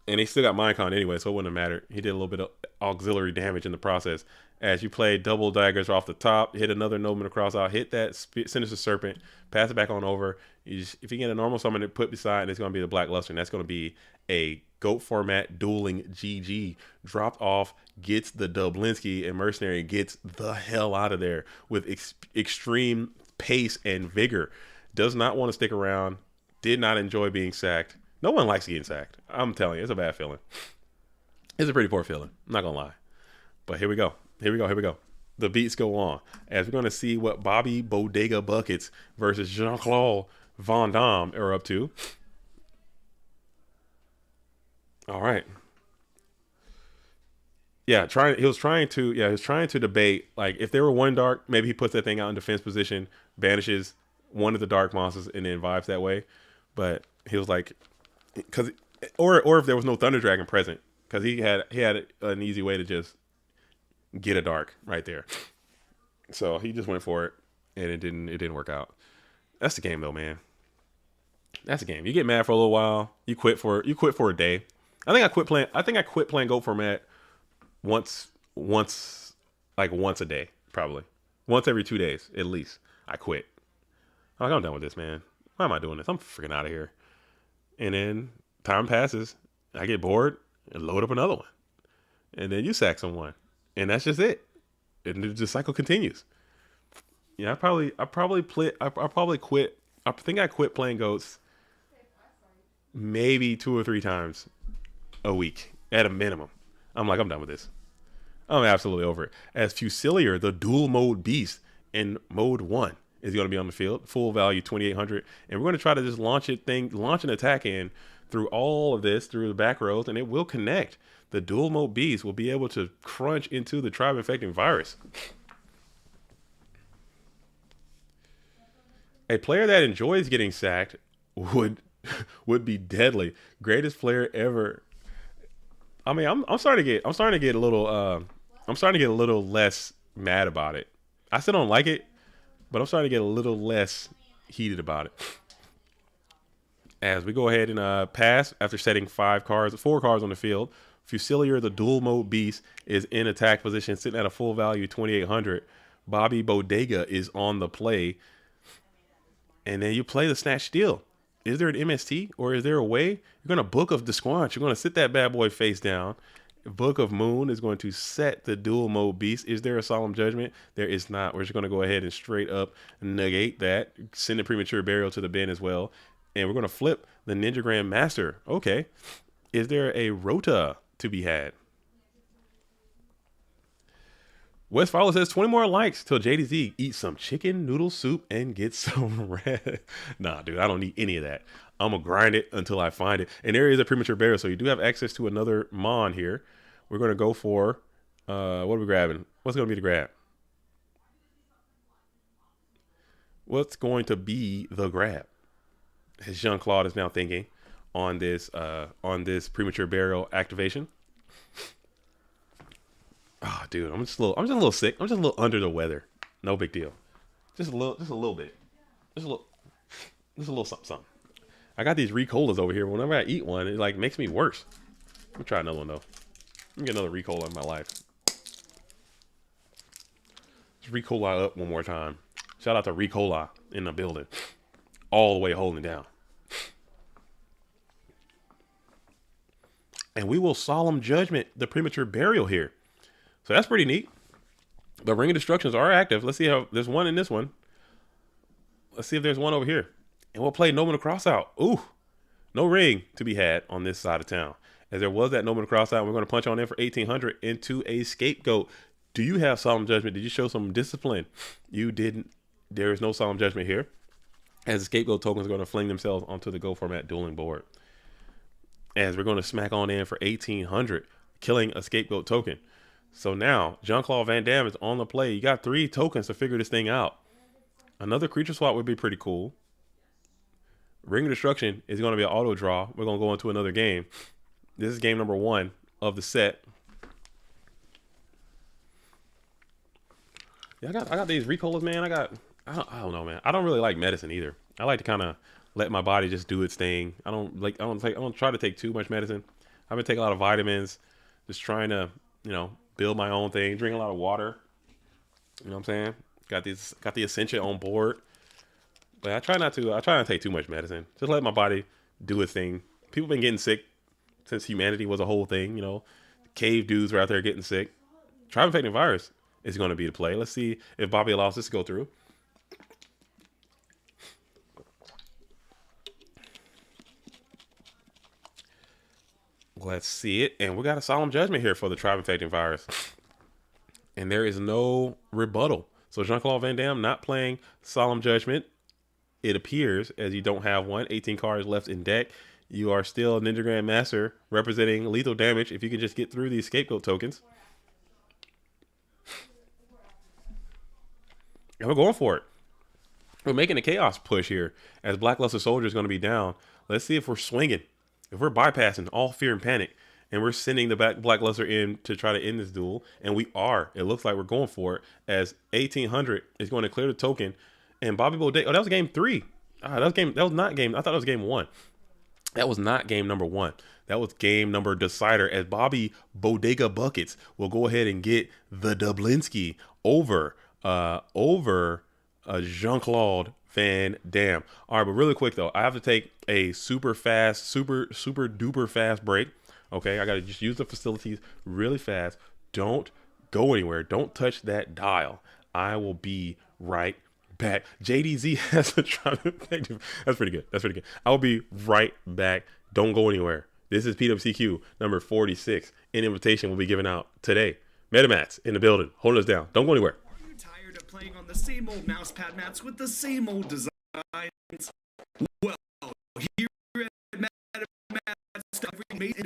A: And he still got Minecon anyway, so it wouldn't have mattered. He did a little bit of auxiliary damage in the process. As you play double daggers off the top, hit another Nobleman across out, hit that Sinister Serpent, pass it back on over. If you get a normal summon to put beside, it's going to be the Black Luster, and that's going to be a GOAT format dueling GG. Dropped off, gets the Dublinsky, and Mercenary gets the hell out of there with extreme pace and vigor. Does not want to stick around. Did not enjoy being sacked. No one likes getting sacked. I'm telling you, it's a bad feeling. It's a pretty poor feeling. I'm not going to lie. But here we go. Here we go. The beats go on as we're going to see what Bobby Bodega Buckets versus Jean-Claude Van Damme are up to. All right. Yeah, he was trying to debate, like, if there were one dark, maybe he puts that thing out in defense position, banishes one of the dark monsters, and then vibes that way. But he was like, or if there was no Thunder Dragon present, because he had an easy way to just get a dark right there. So he just went for it, and it didn't work out. That's the game though, man. That's the game. You get mad for a little while, you quit for a day. I think I quit playing GOAT format once a day, probably. Once every 2 days, at least. I quit. I'm done with this, man. Why am I doing this? I'm freaking out of here. And then time passes, I get bored and load up another one. And then you sack someone. And that's just it. And the cycle continues. Yeah, I probably quit. I think I quit playing GOATs maybe 2 or 3 times a week at a minimum. I'm done with this. I'm absolutely over it. As Fusilier, the dual mode beast in mode 1 is going to be on the field, full value 2,800, and we're going to try to just launch an attack in through all of this, through the back rows, and it will connect. The dual mode beast will be able to crunch into the tribe infecting virus. A player that enjoys getting sacked would be deadly. Greatest player ever. I mean, I'm starting to get a little less mad about it. I still don't like it, but I'm starting to get a little less heated about it. As we go ahead and pass after setting 4 cards on the field, Fusilier, the dual mode beast, is in attack position, sitting at a full value 2,800. Bobby Bodega is on the play, and then you play the Snatch Steal. Is there an MST, or is there a way? You're going to Book of Desquanch. You're going to sit that bad boy face down. Book of Moon is going to set the dual mode beast. Is there a Solemn Judgment? There is not. We're just going to go ahead and straight up negate that. Send a Premature Burial to the bin as well. And we're going to flip the Ninja Grand Master. Okay. Is there a Rota to be had? West Follow says 20 more likes till JDZ eats some chicken noodle soup and gets some red. Nah, dude, I don't need any of that. I'm going to grind it until I find it. And there is a Premature Burial, so you do have access to another Mon here. We're going to go for, what are we grabbing? What's going to be the grab? What's going to be the grab? As Jean-Claude is now thinking on this Premature Burial activation. Oh, dude, I'm just a little sick. I'm just a little under the weather. No big deal. Just a little bit. Just a little something. I got these Ricolas over here. Whenever I eat one, it makes me worse. Let me try another one though. Let me get another Ricola in my life. Just Ricola up one more time. Shout out to Ricola in the building. All the way holding down. And we will Solemn Judgment the Premature Burial here. So that's pretty neat. The Ring of Destructions are active. Let's see how there's one in this one. Let's see if there's one over here. And we'll play Nobleman Cross out. Ooh, no ring to be had on this side of town. as there was that Noman cross out. We're going to punch on in for 1,800 into a scapegoat. Do you have solemn judgment? Did you show some discipline? You didn't. There is no solemn judgment here, as the scapegoat tokens are going to fling themselves onto the Go Format dueling board. As we're going to smack on in for 1,800, killing a scapegoat token. So now Jean-Claude Van Damme is on the play. You got 3 tokens to figure this thing out. Another creature swap would be pretty cool. Ring of Destruction is going to be an auto draw. We're going to go into another game. This is game number 1 of the set. Yeah, I got these recollers, man. I don't know, man. I don't really like medicine either. I like to kind of let my body just do its thing. I don't try to take too much medicine. I've been taking a lot of vitamins, just trying to, you know, build my own thing, drink a lot of water. You know what I'm saying? Got the Ascension on board. But I try not to take too much medicine. Just let my body do its thing. People been getting sick since humanity was a whole thing, you know. Cave dudes were out there getting sick. Tribe-infecting virus is going to be the play. Let's see if Bobby allows this to go through. Let's see it. And we got a solemn judgment here for the tribe-infecting virus. And there is no rebuttal. So Jean-Claude Van Damme not playing solemn judgment. It appears, as you don't have one, 18 cards left in deck. You are still a Ninja Grandmaster representing lethal damage if you can just get through these scapegoat tokens. And we're going for it. We're making a chaos push here as Blackluster Soldier is going to be down. Let's see if we're swinging. If we're bypassing all fear and panic and we're sending the Blackluster in to try to end this duel, and we are. It looks like we're going for it as 1,800 is going to clear the token. And Bobby Bodega, oh, that was game 3. That was not game. I thought it was game 1. That was not game number 1. That was game number decider as Bobby Bodega Buckets will go ahead and get the Dublinski over Jean-Claude Van Damme. All right, but really quick though, I have to take a super duper fast break. Okay, I got to just use the facilities really fast. Don't go anywhere. Don't touch that dial. I will be right back. JDZ has a tribe-infecting. That's pretty good. That's pretty good. I'll be right back. Don't go anywhere. This is PWCQ number 46. An invitation will be given out today. Metamats in the building. Hold us down. Don't go anywhere.
D: Are you tired of playing on the same old mousepad mats with the same old designs? Well, here at Metamats,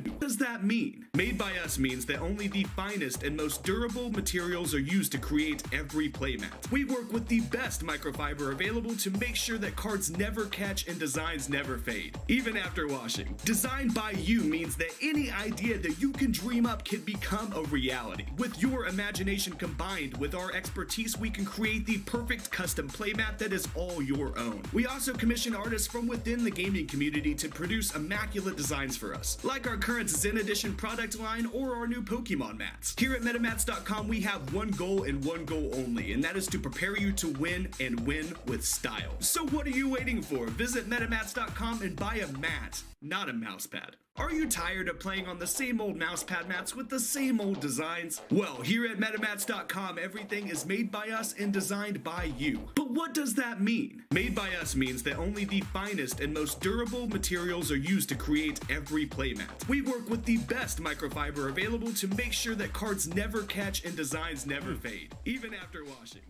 D: what does that mean? Made by us means that only the finest and most durable materials are used to create every playmat. We work with the best microfiber available to make sure that cards never catch and designs never fade, even after washing. Designed by you means that any idea that you can dream up can become a reality. With your imagination combined with our expertise, we can create the perfect custom playmat that is all your own. We also commission artists from within the gaming community to produce immaculate designs for us, like our current Zen Edition product line or our new Pokemon mats. Here at Metamats.com, we have one goal and one goal only, and that is to prepare you to win and win with style. So what are you waiting for? Visit Metamats.com and buy a mat, not a mousepad. Are you tired of playing on the same old mousepad mats with the same old designs? Well, here at Metamats.com, everything is made by us and designed by you. But what does that mean? Made by us means that only the finest and most durable materials are used to create every playmat. We work with the best microfiber available to make sure that cards never catch and designs never fade, even after washing.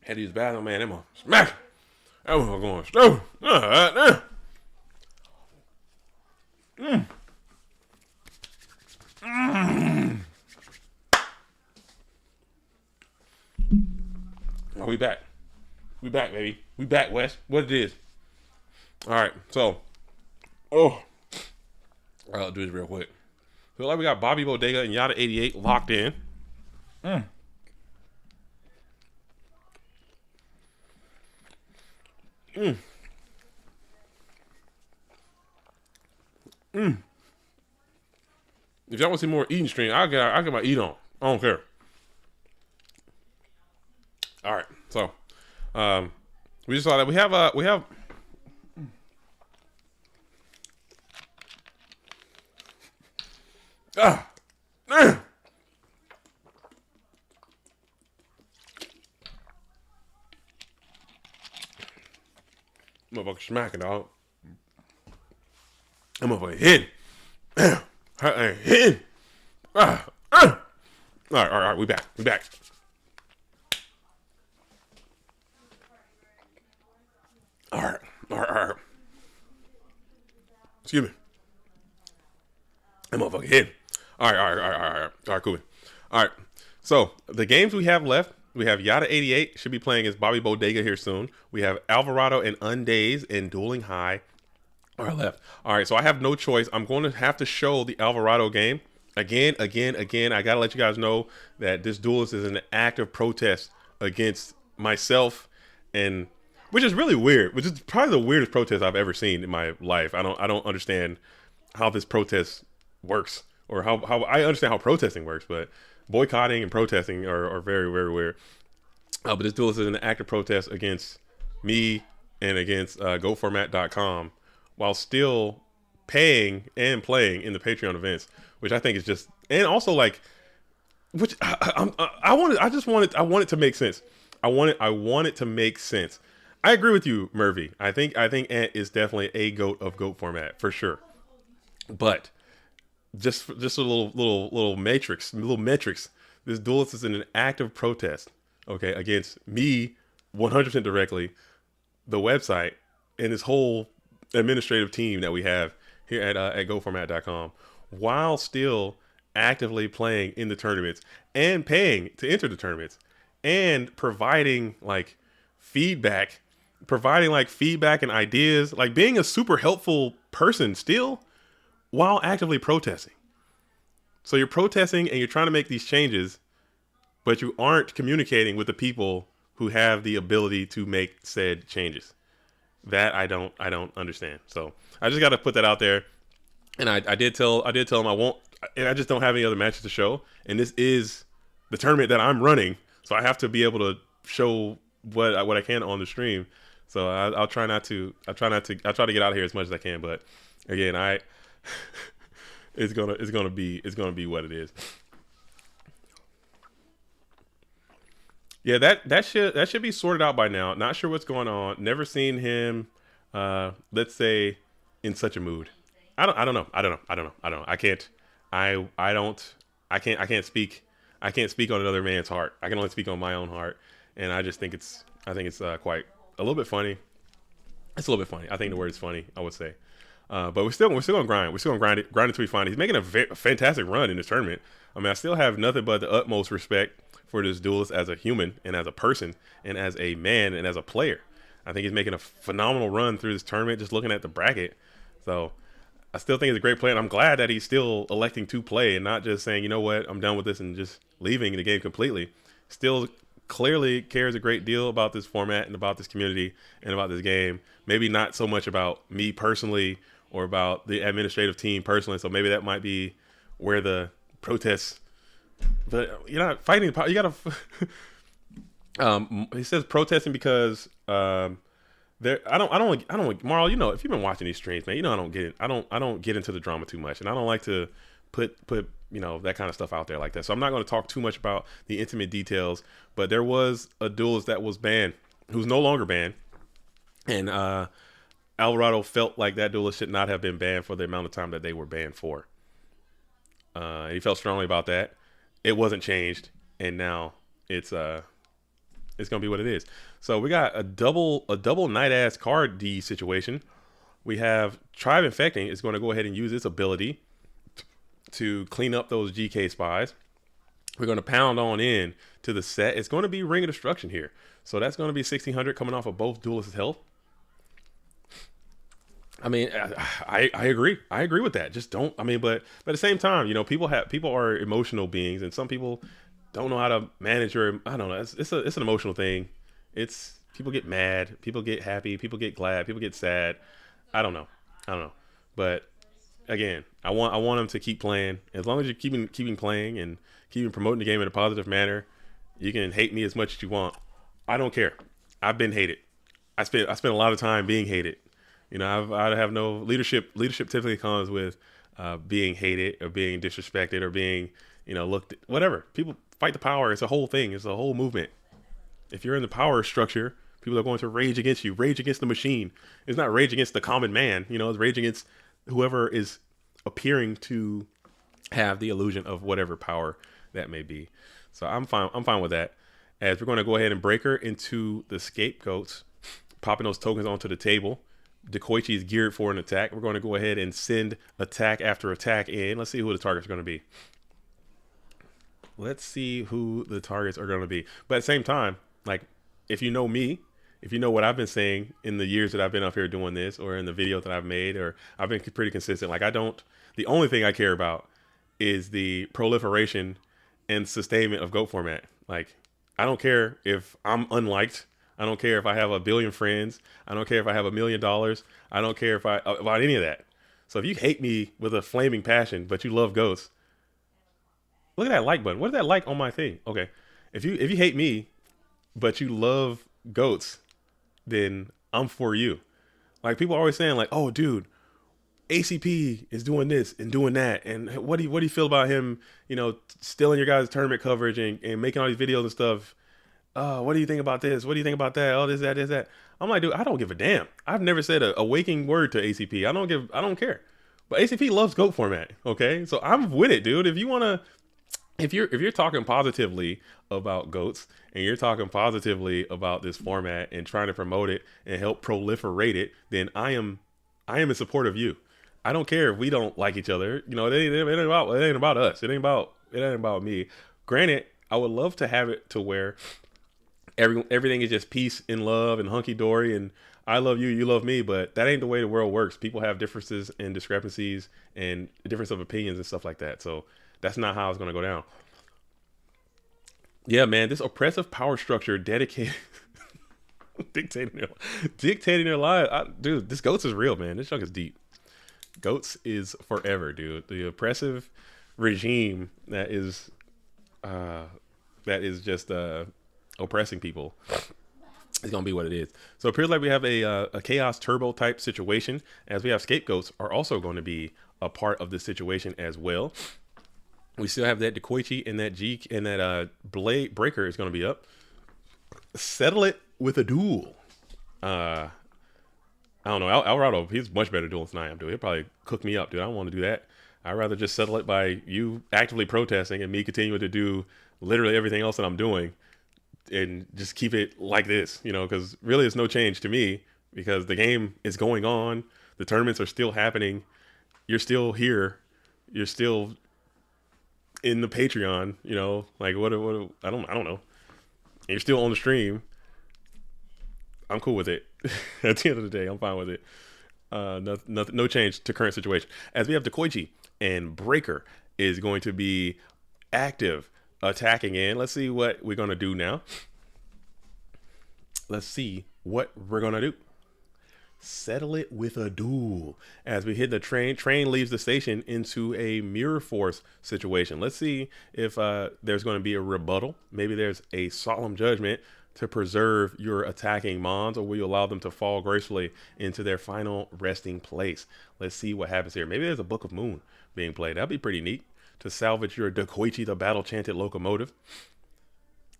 A: Had to use the bathroom, man. Them on smack. That was going stupid. Oh, we back. We back, baby. We back, Wes. What it is. All right, so. I'll do this real quick. Feel like we got Bobby Bodega and Yada 88 locked in. If y'all want to see more eating stream, I'll get my eat on. I don't care. All right, so we just saw that we have Motherfucker smacking, dog. That motherfucker hitting. Damn. Hitting. All right. We back. All right. Excuse me. That motherfucker hitting. All right, cool. All right. So the games we have left, we have Yada88 should be playing as Bobby Bodega here soon. We have Alvarado and Undead and Dueling High are left. All right, so I have no choice. I'm going to have to show the Alvarado game again. I got to let you guys know that this duelist is an active protest against myself, and which is really weird. Which is probably the weirdest protest I've ever seen in my life. I don't understand how this protest works, or how I understand how protesting works, but boycotting and protesting are very, very weird. But this duelist is an active protest against me and against GoFormat.com while still paying and playing in the Patreon events, which I think is just, and also like, which I want it to make sense. I want it to make sense. I agree with you, Murphy. I think Ant is definitely a GOAT of GOAT format for sure. But just a little metrics. This duelist is in an active protest, okay, against me 100% directly, the website, and this whole administrative team that we have here at GoFormat.com, while still actively playing in the tournaments and paying to enter the tournaments and providing feedback and ideas, like being a super helpful person still while actively protesting. So you're protesting and you're trying to make these changes, but you aren't communicating with the people who have the ability to make said changes. That I don't understand. So I just got to put that out there. And I did tell him I won't, and I just don't have any other matches to show. And this is the tournament that I'm running, so I have to be able to show what I can on the stream. So I'll try to get out of here as much as I can. But again, it's gonna be what it is. Yeah, that should be sorted out by now. Not sure what's going on. Never seen him, let's say, in such a mood. I don't know. I can't speak on another man's heart. I can only speak on my own heart, and I just think it's quite a little bit funny. It's a little bit funny. I think the word is funny, I would say. But we're still gonna grind. We're still gonna grind until we find it. He's making a fantastic run in this tournament. I mean, I still have nothing but the utmost respect for this duelist as a human and as a person and as a man and as a player. I think he's making a phenomenal run through this tournament, just looking at the bracket. So I still think he's a great player, and I'm glad that he's still electing to play and not just saying, you know what, I'm done with this and just leaving the game completely. Still clearly cares a great deal about this format and about this community and about this game. Maybe not so much about me personally or about the administrative team personally. So maybe that might be where the protests. But you're not fighting. You gotta. He says protesting because there. I don't. Marl, you know, if you've been watching these streams, man, you know I don't get into the drama too much, and I don't like to put that kind of stuff out there like that. So I'm not going to talk too much about the intimate details. But there was a duelist that was banned, who's no longer banned, and Alvarado felt like that duelist should not have been banned for the amount of time that they were banned for. He felt strongly about that. It wasn't changed, and now it's gonna be what it is. So we got a double night ass card D situation. We have Tribe Infecting is going to go ahead and use its ability to clean up those GK spies. We're going to pound on in to the set. It's going to be Ring of Destruction here, so that's going to be 1600 coming off of both duelists' health. I mean, I agree. I agree with that. Just don't. I mean, but at the same time, you know, people are emotional beings, and some people don't know how to manage your. I don't know. It's an emotional thing. It's people get mad, people get happy, people get glad, people get sad. I don't know. But again, I want them to keep playing. As long as you're keeping playing and keeping promoting the game in a positive manner, you can hate me as much as you want. I don't care. I've been hated. I spent a lot of time being hated. You know, I have no leadership. Leadership typically comes with being hated or being disrespected or being, you know, looked at, whatever. People fight the power. It's a whole thing. It's a whole movement. If you're in the power structure, People are going to rage against you, rage against the machine. It's not rage against the common man, you know, it's rage against whoever is appearing to have the illusion of whatever power that may be. So I'm fine with that. As we're going to go ahead and break her into the scapegoats, popping those tokens onto the table. Dekoichi is geared for an attack. We're going to go ahead and send attack after attack in. Let's see who the targets are going to be. Let's see who the targets are going to be. But at the same time, like, if you know me, if you know what I've been saying in the years that I've been up here doing this, or in the videos that I've made, or I've been pretty consistent. Like, the only thing I care about is the proliferation and sustainment of GOAT format. Like, I don't care if I'm unliked. I don't care if I have 1 billion friends. I don't care if I have $1 million. I don't care about any of that. So if you hate me with a flaming passion, but you love GOATs, look at that like button. What is that like on my thing? Okay. If you hate me, but you love GOATs, then I'm for you. Like, people are always saying, like, oh, dude, ACP is doing this and doing that. And what do you feel about him, you know, stealing your guys' tournament coverage and making all these videos and stuff? What do you think about this? What do you think about that? Oh, this, that. I'm like, dude, I don't give a damn. I've never said a waking word to ACP. I don't care. But ACP loves GOAT format. Okay. So I'm with it, dude. If you're talking positively about GOATs and you're talking positively about this format and trying to promote it and help proliferate it, then I am in support of you. I don't care if we don't like each other. You know, it ain't about us. It ain't about me. Granted, I would love to have it to where everything is just peace and love and hunky dory and I love you, you love me, but that ain't the way the world works. People have differences and discrepancies and difference of opinions and stuff like that. So that's not how it's going to go down. Yeah, man, this oppressive power structure dedicated dictating their lives. Dude, this GOATs is real, man. This junk is deep. GOATs is forever, dude. The oppressive regime that is just oppressing people is gonna be what it is. So it appears like we have a chaos turbo type situation, as we have scapegoats are also going to be a part of this situation as well. We still have that Dekoichi and that Blade Breaker is going to be up. Settle it with a duel. I don't know. Alvarado, he's much better duelist than I am, dude. He'll probably cook me up, dude. I don't want to do that. I'd rather just settle it by you actively protesting and me continuing to do literally everything else that I'm doing and just keep it like this, you know, because really it's no change to me because the game is going on. The tournaments are still happening. You're still here. You're still in the Patreon, you know, like what I don't know. You're still on the stream. I'm cool with it. At the end of the day, I'm fine with it. No change to current situation. As we have Dekoichi and Breaker is going to be active attacking in. Let's see what we're going to do now. Let's see what we're going to do. Settle it with a duel. As we hit the train leaves the station into a mirror force situation. Let's see if there's going to be a rebuttal. Maybe there's a solemn judgment to preserve your attacking mons, or will you allow them to fall gracefully into their final resting place? Let's see what happens here. Maybe there's a Book of Moon being played. That'd be pretty neat to salvage your Dekoichi, the battle chanted locomotive.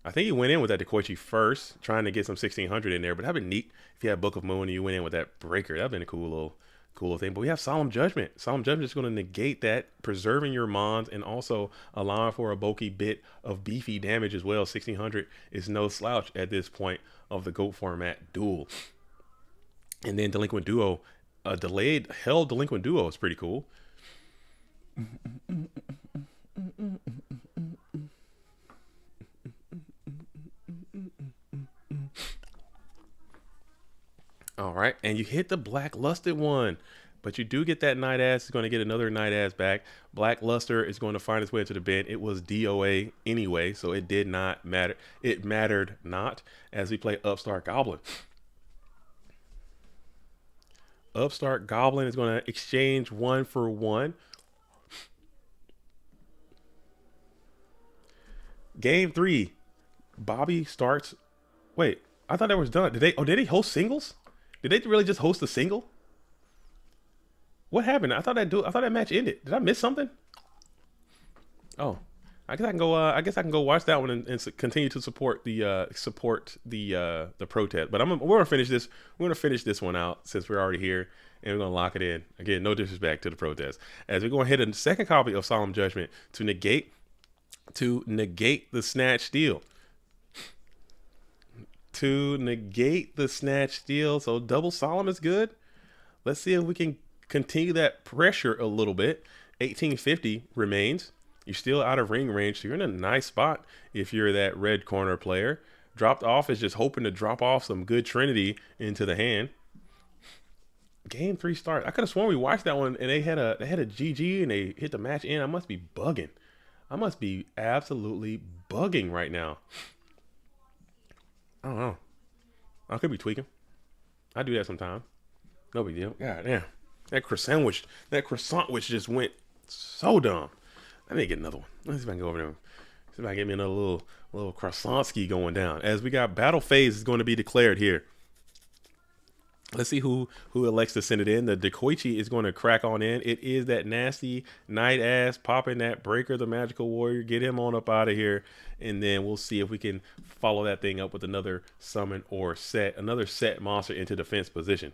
A: I think he went in with that Dekoichi first, trying to get some 1600 in there, but that'd be neat if you had Book of Moon and you went in with that Breaker. That'd been a cool little thing. But we have Solemn Judgment. Solemn Judgment is going to negate that, preserving your mons and also allowing for a bulky bit of beefy damage as well. 1600 is no slouch at this point of the GOAT format duel. And then Delinquent Duo, a delayed held Delinquent Duo is pretty cool. All right, and you hit the Blacklusted one, but you do get that Night Ass. Is going to get another Night Ass back. Blackluster is going to find its way into the bin. It was DOA anyway, so it did not matter. It mattered not as we play Upstart Goblin. Upstart Goblin is going to exchange 1 for 1. Game 3, Bobby starts. Wait, I thought that was done. Did they host singles? Did they really just host a single? What happened? I thought that match ended. Did I miss something? Oh, I guess I can go. I guess I can go watch that one and continue to support the protest. But we're gonna finish this. We're gonna finish this one out since we're already here, and we're gonna lock it in. Again, no disrespect to the protest. As we're gonna hit a second copy of Solemn Judgment to negate the Snatch Steal. To negate the Snatch Steal. So double Solemn is good. Let's see if we can continue that pressure a little bit. 1850 remains. You're still out of ring range, so you're in a nice spot if you're that red corner player. Dropped off is just hoping to drop off some good Trinity into the hand. Game 3 start. I could have sworn we watched that one and they had a GG and they hit the match in. I must be bugging. I must be absolutely bugging right now. I don't know. I could be tweaking. I do that sometimes. No big deal. God damn. That croissant which just went so dumb. I need to get another one. Let's see if I can go over there. See if I can get me another little croissant ski going down. As we got battle phase is going to be declared here. Let's see who elects to send it in. The Dekoichi is going to crack on in. It is that nasty night ass popping that breaker, the magical warrior. Get him on up out of here. And then we'll see if we can follow that thing up with another summon or another set monster into defense position.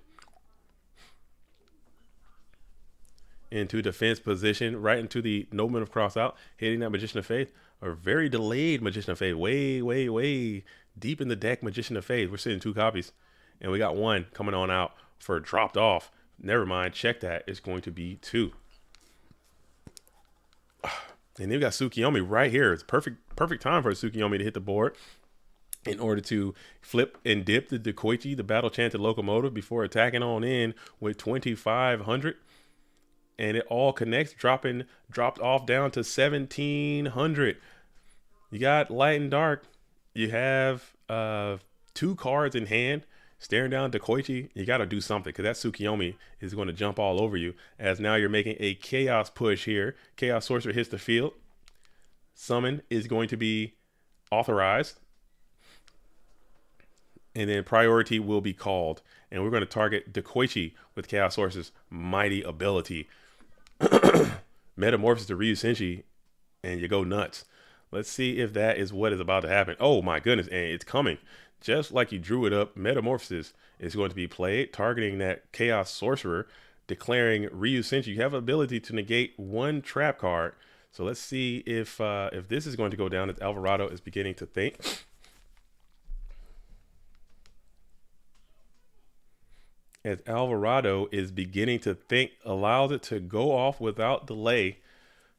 A: Into defense position, right into the Nobleman of Cross out, hitting that Magician of Faith. A very delayed Magician of Faith. Way deep in the deck Magician of Faith. We're sitting 2 copies. And we got 1 coming on out for dropped off. Never mind. Check that. It's going to be 2. And then we got Tsukiyomi right here. It's perfect time for Tsukiyomi to hit the board in order to flip and dip the Dekoichi, the Battle Chanted Locomotive, before attacking on in with 2,500. And it all connects, dropped off down to 1,700. You got Light and Dark. You have 2 cards in hand. Staring down Dekoichi, you got to do something because that Tsukiyomi is going to jump all over you. As now you're making a Chaos push here. Chaos Sorcerer hits the field. Summon is going to be authorized. And then priority will be called. And we're going to target Dekoichi with Chaos Sorcerer's mighty ability. Metamorphosis to Ryu Senshi, and you go nuts. Let's see if that is what is about to happen. Oh my goodness, and it's coming. Just like you drew it up, Metamorphosis is going to be played, targeting that Chaos Sorcerer, declaring Ryu Senshi. You have the ability to negate 1 trap card. So let's see if this is going to go down as Alvarado is beginning to think. As Alvarado is beginning to think, allows it to go off without delay.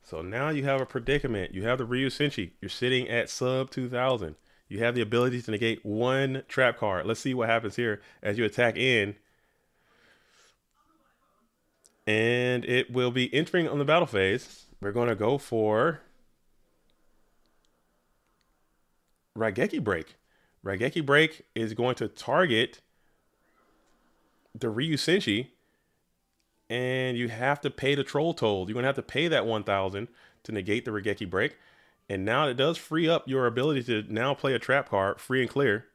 A: So now you have a predicament. You have the Ryu Senshi. You're sitting at sub 2,000. You have the ability to negate 1 trap card. Let's see what happens here as you attack in. And it will be entering on the battle phase. We're going to go for Raigeki Break. Raigeki Break is going to target the Ryu Senshi, and you have to pay the Troll Toll. You're going to have to pay that 1,000 to negate the Raigeki Break. And now it does free up your ability to now play a trap card free and clear.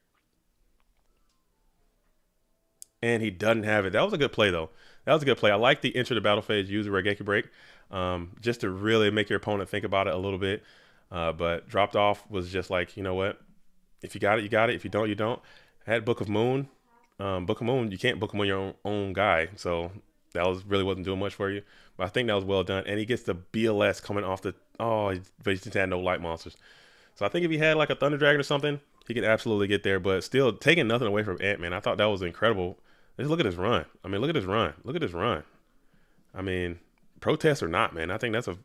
A: And he doesn't have it. That was a good play, though. That was a good play. I like the enter the battle phase, use the Raigeki Break, just to really make your opponent think about it a little bit. But dropped off was just like, you know what? If you got it, you got it. If you don't, you don't. I had Book of Moon. Book of Moon, you can't book him on your own guy. So that really wasn't doing much for you. But I think that was well done. And he gets the BLS coming off the... Oh, but he just had no light monsters. So I think if he had like a Thunder Dragon or something, he could absolutely get there. But still, taking nothing away from Ant-Man, I thought that was incredible. Just look at his run. I mean, look at his run. Look at his run. I mean, protest or not, man, I think that's a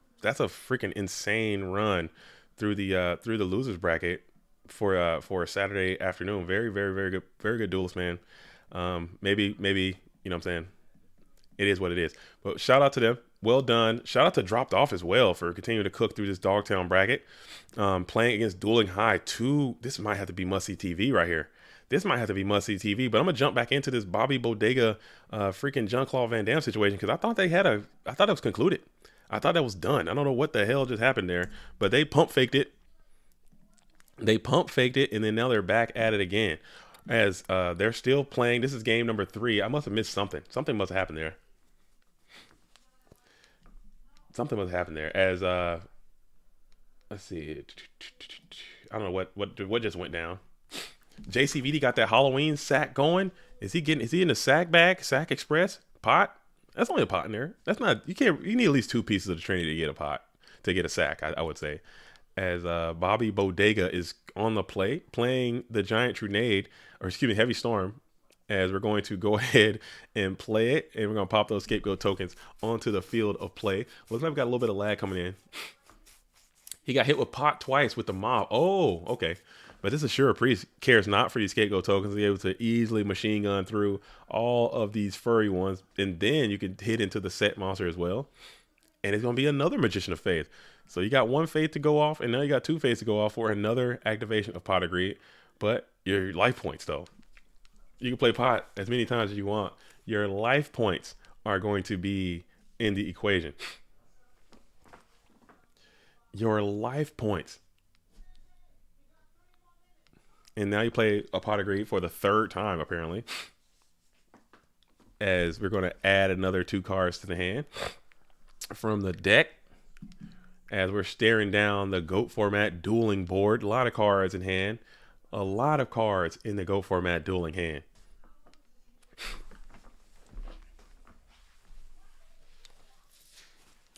A: freaking insane run through the losers bracket for a Saturday afternoon. Very good duelist, man. Maybe you know what I'm saying. It is what it is. But shout out to them. Well done. Shout out to Dropped Off as well for continuing to cook through this Dogtown bracket. Playing against Dueling High 2. This might have to be must-see TV right here. This might have to be must-see TV. But I'm going to jump back into this Bobby Bodega freaking Jean-Claude Van Damme situation because I thought it was concluded. I thought that was done. I don't know what the hell just happened there. But they pump faked it. And then now they're back at it again. As they're still playing. This is game number 3. I must have missed something. Something must have happened there. Something must happen there as Let's see. I don't know what just went down. JCVD got that Halloween sack going. Is he in the sack bag? Sack Express pot? That's only a pot in there. That's not. You need at least 2 pieces of the Trinity to get a pot, to get a sack. I would say. As Bobby Bodega is on the play, playing the Giant Trunade, or excuse me, Heavy Storm, as we're going to go ahead and play it, and we're going to pop those scapegoat tokens onto the field of play. Looks like we've got a little bit of lag coming in. He got hit with pot twice with the mob. Oh, okay. But this Assura Priest cares not for these scapegoat tokens. He's able to easily machine gun through all of these furry ones, and then you can hit into the set monster as well. And it's going to be another Magician of Faith. So you got 1 faith to go off, and now you got 2 faiths to go off for another activation of Pot of Greed. But your life points, though. You can play Pot as many times as you want. Your life points are going to be in the equation. Your life points. And now you play a Pot of Greed for the 3rd time, apparently. As we're going to add another 2 cards to the hand from the deck. As we're staring down the GOAT format dueling board. A lot of cards in hand. A lot of cards in the GOAT format dueling hand.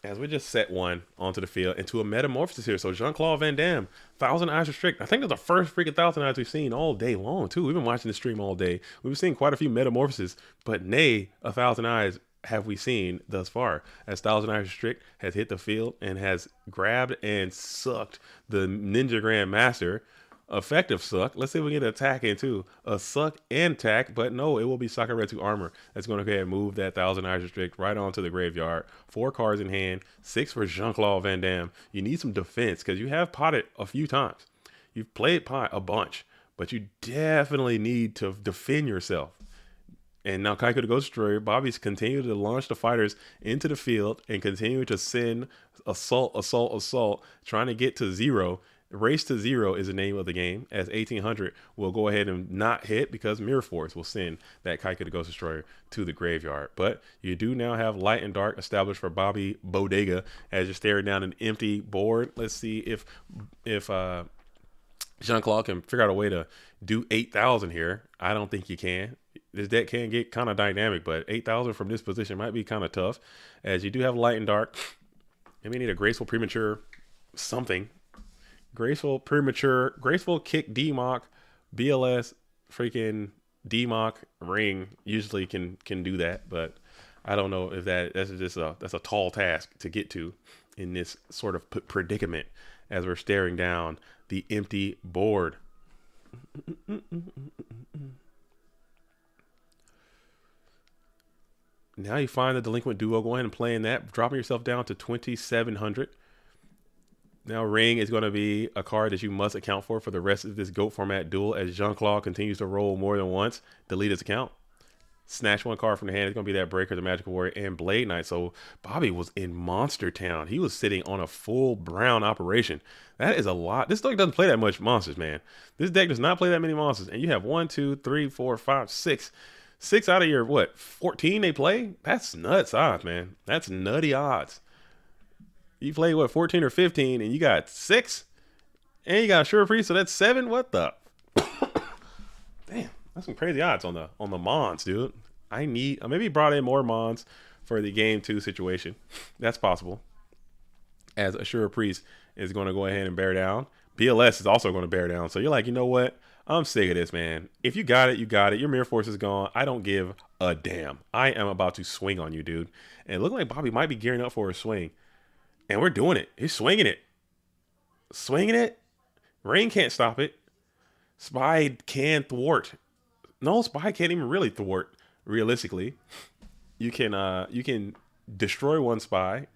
A: As we just set one onto the field into a metamorphosis here. So Jean-Claude Van Damme, 1,000 Eyes Restrict. I think that's the first freaking 1,000 Eyes we've seen all day long, too. We've been watching the stream all day. We've seen quite a few metamorphoses, but nay, 1,000 Eyes have we seen thus far, as 1,000 Eyes Restrict has hit the field and has grabbed and sucked the Ninja Grand Master. Effective suck. Let's see if we get an attack in too. A suck and attack, but no, it will be Sakura 2 armor. That's going to go ahead and move that 1,000 Eyes Restrict right onto the graveyard. 4 cards in hand, 6 for Jean-Claude Van Damme. You need some defense because you have potted a few times. You've played pot a bunch, but you definitely need to defend yourself. And now Kaiko the Ghost Destroyer, Bobby's continued to launch the fighters into the field and continue to send assault, trying to get to 0. Race to 0 is the name of the game, as 1800 will go ahead and not hit because Mirror Force will send that Kaiko the Ghost Destroyer to the graveyard. But you do now have Light and Dark established for Bobby Bodega as you're staring down an empty board. Let's see if Jean-Claude can figure out a way to do 8,000 here. I don't think you can. This deck can get kind of dynamic, but 8,000 from this position might be kind of tough, as you do have Light and Dark. And we need a Graceful Premature something. Graceful Kick D-Mock, BLS, freaking D-Mock, Ring usually can do that, but I don't know if that's a tall task to get to in this sort of predicament as we're staring down the empty board. Now you find the Delinquent Duo, go ahead and playing that, dropping yourself down to 2,700. Now Ring is going to be a card that you must account for the rest of this GOAT format duel, as Jean-Claude continues to roll more than once. Delete his account. Snatch 1 card from the hand. It's going to be that Breaker, the Magical Warrior, and Blade Knight. So Bobby was in Monster Town. He was sitting on a full brown operation. That is a lot. This deck doesn't play that much monsters, man. This deck does not play that many monsters. And you have 1, 2, 3, 4, 5, 6. 6 out of your, 14 they play? That's nuts odds, man. That's nutty odds. You play 14 or 15 and you got 6 and you got Sure Free, so that's 7. What the damn, that's some crazy odds on the Mons, dude. I maybe brought in more Mons for the game 2 situation. That's possible, as Assura Priest is going to go ahead and bear down. BLS is also going to bear down. So you're like, you know what, I'm sick of this, man. If you got it, you got it. Your Mirror Force is gone. I don't give a damn. I am about to swing on you, dude. And it looked like Bobby might be gearing up for a swing. And we're doing it. He's swinging it. Swinging it. Rain can't stop it. Spy can thwart. No, Spy can't even really thwart, realistically. You can destroy one Spy.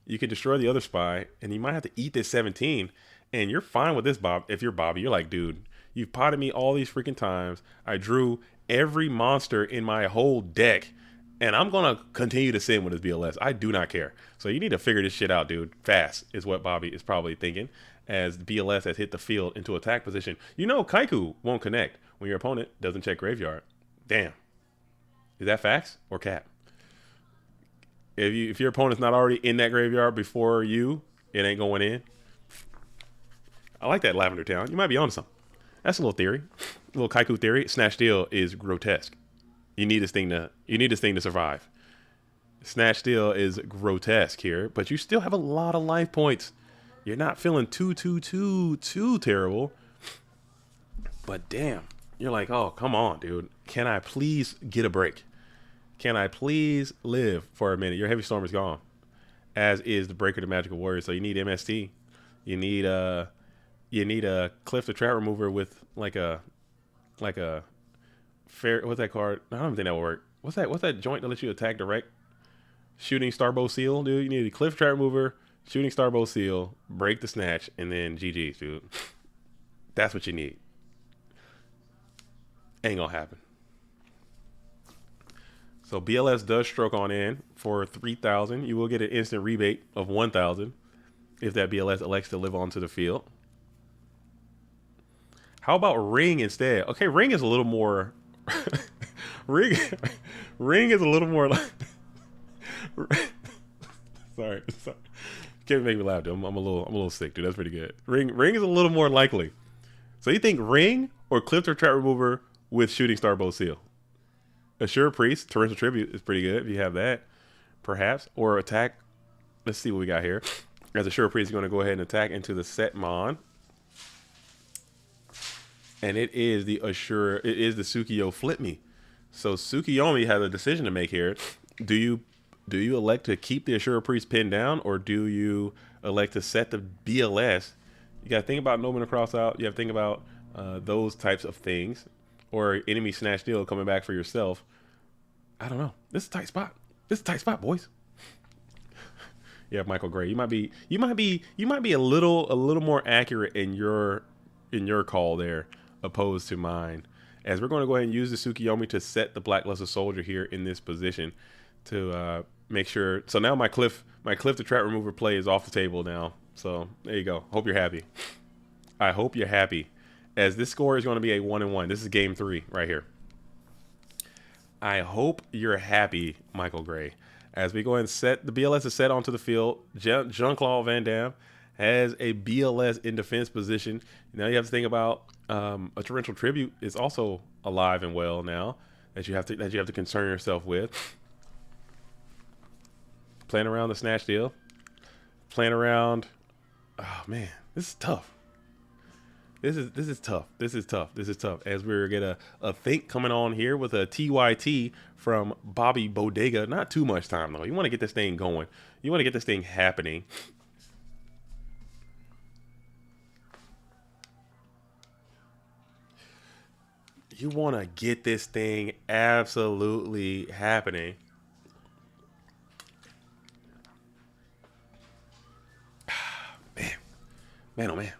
A: You can destroy the other Spy. And you might have to eat this 17. And you're fine with this, Bob. If you're Bobby, you're like, dude, you've potted me all these freaking times. I drew every monster in my whole deck. And I'm going to continue to sin with his BLS. I do not care. So you need to figure this shit out, dude. Fast is what Bobby is probably thinking, as BLS has hit the field into attack position. You know Kaiku won't connect when your opponent doesn't check graveyard. Damn. Is that facts or cap? If your opponent's not already in that graveyard before you, it ain't going in. I like that Lavender Town. You might be onto something. That's a little theory, a little Kaiku theory. Snatch Steal is grotesque. You need this thing to survive. Snatch Steal is grotesque here, but you still have a lot of life points. You're not feeling too terrible. But damn, you're like, oh, come on, dude. Can I please get a break? Can I please live for a minute? Your Heavy Storm is gone, as is the Breaker, the Magical Warrior. So you need MST. You need a Cliff the Trap Remover with like a fair. What's that card? I don't think that will work. What's that joint that lets you attack direct? Shooting Starbow Seal, dude. You need a Cliff Trap Remover, Shooting Starbow Seal, break the Snatch, and then GG's, dude. That's what you need. Ain't gonna happen. So BLS does stroke on in for 3,000. You will get an instant rebate of 1,000 if that BLS elects to live onto the field. How about Ring instead? Okay, Ring is a little more. Ring is a little more like. sorry. Can't make me laugh, dude. I'm a little sick, dude. That's pretty good. Ring is a little more likely. So you think Ring or Cliff or Trap Remover with Shooting Starbow Seal? Assure Priest, Torrential Tribute is pretty good if you have that, perhaps. Or attack. Let's see what we got here. As Assure Priest, you're going to go ahead and attack into the Setmon. And it is the Tsukiyo Flip Me. So Tsukiyomi has a decision to make here. Do you elect to keep the Assure Priest pinned down, or do you elect to set the BLS? You got to think about Nomen Cross out. You have to think about those types of things. Or enemy Snatch Steal coming back for yourself. I don't know. This is a tight spot. Boys. Yeah, Michael Gray. You might be a little more accurate in your call there, opposed to mine. As we're going to go ahead and use the Tsukiyomi to set the Blackluster Soldier here in this position to make sure. So now my Cliff the Trap Remover play is off the table now. So there you go. Hope you're happy. I hope you're happy. As this score is going to be a 1-1. This is game 3 right here. I hope you're happy, Michael Gray. As we go ahead and set the BLS is set onto the field, Jean-Claude Van Damme has a BLS in defense position. Now you have to think about a Torrential Tribute is also alive and well now that you have to concern yourself with. Playing around the Snatch Deal. Playing around. Oh man, this is tough. This is tough. As we're get a think coming on here with a TYT from Bobby Bodega. Not too much time though. You want to get this thing going. You want to get this thing happening. You want to get this thing absolutely happening. Man, oh man.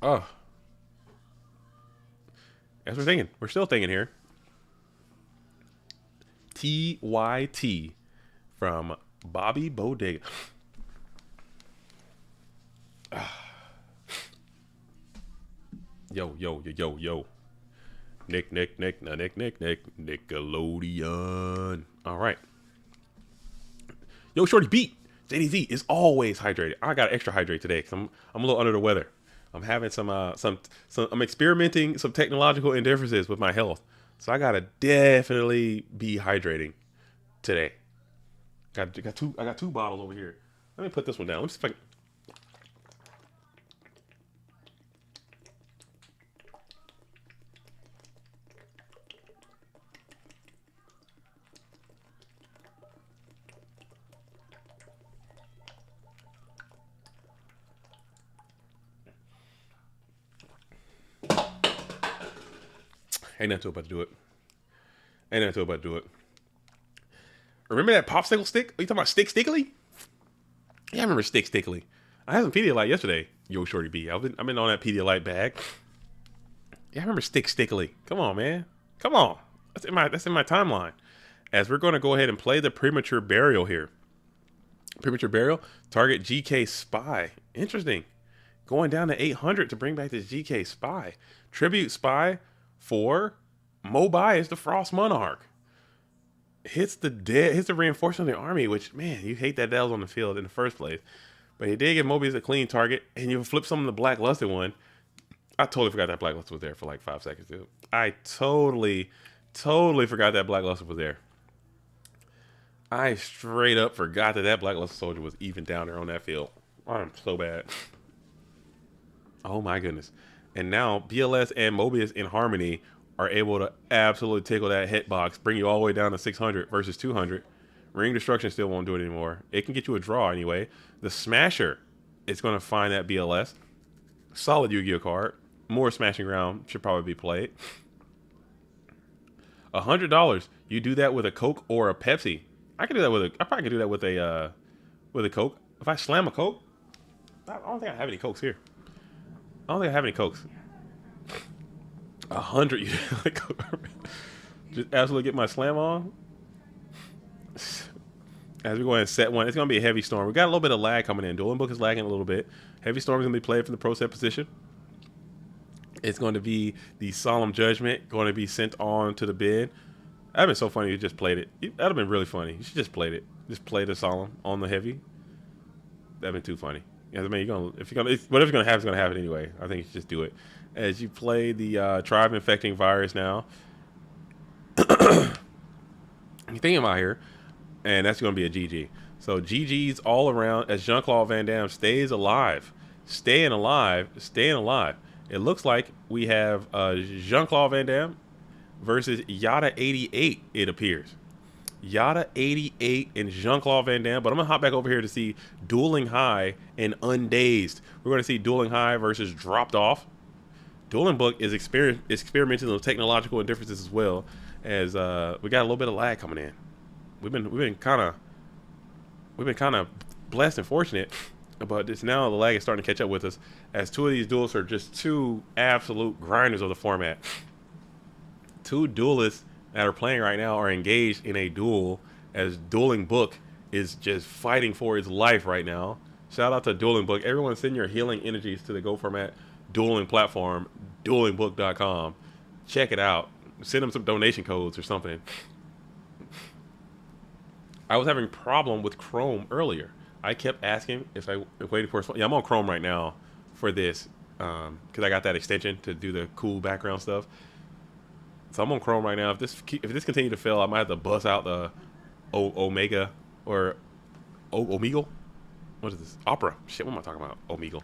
A: Oh. As we're still thinking here. TYT from Bobby Bodega. Yo. Nick, Nickelodeon. All right. Yo, Shorty Beat. JDZ is always hydrated. I got extra hydrate today because I'm a little under the weather. I'm having I'm experimenting some technological indifferences with my health. So I gotta definitely be hydrating today. I got two bottles over here. Let me put this one down. Let me see if I can. Ain't nothing about to do it. Remember that popsicle stick? Are you talking about Stick Stickly? Yeah, I remember Stick Stickly. I had some Pedialyte yesterday. Yo, Shorty B. I've been on that Pedialyte bag. Yeah, I remember Stick Stickly. Come on, man. Come on. That's in my timeline. As we're going to go ahead and play the Premature Burial here. Premature Burial. Target GK Spy. Interesting. Going down to 800 to bring back this GK Spy. Tribute Spy for Mobai is the Frost Monarch. Hits the reinforcement of the army, which, man, you hate that was on the field in the first place. But he did give Mobius a clean target, and you flip some of the blackluster one. I totally forgot that blackluster was there for like 5 seconds, dude. I totally forgot that blackluster was there. I straight up forgot that blackluster soldier was even down there on that field. I'm so bad. Oh my goodness. And now BLS and Mobius in harmony are able to absolutely tickle that hitbox, bring you all the way down to 600 versus 200. Ring Destruction still won't do it anymore. It can get you a draw anyway. The Smasher is going to find that BLS. Solid Yu-Gi-Oh card. More Smashing Ground should probably be played. $100. You do that with a Coke or a Pepsi. I could do that with a. I probably could do that with a Coke. If I slam a Coke, I don't think I have any Cokes here. I don't think I have any Cokes. 100. Just absolutely get my slam on. As we go ahead and set one, it's going to be a heavy storm. We got a little bit of lag coming in. Dueling Book is lagging a little bit. Heavy storm is going to be played from the pro set position. It's going to be the Solemn Judgment going to be sent on to the bid. That'd been so funny if you just played it. That'd have been really funny. You should just played it. Just play the Solemn on the heavy. That'd been too funny. Yeah, I mean, whatever's going to happen is going to happen anyway. I think you should just do it. As you play the Tribe Infecting Virus now. You think I'm out here. And that's going to be a GG. So GG's all around as Jean-Claude Van Damme stays alive. Staying alive. It looks like we have Jean-Claude Van Damme versus Yada 88, it appears. Yada 88 and Jean-Claude Van Damme. But I'm going to hop back over here to see Dueling High and Undazed. We're going to see Dueling High versus Dropped Off. Dueling Book is experimenting with technological differences as well, as we got a little bit of lag coming in. We've been kind of blessed and fortunate, but it's now the lag is starting to catch up with us, as two of these duels are just two absolute grinders of the format. Two duelists that are playing right now are engaged in a duel, as Dueling Book is just fighting for his life right now. Shout out to Dueling Book. Everyone send your healing energies to the Go Format dueling platform, duelingbook.com. Check it out. Send them some donation codes or something. I was having a problem with Chrome earlier. I kept asking if I waited for. Yeah, I'm on Chrome right now for this because I got that extension to do the cool background stuff. So I'm on Chrome right now. If this continues to fail, I might have to bust out the Omega or Omegle. What is this? Opera. Shit, what am I talking about? Omegle.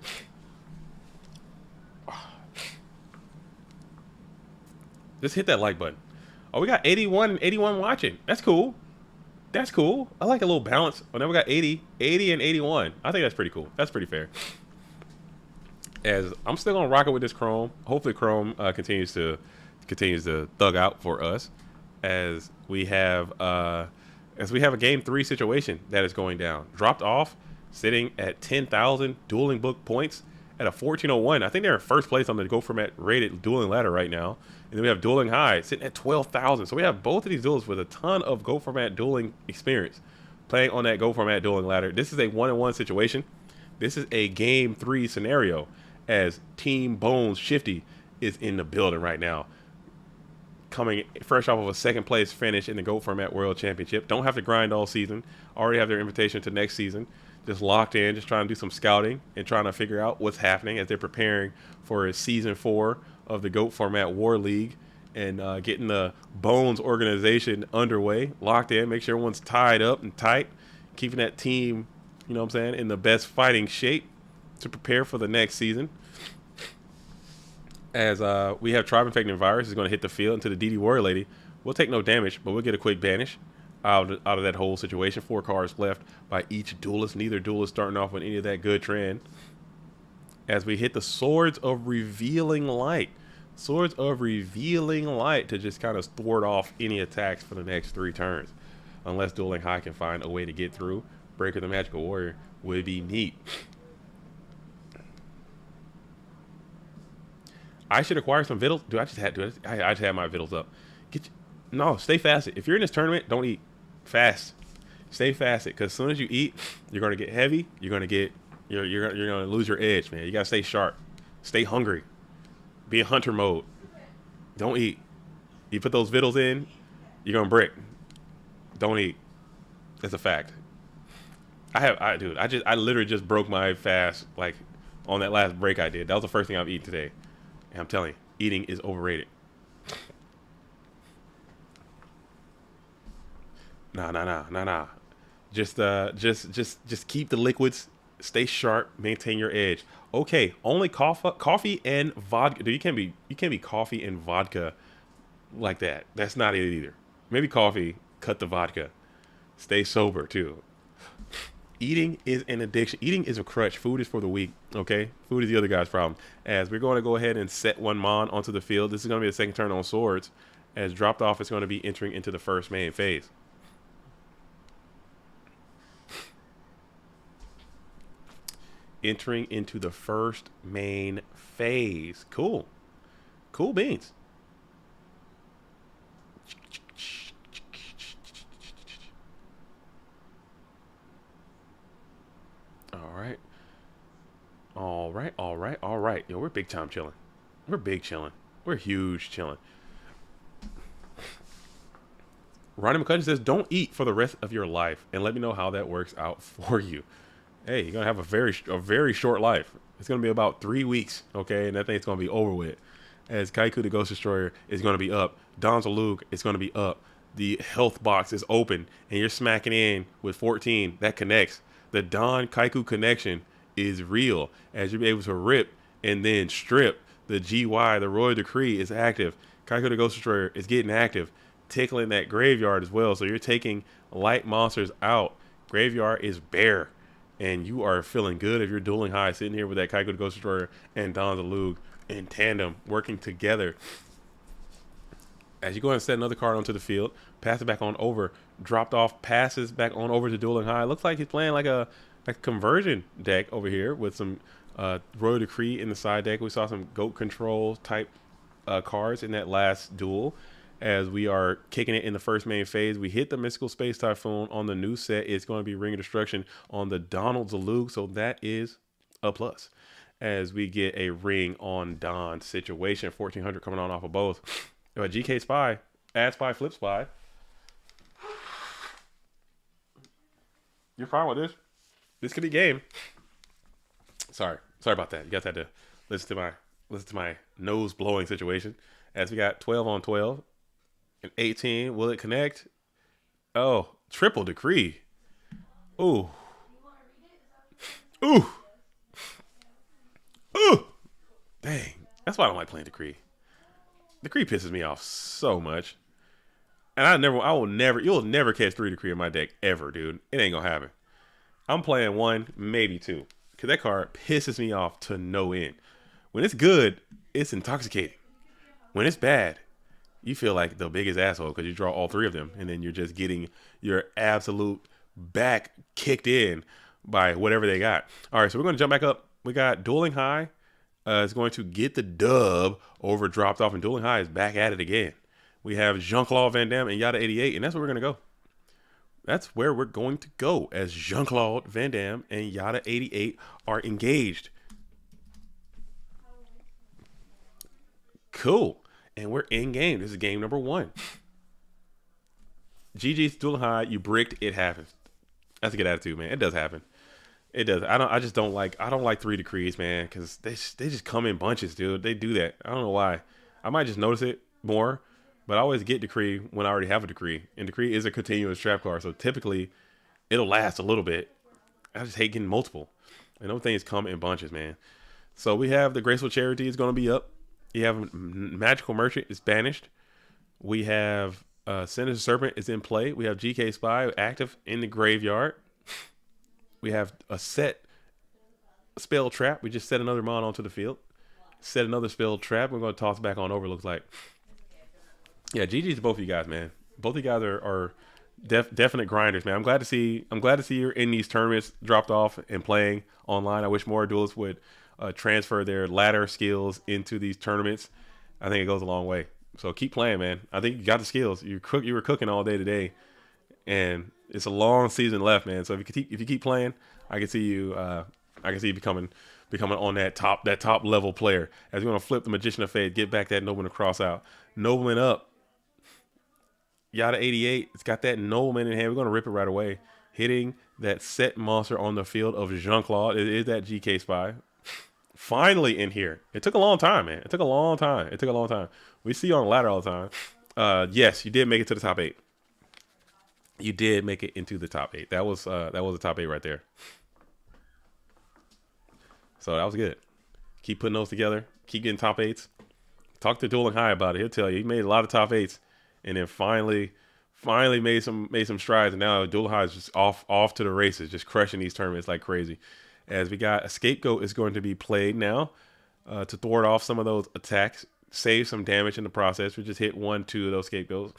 A: Just hit that like button. Oh, we got 81 and 81 watching. That's cool. That's cool. I like a little balance. Oh, now we got 80 and 81. I think that's pretty cool. That's pretty fair. As I'm still gonna rock it with this Chrome. Hopefully Chrome continues to thug out for us, as we have a game 3 situation that is going down. Dropped Off, sitting at 10,000 Dueling Book points at a 1401. I think they're in first place on the Go Format rated dueling ladder right now. And then we have Dueling High sitting at 12,000. So we have both of these duels with a ton of Go Format dueling experience playing on that Go Format dueling ladder. This is a 1-on-1 situation. This is a game 3 scenario, as Team Bones Shifty is in the building right now, coming fresh off of a second place finish in the Go Format World Championship. Don't have to grind all season. Already have their invitation to next season. Just locked in, just trying to do some scouting and trying to figure out what's happening as they're preparing for season 4 of the GOAT Format War League, and getting the Bones organization underway, locked in, make sure everyone's tied up and tight, keeping that team, you know what I'm saying, in the best fighting shape to prepare for the next season. As we have Tribe Infecting Virus is going to hit the field into the DD Warrior Lady. We'll take no damage, but we'll get a quick banish out of that whole situation. 4 cards left by each duelist. Neither duelist starting off with any of that good trend. As we hit the Swords of Revealing Light. Swords of Revealing Light to just kind of thwart off any attacks for the next 3 turns. Unless Dueling High can find a way to get through. Breaker the Magical Warrior would be neat. I should acquire some vittles. I just had my vittles up. No, stay fasted. If you're in this tournament, don't eat. Fast. Stay fasted, because as soon as you eat, you're going to get heavy. You're going to lose your edge, man. You got to stay sharp. Stay hungry. Be in hunter mode. Don't eat. You put those vittles in, you're going to brick. Don't eat. That's a fact. Dude, I literally just broke my fast like on that last break I did. That was the first thing I've eaten today. And I'm telling you, eating is overrated. Nah. Just keep the liquids, stay sharp, maintain your edge. Okay, only coffee and vodka. Dude, you can't be coffee and vodka like that. That's not it either. Maybe coffee, cut the vodka. Stay sober too. Eating is an addiction. Eating is a crutch. Food is for the weak. Okay, food is the other guy's problem. As we're going to go ahead and set one mon onto the field. This is going to be the second turn on swords. As dropped off, it's going to be entering into the first main phase. Entering into the first main phase. Cool. Cool beans. All right. Yo, we're big time chilling. We're big chilling. We're huge chilling. Ronnie McCutcheon says, don't eat for the rest of your life and let me know how that works out for you. Hey, you're going to have a very short life. It's going to be about 3 weeks, okay? And that thing's going to be over with. As Kaiku the Ghost Destroyer is going to be up. Don's Luke is going to be up. The health box is open and you're smacking in with 14. That connects. The Don Kaiku connection is real as you'll be able to rip and then strip. The GY, the Royal Decree is active. Kaiku the Ghost Destroyer is getting active, tickling that graveyard as well. So you're taking light monsters out. Graveyard is bare and you are feeling good if you're dueling high, sitting here with that Kaiku the Ghost Destroyer and Don the Lug in tandem, working together. As you go ahead and set another card onto the field, pass it back on over, dropped off, passes back on over to dueling high. Looks like he's playing like a conversion deck over here with some Royal Decree in the side deck. We saw some Goat Control type cards in that last duel. As we are kicking it in the first main phase, we hit the Mystical Space Typhoon on the new set. It's going to be Ring of Destruction on the Donald Zalug, so that is a plus. As we get a ring on Don's situation, 1400 coming on off of both. GK Spy, add Spy, flip Spy. You're fine with this. This could be game. Sorry about that. You guys had to listen to my nose blowing situation. As we got 12 on 12 and 18. Will it connect? Oh, triple decree. Ooh. Ooh. Ooh. Dang. That's why I don't like playing decree. Decree pisses me off so much. And you'll never catch 3 decree in my deck ever, dude. It ain't gonna happen. I'm playing 1, maybe 2. Because that card pisses me off to no end. When it's good, it's intoxicating. When it's bad, you feel like the biggest asshole because you draw all 3 of them. And then you're just getting your absolute back kicked in by whatever they got. All right, so we're going to jump back up. We got Dueling High is going to get the dub over dropped off. And Dueling High is back at it again. We have Jean-Claude Van Damme and Yada 88. And that's where we're going to go. That's where we're going to go as Jean-Claude Van Damme and Yada 88 are engaged. Cool. And we're in game. This is game number 1. GG's Dueling High. You bricked. It happens. That's a good attitude, man. It does happen. It does. I don't like 3 decrees, man, because they just come in bunches, dude. They do that. I don't know why. I might just notice it more. But I always get decree when I already have a decree. And decree is a continuous trap card. So typically, it'll last a little bit. I just hate getting multiple. And those things come in bunches, man. So we have the Graceful Charity is going to be up. You have Magical Merchant is banished. We have Sinister Serpent is in play. We have GK Spy active in the graveyard. We have a set spell trap. We just set another mon onto the field. Set another spell trap. We're going to toss back on over, looks like. Yeah, GG's to both of you guys, man. Both of you guys are definite grinders, man. I'm glad to see you're in these tournaments, dropped off and playing online. I wish more duelists would transfer their ladder skills into these tournaments. I think it goes a long way. So keep playing, man. I think you got the skills. You were cooking all day today, and it's a long season left, man. So if you keep playing, I can see you becoming on that top level player. As we're gonna flip the Magician of Fate, get back that Nobleman cross out, Nobleman up. Yada 88, it's got that Nobleman in hand. We're going to rip it right away. Hitting that set monster on the field of Jean-Claude. It is that GK Spy. Finally in here. It took a long time, man. It took a long time. We see you on the ladder all the time. Yes, you did make it to the top 8. You did make it into the top 8. That was the top 8 right there. So that was good. Keep putting those together. Keep getting top 8s. Talk to Dueling High about it. He'll tell you. He made a lot of top 8s, and then finally made some strides. And now Dueling High is just off to the races, just crushing these tournaments like crazy. As we got a scapegoat is going to be played now to thwart off some of those attacks, save some damage in the process. We just hit 1-2 of those scapegoats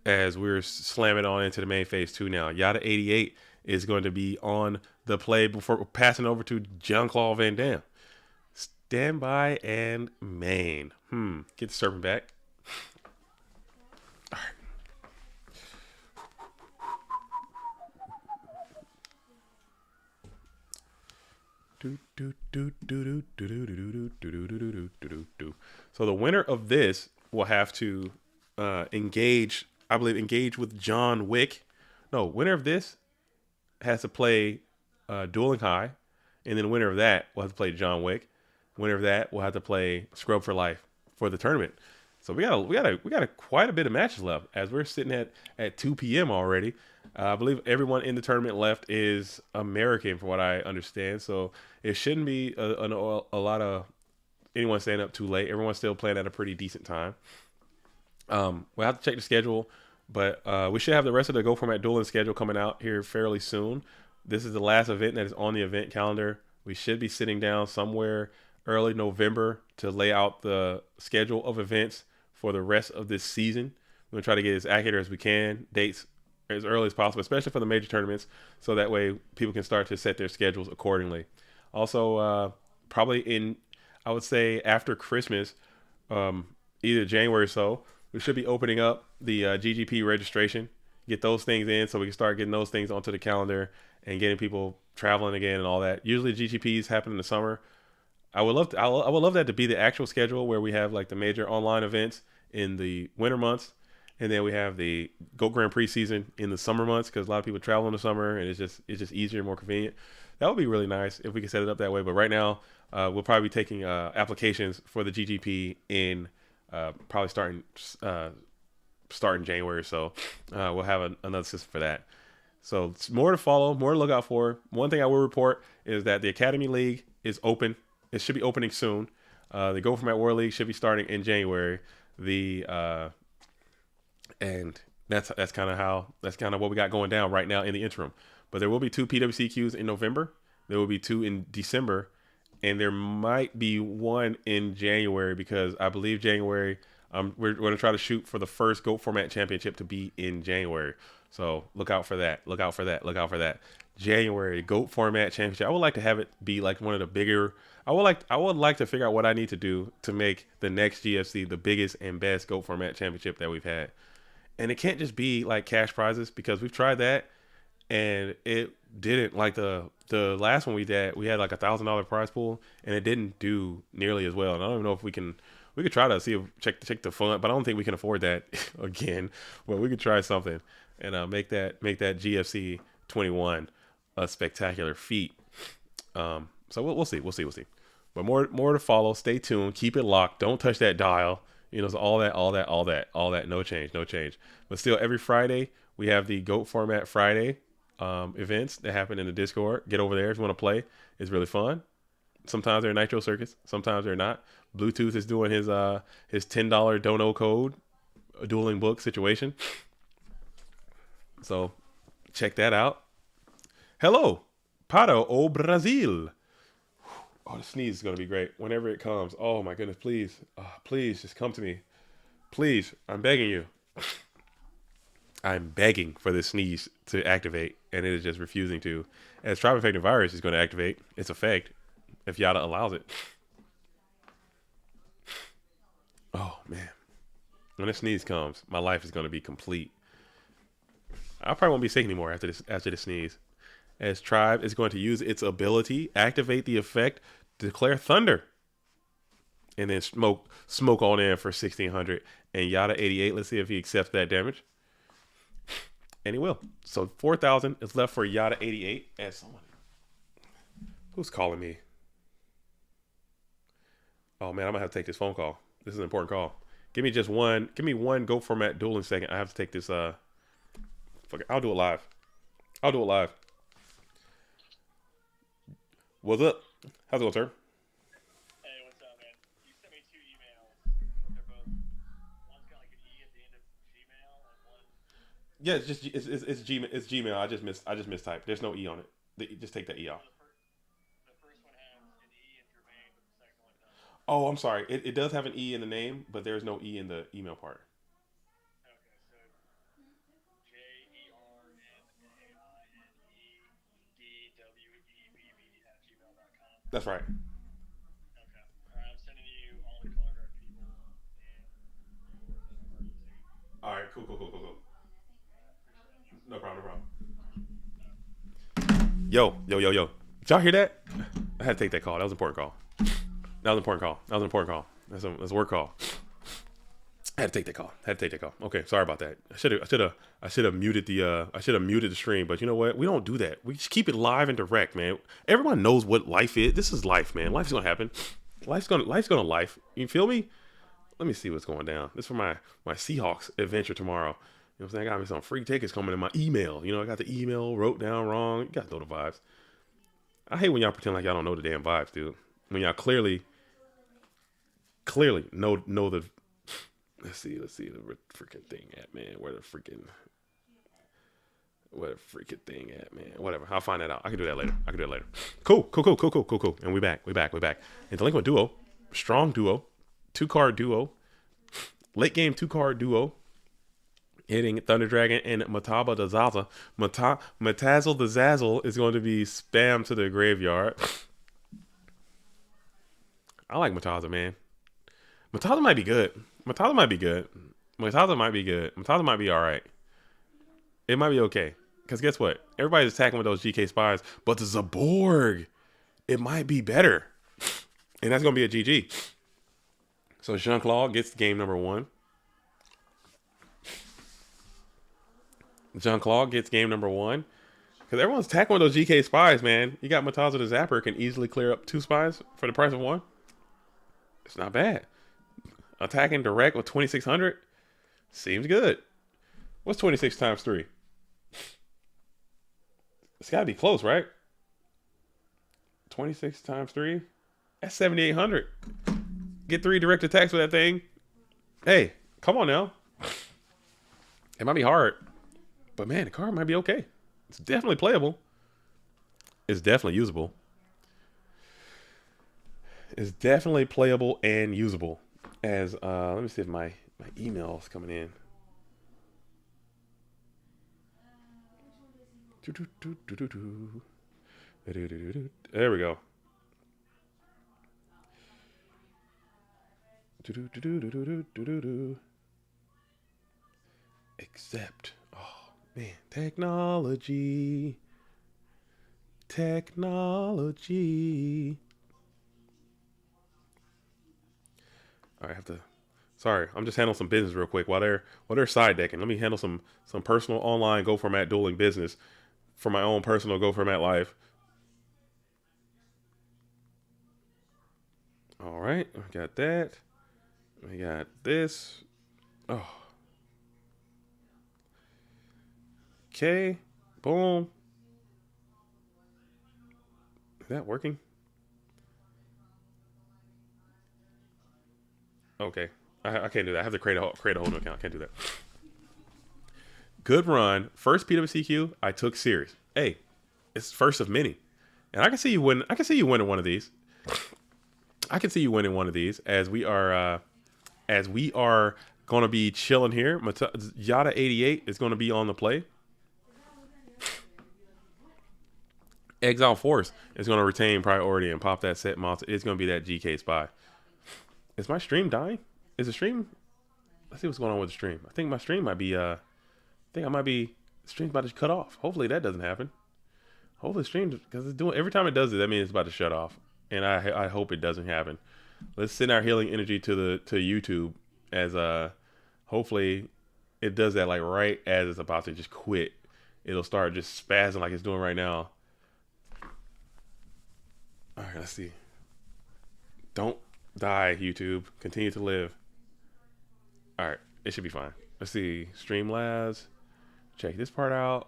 A: as we're slamming on into the main phase 2 now. Yada 88 is going to be on the play before passing over to Jean-Claude Van Damme. Stand by and main. Get the serpent back. All right. So the winner of this will have to engage with John Wick. No, winner of this has to play Dueling High, and then the winner of that will have to play John Wick. Winner of that will have to play Scrub for Life for the tournament. So we got quite a bit of matches left as we're sitting at 2 p.m. already. I believe everyone in the tournament left is American, from what I understand. So it shouldn't be a lot of anyone staying up too late. Everyone's still playing at a pretty decent time. We'll have to check the schedule, but we should have the rest of the Go Format Dueling schedule coming out here fairly soon. This is the last event that is on the event calendar. We should be sitting down somewhere early November to lay out the schedule of events for the rest of this season. We're going to try to get as accurate as we can, dates as early as possible, especially for the major tournaments, so that way people can start to set their schedules accordingly. Also, probably I would say after Christmas, either January or so, we should be opening up the GGP registration, get those things in so we can start getting those things onto the calendar and getting people traveling again and all that. Usually GGPs happen in the summer. I would love that to be the actual schedule where we have like the major online events in the winter months, and then we have the Go Grand Prix season in the summer months, because a lot of people travel in the summer and it's just easier and more convenient. That would be really nice if we could set it up that way. But right now, we'll probably be taking applications for the GGP in probably starting January or so. We'll have another system for that. So it's more to follow, more to look out for. One thing I will report is that the Academy League is open. It should be opening soon. The Go Format World League should be starting in January. And that's kind of what we got going down right now in the interim. But there will be 2 PWCQs in November. There will be 2 in December, and there might be 1 in January, because I believe January we're going to try to shoot for the first Go Format Championship to be in January. So look out for that. Look out for that. January Goat Format Championship. I would like to have it be like one of the bigger. I would like to figure out what I need to do to make the next GFC the biggest and best Goat Format Championship that we've had. And it can't just be like cash prizes, because we've tried that and it didn't. Like the last one we had like $1,000 prize pool, and it didn't do nearly as well. And I don't even know if we could try to see if check the fund, but I don't think we can afford that again. But we could try something and make that GFC 21 a spectacular feat. So we'll see. But more to follow. Stay tuned. Keep it locked. Don't touch that dial. So all that. No change. But still, every Friday we have the GOAT Format Friday events that happen in the Discord. Get over there if you want to play. It's really fun. Sometimes they're Nitro Circuits. Sometimes they're not. Bluetooth is doing his $10 dono code dueling book situation. So check that out. Hello, para o Brasil. Oh, the sneeze is going to be great whenever it comes. Oh, my goodness. Please. Please, just come to me. Please. I'm begging you. I'm begging for this sneeze to activate, and it is just refusing to. As Tribe Infected Virus is going to activate its effect if Yada allows it. Oh, man. When the sneeze comes, my life is going to be complete. I probably won't be sick anymore after this sneeze. As Tribe is going to use its ability, activate the effect, declare thunder, and then smoke on in for 1600. And Yada 88, let's see if he accepts that damage. And he will. So 4,000 is left for Yada 88. As someone, who's calling me? Oh man, I'm gonna have to take this phone call. This is an important call. Give me just one. Give me one Go Format Dueling second. I have to take this. Fuck it. I'll do it live. I'll do it live. What's up? How's it going, sir?
E: Hey, what's up, man? You sent me 2 emails, but they're both. One's got like an E at the end of Gmail, and one.
A: Yeah, it's just it's Gmail. It's Gmail. I just mistyped. There's no E on it. Just take that E off.
E: The first one has an E in Jermaine, but the second one doesn't.
A: Oh, I'm sorry. It does have an E in the name, but there's no E in the email part.
E: Okay, so JERMANEDWEBB@gmail.com.
A: That's right.
E: Okay. All right, I'm sending you all the color guard people and
A: All right. Cool. No problem. Yo. Did y'all hear that? I had to take that call. That was an important call. That's a work call. I had to take that call. Okay, sorry about that. I should have muted the stream, but you know what? We don't do that. We just keep it live and direct, man. Everyone knows what life is. This is life, man. Life's gonna happen. Life's gonna life. You feel me? Let me see what's going down. This is for my Seahawks adventure tomorrow. You know what I'm saying? I got me some free tickets coming in my email. You know, I got the email, wrote down wrong. You gotta know the vibes. I hate when y'all pretend like y'all don't know the damn vibes, dude. When y'all clearly know the. Let's see the freaking thing at, man. Where the freaking thing at, man. Whatever. I'll find that out. I can do that later. Cool. And we back. And Delinquent Duo, strong duo, 2-card duo, late game 2-card duo, hitting Thunder Dragon and Mataba the Zaza. Matazzle the Zazzle is going to be spammed to the graveyard. I like Mataza, man. Mataza might be good. Mataza might be all right. It might be okay. Because guess what? Everybody's attacking with those GK spies. But the Zaborg, it might be better. And that's going to be a GG. So Jean-Claude gets game number 1. Because everyone's attacking with those GK spies, man. You got Mataza the Zapper can easily clear up 2 spies for the price of 1. It's not bad. Attacking direct with 2,600 seems good. What's 26 times 3? It's got to be close, right? 26 times 3? That's 7,800. Get 3 direct attacks with that thing. Hey, come on now. It might be hard. But man, the card might be okay. It's definitely playable. It's definitely usable. It's definitely playable and usable. As let me see if my email is coming in. There we go. Accept. Oh man, technology. I have to. Sorry, I'm just handling some business real quick while they're side decking. Let me handle some personal online Go Format dueling business for my own personal Go Format life. All right, we got that. We got this. Oh. Okay. Boom. Is that working? Okay. I can't do that. I have to create a whole new account. I can't do that. Good run. First PWCQ I took serious. Hey, it's first of many. And I can see you win. I can see you winning one of these. As we are going to be chilling here. Yada 88 is going to be on the play. Exile Force is going to retain priority and pop that set monster. It's going to be that GK spy. Is my stream dying? Is the stream? Let's see what's going on with the stream. I think my stream might be. The stream's about to cut off. Hopefully that doesn't happen. Hopefully the stream, because it's doing every time it does it, that means it's about to shut off. And I hope it doesn't happen. Let's send our healing energy to YouTube as hopefully it does that like right as it's about to just quit. It'll start just spazzing like it's doing right now. All right, let's see. Don't die, YouTube. Continue to live. All right, it should be fine. Let's see. Streamlabs. Check this part out.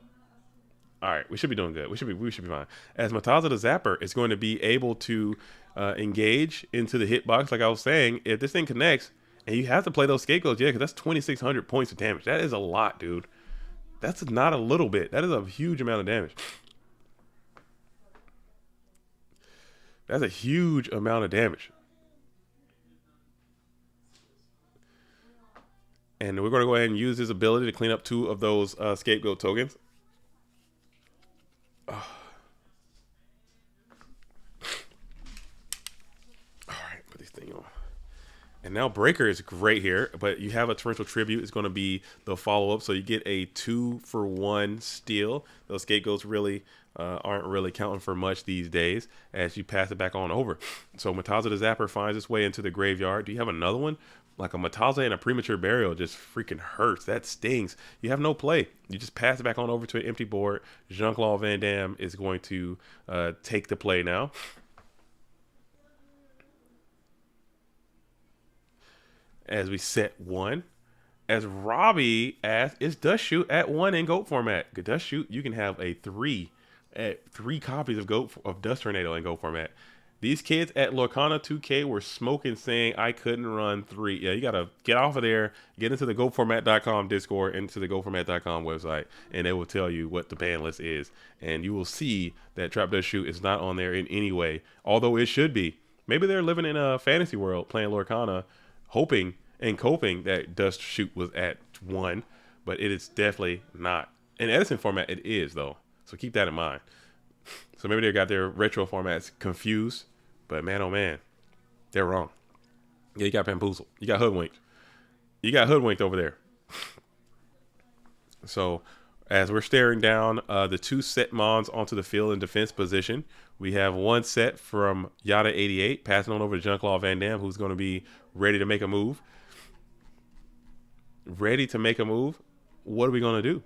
A: All right, we should be doing good. We should be fine. As Mataza the Zapper is going to be able to engage into the hitbox, like I was saying, if this thing connects, and you have to play those scapegoats, yeah, because that's 2,600 points of damage. That is a lot, dude. That's not a little bit. That is a huge amount of damage. That's a huge amount of damage. And we're going to go ahead and use his ability to clean up 2 of those scapegoat tokens. All right, put this thing on. And now Breaker is great here, but you have a Torrential Tribute. It's going to be the follow-up, so you get a 2-for-1 steal. Those scapegoats really aren't really counting for much these days as you pass it back on over. So Mataza the Zapper finds its way into the graveyard. Do you have another one? Like a Mataza and a Premature Burial just freaking hurts. That stings. You have no play. You just pass it back on over to an empty board. Jean-Claude Van Damme is going to take the play now. As we set 1. As Robbie asks, is Dust Shoot at 1 in GOAT format? Dust Shoot, you can have a 3 at 3 copies of Dust Tornado in GOAT format. These kids at Lorcana 2K were smoking saying I couldn't run 3. Yeah, you got to get off of there, get into the GoFormat.com Discord, into the GoFormat.com website, and they will tell you what the ban list is. And you will see that Trap Dust Shoot is not on there in any way, although it should be. Maybe they're living in a fantasy world playing Lorcana, hoping and coping that Dust Shoot was at 1, but it is definitely not. In Edison format, it is, though. So keep that in mind. So maybe they got their retro formats confused, but man, oh man, they're wrong. Yeah, you got bamboozled. You got hoodwinked. You got hoodwinked over there. So as we're staring down the 2 set mons onto the field in defense position, we have 1 set from Yada88 passing on over to Jean-Claude Van Damme, who's going to be ready to make a move. Ready to make a move. What are we going to do?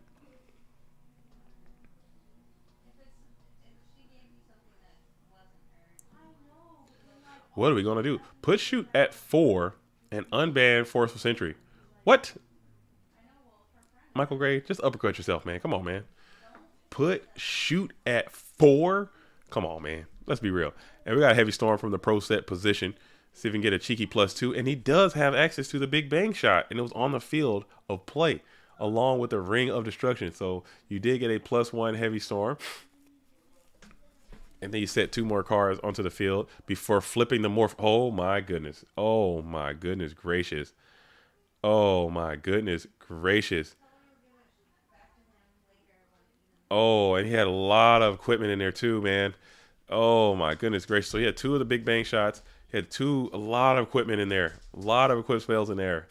A: What are we going to do? Put Shoot at 4 and unban Forceful Sentry. What? Michael Gray, just uppercut yourself, man. Come on, man. Put Shoot at 4? Come on, man. Let's be real. And we got a Heavy Storm from the pro set position. See if we can get a cheeky +2. And he does have access to the Big Bang shot. And it was on the field of play along with the Ring of Destruction. So you did get a +1 Heavy Storm. And then you set 2 more cards onto the field before flipping the Morph. Oh, my goodness. Oh, my goodness gracious. Oh, my goodness gracious. Oh, and he had a lot of equipment in there too, man. Oh, my goodness gracious. So he had 2 of the Big Bang shots. He had a lot of equipment in there. A lot of equip spells in there.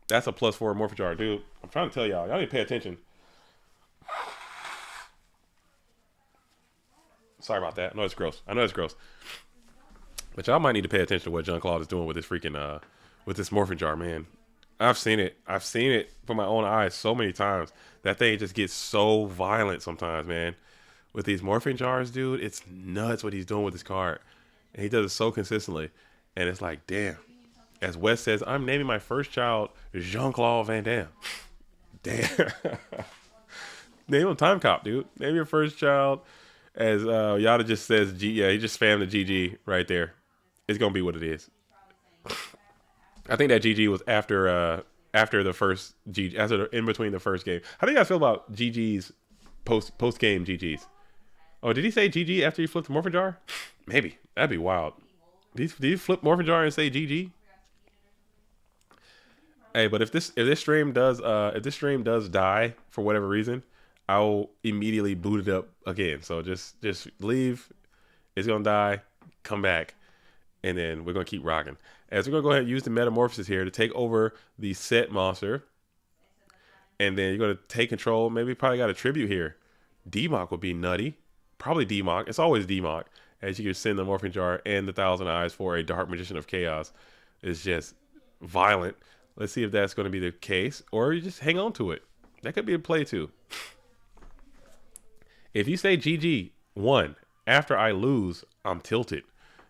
A: That's a +4 Morphojar, dude. I'm trying to tell y'all. Y'all need to pay attention. Sorry about that. I know it's gross. But y'all might need to pay attention to what Jean-Claude is doing with this freaking with this morphing jar, man. I've seen it with my own eyes so many times. That thing just gets so violent sometimes, man. With these morphing jars, dude, it's nuts what he's doing with this card. And he does it so consistently. And it's like, damn. As Wes says, I'm naming my first child Jean-Claude Van Damme. Damn. Name him Time Cop, dude. Name your first child. As Yada just says, yeah, he just spammed the GG right there. It's gonna be what it is. I think that GG was after the first GG, in between the first game. How do you guys feel about GG's post game GGs? Oh, did he say GG after he flipped the Morphin Jar? Maybe that'd be wild. Did he flip Morphin Jar and say GG? Hey, but if this stream does die for whatever reason, I'll immediately boot it up again. So just leave. It's gonna die. Come back, and then we're gonna keep rocking. As we're gonna go ahead and use the Metamorphosis here to take over the set monster, and then you're gonna take control. Maybe probably got a tribute here. D-Mock would be nutty. Probably D-Mock. It's always D-Mock. As you can send the Morphing Jar and the 1,000 Eyes for a Dark Magician of Chaos. It's just violent. Let's see if that's going to be the case, or you just hang on to it. That could be a play too. If you say GG won after I lose, I'm tilted.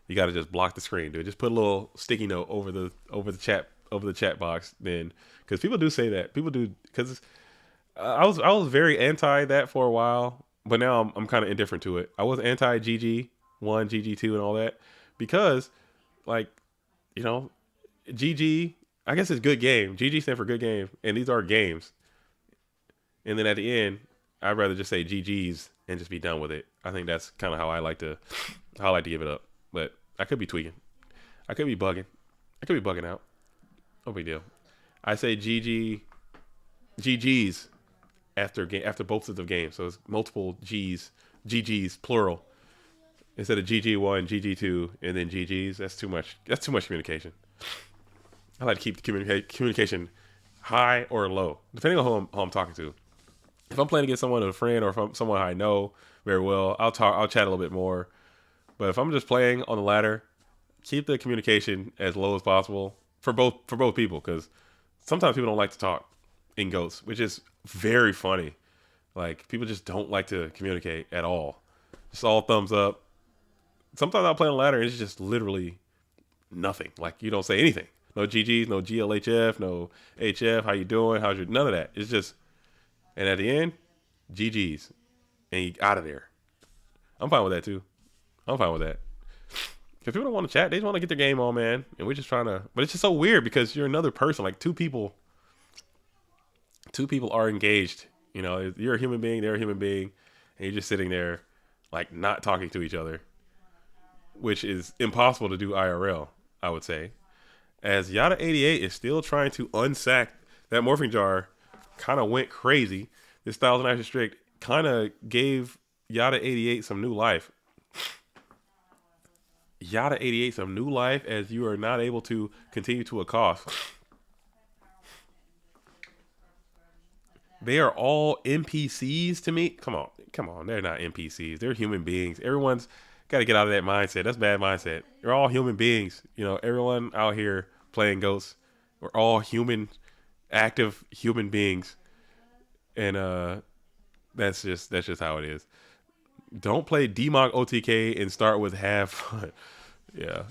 A: You got to just block the screen, dude. Just put a little sticky note over the chat box, then, because people do say that. People do, because I was very anti that for a while, but now I'm kind of indifferent to it. I was anti GG1, GG2, and all that because, like, you know, GG, I guess it's good game. GG stands for good game, and these are games. And then at the end, I'd rather just say GGs and just be done with it. I think that's kind of how I like to give it up. But I could be tweaking. I could be bugging. I could be bugging out. No big deal. I say GGs after both of the games. So it's multiple GGs plural. Instead of GG1, GG2, and then GGs. That's too much. That's too much communication. I like to keep the communication high or low, depending on who I'm talking to. If I'm playing against someone, a friend, or if I'm someone I know very well, I'll chat a little bit more. But if I'm just playing on the ladder, keep the communication as low as possible for both people, because sometimes people don't like to talk in GOATs, which is very funny. Like, people just don't like to communicate at all. Just all thumbs up. Sometimes I'll play on the ladder and it's just literally nothing. Like, you don't say anything. No GGs, no GLHF, no HF, how you doing? How's your, none of that. It's just, and at the end, GGs. And you out of there. I'm fine with that too. I'm fine with that. Because people don't want to chat. They just want to get their game on, man. And we're just trying to, but it's just so weird because you're another person. Like, two people are engaged. You know, you're a human being, they're a human being. And you're just sitting there, like, not talking to each other. Which is impossible to do IRL, I would say. As Yada88 is still trying to unsack that morphing jar, kind of went crazy. This 1,000 action strict kind of gave Yada88 some new life. Yada88 some new life as you are not able to continue to accost. They are all NPCs to me. Come on. They're not NPCs. They're human beings. Everyone's got to get out of that mindset. That's bad mindset. They're all human beings. You know, everyone out here playing GOATs, we're all human, active human beings. And that's just how it is. Don't play DMOC OTK and start with have fun. Yeah.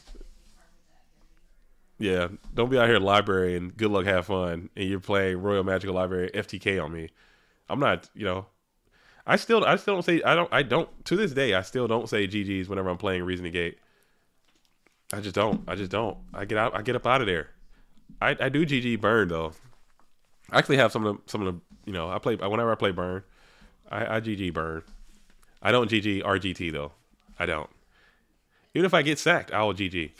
A: Don't be out here library and good luck, have fun, and you're playing Royal Magical Library FTK on me. I'm not, you know. I still don't say, I don't to this day, I still don't say GGs whenever I'm playing Reasoning Gate. I just don't. I get up out of there. I do GG burn though. I actually have some of the you know, whenever I play burn, I GG burn. I don't GG RGT though. I don't. Even if I get sacked, I will GG.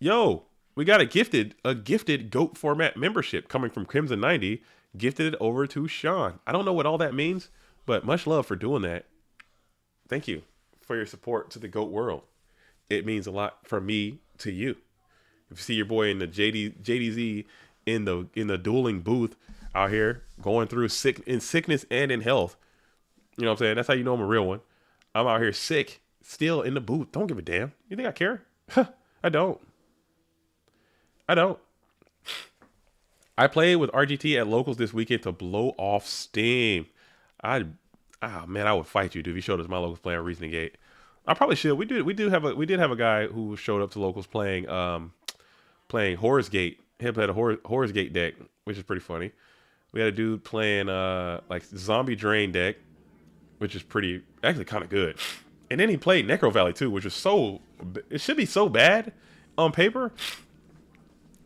A: Yo, we got a gifted GOAT format membership coming from Crimson 90. Gifted it over to Sean. I don't know what all that means, but much love for doing that. Thank you for your support to the GOAT world. It means a lot from me to you. If you see your boy in the JDZ in the dueling booth out here going through sickness and in health, you know what I'm saying? That's how you know I'm a real one. I'm out here sick, still in the booth. Don't give a damn. You think I care? I don't. I played with RGT at locals this weekend to blow off steam. I would fight you, dude. If you showed us my locals playing Reasoning Gate, I probably should. We did have a guy who showed up to locals playing Horus Gate. He had a Horus Gate deck, which is pretty funny. We had a dude playing like Zombie Drain deck, which is actually kind of good. And then he played Necro Valley too, which was it should be so bad on paper.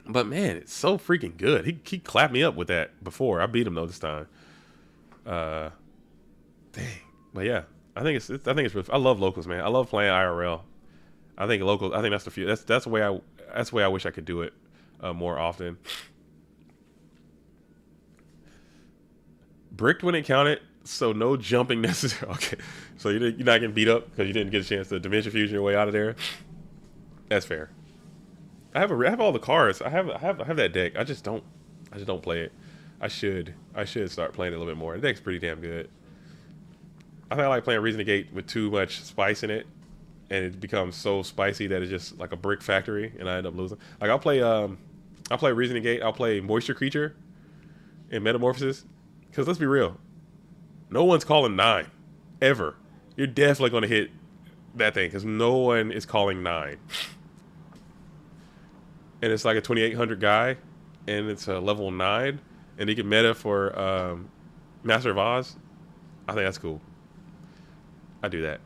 A: But man, it's so freaking good. He clapped me up with that before. I beat him though this time. Dang. But yeah, I think it's really, I love locals, man. I love playing IRL. I think locals. I think that's the way I wish I could do it more often. Bricked when it counted, so no jumping necessary. Okay, so you're not getting beat up because you didn't get a chance to Dimension Fusion your way out of there. That's fair. I have all the cards. I have that deck. I just don't play it. I should start playing it a little bit more. The deck's pretty damn good. I think I like playing Reasoning Gate with too much spice in it, and it becomes so spicy that it's just like a brick factory, and I end up losing. Like I'll play I'll play Reasoning Gate. I'll play Moisture Creature and Metamorphosis. Because let's be real. No one's calling 9. Ever. You're definitely going to hit that thing. Because no one is calling 9. And it's like a 2800 guy. And it's a level 9. And he can meta for Master of Oz. I think that's cool. I do that.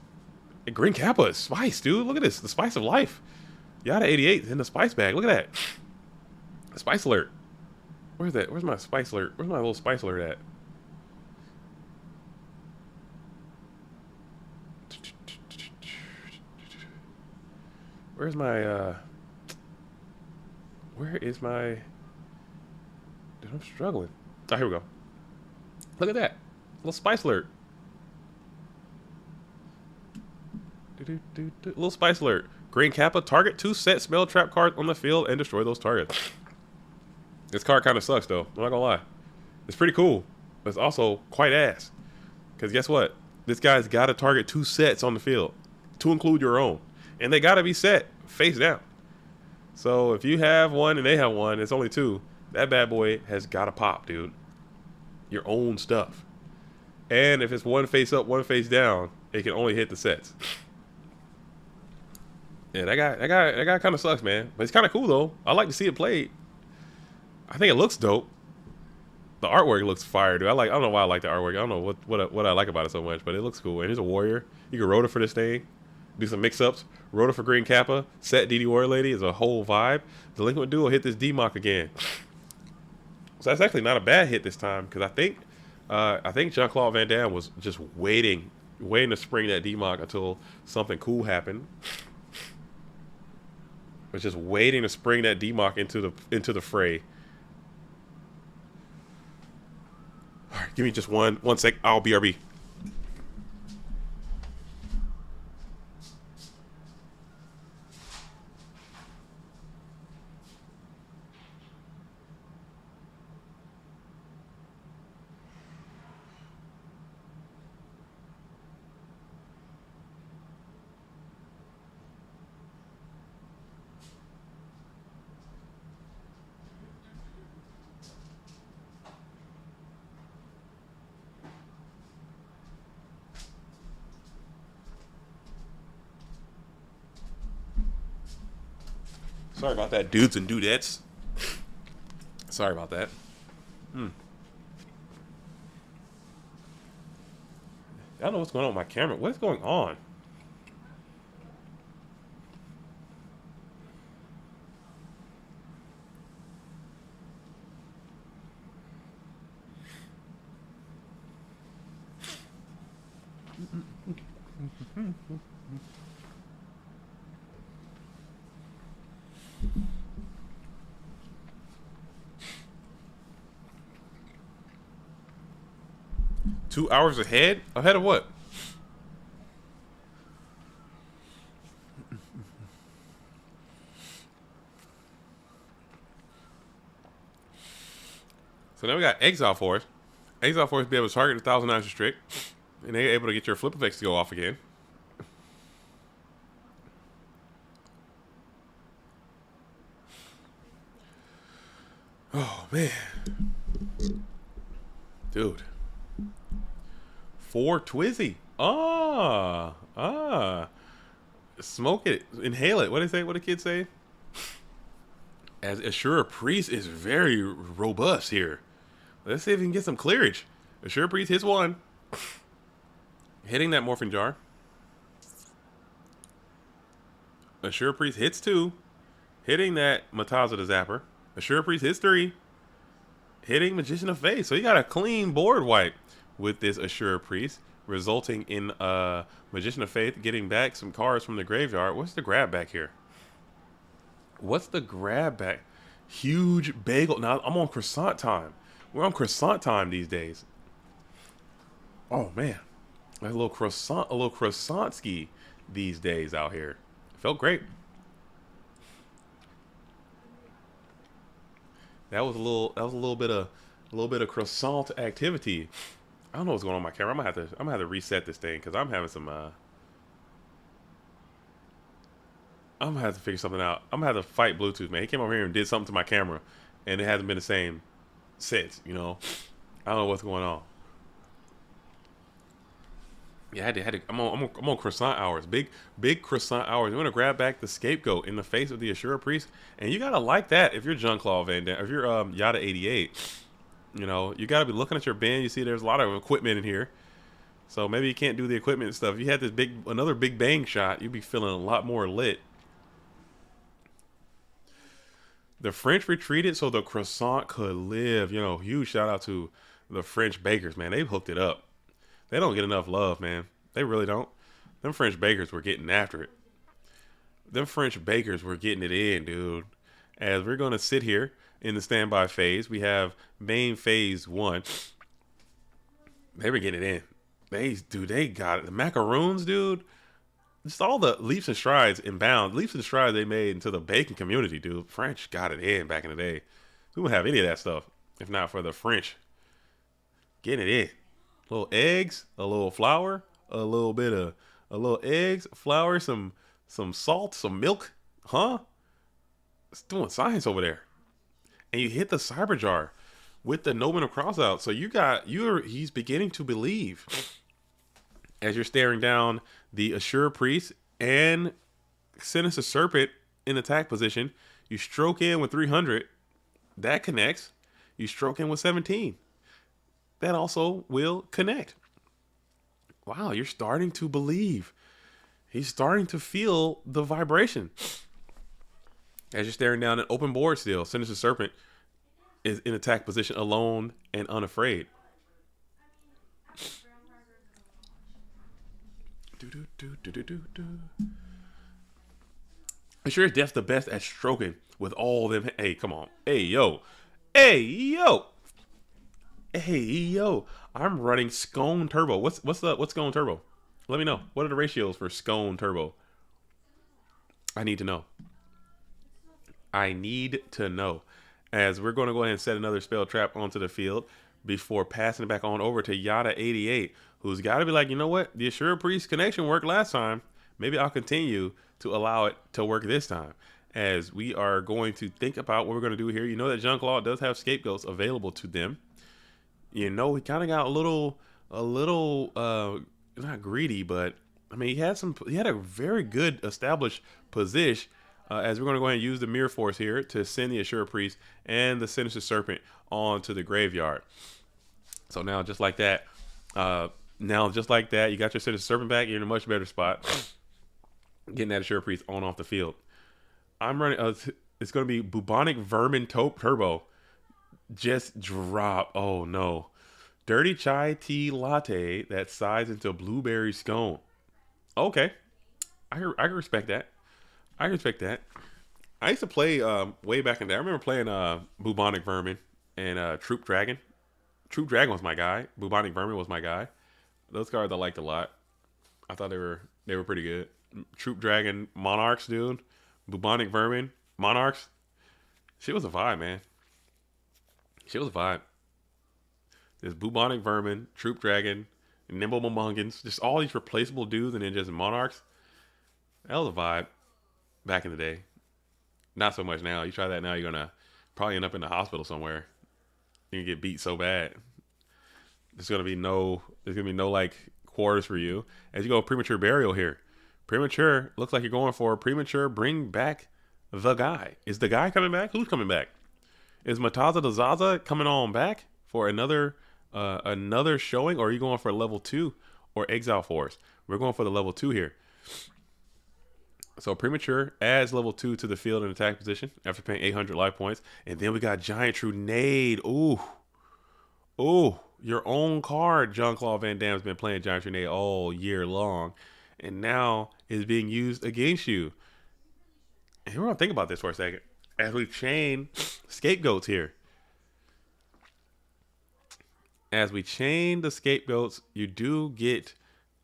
A: And Green Kappa is spice, dude. Look at this. The spice of life. Yada 88 in the spice bag. Look at that. Spice alert. Where's that? Where's my spice alert? Where's my little spice alert at? Where's my where is my dude, I'm struggling. Oh, here we go. Look at that. Little spice alert. Little spice alert. Green Kappa, target 2 set spell trap cards on the field and destroy those targets. This card kind of sucks though. I'm not gonna lie. It's pretty cool, but it's also quite ass. Because guess what? This guy's got to target 2 sets on the field, to include your own, and they got to be set face down. So if you have one and they have one, it's only 2. That bad boy has got to pop, dude. Your own stuff. And if it's one face up, one face down, it can only hit the sets. Yeah, that guy kind of sucks, man. But it's kind of cool though. I like to see it played. I think it looks dope. The artwork looks fire, dude. I don't know why I like the artwork. I don't know what I like about it so much, but it looks cool. And he's a warrior. You can rotor for this thing. Do some mix-ups. Rotor for Green Kappa. Set DD Warrior Lady is a whole vibe. Delinquent Duo hit this D-Mock again. So that's actually not a bad hit this time, because I think Jean-Claude Van Damme was just waiting to spring that D-Mock until something cool happened. Was just waiting to spring that D-Mock into the fray. All right, give me just one sec. I'll BRB. Sorry about that, dudes and dudettes. Sorry about that. I don't know what's going on with my camera. What is going on? Two hours ahead? Ahead of what? So now we got Exile Force. Exile Force be able to target 1,009 strict, and they're able to get your flip effects to go off again. Oh man, dude. 4 Twizzy. Smoke it, inhale it. What do they say? What do kids say? As Assura Priest is very robust here. Let's see if we can get some clearage. Assura Priest hits 1. Hitting that Morphing Jar. Assura Priest hits 2. Hitting that Mataza the Zapper. Assura Priest hits 3. Hitting Magician of Faith. So you got a clean board wipe with this Assura Priest, resulting in Magician of Faith getting back some cards from the graveyard. What's the grab back here? What's the grab back? Huge bagel. Now I'm on croissant time. We're on croissant time these days. Oh man, a little croissant ski these days out here. Felt great. That was a little bit of croissant activity. I don't know what's going on with my camera. I'm gonna have to reset this thing because I'm having some I'm gonna have to figure something out. I'm gonna have to fight Bluetooth, man. He came over here and did something to my camera, and it hasn't been the same since. You know, I don't know what's going on. Yeah, I had to. I'm on croissant hours. Big croissant hours. You want to grab back the scapegoat in the face of the Assura Priest, and you gotta like that if you're Jean-Claude Van Damme, if you're Yada 88. You know, you gotta be looking at your bin. You see, there's a lot of equipment in here. So maybe you can't do the equipment stuff. If you had this another big bang shot, you'd be feeling a lot more lit. The French retreated so the croissant could live. You know, huge shout out to the French bakers, man. They've hooked it up. They don't get enough love, man. They really don't. Them French bakers were getting after it. Them French bakers were getting it in, dude. As we're going to sit here in the standby phase, we have main phase 1. They were getting it in. They got it. The macaroons, dude. Just all the leaps and strides they made into the baking community, dude. French got it in back in the day. We wouldn't have any of that stuff if not for the French getting it in. Little eggs, a little flour, a little eggs, flour, some salt, some milk, huh? It's doing science over there. And you hit the cyber jar with the Nomen of Cross out. So he's beginning to believe. As you're staring down the Assura Priest and Sinister Serpent in attack position, you stroke in with 300. That connects. You stroke in with 17. That also will connect. Wow, you're starting to believe. He's starting to feel the vibration. As you're staring down an open board still, Sinister Serpent is in attack position alone and unafraid. I'm sure Death's the best at stroking with all them. Hey, come on. Hey, yo. Hey, yo. Hey, yo. I'm running Scone Turbo. What's Scone Turbo? Let me know. What are the ratios for Scone Turbo? I need to know. I need to know. As we're going to go ahead and set another spell trap onto the field before passing it back on over to Yada 88, who's got to be like, you know what? The Assura Priest connection worked last time. Maybe I'll continue to allow it to work this time. As we are going to think about what we're going to do here. You know that Jean-Claude does have scapegoats available to them. You know, he kind of got a little, not greedy, but I mean, he had a very good established position. As we're going to go ahead and use the Mirror Force here to send the Assura Priest and the Sinister Serpent onto the graveyard. So now, just like that, you got your Sinister Serpent back. You're in a much better spot. Getting that Assura Priest on off the field. I'm running. It's going to be Bubonic Vermin Turbo. Just drop. Oh no, Dirty Chai Tea Latte that sides into Blueberry Scone. Okay, I can respect that. I respect that. I used to play way back in there. I remember playing Bubonic Vermin and Troop Dragon. Troop Dragon was my guy. Bubonic Vermin was my guy. Those cards I liked a lot. I thought they were pretty good. Troop Dragon Monarchs, dude. Bubonic Vermin Monarchs. She was a vibe, man. She was a vibe. There's Bubonic Vermin, Troop Dragon, Nimble Mongans, just all these replaceable dudes, and then just Monarchs. That was a vibe. Back in the day. Not so much now. You try that now, you're going to probably end up in the hospital somewhere. You can get beat so bad. There's going to be no like quarters for you. As you go Premature Burial here. Premature, looks like you're going for Premature Bring Back the Guy. Is the guy coming back? Who's coming back? Is Mataza the Zaza coming on back for another showing? Or are you going for level 2 or Exile Force? We're going for the level 2 here. So Premature adds level 2 to the field in attack position after paying 800 life points. And then we got Giant Trunade. Ooh, your own card. Jean-Claude Van Damme's been playing Giant Trunade all year long. And now is being used against you. And we're going to think about this for a second. As we chain scapegoats here. As we chain the scapegoats, you do get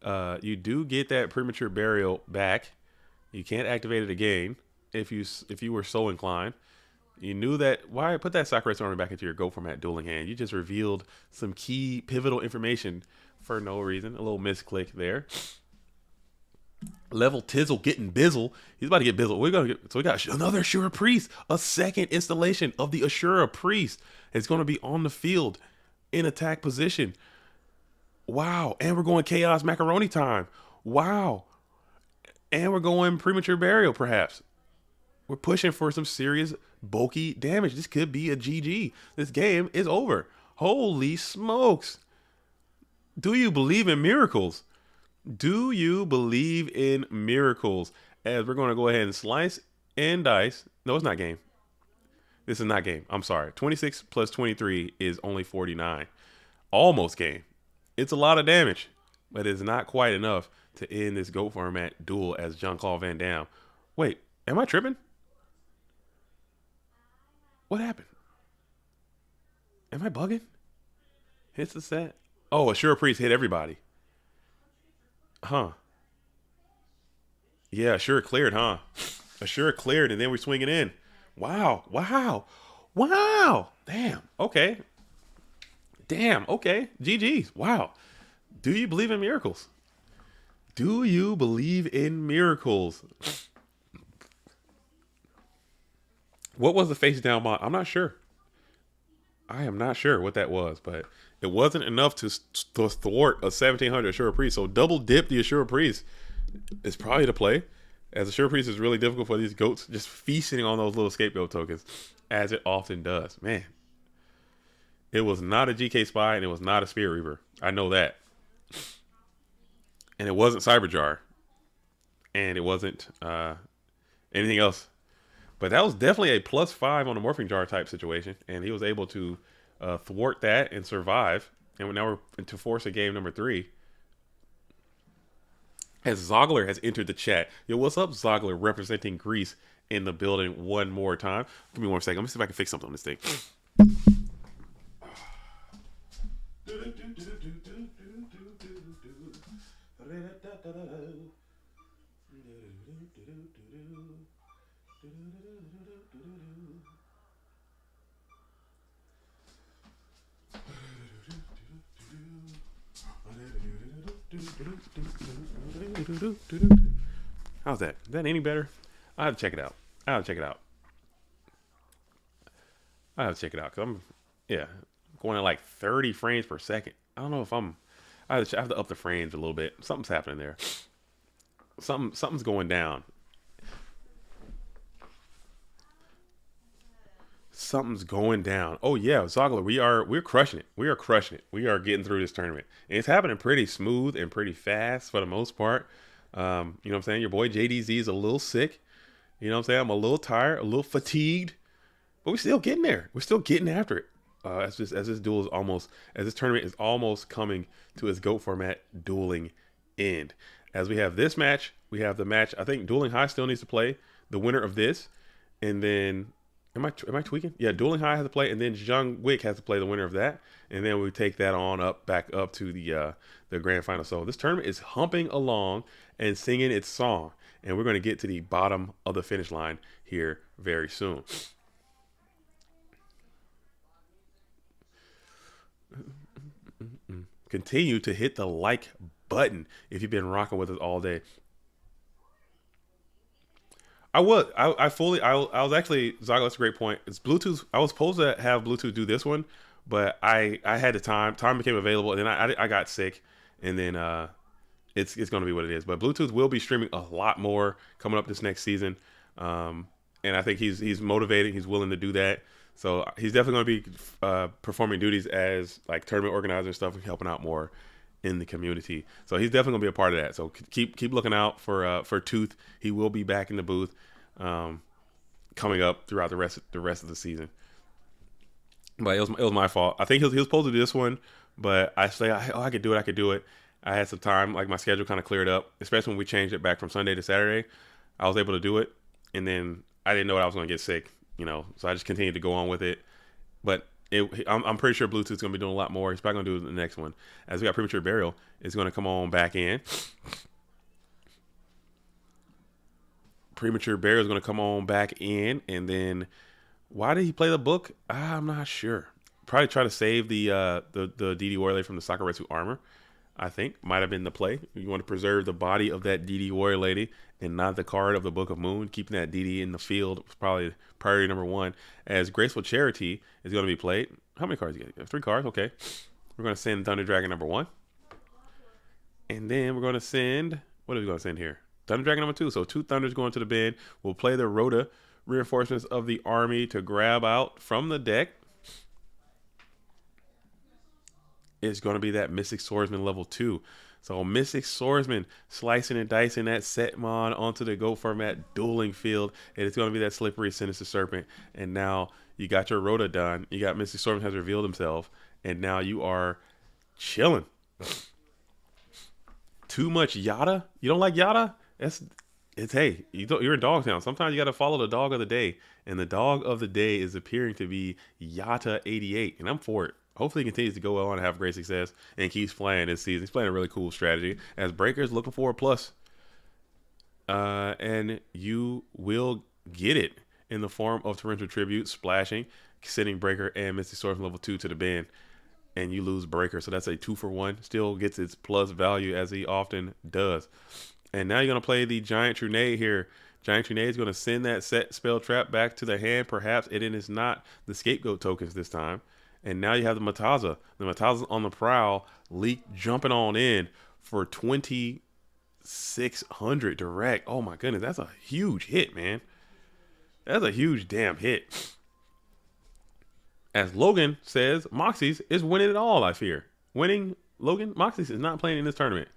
A: that Premature Burial back. You can't activate it again if you were so inclined. You knew that. Why put that Sakurai Storm back into your Go Format Dueling hand? You just revealed some key pivotal information for no reason. A little misclick there. Level Tizzle getting Bizzle. He's about to get Bizzle. So we got another Ashura Priest. A second installation of the Ashura Priest. It's going to be on the field in attack position. Wow. And we're going Chaos Macaroni time. Wow. And we're going Premature Burial, perhaps. We're pushing for some serious bulky damage. This could be a GG. This game is over. Holy smokes. Do you believe in miracles? Do you believe in miracles? As we're going to go ahead and slice and dice. No, it's not game. This is not game. I'm sorry. 26 plus 23 is only 49. Almost game. It's a lot of damage, but it's not quite enough to end this GOAT format duel as Jean-Claude Van Damme. Wait, am I tripping? What happened? Am I bugging? Hits the set. Oh, Ashura Priest hit everybody. Huh. Yeah, Ashura cleared, huh? Ashura cleared, and then we swing it in. Wow. Wow. Wow. Damn. Okay. Damn. Okay. GG's. Wow. Do you believe in miracles? Do you believe in miracles? What was the face down mod? I'm not sure. I am not sure what that was, but it wasn't enough to thwart a 1700 Ashura Priest. So double dip the Ashura Priest is probably the play, as Ashura Priest is really difficult for these goats, just feasting on those little scapegoat tokens, as it often does. Man, it was not a GK Spy, and it was not a Spirit Reaver. I know that. And it wasn't Cyberjar. And it wasn't anything else. But that was definitely a +5 on the Morphing Jar type situation. And he was able to thwart that and survive. And now we're into force of game number 3. As Zogler has entered the chat. Yo, what's up, Zogler, representing Greece in the building one more time. Give me 1 second. Let me see if I can fix something on this thing. How's that? Is that any better? I have to check it out. I have to check it out. Because I'm, going at like 30 frames per second. I don't know if I have to up the frames a little bit. Something's happening there. Something's going down. Something's going down. Oh yeah, Zogler, we're crushing it. We are crushing it. We are getting through this tournament. And it's happening pretty smooth and pretty fast for the most part. You know what I'm saying? Your boy JDZ is a little sick. You know what I'm saying? I'm a little tired, a little fatigued, but we're still getting there. We're still getting after it. As this tournament is almost coming to its GOAT format dueling end. As we have this match, we have the match. I think Dueling High still needs to play the winner of this, and then am I tweaking? Yeah, Dueling High has to play, and then Wick has to play the winner of that, and then we take that on back up to the grand final. So this tournament is humping along and singing its song, and we're going to get to the bottom of the finish line here very soon. Continue to hit the like button if you've been rocking with us all day. I was actually, Zaga, that's a great point. It's Bluetooth. I was supposed to have Bluetooth do this one, but I had the time became available, and then I got sick, and then it's going to be what it is. But Bluetooth will be streaming a lot more coming up this next season, and I think he's motivated. He's willing to do that. So he's definitely going to be performing duties as like tournament organizer and stuff, and helping out more in the community. So he's definitely going to be a part of that. So keep looking out for Tooth. He will be back in the booth coming up throughout the rest of the season. But it was my fault. I think he was supposed to do this one, but I could do it. I had some time, like my schedule kind of cleared up, especially when we changed it back from Sunday to Saturday. I was able to do it, and then I didn't know I was going to get sick. So I just continued to go on with it. But I'm pretty sure Bluetooth's going to be doing a lot more. He's probably going to do the next one. As we got Premature Burial, is going to come on back in. Premature Burial is going to come on back in. And then, why did he play the book? I'm not sure. Probably try to save the DD Warley from the Sakuretsu armor. I think might have been the play. You want to preserve the body of that DD Warrior Lady and not the card of the Book of Moon. Keeping that DD in the field was probably priority number one. As Graceful Charity is going to be played. How many cards you got? 3 cards. Okay. We're going to send Thunder Dragon number 1. And then we're going to send, what are we going to send here? Thunder Dragon number 2. So 2 Thunders going to the bin. We'll play the Rhoda reinforcements of the army to grab out from the deck. It's going to be that Mystic Swordsman level 2. So Mystic Swordsman slicing and dicing that Setmon onto the Go format dueling field. And it's going to be that Slippery Sinister Serpent. And now you got your Rhoda done. You got Mystic Swordsman has revealed himself. And now you are chilling. Too much Yada? You don't like Yada? Hey, you're in Dogtown. Sometimes you got to follow the dog of the day. And the dog of the day is appearing to be Yata88. And I'm for it. Hopefully he continues to go on and have great success and keeps playing this season. He's playing a really cool strategy. As Breaker's looking for a plus. And you will get it in the form of Torrential Tribute, splashing, sending Breaker and Mystic Sword from level 2 to the bin. And you lose Breaker. So that's a 2-for-1. Still gets its plus value as he often does. And now you're going to play the Giant Trunade here. Giant Trunade is going to send that set spell trap back to the hand. Perhaps it is not the Scapegoat tokens this time. And now you have the Mataza. The Mataza's on the prowl. Leak jumping on in for 2,600 direct. Oh my goodness. That's a huge hit, man. That's a huge damn hit. As Logan says, Moxie's is winning it all, I fear. Logan, Moxie's is not playing in this tournament.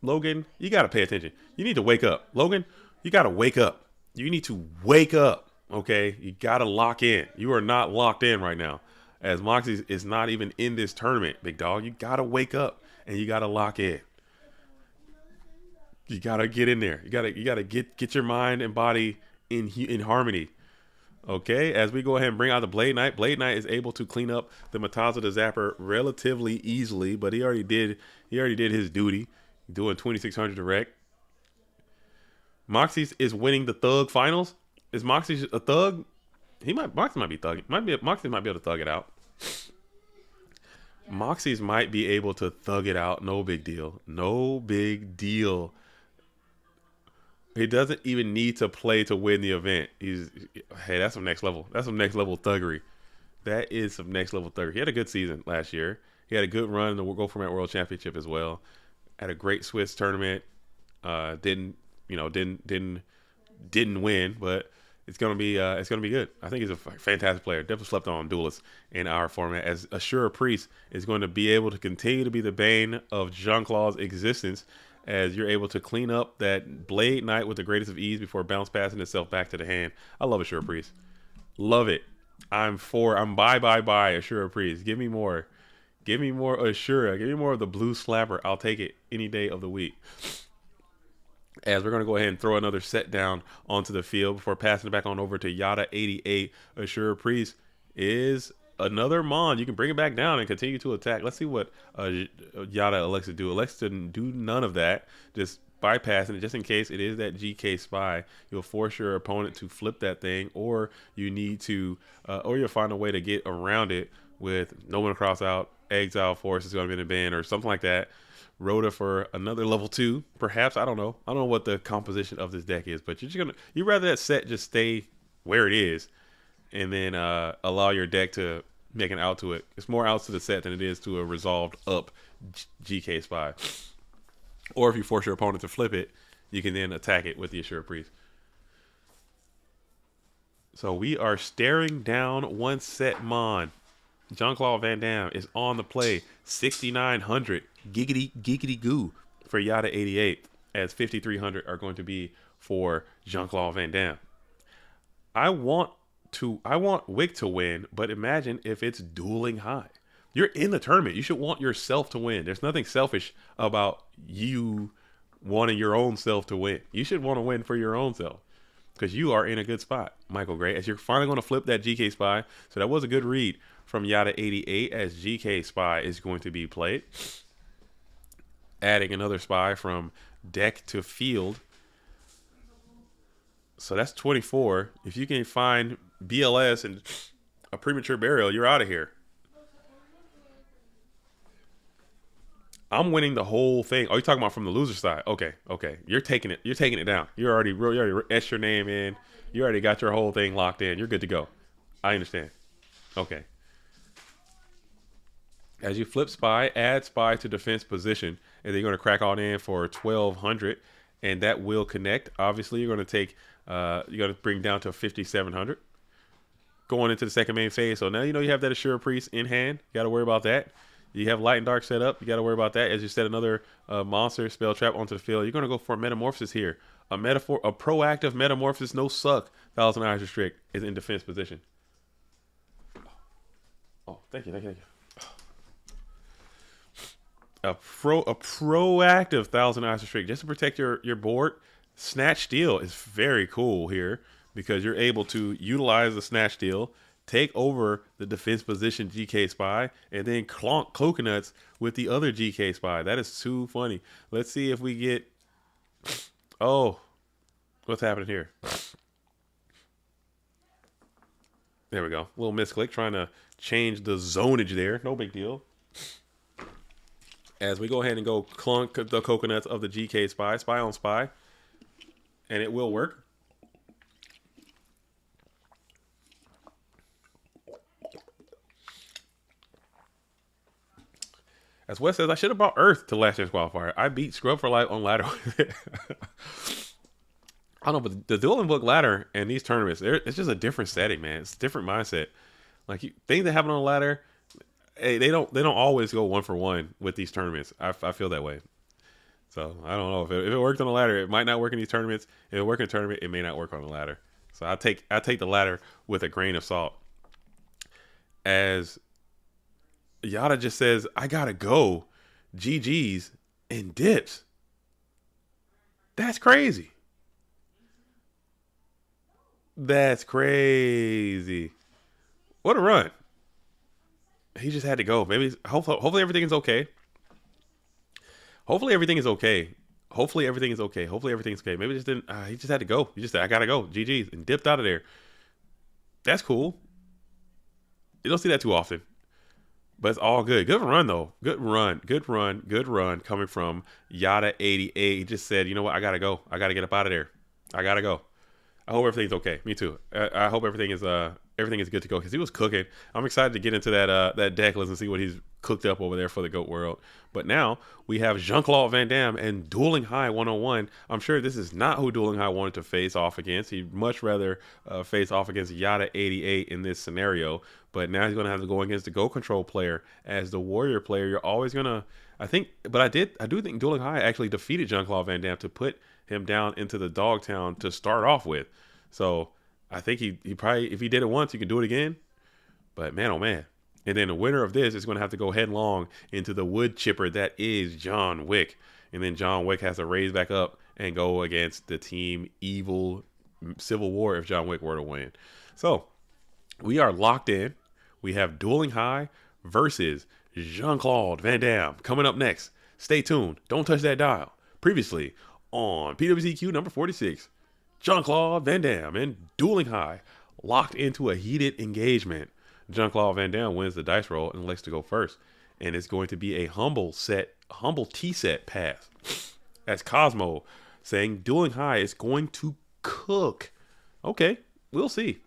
A: Logan, you got to pay attention. You need to wake up. Logan, you got to wake up. You need to wake up, okay? You got to lock in. You are not locked in right now. As Moxie is not even in this tournament, big dog. You got to wake up and you got to lock in. You got to get in there. You got to get your mind and body in harmony. Okay, as we go ahead and bring out the Blade Knight. Blade Knight is able to clean up the Mataza the Zapper relatively easily, but he already did his duty, doing 2,600 direct. Moxie is winning the Thug finals. Is Moxie a thug? Moxie might be thugging. Moxie might be able to thug it out. Moxie's might be able to thug it out. No big deal. No big deal. He doesn't even need to play to win the event. Hey, that's some next level. That's some next level thuggery. That is some next level thuggery. He had a good season last year. He had a good run in the Go Format World Championship as well. Had a great Swiss tournament. Didn't win, but it's gonna be good. I think he's a fantastic player. Definitely slept on duelist in our format. As Assura Priest is going to be able to continue to be the bane of Jean-Claude's existence, as you're able to clean up that Blade Knight with the greatest of ease before bounce passing itself back to the hand. I love Assura Priest. Love it. I'm buy Assura Priest. Give me more. Give me more Assura. Give me more of the blue slapper. I'll take it any day of the week. As we're going to go ahead and throw another set down onto the field before passing it back on over to Yada88. Assura Priest is another Mon. You can bring it back down and continue to attack. Let's see what Yada elects to do. Elects to do none of that. Just bypassing it just in case it is that GK spy. You'll force your opponent to flip that thing, or you need to, or you'll find a way to get around it with no one cross out, Exile Force is going to be in the bin, or something like that. Rhoda for another level 2, perhaps. I don't know. I don't know what the composition of this deck is, but you'd rather that set just stay where it is, and then allow your deck to make an out to it. It's more outs to the set than it is to a resolved up GK spy. Or if you force your opponent to flip it, you can then attack it with the Assura Priest. So we are staring down one set Mon. Jean-Claude Van Damme is on the play. 6,900 giggity goo for Yada88, as 5,300 are going to be for Jean-Claude Van Damme. I want Wick to win, but imagine if it's dueling high. You're in the tournament. You should want yourself to win. There's nothing selfish about you wanting your own self to win. You should want to win for your own self, because you are in a good spot, Michael Gray, as you're finally going to flip that GK Spy. So that was a good read from Yada88, as GK Spy is going to be played. Adding another Spy from deck to field. So that's 24. If you can find BLS and a premature burial, you're out of here. I'm winning the whole thing. Oh, you're talking about from the loser side. Okay, okay. You're taking it. You're taking it down. You already etched your name in. You already got your whole thing locked in. You're good to go. I understand. Okay. As you flip spy, add spy to defense position, and then you're going to crack on in for 1,200, and that will connect. Obviously, you're going to take, you're going to bring down to 5,700. Going into the second main phase. So now you know you have that Assure Priest in hand. You got to worry about that. You have Light and Dark set up. You got to worry about that. As you set another monster spell trap onto the field, you're going to go for a Metamorphosis here. A proactive Metamorphosis, no suck. Thousand Eyes Restrict is in defense position. Oh, thank you. A proactive Thousand Eyes Restrict just to protect your board. Snatch Steal is very cool here because you're able to utilize the Snatch Steal, take over the defense position GK Spy, and then clonk Coconuts with the other GK Spy. That is too funny. Let's see if we get... Oh, what's happening here? There we go. A little misclick trying to change the zonage there. No big deal. As we go ahead and go clunk the Coconuts of the GK Spy, Spy on Spy, and it will work. As Wes says, I should have brought Earth to last year's qualifier. I beat Scrub for Life on ladder with it. I don't know, but the Dueling Book ladder and these tournaments, it's just a different setting, man. It's a different mindset. Like things that happen on a ladder, hey, they don't always go 1-for-1 with these tournaments. I feel that way. So I don't know if it worked on a ladder, it might not work in these tournaments. If it worked in a tournament, it may not work on a ladder. So I take the ladder with a grain of salt. As Yada just says, I gotta go. GG's and dips. That's crazy. That's crazy. What a run. He just had to go. Maybe hopefully everything is okay. Hopefully everything is okay. Hopefully everything's okay. Maybe just didn't. He just had to go. He just said, I gotta go. GG's and dipped out of there. That's cool. You don't see that too often. But it's all good. Good run, though. Good run coming from Yada88. He just said, you know what? I got to go. I got to get up out of there. I got to go. I hope everything's okay. Me too. I hope everything is good to go because he was cooking. I'm excited to get into that deck list and see what he's cooked up over there for the GOAT World. But now we have Jean-Claude Van Damme and Dueling High 101. I'm sure this is not who Dueling High wanted to face off against. He'd much rather face off against Yada88 in this scenario. But now he's going to have to go against the Go Control player. As the Warrior player, you're always going to, I do think Dueling High actually defeated Jean-Claude Van Damme to put him down into the Dogtown to start off with. So I think he probably, if he did it once, he can do it again. But man, oh man. And then the winner of this is going to have to go headlong into the wood chipper that is John Wick. And then John Wick has to raise back up and go against the Team Evil Civil War if John Wick were to win. So we are locked in. We have Dueling High versus Jean-Claude Van Damme coming up next. Stay tuned. Don't touch that dial. Previously on PWCQ number 46, Jean-Claude Van Damme and Dueling High locked into a heated engagement. Jean-Claude Van Damme wins the dice roll and elects to go first. And it's going to be a humble T-set pass. That's Cosmo saying Dueling High is going to cook. Okay, we'll see.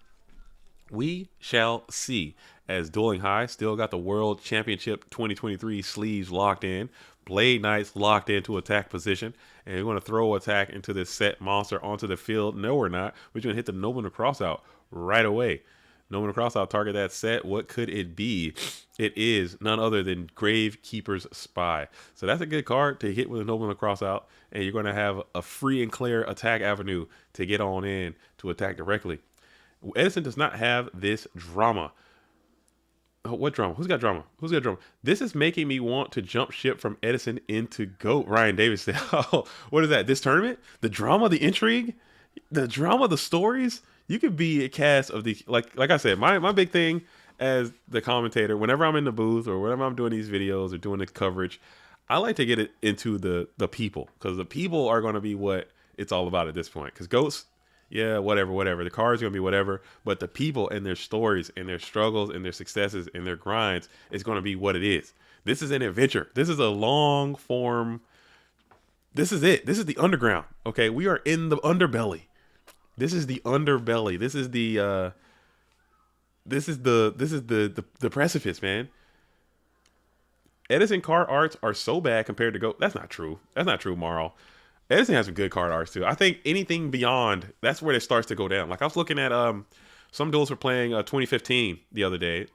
A: We shall see. As Dueling High still got the World Championship 2023 sleeves locked in. Blade Knights locked into attack position. And we're going to throw attack into this set monster onto the field. No, we're not. We're going to hit the Nobleman Crossout right away. Nobleman Crossout, target that set. What could it be? It is none other than Gravekeeper's Spy. So that's a good card to hit with a Nobleman Crossout. And you're going to have a free and clear attack avenue to get on in to attack directly. Edison does not have this drama. Oh, what drama? Who's got drama? This is making me want to jump ship from Edison into GOAT. Ryan Davis said, oh, what is that? This tournament? The drama, the intrigue, the drama, the stories. You could be a cast of the, like I said, my big thing as the commentator, whenever I'm in the booth or whenever I'm doing these videos or doing the coverage, I like to get it into the people, because the people are going to be what it's all about at this point. Because GOATs, Yeah, whatever. The cards are gonna be whatever, but the people and their stories and their struggles and their successes and their grinds is gonna be what it is. This is an adventure. This is a long form. This is it. This is the underground. Okay, we are in the underbelly. This is the underbelly. This is the the precipice, man. Edison card arts are so bad compared to Go. That's not true. That's not true, Marl. Edison has some good card arts too. I think anything beyond, that's where it starts to go down. Like I was looking at some duels were playing 2015 the other day,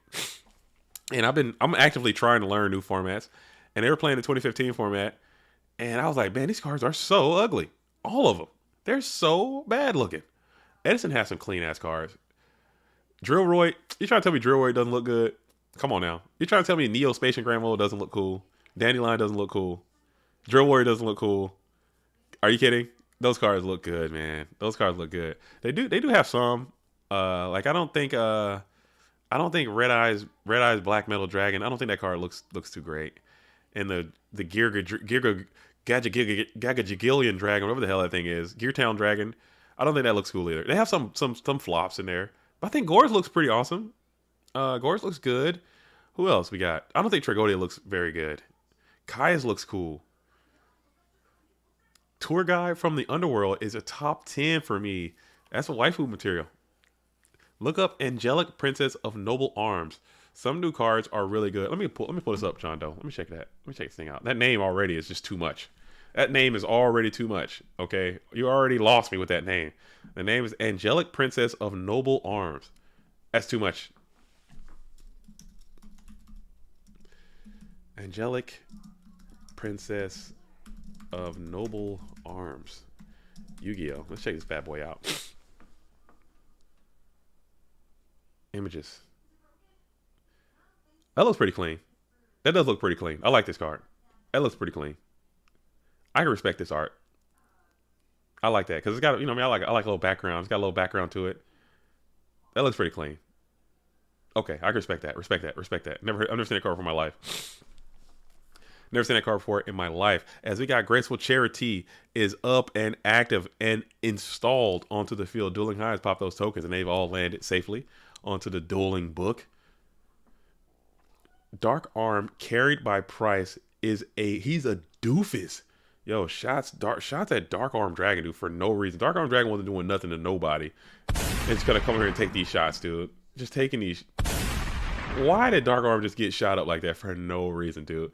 A: and I'm actively trying to learn new formats, and they were playing the 2015 format, and I was like, man, these cards are so ugly. All of them. They're so bad looking. Edison has some clean ass cards. Drillroyd, you trying to tell me Drillroyd doesn't look good? Come on now. You trying to tell me Neo Space and Grand Mole doesn't look cool? Dandelion doesn't look cool. Drill Warrior doesn't look cool. Are you kidding? Those cards look good, man. Those cards look good. They do have some. Like I don't think Red Eyes Black Metal Dragon. I don't think that card looks too great. And the Gagagigillion Dragon, whatever the hell that thing is, Geartown Dragon. I don't think that looks cool either. They have some flops in there, but I think Gores looks pretty awesome. Gores looks good. Who else we got? I don't think Tragodia looks very good. Kai's looks cool. Tour Guide from the Underworld is a top 10 for me. That's a waifu material. Look up Angelic Princess of Noble Arms. Some new cards are really good. Let me pull this up, John Doe. Let me check that. Let me check this thing out. That name already is just too much. That name is already too much. Okay, you already lost me with that name. The name is Angelic Princess of Noble Arms. That's too much. Angelic Princess of Noble Arms. Yu-Gi-Oh! Let's check this bad boy out. Images. That looks pretty clean. That does look pretty clean. I like this card. That looks pretty clean. I can respect this art. I like that because it's got, you know, I like a little background. It's got a little background to it. That looks pretty clean. Okay, I can respect that. Respect that. I've never seen that card before in my life. Never seen that card before in my life. As we got Graceful Charity is up and active and installed onto the field. Dueling Highs pop those tokens and they've all landed safely onto the Dueling book. Dark Arm carried by Price he's a doofus. Yo, shots at Dark Arm Dragon, dude, for no reason. Dark Arm Dragon wasn't doing nothing to nobody. It's gonna come here and take these shots, dude. Just taking these. Why did Dark Arm just get shot up like that for no reason, dude?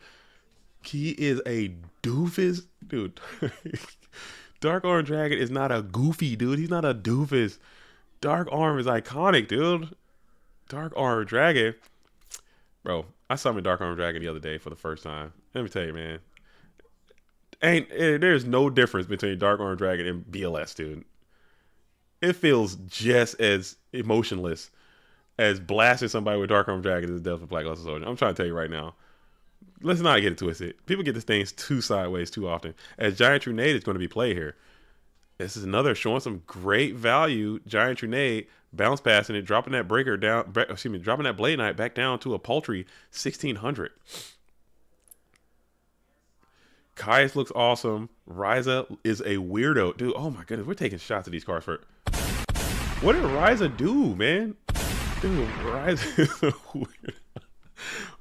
A: He is a doofus, dude. Dark Arm Dragon is not a goofy, dude. He's not a doofus. Dark Arm is iconic, dude. Dark Arm Dragon. Bro, I summoned Dark Arm Dragon the other day for the first time. Let me tell you, man. There's no difference between Dark Arm Dragon and BLS, dude. It feels just as emotionless as blasting somebody with Dark Arm Dragon as Death of Black Luster Soldier. I'm trying to tell you right now. Let's not get it twisted. People get this thing too sideways too often. As Giant Trunade is going to be played here. This is another showing some great value. Giant Trunade bounce passing it, dropping that breaker down. Dropping that Blade Knight back down to a paltry 1600. Kaius looks awesome. Ryza is a weirdo, dude. Oh my goodness, we're taking shots at these cards for. What did Ryza do, man? Dude, Ryza is a weird.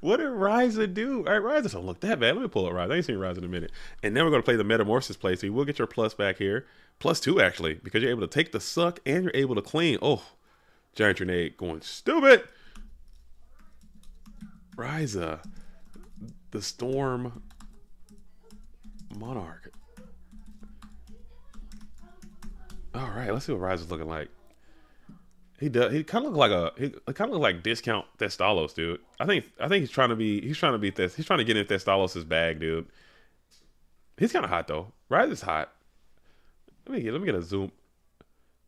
A: What did Ryza do? All right, Ryza don't look that bad. Let me pull up Ryza. I ain't seen Ryza in a minute. And then we're going to play the Metamorphosis play, so you will get your plus back here. +2, actually, because you're able to take the suck and you're able to clean. Oh, Giant Grenade going stupid. Ryza, the Storm Monarch. All right, let's see what Ryza's looking like. He does. He kind of look like discount Thestalos, dude. I think he's trying to beat this. He's trying to get in Thestalos' bag, dude. He's kind of hot though. Ryza's hot. Let me get a zoom.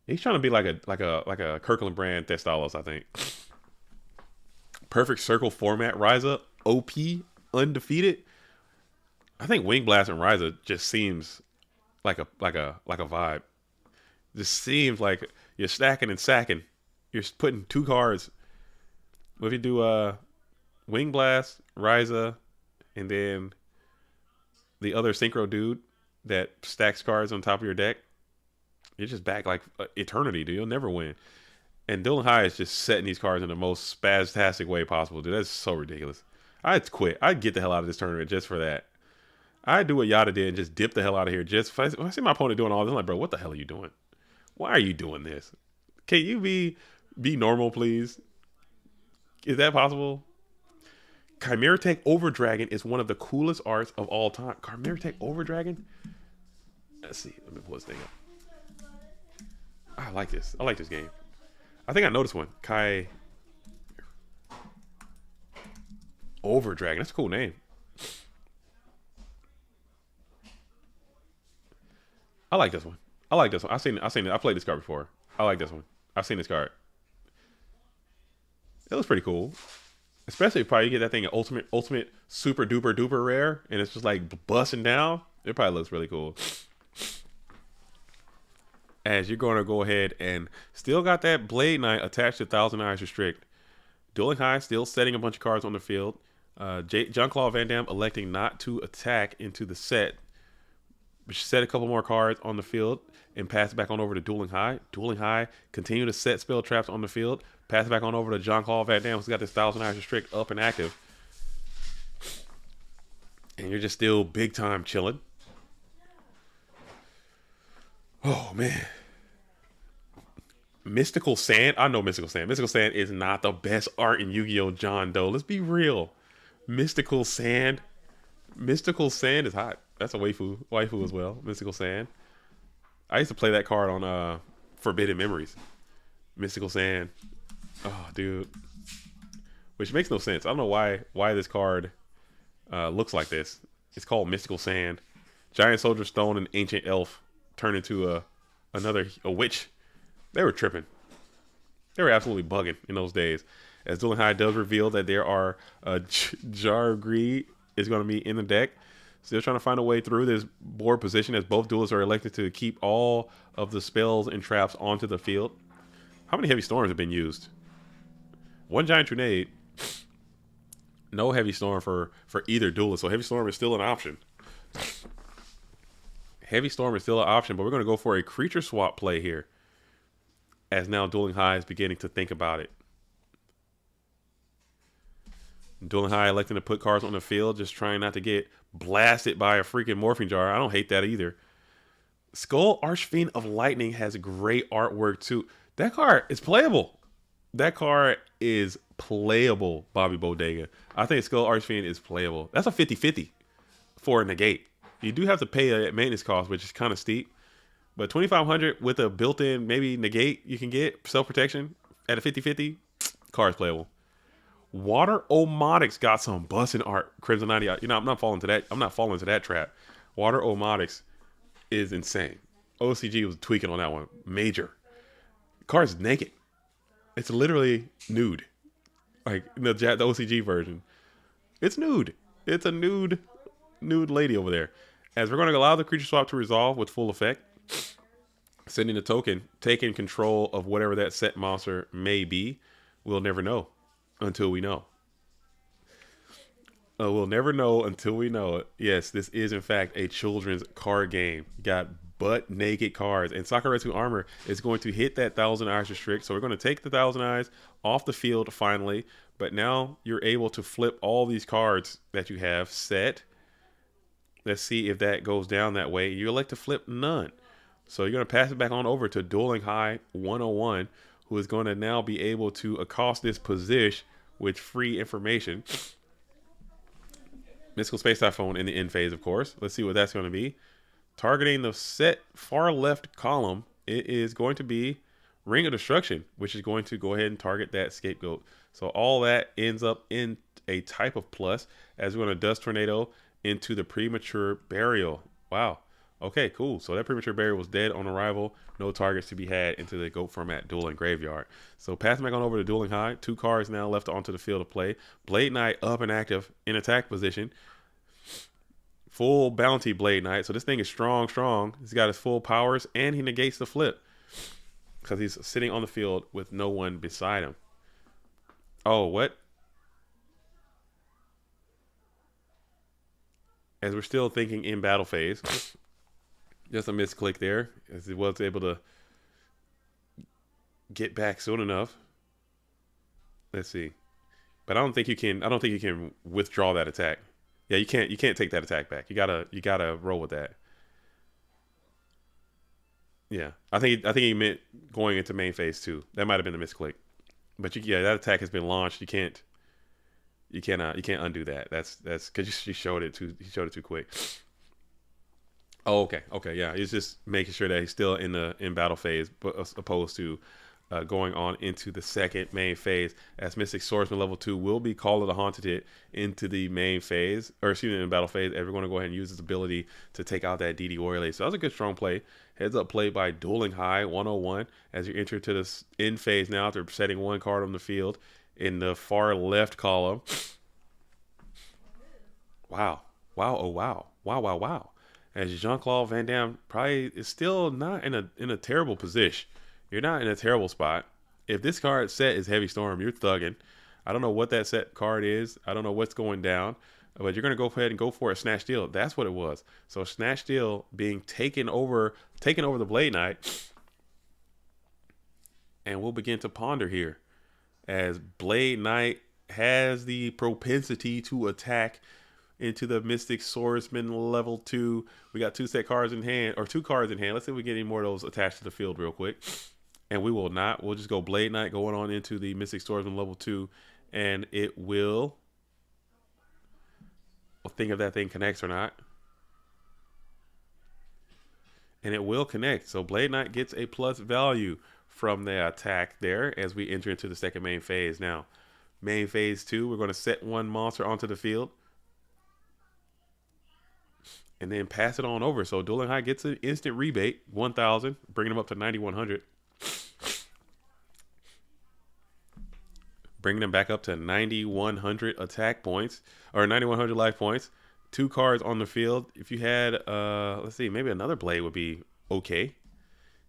A: He's trying to be like a Kirkland brand Thestalos, I think. Perfect circle format. Ryza OP undefeated. I think Wing Blast and Ryza just seems like a vibe. Just seems like you're stacking and sacking. You're putting two cards. What if you do Wing Blast, Ryza, and then the other Synchro dude that stacks cards on top of your deck? You're just back like eternity, dude. You'll never win. And Dueling High is just setting these cards in the most spastastic way possible, dude. That's so ridiculous. I'd quit. I'd get the hell out of this tournament just for that. I'd do what Yada did and just dip the hell out of here. Just when I see my opponent doing all this, I'm like, bro, what the hell are you doing? Why are you doing this? Can you be normal, please? Is that possible? Chimera Tech Over Dragon is one of the coolest arts of all time. Chimera Tech Over Dragon? Let's see. Let me pull this thing up. I like this. I like this game. I think I noticed one. Over Dragon. That's a cool name. I like this one. I like this one. I've seen it. I played this card before. I like this one. I've seen this card. It looks pretty cool. Especially if probably you get that thing ultimate super duper duper rare and it's just like busting down. It probably looks really cool. As you're going to go ahead and still got that Blade Knight attached to Thousand Eyes Restrict. Dueling High still setting a bunch of cards on the field. Jean-Claude Van Damme electing not to attack into the set. Set a couple more cards on the field and pass it back on over to Dueling High. Dueling High continue to set spell traps on the field. Pass it back on over to Jean-Claude Van Damme, who's got this Thousand Eyes Restrict up and active. And you're just still big time chilling. Oh, man. Mystical Sand. I know Mystical Sand. Mystical Sand is not the best art in Yu-Gi-Oh! John Doe. Let's be real. Mystical Sand. Mystical Sand is hot. That's a waifu as well. Mystical Sand. I used to play that card on Forbidden Memories. Mystical Sand. Oh, dude. Which makes no sense. I don't know why this card looks like this. It's called Mystical Sand. Giant Soldier Stone and Ancient Elf turn into a witch. They were tripping. They were absolutely bugging in those days. As Dueling High does reveal that there are Jar of Greed is going to be in the deck. Still trying to find a way through this board position as both duelists are elected to keep all of the spells and traps onto the field. How many Heavy Storms have been used? One Giant Tornado. No Heavy Storm for either duelist. So Heavy Storm is still an option. Heavy Storm is still an option, but we're going to go for a creature swap play here. As now Dueling High is beginning to think about it. Dueling High electing to put cards on the field, just trying not to get blasted by a freaking Morphing Jar. I don't hate that either. Skull Archfiend of Lightning has great artwork too. That card is playable. That card is playable, Bobby Bodega. I think Skull Archfiend is playable. That's a 50-50 for a negate. You do have to pay a maintenance cost, which is kind of steep. But 2,500 with a built-in maybe negate you can get self-protection at a 50-50, card's playable. Water Omotics got some busting art. Crimson 90. You know, I'm not falling to that. I'm not falling into that trap. Water Omotics is insane. OCG was tweaking on that one. Major. Card's naked. It's literally nude. Like the OCG version. It's nude. It's a nude lady over there. As we're going to allow the creature swap to resolve with full effect. Sending a token, taking control of whatever that set monster may be. We'll never know until we know. We'll never know until we know it. Yes, this is in fact a children's card game. You got butt naked cards, and Sakuretsu Armor is going to hit that Thousand Eyes restrict. So we're going to take the Thousand Eyes off the field finally. But now you're able to flip all these cards that you have set. Let's see if that goes down that way. You elect to flip none. So you're going to pass it back on over to Dueling High 101, who is going to now be able to accost this position with free information. Mystical Space Typhoon in the end phase, of course. Let's see what that's going to be. Targeting the set far left column, it is going to be Ring of Destruction, which is going to go ahead and target that scapegoat. So all that ends up in a type of plus as we're going to Dust Tornado into the Premature Burial. Wow. Okay, cool. So that Premature Burial was dead on arrival. No targets to be had into the GOAT format Dueling Graveyard. So passing back on over to Dueling High. 2 cards now left onto the field of play. Blade Knight up and active in attack position. Full bounty Blade Knight. So this thing is strong. He's got his full powers and he negates the flip. Because he's sitting on the field with no one beside him. Oh, what? As we're still thinking in battle phase. Just a misclick there, as he was able to get back soon enough. Let's see. But I don't think you can withdraw that attack. Yeah, you can't take that attack back. You gotta roll with that. Yeah. I think he meant going into main phase 2. That might have been the misclick. But yeah, that attack has been launched. You can't undo that. That's because you showed it too quick. Oh, okay, yeah. He's just making sure that he's still in battle phase, but as opposed to going on into the second main phase, as Mystic Swordsman level 2 will be Call of the Haunted hit into the main phase, or excuse me, in battle phase. We're going to go ahead and use his ability to take out that DD Warrior Lady. So that was a good strong play. Heads up play by Dueling High 101 as you enter to this end phase now after setting one card on the field in the far left column. Wow. Oh wow. As Jean-Claude Van Damme probably is still not in a terrible position. You're not in a terrible spot. If this card set is Heavy Storm, you're thugging. I don't know what that set card is. I don't know what's going down. But you're going to go ahead and go for a Snatch Steal. That's what it was. So Snatch Steal being taken over the Blade Knight. And we'll begin to ponder here. As Blade Knight has the propensity to attack into the Mystic Swordsman level 2. We got two cards in hand. Let's see if we get any more of those attached to the field real quick. And we will not. We'll just go Blade Knight going on into the Mystic Swordsman level 2. And it will... We'll think if that thing connects or not. And it will connect. So Blade Knight gets a plus value from the attack there as we enter into the second main phase. Now, main phase 2, we're going to set one monster onto the field. And then pass it on over. So Dueling High gets an instant rebate, 1,000, bringing them up to 9,100. Bringing them back up to 9,100 attack points, or 9,100 life points. Two cards on the field. If you had, let's see, maybe another blade would be okay.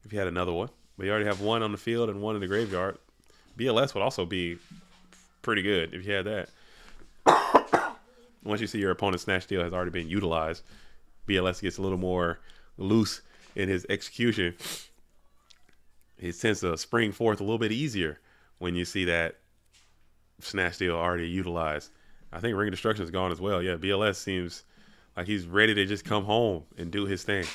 A: If you had another one. But you already have one on the field and one in the graveyard. BLS would also be pretty good if you had that. Once you see your opponent's Snatch Steal has already been utilized, BLS gets a little more loose in his execution. He tends to spring forth a little bit easier when you see that Snatch Steal already utilized. I think Ring of Destruction is gone as well. Yeah, BLS seems like he's ready to just come home and do his thing.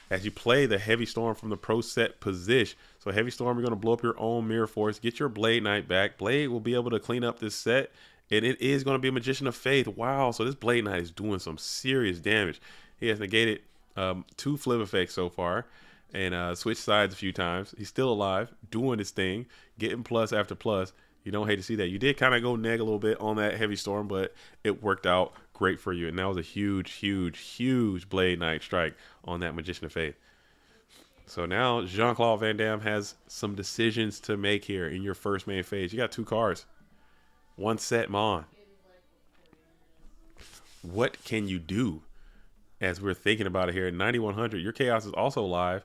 A: As you play the Heavy Storm from the pro set position. So Heavy Storm, you're going to blow up your own Mirror Force. Get your Blade Knight back. Blade will be able to clean up this set. And it is going to be a Magician of Faith. Wow, so this Blade Knight is doing some serious damage. He has negated 2 flip effects so far. And switched sides a few times. He's still alive, doing his thing, getting plus after plus. You don't hate to see that. You did kind of go neg a little bit on that Heavy Storm, but it worked out great for you. And that was a huge Blade Knight strike on that Magician of Faith. So now Jean-Claude Van Damme has some decisions to make here in your first main phase. You got 2 cards. One set Mon. What can you do? As we're thinking about it here at 9,100, your Chaos is also live.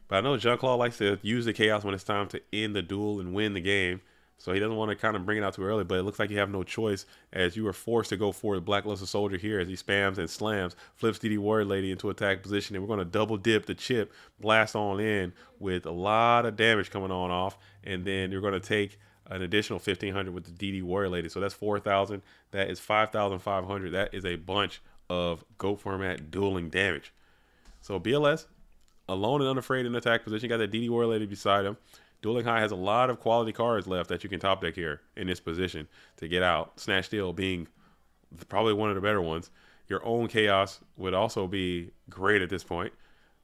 A: But I know Jean-Claude likes to use the Chaos when it's time to end the duel and win the game. So he doesn't want to kind of bring it out too early, but it looks like you have no choice as you are forced to go for the Blackluster Soldier here as he spams and slams, flips DD Warrior Lady into attack position, and we're going to double dip the chip, blast on in with a lot of damage coming on off, and then you're going to take an additional 1,500 with the DD Warrior Lady. So that's 4,000. That is 5,500. That is a bunch of GOAT format dueling damage. So BLS, alone and unafraid in attack position, got that DD Warrior Lady beside him. Dueling High has a lot of quality cards left that you can top deck here in this position to get out. Snatch Steal being probably one of the better ones. Your own Chaos would also be great at this point.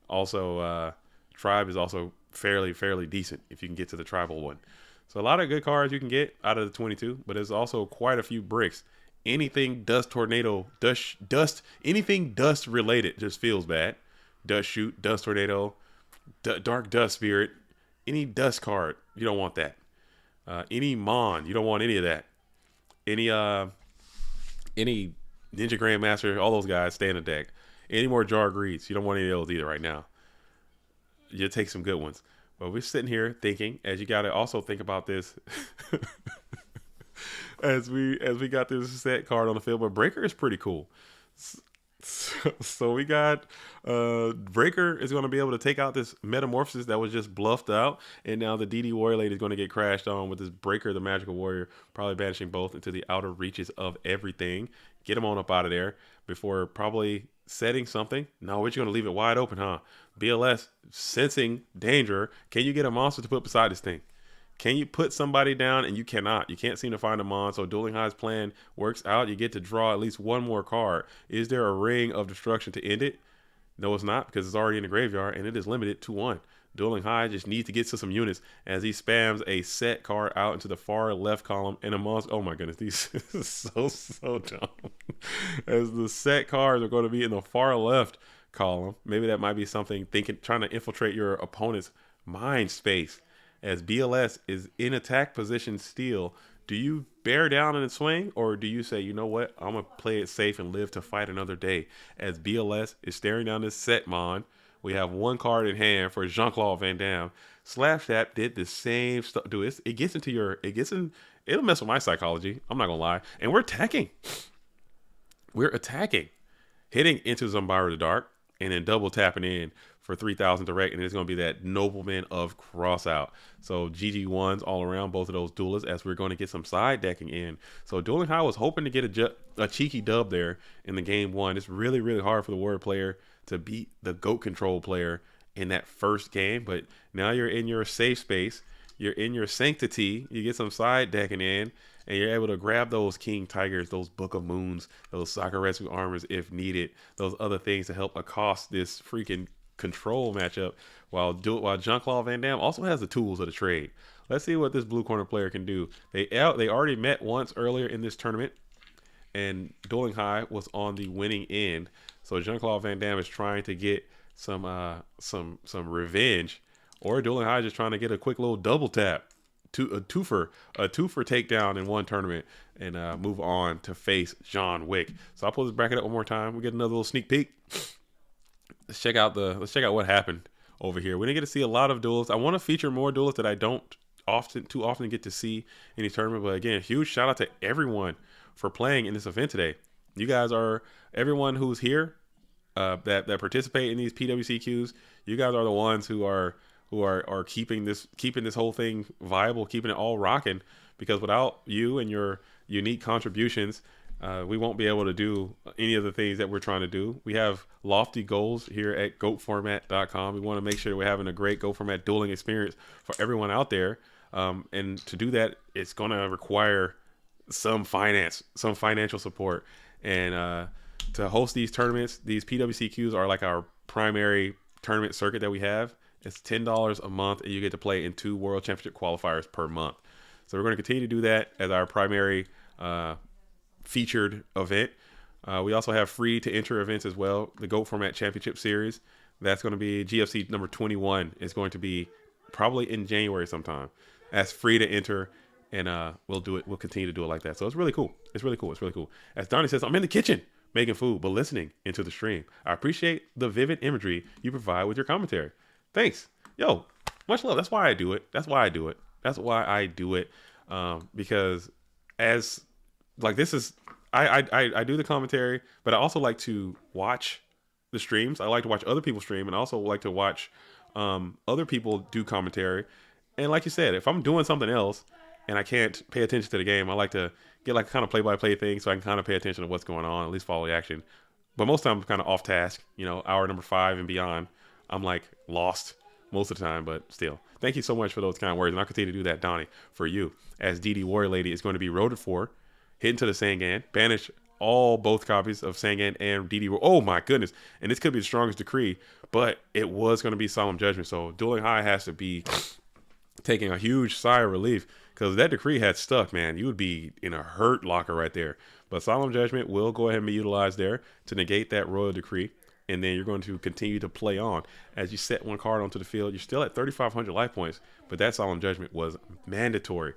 A: Also, Tribe is also fairly decent if you can get to the Tribal one. So a lot of good cards you can get out of the 22, but there's also quite a few bricks. Anything Dust Tornado, anything Dust related just feels bad. Dust Shoot, Dust Tornado, Dark Dust Spirit. Any Dust card, you don't want that. Any Mon, you don't want any of that. Any Ninja Grandmaster, all those guys stay in the deck. Any more Jar Greeds, you don't want any of those either right now. You take some good ones. But we're sitting here thinking, as you got to also think about this, as we got this set card on the field. But Breaker is pretty cool. So we got Breaker is going to be able to take out this Metamorphosis that was just bluffed out, and now the DD Warrior Lady is going to get crashed on with this Breaker, the Magical Warrior, probably banishing both into the outer reaches of everything. Get them on up out of there before probably setting something. No, we're just going to leave it wide open, huh? BLS sensing danger. Can you get a monster to put beside this thing? Can you put somebody down? And you cannot. You can't seem to find a mon. So Dueling High's plan works out. You get to draw at least one more card. Is there a Ring of Destruction to end it? No, it's not, because it's already in the graveyard and it is limited to 1. Dueling High just needs to get to some units as he spams a set card out into the far left column and a monster. Oh my goodness, these is so dumb. As the set cards are going to be in the far left column. Maybe that might be something trying to infiltrate your opponent's mind space. As BLS is in attack position still, do you bear down and swing, or do you say, you know what, I'm going to play it safe and live to fight another day? As BLS is staring down this set mon, we have one card in hand for Jean-Claude Van Damme. Slapshot did the same stuff. Dude, it'll mess with my psychology. I'm not going to lie. And we're attacking. Hitting into Zumbara the Dark, and then double tapping in for 3,000 direct, and it's going to be that Nobleman of Crossout. So GG1s all around both of those duelists, as we're going to get some side decking in. So Dueling High was hoping to get a cheeky dub there in the game 1. It's really, really hard for the Warrior player to beat the GOAT Control player in that first game, but now you're in your safe space. You're in your sanctity. You get some side decking in, and you're able to grab those King Tigers, those Book of Moons, those Sakura armors if needed, those other things to help accost this freaking control matchup, while Jean-Claude Van Damme also has the tools of the trade. Let's see what this blue corner player can do. They already met once earlier in this tournament, and Dueling High was on the winning end. So Jean-Claude Van Damme is trying to get some revenge, or Dueling High just trying to get a quick little double tap, a twofer takedown in one tournament, and move on to face John Wick. So I'll pull this bracket up one more time. We get another little sneak peek. Let's check out what happened over here. We didn't get to see a lot of duels. I want to feature more duelists that I don't too often get to see in these tournaments. But again, huge shout out to everyone for playing in this event today. You guys are everyone who's here that participate in these PWCQs. You guys are the ones who are keeping this whole thing viable, keeping it all rocking. Because without you and your unique contributions, we won't be able to do any of the things that we're trying to do. We have lofty goals here at GOATformat.com. We want to make sure we're having a great GOAT Format dueling experience for everyone out there. And to do that, it's going to require some financial support. And to host these tournaments, these PWCQs are like our primary tournament circuit that we have. It's $10 a month, and you get to play in 2 World Championship qualifiers per month. So we're going to continue to do that as our primary featured event. We also have free to enter events as well. The GOAT Format Championship Series, that's going to be GFC number 21. It's going to be probably in January sometime. That's free to enter, and we'll do it. We'll continue to do it like that. So it's really cool. It's really cool. As Donnie says, I'm in the kitchen making food, but listening into the stream. I appreciate the vivid imagery you provide with your commentary. Thanks. Yo, much love. That's why I do it. Because as like this is I do the commentary, but I also like to watch the streams. I like to watch other people stream, and also like to watch other people do commentary. And like you said, if I'm doing something else and I can't pay attention to the game, I like to get like a kind of play-by-play thing so I can kind of pay attention to what's going on, at least follow the action. But most times I'm kind of off task, hour number 5 and beyond. I'm like lost most of the time, but still. Thank you so much for those kind of words. And I'll continue to do that, Donnie, for you. As DD Warrior Lady is going to be roaded for, hit into the Sangan, banish both copies of Sangan and DD. Oh my goodness. And this could be the strongest decree, but it was going to be Solemn Judgment. So Dueling High has to be taking a huge sigh of relief, because that decree had stuck, man. You would be in a hurt locker right there. But Solemn Judgment will go ahead and be utilized there to negate that Royal Decree. And then you're going to continue to play on. As you set one card onto the field, you're still at 3,500 life points, but that Solemn Judgment was mandatory.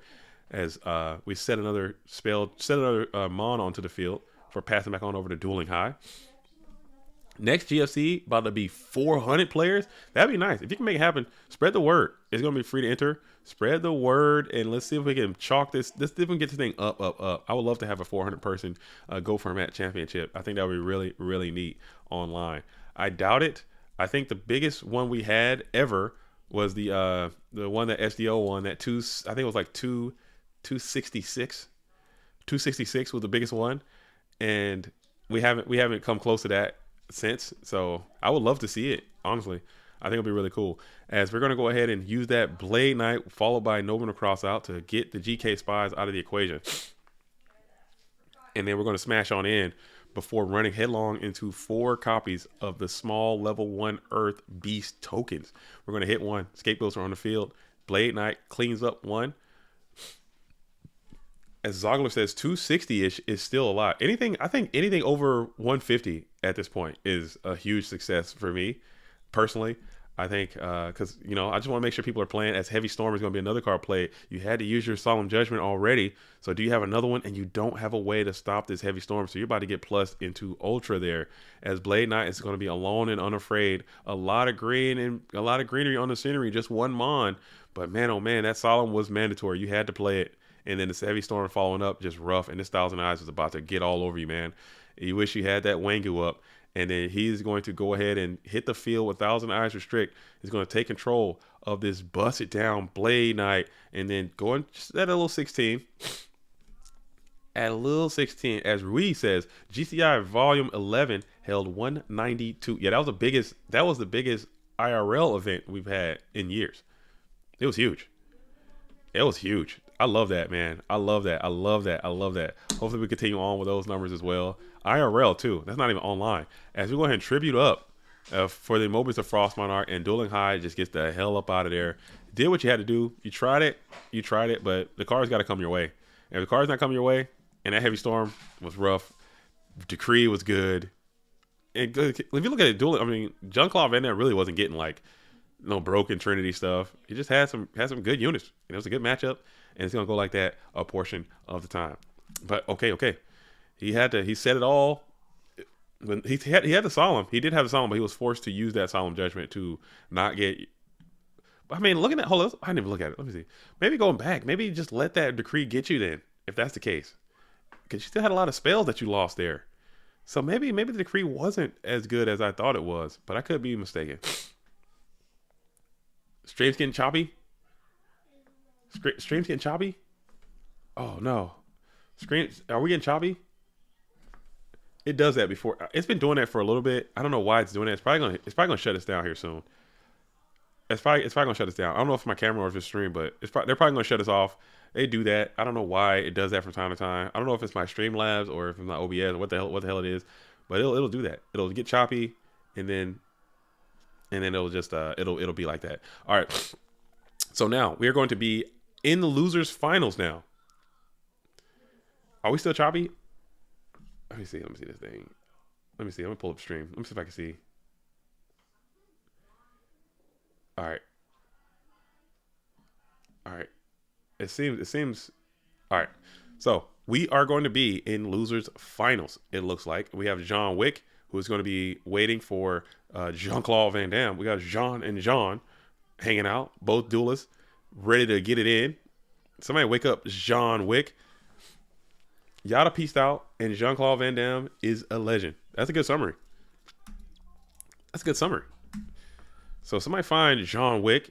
A: As we set another Mon onto the field for passing back on over to Dueling High. Next GFC, about to be 400 players. That'd be nice. If you can make it happen, spread the word. It's going to be free to enter. Spread the word, and let's see if we can chalk this. Let's see if we can get this thing up, up, up. I would love to have a 400-person Go Format Championship. I think that would be really, really neat online. I doubt it. I think the biggest one we had ever was the one that SDO won. That I think it was like 266. 266 was the biggest one, and we haven't come close to that since. So I would love to see it, honestly. I think it'll be really cool. As we're going to go ahead and use that Blade Knight followed by Noble Cross out to get the GK Spies out of the equation. And then we're going to smash on in before running headlong into 4 copies of the small level 1 Earth Beast tokens. We're going to hit 1. Scapegoats are on the field. Blade Knight cleans up 1. As Zogler says, 260-ish is still a lot. I think anything over 150 at this point is a huge success for me. Personally, I think because I just want to make sure people are playing. As Heavy Storm is going to be another card played. You had to use your Solemn Judgment already, so do you have another one? And you don't have a way to stop this Heavy Storm, so you're about to get plus into Ultra there. As Blade Knight is going to be alone and unafraid. A lot of green and a lot of greenery on the scenery, just 1 Mon. But man, oh man, that Solemn was mandatory. You had to play it. And then this Heavy Storm following up, just rough. And this Thousand Eyes is about to get all over you, man. You wish you had that Wangu up. And then he's going to go ahead and hit the field with Thousand Eyes Restrict. He's going to take control of this bust it down Blade Knight. And then going just at a little 16. At a little 16, as Rui says, GCI Volume 11 held 192. Yeah, that was the biggest IRL event we've had in years. It was huge. It was huge. I love that, man. I love that. I love that. I love that. Hopefully we continue on with those numbers as well. IRL too. That's not even online. As we go ahead and tribute up for the Moments of Frost Monarch, and Dueling High just gets the hell up out of there. Did what you had to do. You tried it, but the card's got to come your way. And if the card's not coming your way, and that Heavy Storm was rough, Decree was good. And if you look at it, Dueling, Jean-Claude Van Damme really wasn't getting like no broken Trinity stuff. He just had some good units. It was a good matchup. And it's gonna go like that a portion of the time. But okay. He said it all. When he had the Solemn. He did have the Solemn, but he was forced to use that Solemn Judgment to not get. Looking at hold on, I didn't even look at it. Let me see. Maybe going back, maybe just let that Decree get you then, if that's the case. Because you still had a lot of spells that you lost there. So maybe the Decree wasn't as good as I thought it was, but I could be mistaken. Stream's getting choppy. Stream's getting choppy? Oh no. Are we getting choppy? It does that before. It's been doing that for a little bit. I don't know why it's doing that. It's probably gonna shut us down here soon. It's probably gonna shut us down. I don't know if my camera or if it's stream, but they're probably gonna shut us off. They do that. I don't know why it does that from time to time. I don't know if it's my Streamlabs or if it's my OBS or what the hell it is. But it'll do that. It'll get choppy and then it'll just it'll be like that. All right. So now we are going to be in the losers finals now. Are we still choppy? Let me see this thing. Let me see. I'm gonna pull up stream. Let me see if I can see. All right. It seems. All right. So we are going to be in losers finals. It looks like we have John Wick, who is going to be waiting for Jean-Claude Van Damme. We got Jean and Jean hanging out, both duelists, ready to get it in. Somebody wake up John Wick. Yada pieced out, and Jean-Claude Van Damme is a legend. That's a good summary. So somebody find John Wick,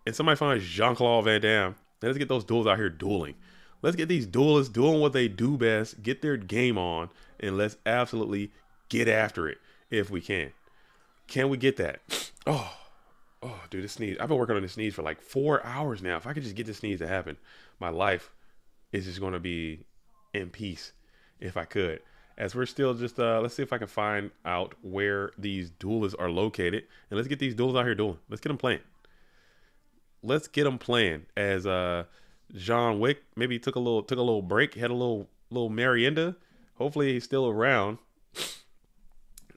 A: and somebody find Jean-Claude Van Damme. Let's get those duels out here dueling. Let's get these duelists doing what they do best, get their game on, and let's absolutely get after it if we can. Can we get that? Oh, dude, this sneeze. I've been working on this sneeze for like 4 hours now. If I could just get this sneeze to happen, my life is just going to be in peace if I could. As we're still just, let's see if I can find out where these duelists are located. And let's get these duelists out here dueling. Let's get them playing. As John Wick maybe took a little break, had a little merienda. Hopefully he's still around.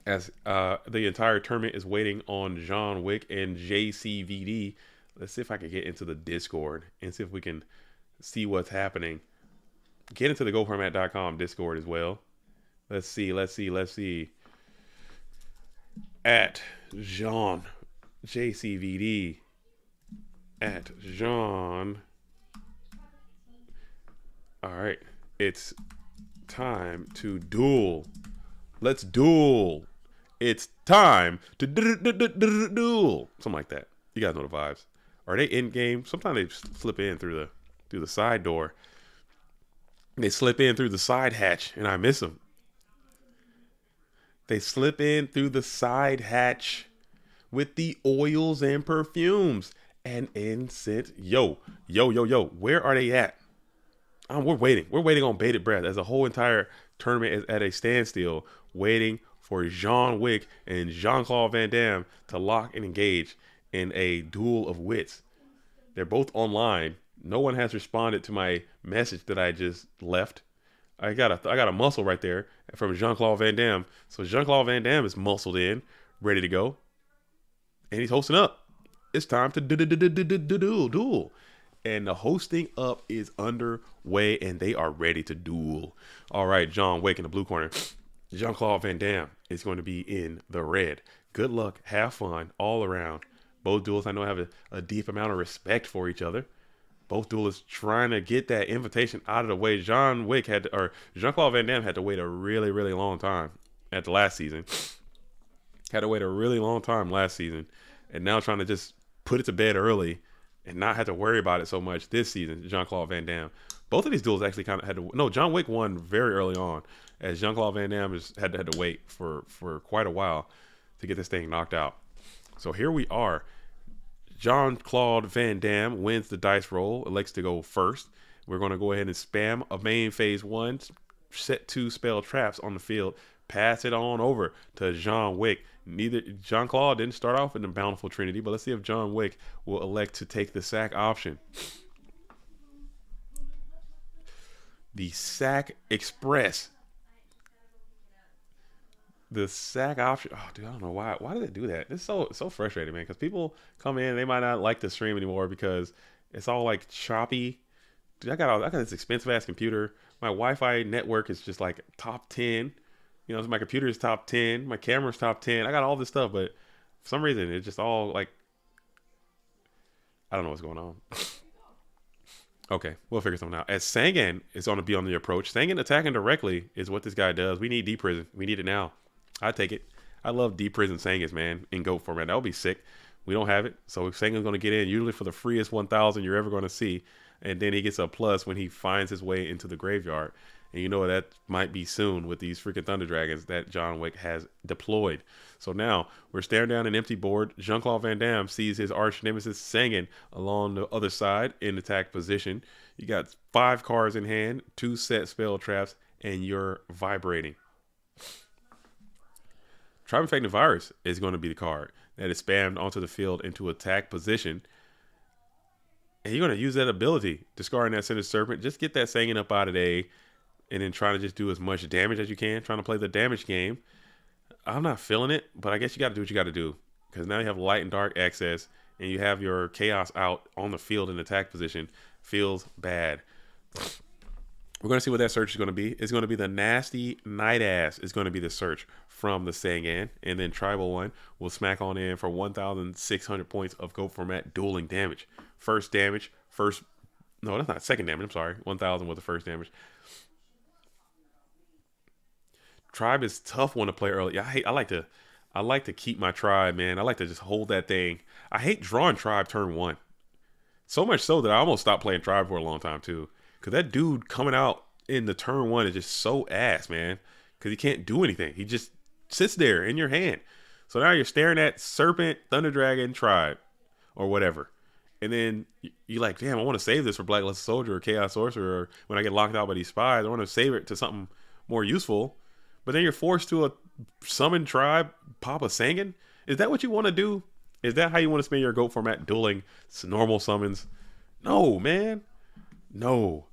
A: As the entire tournament is waiting on John Wick and JCVD. Let's see if I can get into the Discord and see if we can see what's happening. Get into the GoFormat.com Discord as well. Let's see. At Jean JCVD. at Jean. All right, it's time to duel. Let's duel. It's time to duel. Something like that. You guys know the vibes. Are they in game? Sometimes they slip in through the side door. They slip in through the side hatch, and I miss them. They slip in through the side hatch with the oils and perfumes and incense. Yo. Where are they at? We're waiting. We're waiting on bated breath as the whole entire tournament is at a standstill, waiting for John Wick and Jean-Claude Van Damme to lock and engage in a duel of wits. They're both online. No one has responded to my message that I just left. I got a muscle right there from Jean-Claude Van Damme. So Jean-Claude Van Damme is muscled in, ready to go. And he's hosting up. It's time to duel. And the hosting up is underway, and they are ready to duel. All right, John Wick in the blue corner. Jean-Claude Van Damme is going to be in the red. Good luck. Have fun all around. Both duels, I know, have a deep amount of respect for each other. Both duelists trying to get that invitation out of the way. Jean-Claude Van Damme had to wait a really, really long time at the last season. Had to wait a really long time last season. And now trying to just put it to bed early and not have to worry about it so much this season, Jean-Claude Van Damme. Both of these duels actually kind of had to... No, John Wick won very early on, as Jean-Claude Van Damme had to wait for quite a while to get this thing knocked out. So here we are. Jean-Claude Van Damme wins the dice roll, elects to go first. We're going to go ahead and spam a main phase 1, set 2 spell traps on the field, pass it on over to John Wick. Jean-Claude didn't start off in the Bountiful Trinity, but let's see if John Wick will elect to take the sack option. The sack express. The sack option. Oh, dude, I don't know why. Why do they do that? It's so frustrating, man. Because people come in, they might not like the stream anymore because it's all like choppy. Dude, I got this expensive ass computer. My Wi-Fi network is just like top 10. You know, my computer is top 10. My camera's top 10. I got all this stuff, but for some reason, it's just all like, I don't know what's going on. Okay, we'll figure something out. As Sangan is going to be on the approach, Sangan attacking directly is what this guy does. We need D-Prison. We need it now. I take it. I love D-Prison Sangans, man, in GOAT format. That would be sick. We don't have it, so Sangan's going to get in usually for the freest 1,000 you're ever going to see, and then he gets a plus when he finds his way into the graveyard. And you know that might be soon with these freaking Thunder Dragons that John Wick has deployed. So now we're staring down an empty board. Jean-Claude Van Damme sees his arch nemesis Sangan along the other side in attack position. You got 5 cards in hand, 2 set spell traps, and you're vibrating. Tribe Infected Virus is going to be the card that is spammed onto the field into attack position. And you're going to use that ability, discarding that Sinister Serpent. Just get that Sangan up out of the A. And then trying to just do as much damage as you can. Trying to play the damage game. I'm not feeling it, but I guess you got to do what you got to do. Because now you have light and dark access. And you have your chaos out on the field in attack position. Feels bad. We're going to see what that search is going to be. It's going to be the Nasty Night Ass is going to be the search from the Sangan. And then Tribal 1 will smack on in for 1,600 points of GOAT format dueling damage. First damage. No, that's not second damage. I'm sorry. 1,000 was the first damage. Tribe is tough one to play early. I like to keep my tribe, man. I like to just hold that thing. I hate drawing tribe turn 1. So much so that I almost stopped playing tribe for a long time too. Cause that dude coming out in the turn 1 is just so ass, man. Cause he can't do anything. He just sits there in your hand. So now you're staring at Serpent, Thunder Dragon, Tribe, or whatever. And then you're like, damn, I want to save this for Blacklisted Soldier or Chaos Sorcerer. Or when I get locked out by these spies, I want to save it to something more useful. But then you're forced to summon Tribe, pop a Sangan. Is that what you want to do? Is that how you want to spend your GOAT format dueling normal summons? No, man. No.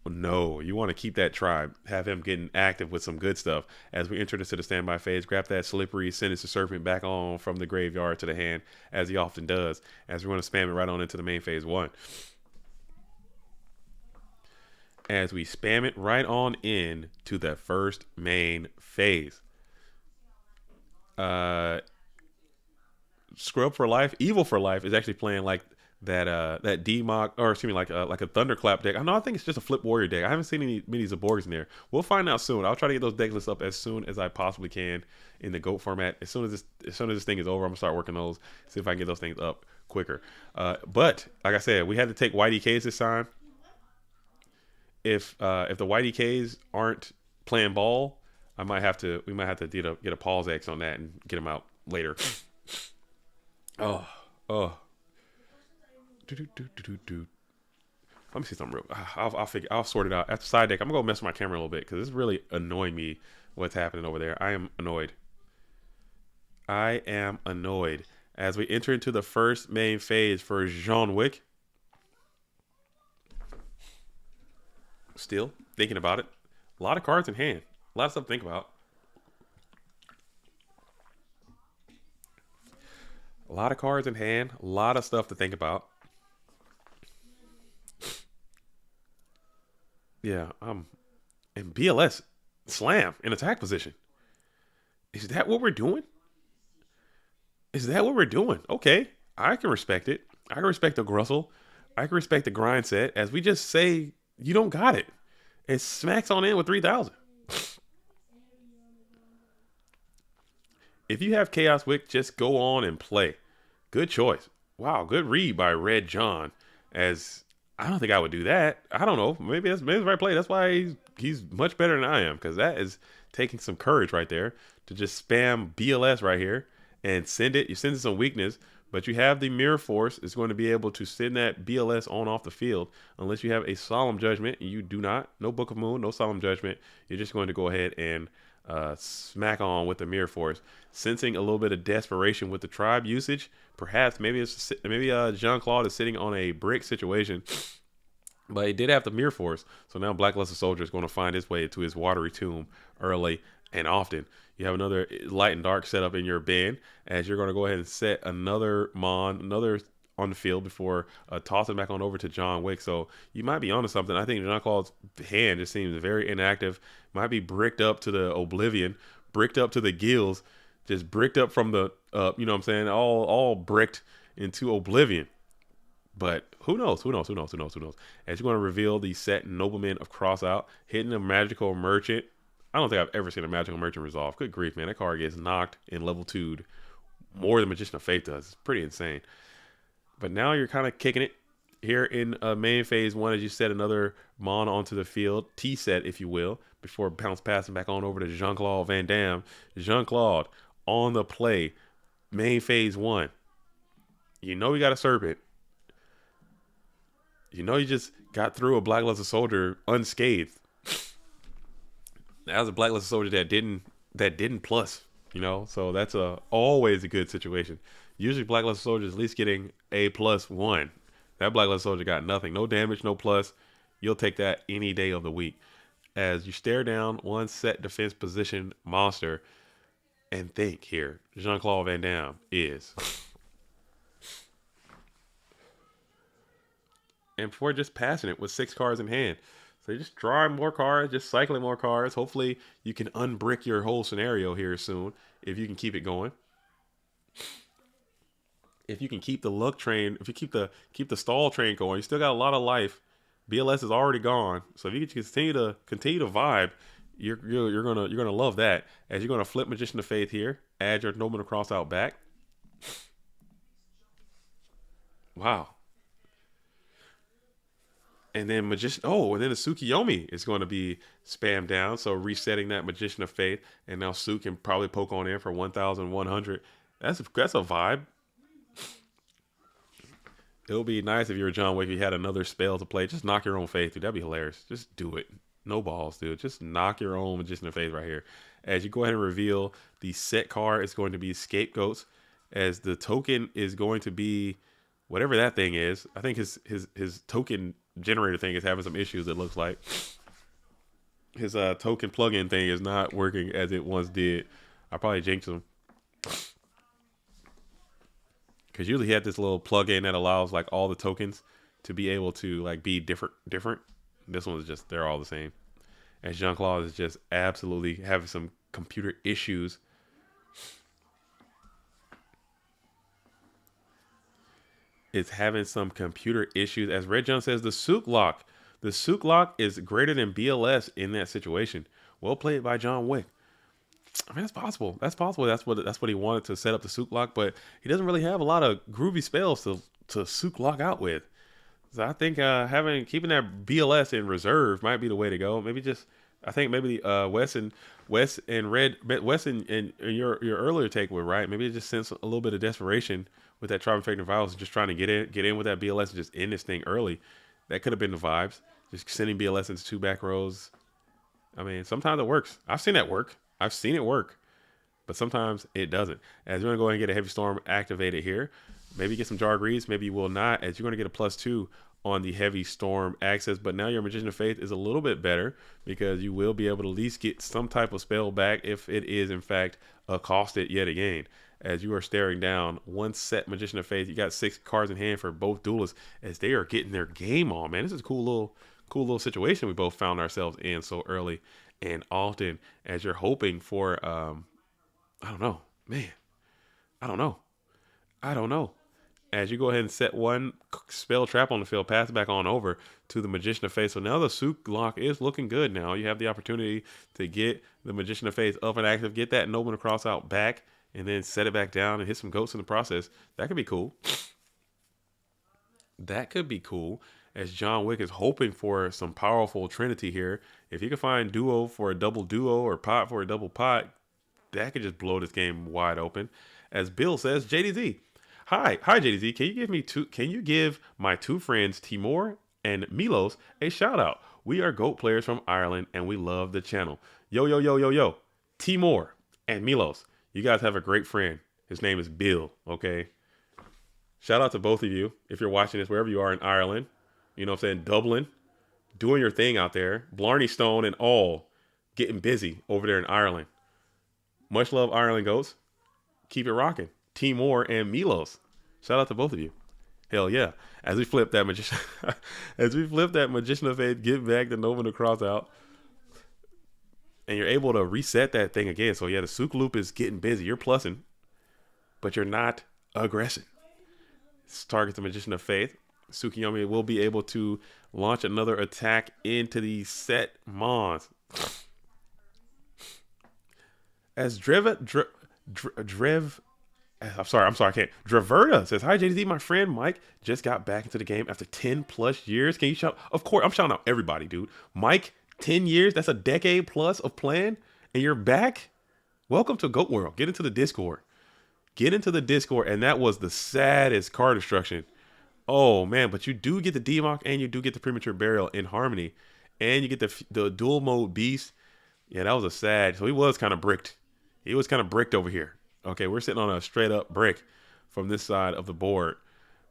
A: You want to keep that Tribe. Have him getting active with some good stuff. As we enter into the standby phase, grab that slippery Sinister Serpent back on from the graveyard to the hand, as he often does. As we're going to spam it right on into the main phase 1. As we spam it right on in to the first main phase. Scrub for Life, Evil for Life is actually playing like that D-Mock, or excuse me, like a Thunderclap deck. I think it's just a Flip Warrior deck. I haven't seen any minis of Borgs in there. We'll find out soon. I'll try to get those deck lists up as soon as I possibly can in the GOAT format. As soon as this thing is over, I'm gonna start working those. See if I can get those things up quicker. But like I said, we had to take YDKs this time. If the YDKs aren't playing ball, we might have to get a pause X on that and get them out later. Oh. Let me see something real. I'll sort it out after side deck. I'm gonna go mess with my camera a little bit because it's really annoying me what's happening over there. I am annoyed as we enter into the first main phase for John Wick. Still thinking about it. A lot of cards in hand. A lot of stuff to think about. A lot of cards in hand. A lot of stuff to think about. Yeah, and BLS slam in attack position. Is that what we're doing? Okay, I can respect it. I can respect the Grussel. I can respect the grind set. As we just say, you don't got it. It smacks on in with 3,000. If you have Chaos Wick, just go on and play. Good choice. Wow, good read by Red John. As I don't think I would do that. I don't know. Maybe that's the right play. That's why he's much better than I am, because that is taking some courage right there to just spam BLS right here and send it. You send it some weakness, but you have the Mirror Force. It's going to be able to send that BLS on off the field unless you have a Solemn Judgment. You do not. No Book of Moon, no Solemn Judgment. You're just going to go ahead and smack on with the Mirror Force, sensing a little bit of desperation with the tribe usage. Perhaps maybe Jean-Claude is sitting on a brick situation, but he did have the Mirror Force, so now Blackluster Soldier is going to find his way to his watery tomb early and often. You have another light and dark setup in your bin, as you're going to go ahead and set another on the field before tossing back on over to John Wick. So you might be onto something. I think Jean-Claude's hand just seems very inactive. Might be bricked up to the Oblivion, bricked up to the gills, just bricked up from the, you know what I'm saying, all bricked into Oblivion. But who knows? As you're going to reveal the set Nobleman of Crossout, hitting a Magical Merchant. I don't think I've ever seen a Magical Merchant resolve. Good grief, man. That card gets knocked in level 2'd more than Magician of Faith does. It's pretty insane. But now you're kind of kicking it here in main phase 1 as you set another Mon onto the field, T-set, if you will, before passing back on over to Jean-Claude Van Damme. Jean-Claude on the play, main phase 1. You know you got a Serpent. You know you just got through a Blackluster Soldier unscathed. That was a Blackluster Soldier that didn't plus, you know, so that's always a good situation. Usually Blackluster Soldier is at least getting a +1. That Blackluster Soldier got nothing. No damage, no plus. You'll take that any day of the week. As you stare down one set defense position monster and think here, Jean-Claude Van Damme is. And before just passing it with 6 cards in hand. So you're just drawing more cards, just cycling more cards. Hopefully you can unbrick your whole scenario here soon if you can keep it going. If you can keep the luck train, if you keep the stall train going, you still got a lot of life. BLS is already gone, so if you can continue to vibe, you're gonna love that. As you're gonna flip Magician of Faith here, add your Nobleman of Crossout back. Wow. And then and then the Tsukiyomi is going to be spammed down, so resetting that Magician of Faith, and now Su can probably poke on in for 1,100. That's a vibe. It'll be nice if you're John Wick, if you had another spell to play. Just knock your own Faith, dude. That'd be hilarious. Just do it. No balls, dude. Just knock your own Magician of Faith right here. As you go ahead and reveal the set card, it's going to be Scapegoats. As the token is going to be whatever that thing is. I think his token generator thing is having some issues, it looks like. His token plugin thing is not working as it once did. I probably jinxed him. Because usually he had this little plugin that allows like all the tokens to be able to like be different. This one's just, they're all the same. And Jean-Claude is just absolutely having some computer issues. is having some computer issues. As Red John says, the Souk lock. The Souk lock is greater than BLS in that situation. Well played by John Wick. I mean, that's possible. That's possible. That's what he wanted to set up the Souk lock, but he doesn't really have a lot of groovy spells to Souk lock out with. So I think keeping that BLS in reserve might be the way to go. Maybe I think maybe Wes and your earlier take were right. Maybe it just sense a little bit of desperation with that Tribe Infected Virus, just trying to get in with that BLS and just end this thing early. That could have been the vibes. Just sending BLS into 2 back rows. I mean, sometimes it works. I've seen that work. I've seen it work. But sometimes it doesn't. As you're going to go ahead and get a Heavy Storm activated here. Maybe get some Jar Greaves. Maybe you will not, as you're going to get a +2 on the Heavy Storm access. But now your Magician of Faith is a little bit better because you will be able to at least get some type of spell back if it is, in fact, accosted yet again. As you are staring down one set Magician of Faith, you got 6 cards in hand for both duelists as they are getting their game on, man. This is a cool little situation we both found ourselves in so early and often, as you're hoping for, I don't know, man. I don't know. As you go ahead and set one spell trap on the field, pass it back on over to the Magician of Faith. So now the Souk lock is looking good now. You have the opportunity to get the Magician of Faith up and active, get that Nobleman Cross out back, and then set it back down and hit some goats in the process. That could be cool. That could be cool, as John Wick is hoping for some powerful trinity here. If he could find duo for a double duo or pot for a double pot, that could just blow this game wide open. As Bill says, JDZ. Hi JDZ. Can you give my 2 friends Timur and Milos a shout out? We are GOAT players from Ireland and we love the channel. Yo. Timur and Milos. You guys have a great friend. His name is Bill, okay? Shout out to both of you. If you're watching this, wherever you are in Ireland, you know what I'm saying, Dublin, doing your thing out there. Blarney Stone and all getting busy over there in Ireland. Much love, Ireland Goats. Keep it rocking. Timur and Milos. Shout out to both of you. Hell yeah. As we flip that Magician of Faith, get back the Nova the Cross out. And you're able to reset that thing again. So yeah, the Souk loop is getting busy. You're plussing, but you're not aggressing. This targets the Magician of Faith. Tsukiyomi will be able to launch another attack into the set Mons. As Dreverta says, hi JDZ, my friend Mike just got back into the game after 10+ years. Can you shout? Of course, I'm shouting out everybody, dude. Mike, 10 years, that's a decade plus of playing, and you're back? Welcome to GOAT World. Get into the Discord. And that was the saddest card destruction. Oh, man, but you do get the Demock, and you do get the Premature Burial in Harmony, and you get the dual mode Beast. Yeah, that was a sad. So he was kind of bricked. Over here. Okay, we're sitting on a straight up brick from this side of the board.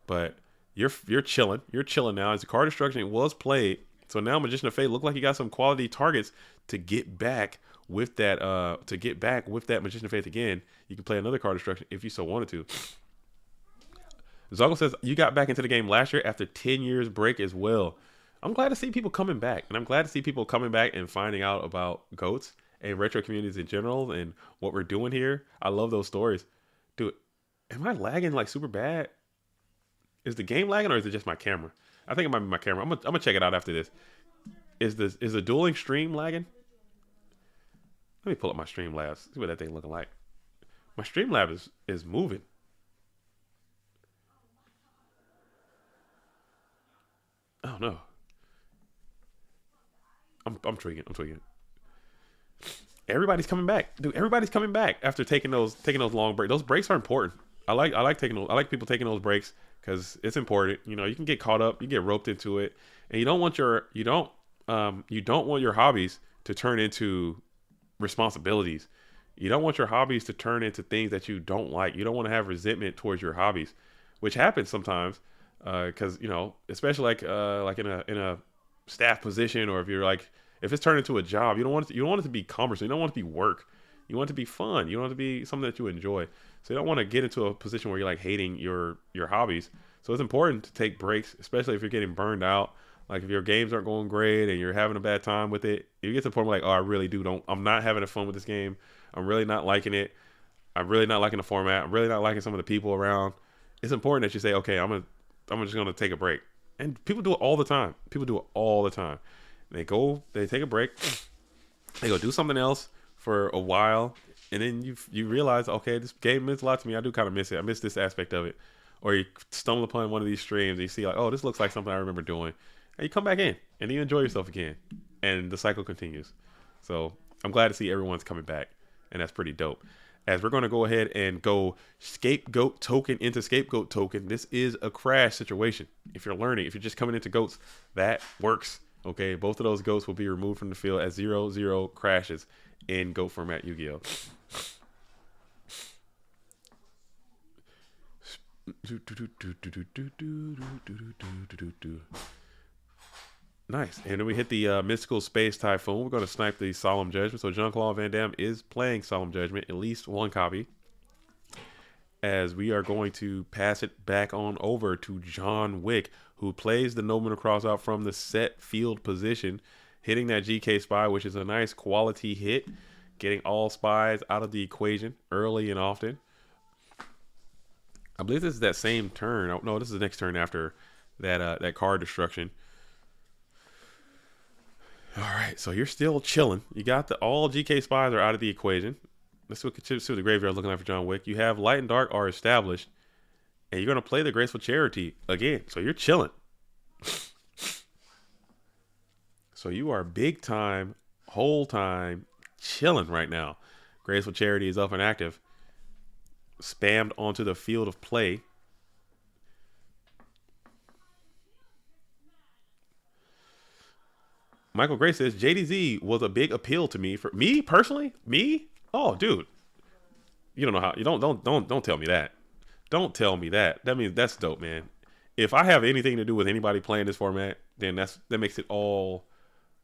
A: But you're chilling. You're chilling now. As the card destruction was played, so now Magician of Fate looked like he got some quality targets to get back with that. Magician of Faith again. You can play another card destruction if you so wanted to. Zoggle says you got back into the game last year after 10 years break as well. I'm glad to see people coming back, and I'm glad to see people coming back and finding out about GOATs and retro communities in general and what we're doing here. I love those stories. Dude, am I lagging like super bad? Is the game lagging or is it just my camera? I think it might be my camera. I'm gonna check it out after this. Is the dueling stream lagging? Let me pull up my Streamlabs. See what that thing looking like. My Streamlab is moving. Oh no. I'm tweaking. Everybody's coming back, dude. Everybody's coming back after taking those long breaks. Those breaks are important. I like people taking those breaks because it's important. You know, you can get caught up, you get roped into it, and you don't want your hobbies to turn into responsibilities. You don't want your hobbies to turn into things that you don't like. You don't want to have resentment towards your hobbies, which happens sometimes. Because you know, especially like in a staff position, or if it's turned into a job, you don't want it to be cumbersome. You don't want it to be work. You want it to be fun. You want it to be something that you enjoy. So you don't want to get into a position where you're like hating your hobbies. So it's important to take breaks, especially if you're getting burned out. Like if your games aren't going great and you're having a bad time with it, if you get to the point where I'm not having fun with this game. I'm really not liking it. I'm really not liking the format. I'm really not liking some of the people around. It's important that you say, okay, I'm gonna I'm just gonna take a break. And people do it all the time. They take a break, they go do something else for a while, and then you realize, okay, this game means a lot to me. I do kind of miss it. I miss this aspect of it. Or you stumble upon one of these streams and you see like, oh, this looks like something I remember doing, and you come back in and you enjoy yourself again, and the cycle continues. So I'm glad to see everyone's coming back, and that's pretty dope. As we're going to go ahead and go scapegoat token into scapegoat token. This is a crash situation. If you're learning, if you're just coming into goats, that works. Okay, both of those goats will be removed from the field as 0-0 crashes in goat format Yu-Gi-Oh. Nice. And then we hit the Mystical Space Typhoon. We're going to snipe the Solemn Judgment. So Jean-Claude Van Damme is playing Solemn Judgment, at least one copy. As we are going to pass it back on over to John Wick, who plays the Nobleman Cross out from the set field position, hitting that GK Spy, which is a nice quality hit, getting all spies out of the equation early and often. I believe this is that same turn. Oh, no, this is the next turn after that that card destruction. All right, so you're still chilling. You got all GK spies are out of the equation. Let's see what the graveyard is looking like for John Wick. You have Light and Dark are established, and you're going to play the Graceful Charity again. So you're chilling. So you are big time, whole time chilling right now. Graceful Charity is up and active. Spammed onto the field of play. Michael Gray says JDZ was a big appeal to me. For me personally, oh dude, you don't know how. You don't tell me that. Don't tell me that. That means that's dope, man. If I have anything to do with anybody playing this format, then that makes it all.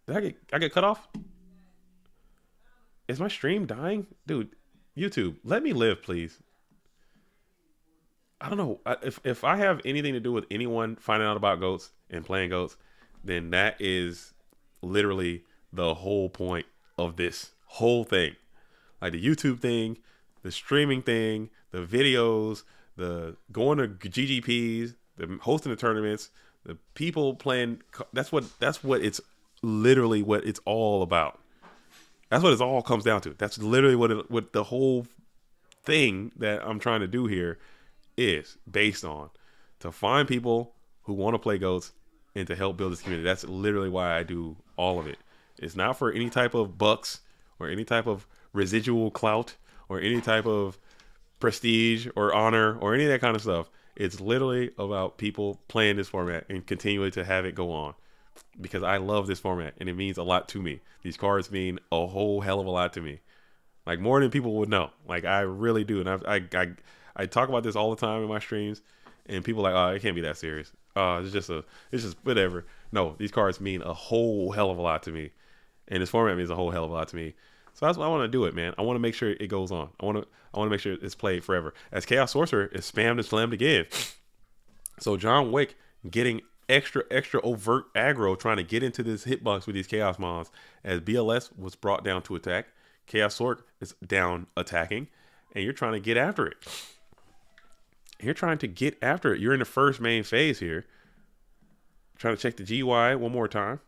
A: Did I get cut off? Is my stream dying, dude? YouTube, let me live, please. I don't know if I have anything to do with anyone finding out about goats and playing goats, then that is literally the whole point of this whole thing. Like the YouTube thing, the streaming thing, the videos, the going to GGPs, the hosting the tournaments, the people playing. That's what it's literally what it's all about. That's what it all comes down to. That's literally what the whole thing that I'm trying to do here is based on, to find people who want to play goats and to help build this community. That's literally why I do all of it. It's not for any type of bucks or any type of residual clout or any type of prestige or honor or any of that kind of stuff. It's literally about people playing this format and continuing to have it go on, because I love this format and it means a lot to me. These cards mean a whole hell of a lot to me, like more than people would know. Like I really do. And I talk about this all the time in my streams, and people are like, oh, it can't be that serious. It's just whatever. No, these cards mean a whole hell of a lot to me, and this format means a whole hell of a lot to me. So that's why I want to do it, man. I want to make sure it goes on. I want to make sure it's played forever. As Chaos Sorcerer is spammed and slammed again. So John Wick getting extra overt aggro, trying to get into this hitbox with these Chaos Mons. As BLS was brought down to attack, Chaos Sorc is down attacking, and you're trying to get after it. You're in the first main phase here. Trying to check the GY one more time.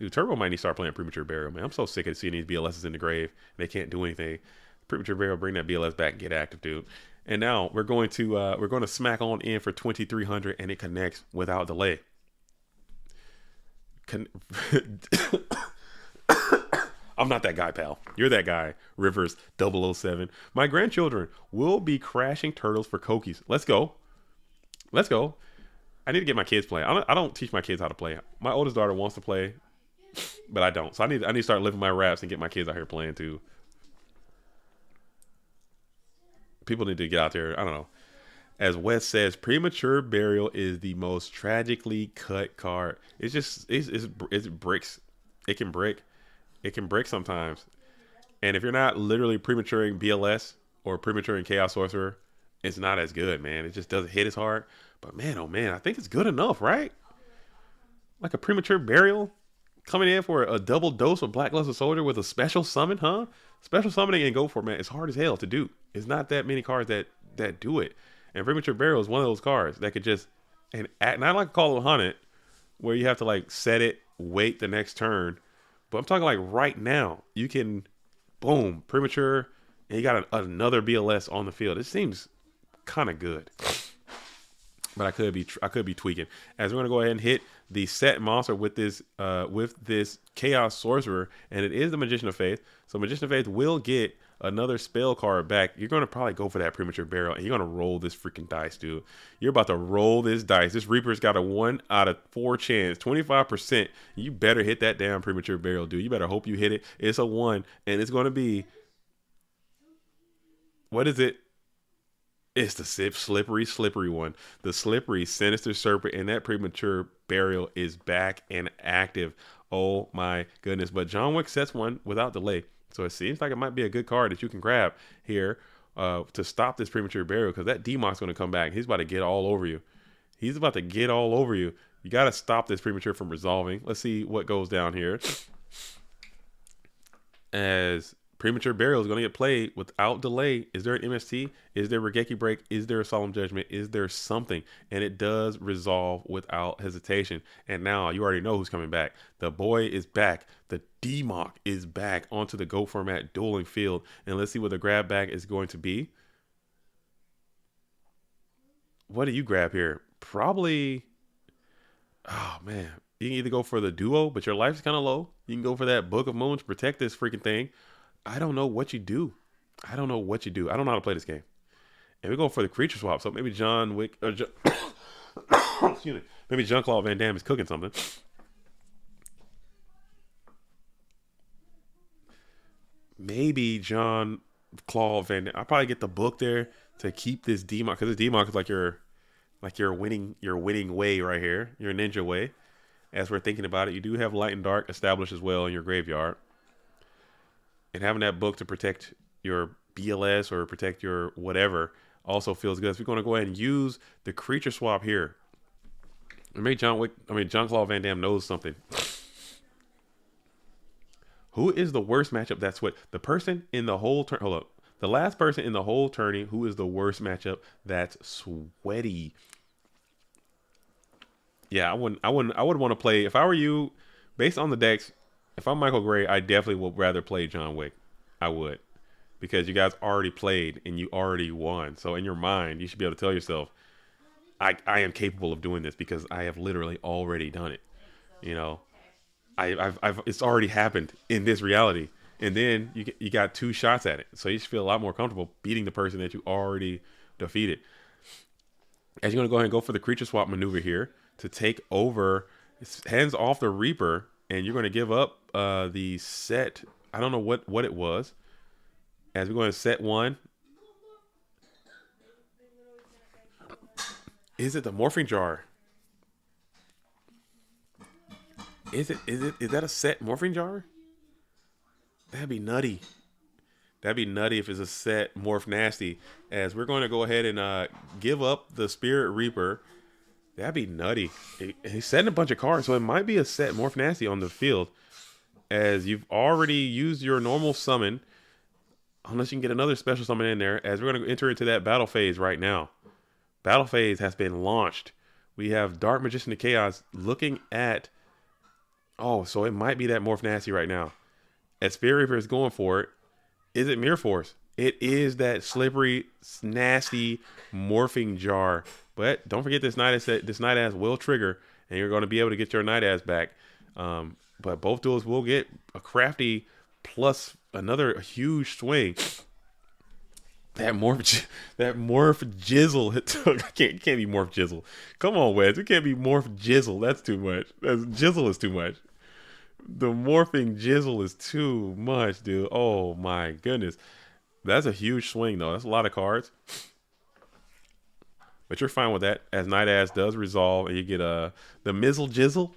A: Dude, Turbo might need to start playing Premature Burial, man. I'm so sick of seeing these BLSs in the grave. They can't do anything. Premature Burial, bring that BLS back and get active, dude. And now we're going to smack on in for 2,300, and it connects without delay. I'm not that guy, pal. You're that guy, Rivers 007. My grandchildren will be crashing turtles for Kokies. Let's go. I need to get my kids playing. I don't teach my kids how to play. My oldest daughter wants to play, but I don't. So I need to start living my raps and get my kids out here playing too. People need to get out there. I don't know. As Wes says, Premature Burial is the most tragically cut card. It's bricks. It can brick. It can break sometimes. And if you're not literally prematuring BLS or prematuring Chaos Sorcerer, it's not as good, man. It just doesn't hit as hard. But man, oh man, I think it's good enough, right? Like a Premature Burial coming in for a double dose of Black Luster Soldier with a special summon, huh? Special summoning in Go format is hard as hell to do. It's not that many cards that do it. And Premature Burial is one of those cards that could just, and not like Call of Hunted, where you have to like set it, wait the next turn. But I'm talking like right now, you can, boom, Premature, and you got another BLS on the field. It seems kind of good. But I could be tweaking. As we're gonna go ahead and hit the set monster with this Chaos Sorcerer, and it is the Magician of Faith. So Magician of Faith will get another spell card back. You're gonna probably go for that Premature Burial, and you're gonna roll this freaking dice, dude. You're about to roll this dice. This Reaper's got a 1 out of 4 chance, 25%. You better hit that damn Premature Burial, dude. You better hope you hit it. It's a 1, and it's gonna be, what is it? It's the slippery one. The slippery Sinister Serpent, and that Premature Burial is back and active. Oh my goodness. But John Wick sets one without delay. So it seems like it might be a good card that you can grab here to stop this Premature Burial, because that D-Mock's going to come back. He's about to get all over you. He's about to get all over you. You got to stop this Premature from resolving. Let's see what goes down here. As Premature Burial is going to get played without delay. Is there an MST? Is there Regeki Break? Is there a Solemn Judgment? Is there something? And it does resolve without hesitation. And now you already know who's coming back. The boy is back. The D-Mock is back onto the Go format dueling field. And let's see what the grab bag is going to be. What do you grab here? Probably, oh man, you can either go for the duo, but your life's kind of low. You can go for that Book of Moons, protect this freaking thing. I don't know what you do. I don't know what you do. I don't know how to play this game. And we go for the creature swap. So maybe John Wick, or excuse me, maybe Jean-Claude Van Damme is cooking something. Maybe Jean-Claude Van Damme. I'll probably get the book there to keep this D-Mock, because this D-Mock is like your winning way right here, your ninja way. As we're thinking about it, you do have Light and Dark established as well in your graveyard. And having that book to protect your BLS or protect your whatever also feels good. So we're going to go ahead and use the creature swap here. Maybe Jean-Claude Van Damme knows something. Who is the worst matchup? That's what the person in the whole turn. Hold up. The last person in the whole tourney who is the worst matchup? That's Sweaty. Yeah, I would want to play, if I were you, based on the decks. If I'm Michael Gray, I definitely would rather play John Wick. I would. Because you guys already played and you already won. So in your mind, you should be able to tell yourself, I am capable of doing this because I have literally already done it. You know, it's already happened in this reality. And then you got 2 shots at it. So you should feel a lot more comfortable beating the person that you already defeated. As you're going to go ahead and go for the creature swap maneuver here to take over, hands off the Reaper. And you're going to give up the set. I don't know what it was. As we're going to set 1. Is it the Morphing Jar? Is that a set Morphing Jar? That'd be nutty. That'd be nutty if it's a set Morph Nasty. As we're going to go ahead and give up the Spirit Reaper. That'd be nutty. He's setting a bunch of cards, so it might be a set Morph Nasty on the field. As you've already used your normal summon, unless you can get another special summon in there. As we're going to enter into that battle phase right now. Battle phase has been launched. We have Dark Magician of Chaos looking at, oh, so it might be that Morph Nasty right now. As Spirit Reaper is going for it, is it Mirror Force? It is that slippery, nasty morphing jar. But don't forget this Night Ass will trigger, and you're going to be able to get your Night Ass back. But both duels will get a crafty plus another huge swing. That morph jizzle. It can't be morph jizzle. Come on, Wes. It can't be morph jizzle. That's too much. Jizzle is too much. The morphing jizzle is too much, dude. Oh my goodness. That's a huge swing, though. That's a lot of cards. But you're fine with that, as Night Ass does resolve, and you get the Mizzle Jizzle.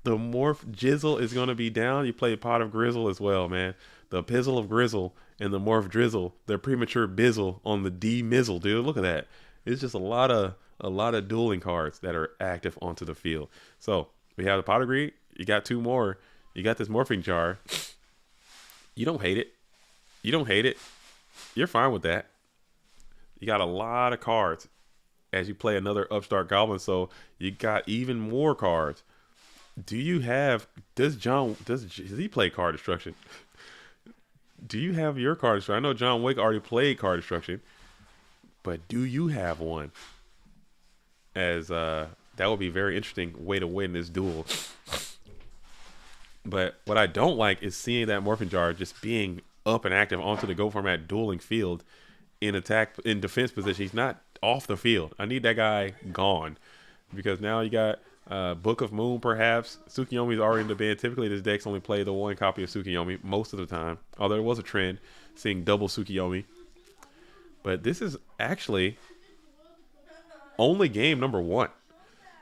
A: The Morph Jizzle is going to be down. You play Pot of Grizzle as well, man. The Pizzle of Grizzle and the Morph Drizzle. The Premature Bizzle on the D Mizzle, dude. Look at that. It's just a lot of dueling cards that are active onto the field. So we have the Pot of Greed. You got 2 more. You got this Morphing Jar. You don't hate it. You don't hate it. You're fine with that. You got a lot of cards. as you play another upstart goblin, so you got even more cards. Do you have, does he play card destruction? Do you have your card destruction? I know John Wick already played card destruction, but do you have one? As that would be a very interesting way to win this duel. But what I don't like is seeing that Morphin Jar just being up and active onto the Go format dueling field in defense position. He's not off the field. I need that guy gone, because now you got Book of Moon, perhaps. Tsukiyomi's already in the band. Typically, this deck's only play the one copy of Tsukiyomi most of the time. Although there was a trend seeing double Tsukiyomi. But this is actually only game number 1.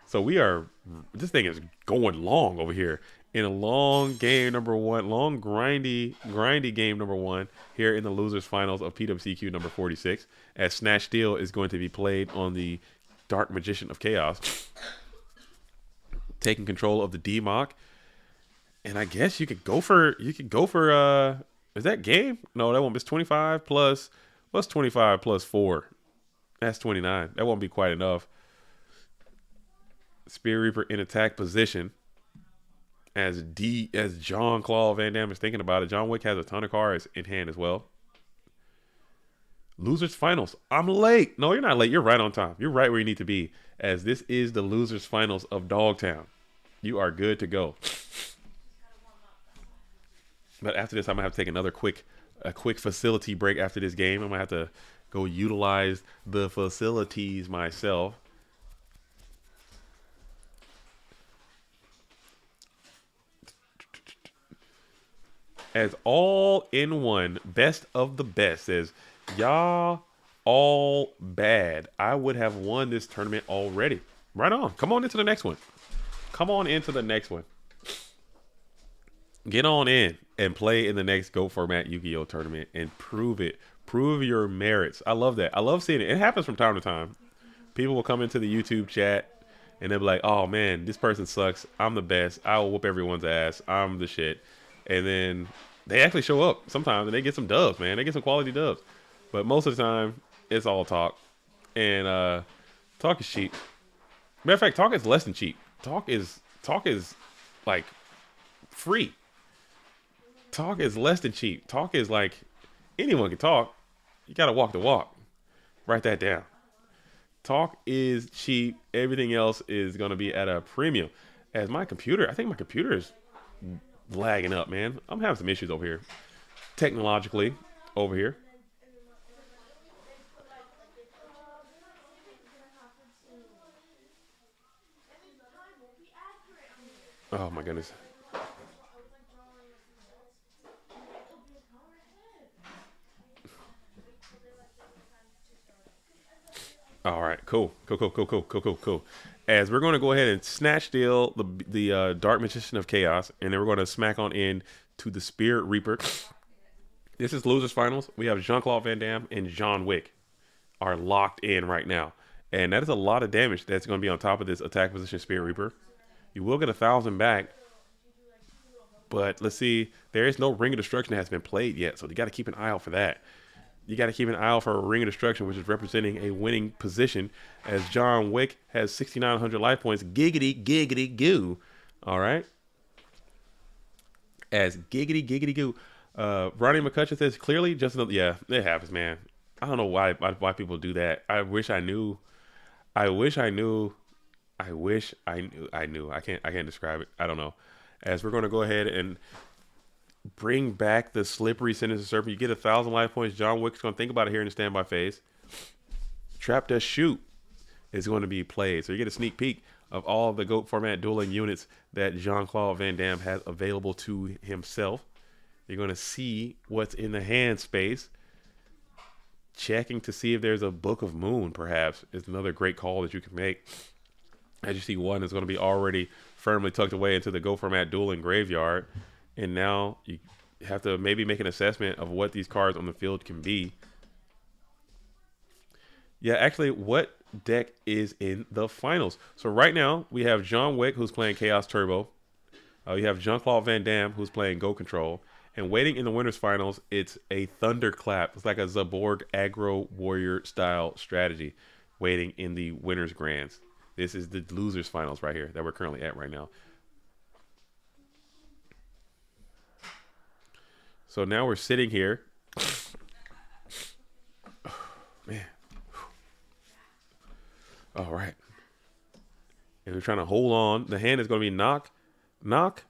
A: So this thing is going long over here. In a long game number 1, long grindy game number 1 here in the losers finals of PWCQ number 46, as Snatch Steel is going to be played on the Dark Magician of Chaos, taking control of the D-Mock. And I guess you could go for is that game? No, that won't be. It's 25 plus, what's 25 plus 4? That's 29. That won't be quite enough. Spear Reaper in attack position. As John Claude Van Damme is thinking about it, John Wick has a ton of cards in hand as well. Losers finals. I'm late. No, you're not late. You're right on time. You're right where you need to be, as this is the losers finals of Dogtown. You are good to go. But after this, I'm gonna have to take another quick facility break after this game. I'm gonna have to go utilize the facilities myself. As all in one, best of the best says, y'all all bad. I would have won this tournament already. Right on. Come on into the next one. Come on into the next one. Get on in and play in the next Go Format Yu-Gi-Oh tournament and prove it. Prove your merits. I love that. I love seeing it. It happens from time to time. People will come into the YouTube chat and they'll be like, oh man, this person sucks. I'm the best. I will whoop everyone's ass. I'm the shit. And then they actually show up sometimes and they get some dubs, man. They get some quality dubs. But most of the time, it's all talk. And talk is cheap. Matter of fact, talk is less than cheap. Talk is like free. Talk is less than cheap. Talk is like anyone can talk. You gotta walk the walk. Write that down. Talk is cheap. Everything else is gonna be at a premium. As my computer, I think my computer is lagging up, man. I'm having some issues over here. Technologically, over here. Oh my goodness. All right, cool. As we're going to go ahead and snatch steal the Dark Magician of Chaos, and then we're going to smack on in to the Spirit Reaper. This is losers finals. We have Jean-Claude Van Damme and John Wick are locked in right now, and that is a lot of damage that's going to be on top of this attack position Spirit Reaper. You will get 1,000 back, but let's see. There is no Ring of Destruction that has been played yet, so you got to keep an eye out for that. You got to keep an eye out for a Ring of Destruction, which is representing a winning position, as John Wick has 6,900 life points. Giggity goo. All right. As giggity goo. Ronnie McCutcheon says clearly just another. Yeah, it happens, man. I don't know why people do that. I wish I knew. I can't describe it. I don't know. As we're going to go ahead and bring back the slippery Sinister Serpent. You get 1,000 life points. John Wick's going to think about it here in the standby phase. Trap Does Shoot is going to be played. So you get a sneak peek of all of the GOAT format dueling units that Jean-Claude Van Damme has available to himself. You're going to see what's in the hand space. Checking to see if there's a Book of Moon, perhaps, is another great call that you can make. As you see, one is going to be already firmly tucked away into the GOAT format dueling graveyard. And now you have to maybe make an assessment of what these cards on the field can be. Yeah, actually, what deck is in the finals? So right now, we have John Wick, who's playing Chaos Turbo. You have Jean-Claude Van Damme, who's playing Go Control. And waiting in the winners finals, it's a Thunderclap. It's like a Zaborg aggro warrior style strategy. waiting in the winners grands. This is the losers finals right here that we're currently at right now. So now we're sitting here. Oh, man. All right. And we're trying to hold on. The hand is going to be knock,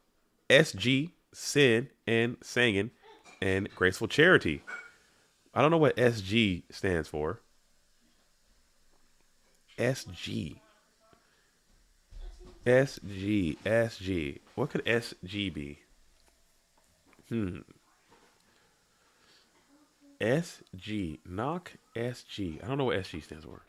A: SG, Sin, and Sangin, and Graceful Charity. I don't know what SG stands for. SG. SG. What could SG be? SG. Knock SG. I don't know what SG stands for.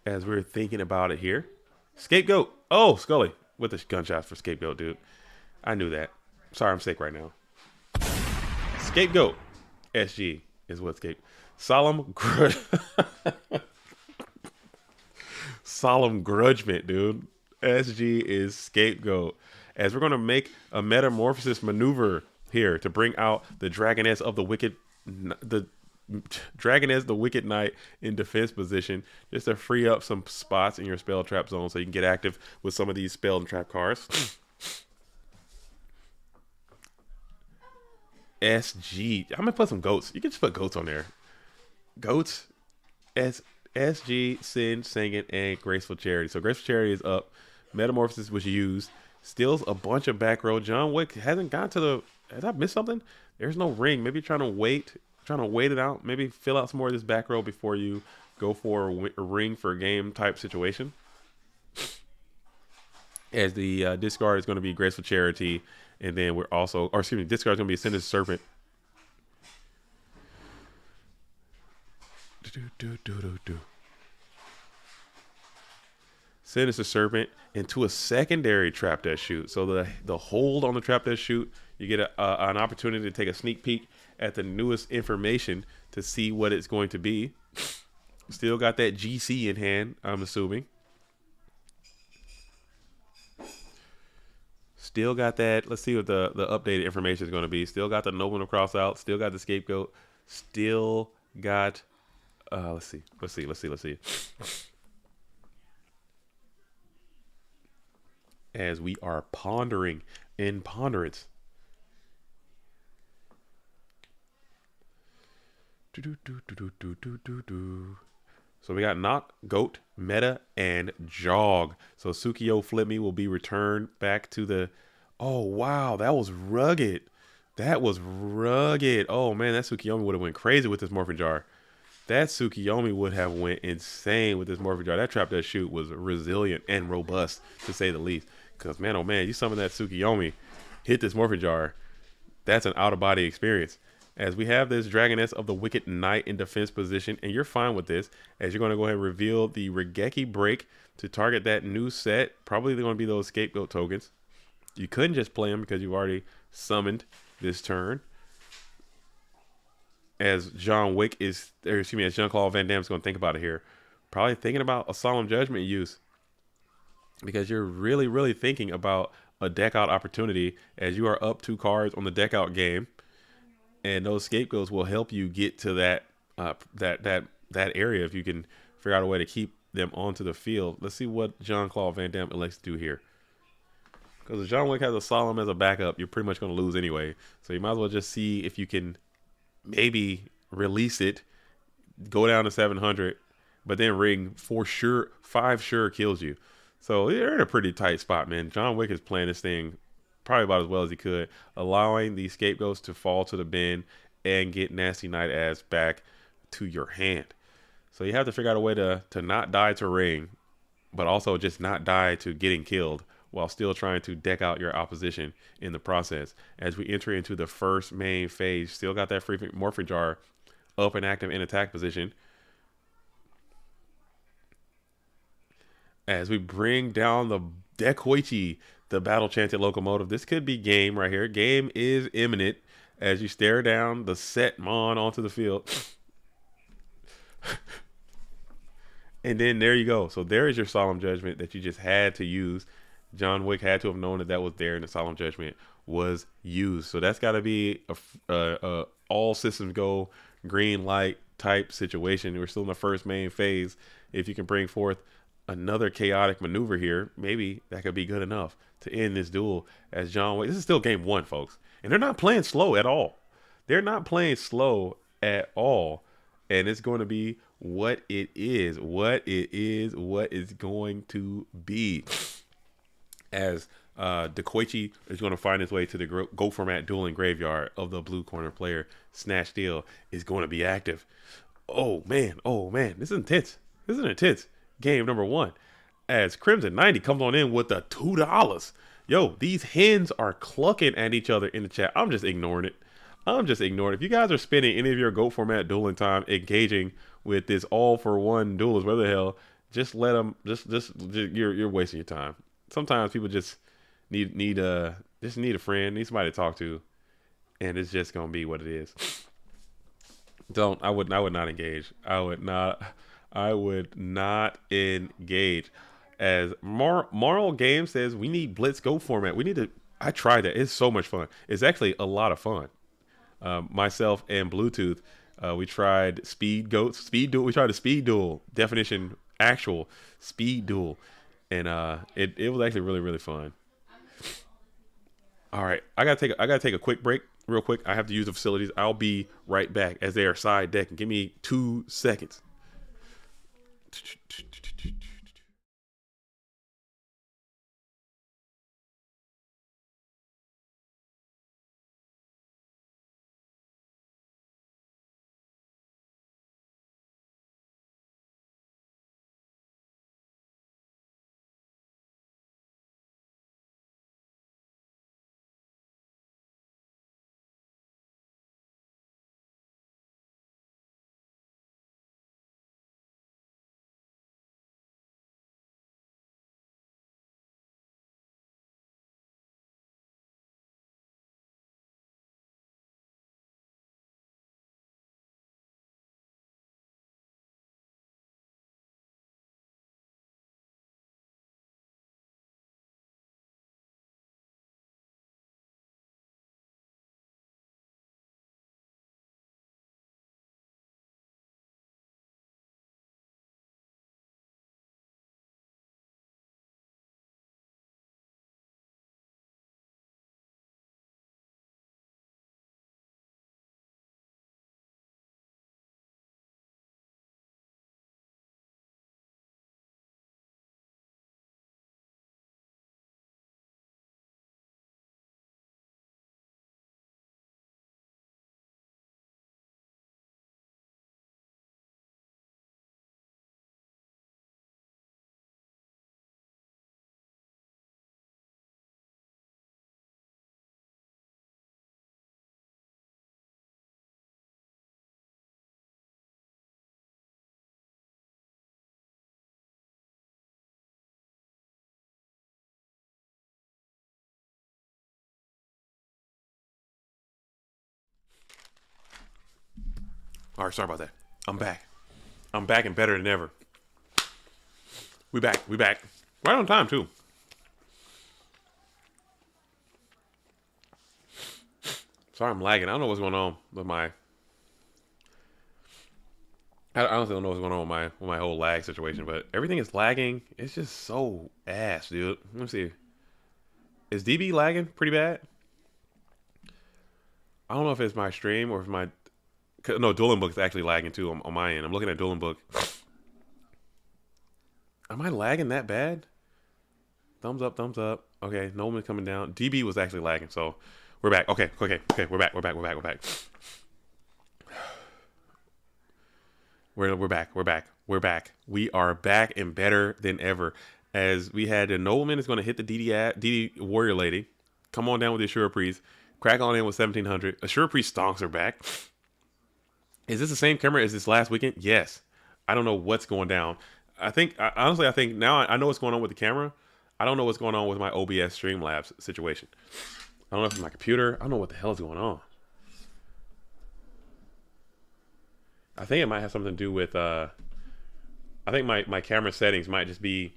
A: As we're thinking about it here. Scapegoat. Oh, Scully with the gunshots for Scapegoat, dude. I knew that. Sorry, I'm sick right now. Scapegoat. SG is what Solemn Grudgement, dude. SG is Scapegoat. As we're going to make a metamorphosis maneuver here to bring out the Dragoness of the Wicked, the Wicked Knight in defense position, just to free up some spots in your spell trap zone so you can get active with some of these spell and trap cards. SG. I'm gonna put some goats. You can just put goats on there. Goats. SG, Sin, Singing, and Graceful Charity. So Graceful Charity is up. Metamorphosis was used. Steals a bunch of back row. John Wick hasn't got to the. Has I missed something? There's no ring. Maybe trying to wait it out. Maybe fill out some more of this back row before you go for a ring for a game type situation. As the discard is going to be Graceful Charity, and then we're also, or excuse me, discard is going to be Sinister Serpent. Sinister Serpent into a secondary Trap Death Shoot. So the hold on the Trap Death Shoot, you get an opportunity to take a sneak peek at the newest information to see what it's going to be. Still got that GC in hand, I'm assuming. Still got that. Let's see what the updated information is going to be. Still got the Nobleman Cross out. Still got the Scapegoat. Still got. Let's see. As we are pondering in ponderance. So we got Knock, Goat, Meta, and Jog. So Sukiyo Flip Me will be returned back to the... Oh, wow. That was rugged. Oh, man. That Tsukiyomi would have went crazy with this Morphin Jar. That Tsukiyomi would have went insane with this Morphin Jar. That Trap Death Shoot was resilient and robust, to say the least. Because, man, oh, man, you summon that Tsukiyomi, hit this Morphin Jar. That's an out-of-body experience. As we have this Dragoness of the Wicked Knight in defense position, and you're fine with this, as you're going to go ahead and reveal the Regeki Break to target that new set. Probably going to be those Scapegoat tokens. You couldn't just play them because you've already summoned this turn. As John Wick is, or excuse me, as Jean-Claude Van Damme is going to think about it here. Probably thinking about a Solemn Judgment use. Because you're really, really thinking about a deck out opportunity as you are up 2 cards on the deck out game. And those Scapegoats will help you get to that area if you can figure out a way to keep them onto the field. Let's see what Jean-Claude Van Damme elects to do here. Because if John Wick has a Solemn as a backup, you're pretty much going to lose anyway. So you might as well just see if you can maybe release it, go down to 700, but then ring for sure, 5 sure kills you. So they're in a pretty tight spot, man. John Wick is playing this thing probably about as well as he could, allowing the Scapegoats to fall to the bin and get Nasty Night Ass back to your hand. So you have to figure out a way to not die to ring, but also just not die to getting killed while still trying to deck out your opposition in the process. As we enter into the first main phase, still got that free Morphin Jar up and active in attack position. As we bring down the Dekoichi, the Battle Chanted Locomotive. This could be game right here. Game is imminent as you stare down the set Mon onto the field. And then there you go. So there is your Solemn Judgment that you just had to use. John Wick had to have known that was there and the Solemn Judgment was used. So that's got to be a all systems go, green light type situation. We're still in the first main phase. If you can bring forth another chaotic maneuver here, maybe that could be good enough to end this duel as John Wick. This is still game 1, folks. And they're not playing slow at all. They're not playing slow at all. And it's going to be what it is. What it's going to be. As Dekoichi is going to find his way to the Go Format Dueling Graveyard of the blue corner player. Snatch Steal is going to be active. Oh, man. This is intense. This is an intense game number 1. As Crimson 90 comes on in with the $2. Yo, these hens are clucking at each other in the chat. I'm just ignoring it. If you guys are spending any of your Go Format dueling time engaging with this all-for-one duelist, whatever the hell, just let them. Just you're wasting your time. Sometimes people just need a friend, need somebody to talk to, and it's just gonna be what it is. I would not engage. I would not engage. As Marl Game says, we need Blitz Go Format. I tried that. It's so much fun. It's actually a lot of fun. Myself and Bluetooth, we tried speed duel. We tried a speed duel definition, actual speed duel, and it was actually really fun. All right, I gotta take a quick break, real quick. I have to use the facilities. I'll be right back as they are side decking. Give me 2 seconds. All right, sorry about that. I'm back and better than ever. We back. Right on time, too. Sorry, I'm lagging. I don't know what's going on with my... I honestly don't know what's going on with my whole lag situation, but everything is lagging. It's just so ass, dude. Let me see. Is DB lagging pretty bad? I don't know if it's my stream or if my... No, Dueling Book is actually lagging too on my end. I'm looking at Dueling Book. Am I lagging that bad? Thumbs up. Okay, Nolan's coming down. DB was actually lagging, so we're back. Okay, we're back. We're back. We are back and better than ever. As we had the Nobleman is going to hit the DD Warrior Lady. Come on down with the Assure Priest. Crack on in with 1700. Assure Priest stonks are back. Is this the same camera as this last weekend? Yes. I don't know what's going down. Honestly, I think now I know what's going on with the camera. I don't know what's going on with my OBS Streamlabs situation. I don't know if it's my computer. I don't know what the hell is going on. I think it might have something to do with, I think my camera settings might just be,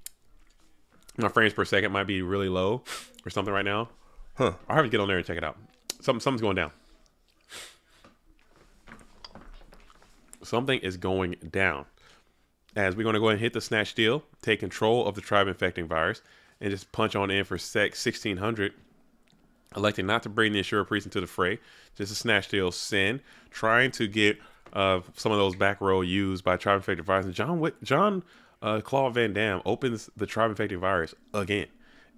A: my frames per second might be really low or something right now. I'll have to get on there and check it out. Something's going down. Something is going down. As we're going to go ahead and hit the snatch steal, take control of the tribe infecting virus, and just punch on in for sec 1600. Electing not to bring the Assured Priest into the fray, just a snatch steal sin, trying to get some of those back row used by tribe infecting virus. And Claude Van Damme opens the tribe infecting virus again,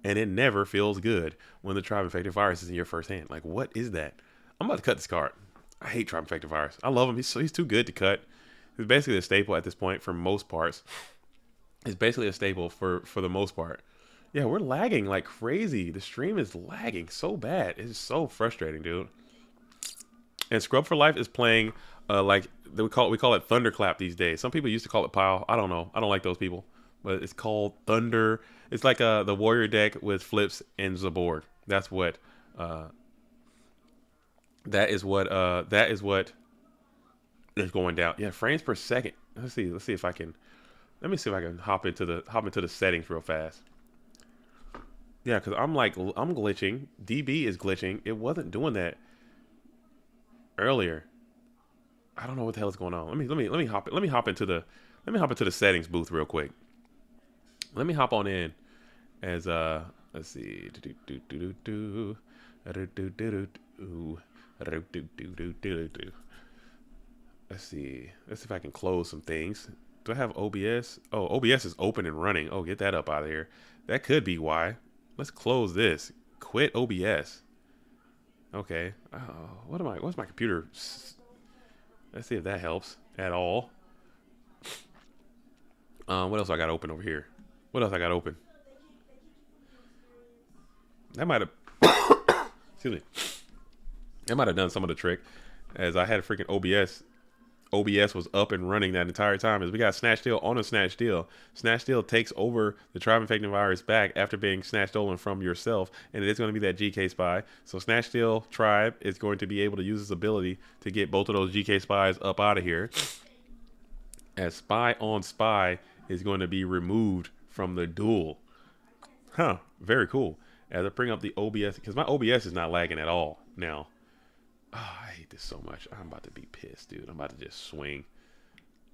A: and it never feels good when the tribe infecting virus is in your first hand. Like, what is that? I'm about to cut this card. I hate tribe infecting virus. I love him. He's too good to cut. He's basically a staple at this point for most parts. He's basically a staple for the most part. Yeah, we're lagging like crazy. The stream is lagging so bad. It's so frustrating, dude. And Scrub for Life is playing like we call it Thunderclap these days. Some people used to call it Pile. I don't know. I don't like those people. But it's called Thunder. It's like the Warrior deck with flips and Zabord. That's what that is what is going down. Yeah, frames per second. Let me see if I can hop into the settings real fast. Yeah, because I'm glitching. DB is glitching. It wasn't doing that earlier. I don't know what the hell is going on. Let me hop into the settings booth real quick. Let me hop on in as let's see. Let's see if I can close some things. Do I have OBS? Oh, OBS is open and running. Oh, get that up out of here. That could be why. Let's close this. Quit OBS. Okay. Oh, what's my computer? Let's see if that helps at all. What else I got open over here? What else I got open? That might have excuse me. That might have done some of the trick, as I had a freaking OBS. OBS was up and running that entire time. As we got Snatch Steal on a Snatch Steal. Snatch Steal takes over the tribe infecting virus back after being snatched stolen from yourself, and it is going to be that GK spy. So Snatch Steal tribe is going to be able to use its ability to get both of those GK spies up out of here. As Spy on Spy is going to be removed from the duel. Huh, very cool. As I bring up the OBS, because my OBS is not lagging at all now. Oh, I hate this so much. I'm about to be pissed, dude. I'm about to just swing.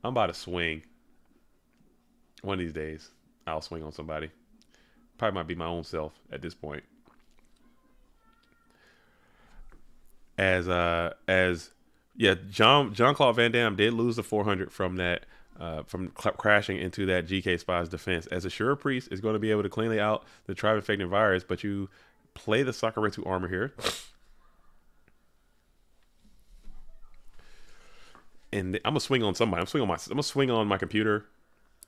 A: I'm about to swing. One of these days, I'll swing on somebody. Probably might be my own self at this point. Yeah, Jean-Claude Van Damme did lose the 400 from that, crashing into that GK Spy's defense. As Assured Priest is going to be able to cleanly out the tribe infecting virus, but you play the Sakaretsu armor here. And I'm gonna swing on somebody. I'm gonna swing on my computer.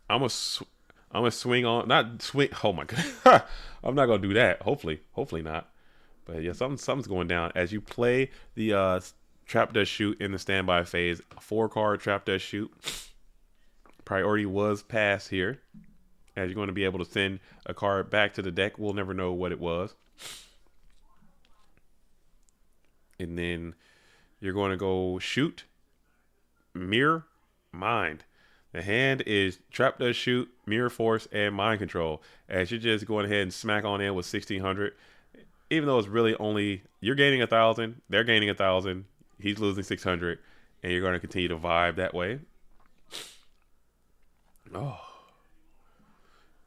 A: I'm gonna swing on, not swing. Oh my god, I'm not gonna do that. Hopefully not. But yeah, something's going down as you play the Trap Dust Shoot in the standby phase. 4-card Trap Dust Shoot. Priority was passed here, as you're going to be able to send a card back to the deck. We'll never know what it was. And then you're going to go shoot. Mirror, Mind. The hand is Trap Dust Shoot, Mirror Force, and Mind Control. As you're just going ahead and smack on in with 1600. Even though it's really only, you're gaining 1,000, they're gaining 1,000, he's losing 600, and you're going to continue to vibe that way.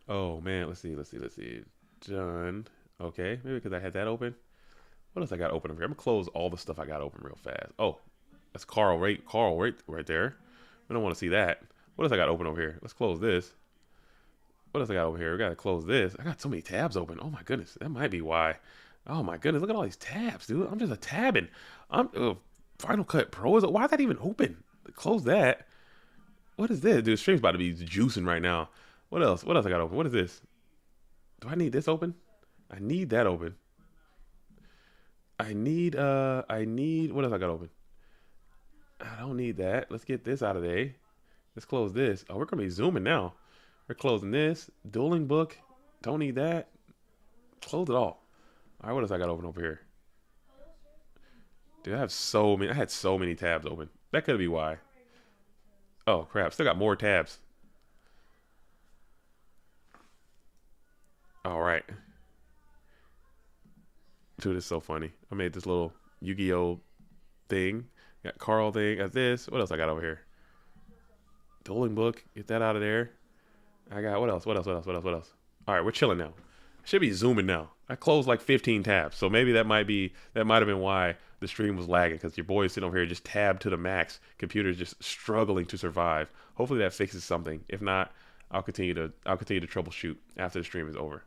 A: Oh man, let's see. Done. Okay, maybe because I had that open. What else I got open over here? I'm gonna close all the stuff I got open real fast. Oh, that's Carl right there. We don't want to see that. What else I got open over here? Let's close this. What else I got over here? We gotta close this. I got so many tabs open. Oh my goodness, that might be why. Oh my goodness, look at all these tabs, dude. I'm just a tabbing. Final Cut Pro. Why is that even open? Close that. What is this? Dude, stream's about to be juicing right now. What else? What else I got open? What is this? Do I need this open? I need that open. I need, what else I got open? I don't need that. Let's get this out of there. Let's close this. Oh, we're going to be zooming now. We're closing this. Dueling book. Don't need that. Close it all. All right, what else I got open over here? Dude, I had so many tabs open. That could be why. Oh, crap. Still got more tabs. All right. Dude, it's so funny. I made this little Yu-Gi-Oh thing. Got Carl thing. Got this. What else I got over here? Dueling book. Get that out of there. I got what else? What else? What else? What else? What else? All right, we're chilling now. Should be zooming now. I closed like 15 tabs, so maybe that might have been why the stream was lagging, because your boy is sitting over here just tabbed to the max. Computer's just struggling to survive. Hopefully that fixes something. If not, I'll continue to troubleshoot after the stream is over.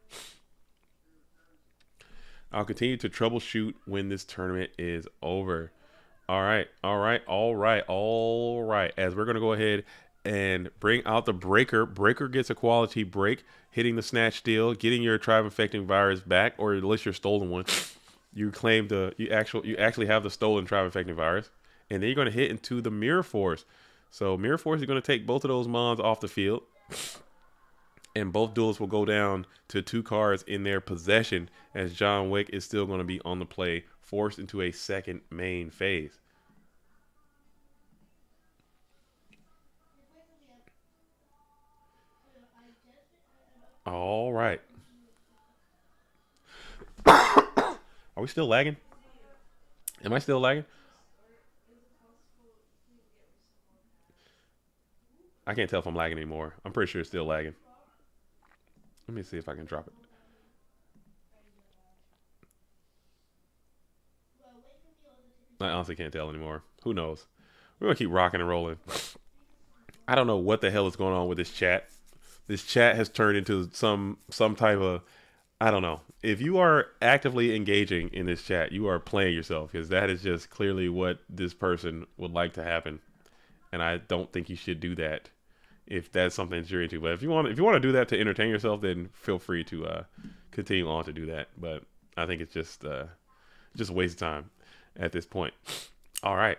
A: I'll continue to troubleshoot when this tournament is over. All right. As we're gonna go ahead and bring out the breaker. Breaker gets a quality break, hitting the snatch steal, getting your tribe infecting virus back, or at least your stolen one. You claim you actually have the stolen tribe infecting virus, and then you're gonna hit into the mirror force. So mirror force is gonna take both of those mons off the field, and both duelists will go down to 2 cards in their possession, as John Wick is still gonna be on the play, forced into a second main phase. All right. Are we still lagging? Am I still lagging? I can't tell if I'm lagging anymore. I'm pretty sure it's still lagging. Let me see if I can drop it. I honestly can't tell anymore. Who knows? We're going to keep rocking and rolling. I don't know what the hell is going on with this chat. This chat has turned into some type of, I don't know. If you are actively engaging in this chat, you are playing yourself, because that is just clearly what this person would like to happen. And I don't think you should do that if that's something that you're into. But if you want to do that to entertain yourself, then feel free to continue on to do that. But I think it's just a waste of time at this point. All right.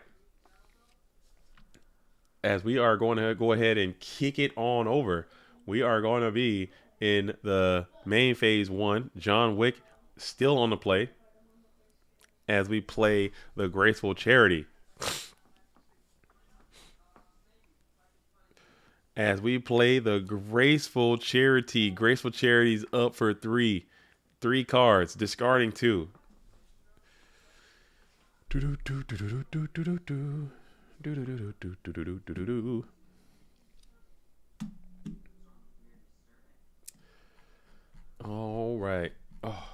A: As we are going to go ahead and kick it on over, we are going to be in the main phase 1. John Wick still on the play as we play the Graceful Charity. As we play the Graceful Charity. Graceful Charity's up for 3. 3 cards, discarding 2. All right. Oh.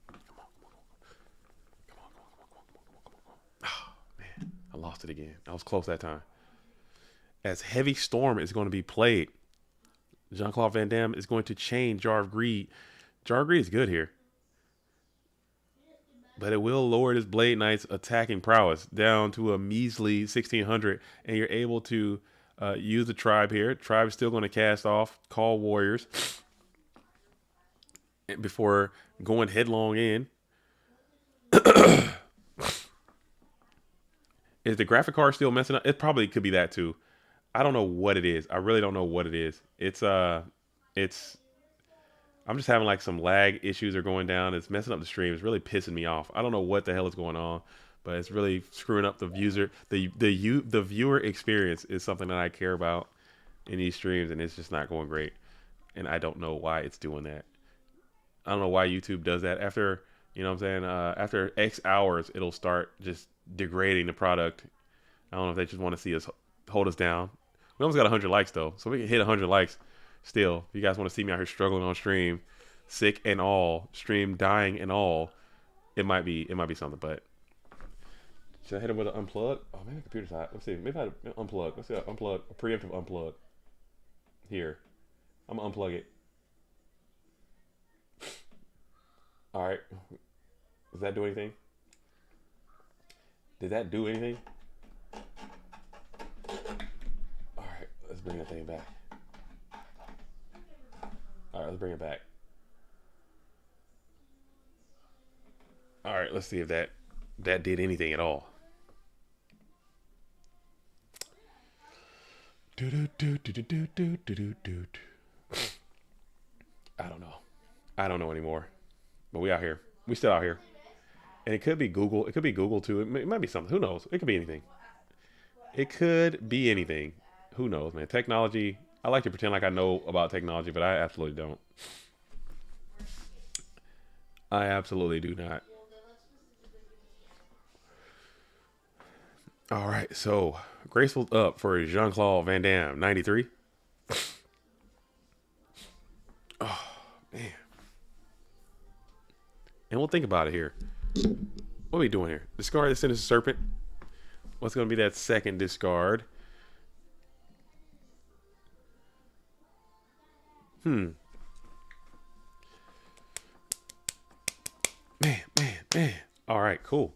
A: Come on. Oh, man. I lost it again. I was close that time. As Heavy Storm is going to be played, Jean-Claude Van Damme is going to chain Jar of Greed. Jar of Greed is good here, but it will lower this Blade Knight's attacking prowess down to a measly 1600, and you're able to use the tribe here. Tribe is still going to cast off Call Warriors before going headlong in. Is the graphic card still messing up? It probably could be that too. I don't know what it is. I really don't know what it is. It's I'm just having like some lag issues are going down. It's messing up the stream. It's really pissing me off. I don't know what the hell is going on, but it's really screwing up the user. The viewer experience is something that I care about in these streams, and it's just not going great. And I don't know why it's doing that. I don't know why YouTube does that. After, you know what I'm saying, after X hours, it'll start just degrading the product. I don't know if they just want to see us hold us down. We almost got 100 likes though, so we can hit 100 likes still. If you guys want to see me out here struggling on stream, sick and all, stream dying and all, it might be something. But should I hit him with an unplug? Oh, maybe the computer's hot. Let's see. Maybe I unplug. Let's see. Unplug. A preemptive unplug. Here, I'm gonna unplug it. All right. Does that do anything? Did that do anything? All right, let's bring that thing back. All right, let's bring it back. All right, let's see if that did anything at all. I don't know. I don't know anymore. But we out here. We still out here. And it could be Google. It could be Google too. It might be something. Who knows? It could be anything. It could be anything. Who knows, man? Technology. I like to pretend like I know about technology, but I absolutely don't. I absolutely do not. All right, so graceful up for Jean-Claude Van Damme, 93. Oh, man. And we'll think about it here. What are we doing here? Discard the Sinister Serpent. What's going to be that second discard? Man. All right, cool.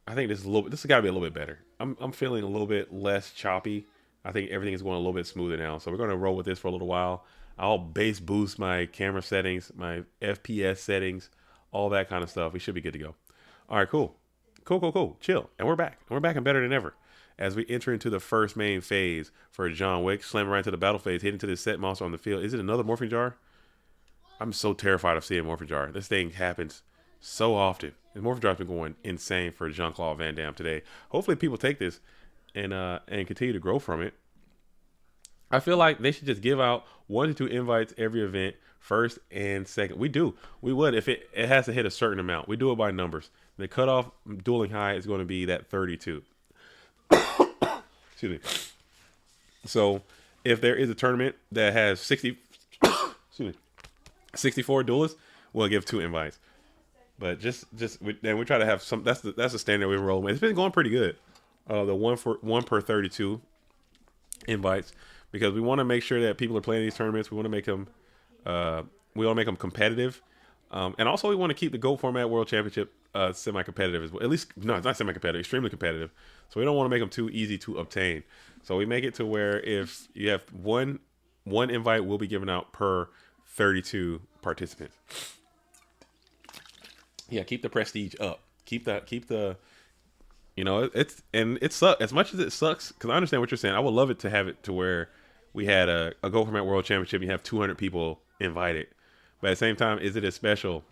A: I think this is a little. This has got to be a little bit better. I'm feeling a little bit less choppy. I think everything is going a little bit smoother now. So we're going to roll with this for a little while. I'll base boost my camera settings, my FPS settings, all that kind of stuff. We should be good to go. All right, cool. Chill. And we're back. And we're back and better than ever. As we enter into the first main phase for John Wick, slamming right into the battle phase, hitting to the set monster on the field. Is it another morphing jar? I'm so terrified of seeing morphing jar. This thing happens so often. And morphing jar's been going insane for Jean-Claude Van Damme today. Hopefully people take this and continue to grow from it. I feel like they should just give out 1 to 2 invites every event, first and second. We would if it has to hit a certain amount. We do it by numbers. The cutoff dueling high is going to be that 32. Excuse me. So if there is a tournament that has 64 duelists, we'll give 2 invites. But we try to have some. That's the standard we roll with. It's been going pretty good. The one per 32 invites, because we want to make sure that people are playing these tournaments. We want to make them competitive, and also we want to keep the GOAT format World Championship semi-competitive as well. At least, no, it's not semi-competitive, extremely competitive. So we don't want to make them too easy to obtain. So we make it to where if you have one invite will be given out per 32 participants. Yeah, keep the prestige up. Keep the. It sucks as much as it sucks, because I understand what you're saying. I would love it to have it to where we had a GOAT format World Championship. You have 200 people invited, but at the same time, is it as special?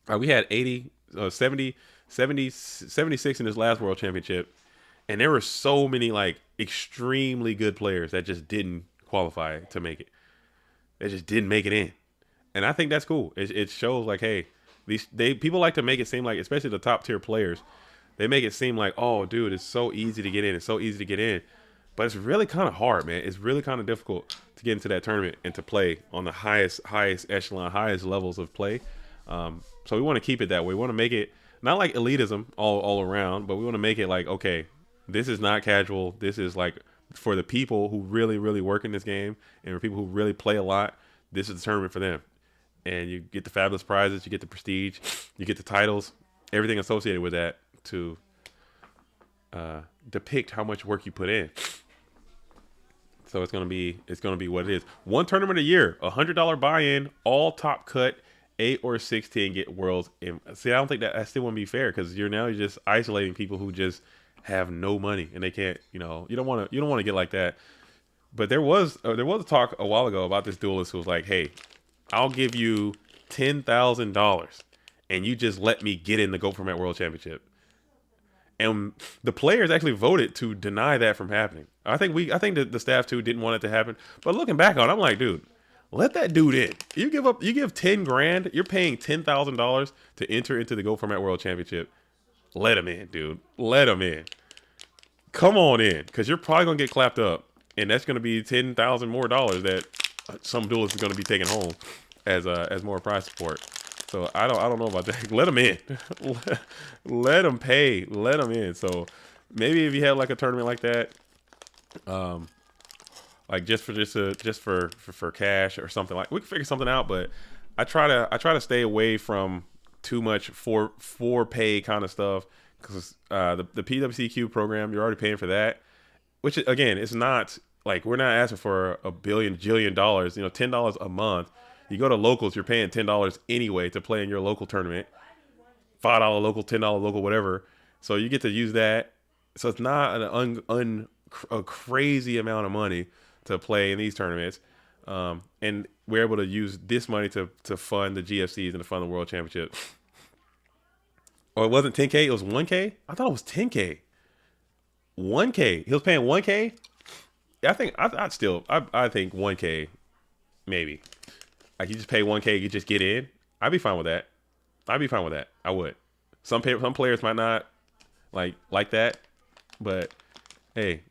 A: We had 76 in this last World Championship, and there were so many like extremely good players that just didn't qualify to make it. They just didn't make it in, and I think that's cool. It shows like, hey, people like to make it seem like, especially the top tier players, they make it seem like, oh, dude, it's so easy to get in. It's so easy to get in. But it's really kind of hard, man. It's really kind of difficult to get into that tournament and to play on the highest echelon, highest levels of play. So we want to keep it that way. We want to make it not like elitism all around, but we want to make it like, okay, this is not casual. This is like for the people who really, really work in this game, and for people who really play a lot, this is the tournament for them. And you get the fabulous prizes, you get the prestige, you get the titles, everything associated with that to depict how much work you put in. So it's gonna be what it is. One tournament a year, $100 buy-in, all top cut, 8 or 16 get worlds. See, I don't think that still wouldn't be fair, because you're just isolating people who just have no money and they can't. You don't want to get like that. But there was a talk a while ago about this duelist who was like, hey, I'll give you $10,000 and you just let me get in the GOAT Format World Championship. And the players actually voted to deny that from happening. I think that the staff too didn't want it to happen. But looking back on it, I'm like, dude, let that dude in. You give 10 grand, you're paying $10,000 to enter into the GOAT Format World Championship. Let him in, dude. Let him in. Come on in, because you're probably gonna get clapped up, and that's gonna be $10,000 more that some duelist is gonna be taking home as more prize support. So I don't know about that. Let them in. Let them pay. Let them in. So maybe if you had like a tournament like that, like just for cash or something, like we can figure something out. But I try to stay away from too much for pay kind of stuff, because the PWCQ program, you're already paying for that, which again, it's not like we're not asking for a jillion dollars. $10 a month. You go to locals, you're paying $10 anyway to play in your local tournament. $5 local, $10 local, whatever. So you get to use that. So it's not a crazy amount of money to play in these tournaments. And we're able to use this money to fund the GFCs and to fund the World Championship. Or it wasn't 10K, it was 1K? I thought it was 10K. 1K. He was paying 1K? I think 1K, maybe. Like, you just pay 1K, you just get in. I'd be fine with that. I would. Some players might not like that. But hey,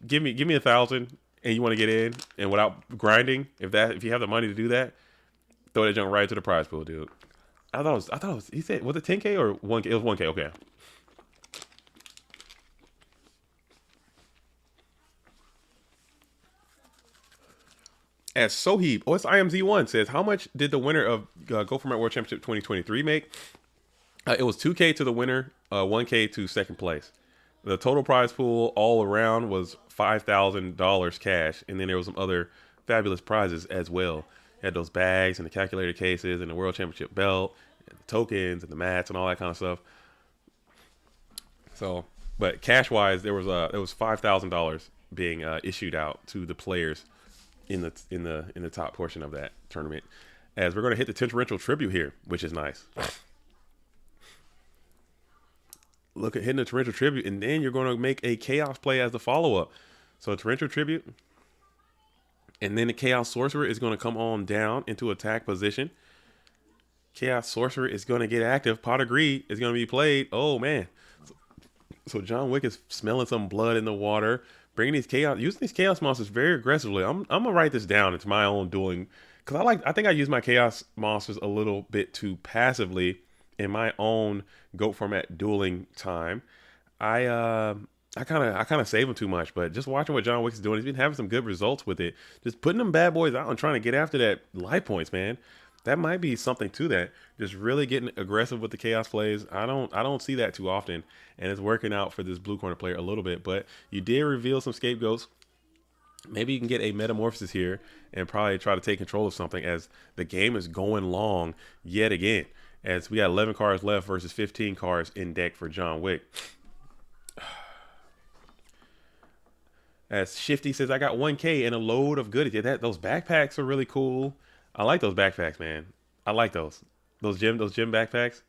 A: give me 1,000 and you want to get in and without grinding, if you have the money to do that, throw that junk right to the prize pool, dude. I thought it was he said, was it 10K or 1K? It was 1K, okay. As Soheeb, it's IMZ1 says, how much did the winner of Go Format World Championship 2023 make? It was 2K to the winner, 1K to second place. The total prize pool all around was $5,000 cash, and then there was some other fabulous prizes as well. You had those bags and the calculator cases and the World Championship belt, and the tokens and the mats and all that kind of stuff. So, but cash-wise, there was $5,000 being issued out to the players in the top portion of that tournament, as we're going to hit the torrential tribute here, which is nice. Look at hitting the torrential tribute, and then you're going to make a chaos play as the follow-up. So torrential tribute, and then the chaos sorcerer is going to come on down into attack position. Chaos sorcerer is going to get active. Pot of Greed is going to be played. Oh man, so John Wick is smelling some blood in the water. Bringing these using these chaos monsters very aggressively. I'm gonna write this down into my own dueling, because I think I use my chaos monsters a little bit too passively in my own GOAT format dueling time. I kind of save them too much, but just watching what John Wick is doing, he's been having some good results with it. Just putting them bad boys out and trying to get after that life points, man. That might be something to that. Just really getting aggressive with the chaos plays. I don't see that too often, and it's working out for this blue corner player a little bit. But you did reveal some scapegoats. Maybe you can get a metamorphosis here and probably try to take control of something, as the game is going long yet again. As we got 11 cards left versus 15 cards in deck for John Wick. As Shifty says, I got 1K and a load of goodies. Yeah, those backpacks are really cool. I like those backpacks, man. I like those gym backpacks.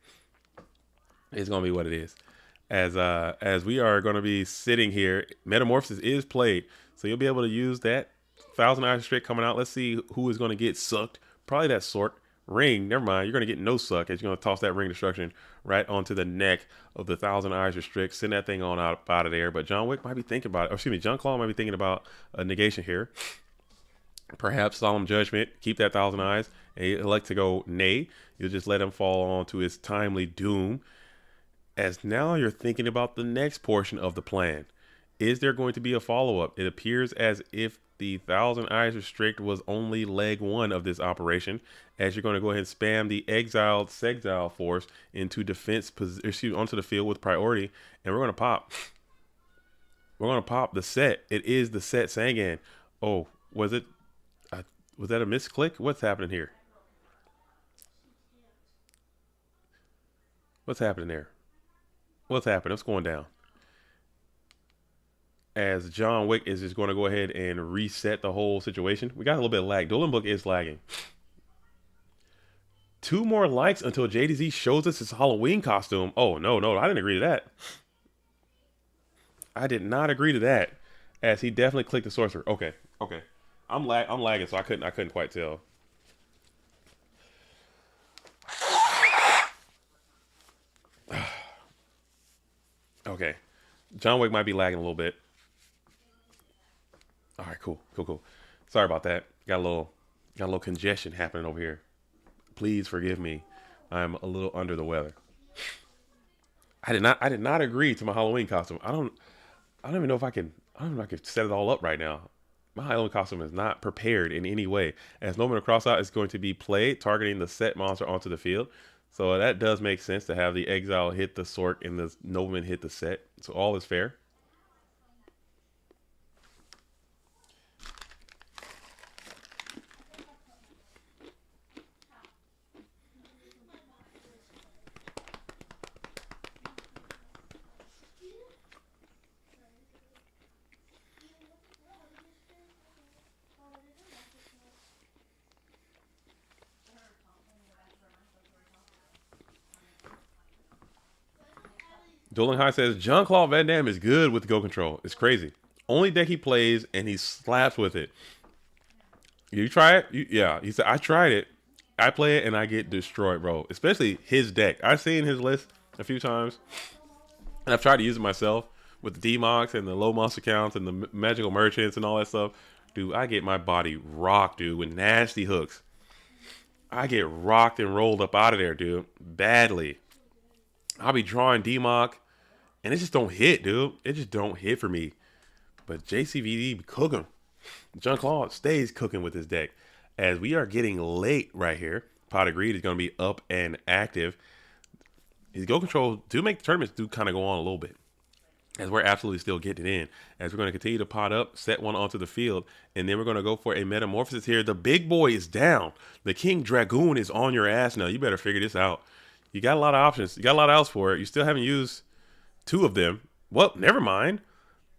A: It's gonna be what it is. As we are gonna be sitting here, metamorphosis is played, so you'll be able to use that 1,000 Irish Strict coming out. Let's see who is gonna get sucked. Probably that sort. Ring, never mind. You're gonna get no suck, as you're gonna toss that ring destruction right onto the neck of the 1,000 Irish Restrict. Send that thing on out of there. But John Wick might be thinking about it. Or excuse me, John Claude might be thinking about a negation here. Perhaps Solemn Judgment, keep that 1,000 eyes, and you elect to go nay. You'll just let him fall onto his timely doom. As now you're thinking about the next portion of the plan. Is there going to be a follow-up? It appears as if the 1,000 eyes restrict was only leg one of this operation, as you're going to go ahead and spam the exiled Sexile force into defense onto the field with priority, and we're going to pop. We're going to pop the set. It is the set Sangan. Oh, was it? Was that a misclick? What's happening here? What's happening there? What's happening? What's going down? As John Wick is just going to go ahead and reset the whole situation. We got a little bit of lag. Dueling Book is lagging. 2 more likes until JDZ shows us his Halloween costume. Oh, no, I didn't agree to that. I did not agree to that, as he definitely clicked the sorcerer. Okay. I'm lagging, so I couldn't quite tell. Okay. John Wick might be lagging a little bit. All right, cool. Sorry about that. Got a little congestion happening over here. Please forgive me. I'm a little under the weather. I did not agree to my Halloween costume. I don't even know if I can set it all up right now. My Halloween costume is not prepared in any way. As Nobleman of Crossout is going to be played, targeting the set monster onto the field. So that does make sense to have the Exile hit the Sork and the Nobleman hit the set. So all is fair. Dueling High says, Jean-Claude Van Damme is good with Go Control. It's crazy. Only deck he plays, and he slaps with it. You try it? Yeah. He said, I tried it. I play it, and I get destroyed, bro. Especially his deck. I've seen his list a few times. And I've tried to use it myself with the D-Mox and the low monster counts and the magical merchants and all that stuff. Dude, I get my body rocked, dude, with nasty hooks. I get rocked and rolled up out of there, dude, badly. I'll be drawing D-Mox, and it just don't hit, dude. It just don't hit for me. But JCVD be cooking. Claude stays cooking with his deck. As we are getting late right here, Pot of Greed is going to be up and active. His Go Control do make the tournaments do kind of go on a little bit, as we're absolutely still getting it in. As we're going to continue to pot up, set one onto the field, and then we're going to go for a metamorphosis here. The big boy is down. The King Dragoon is on your ass now. You better figure this out. You got a lot of options. You got a lot else for it. You still haven't used 2 of them. Well, never mind.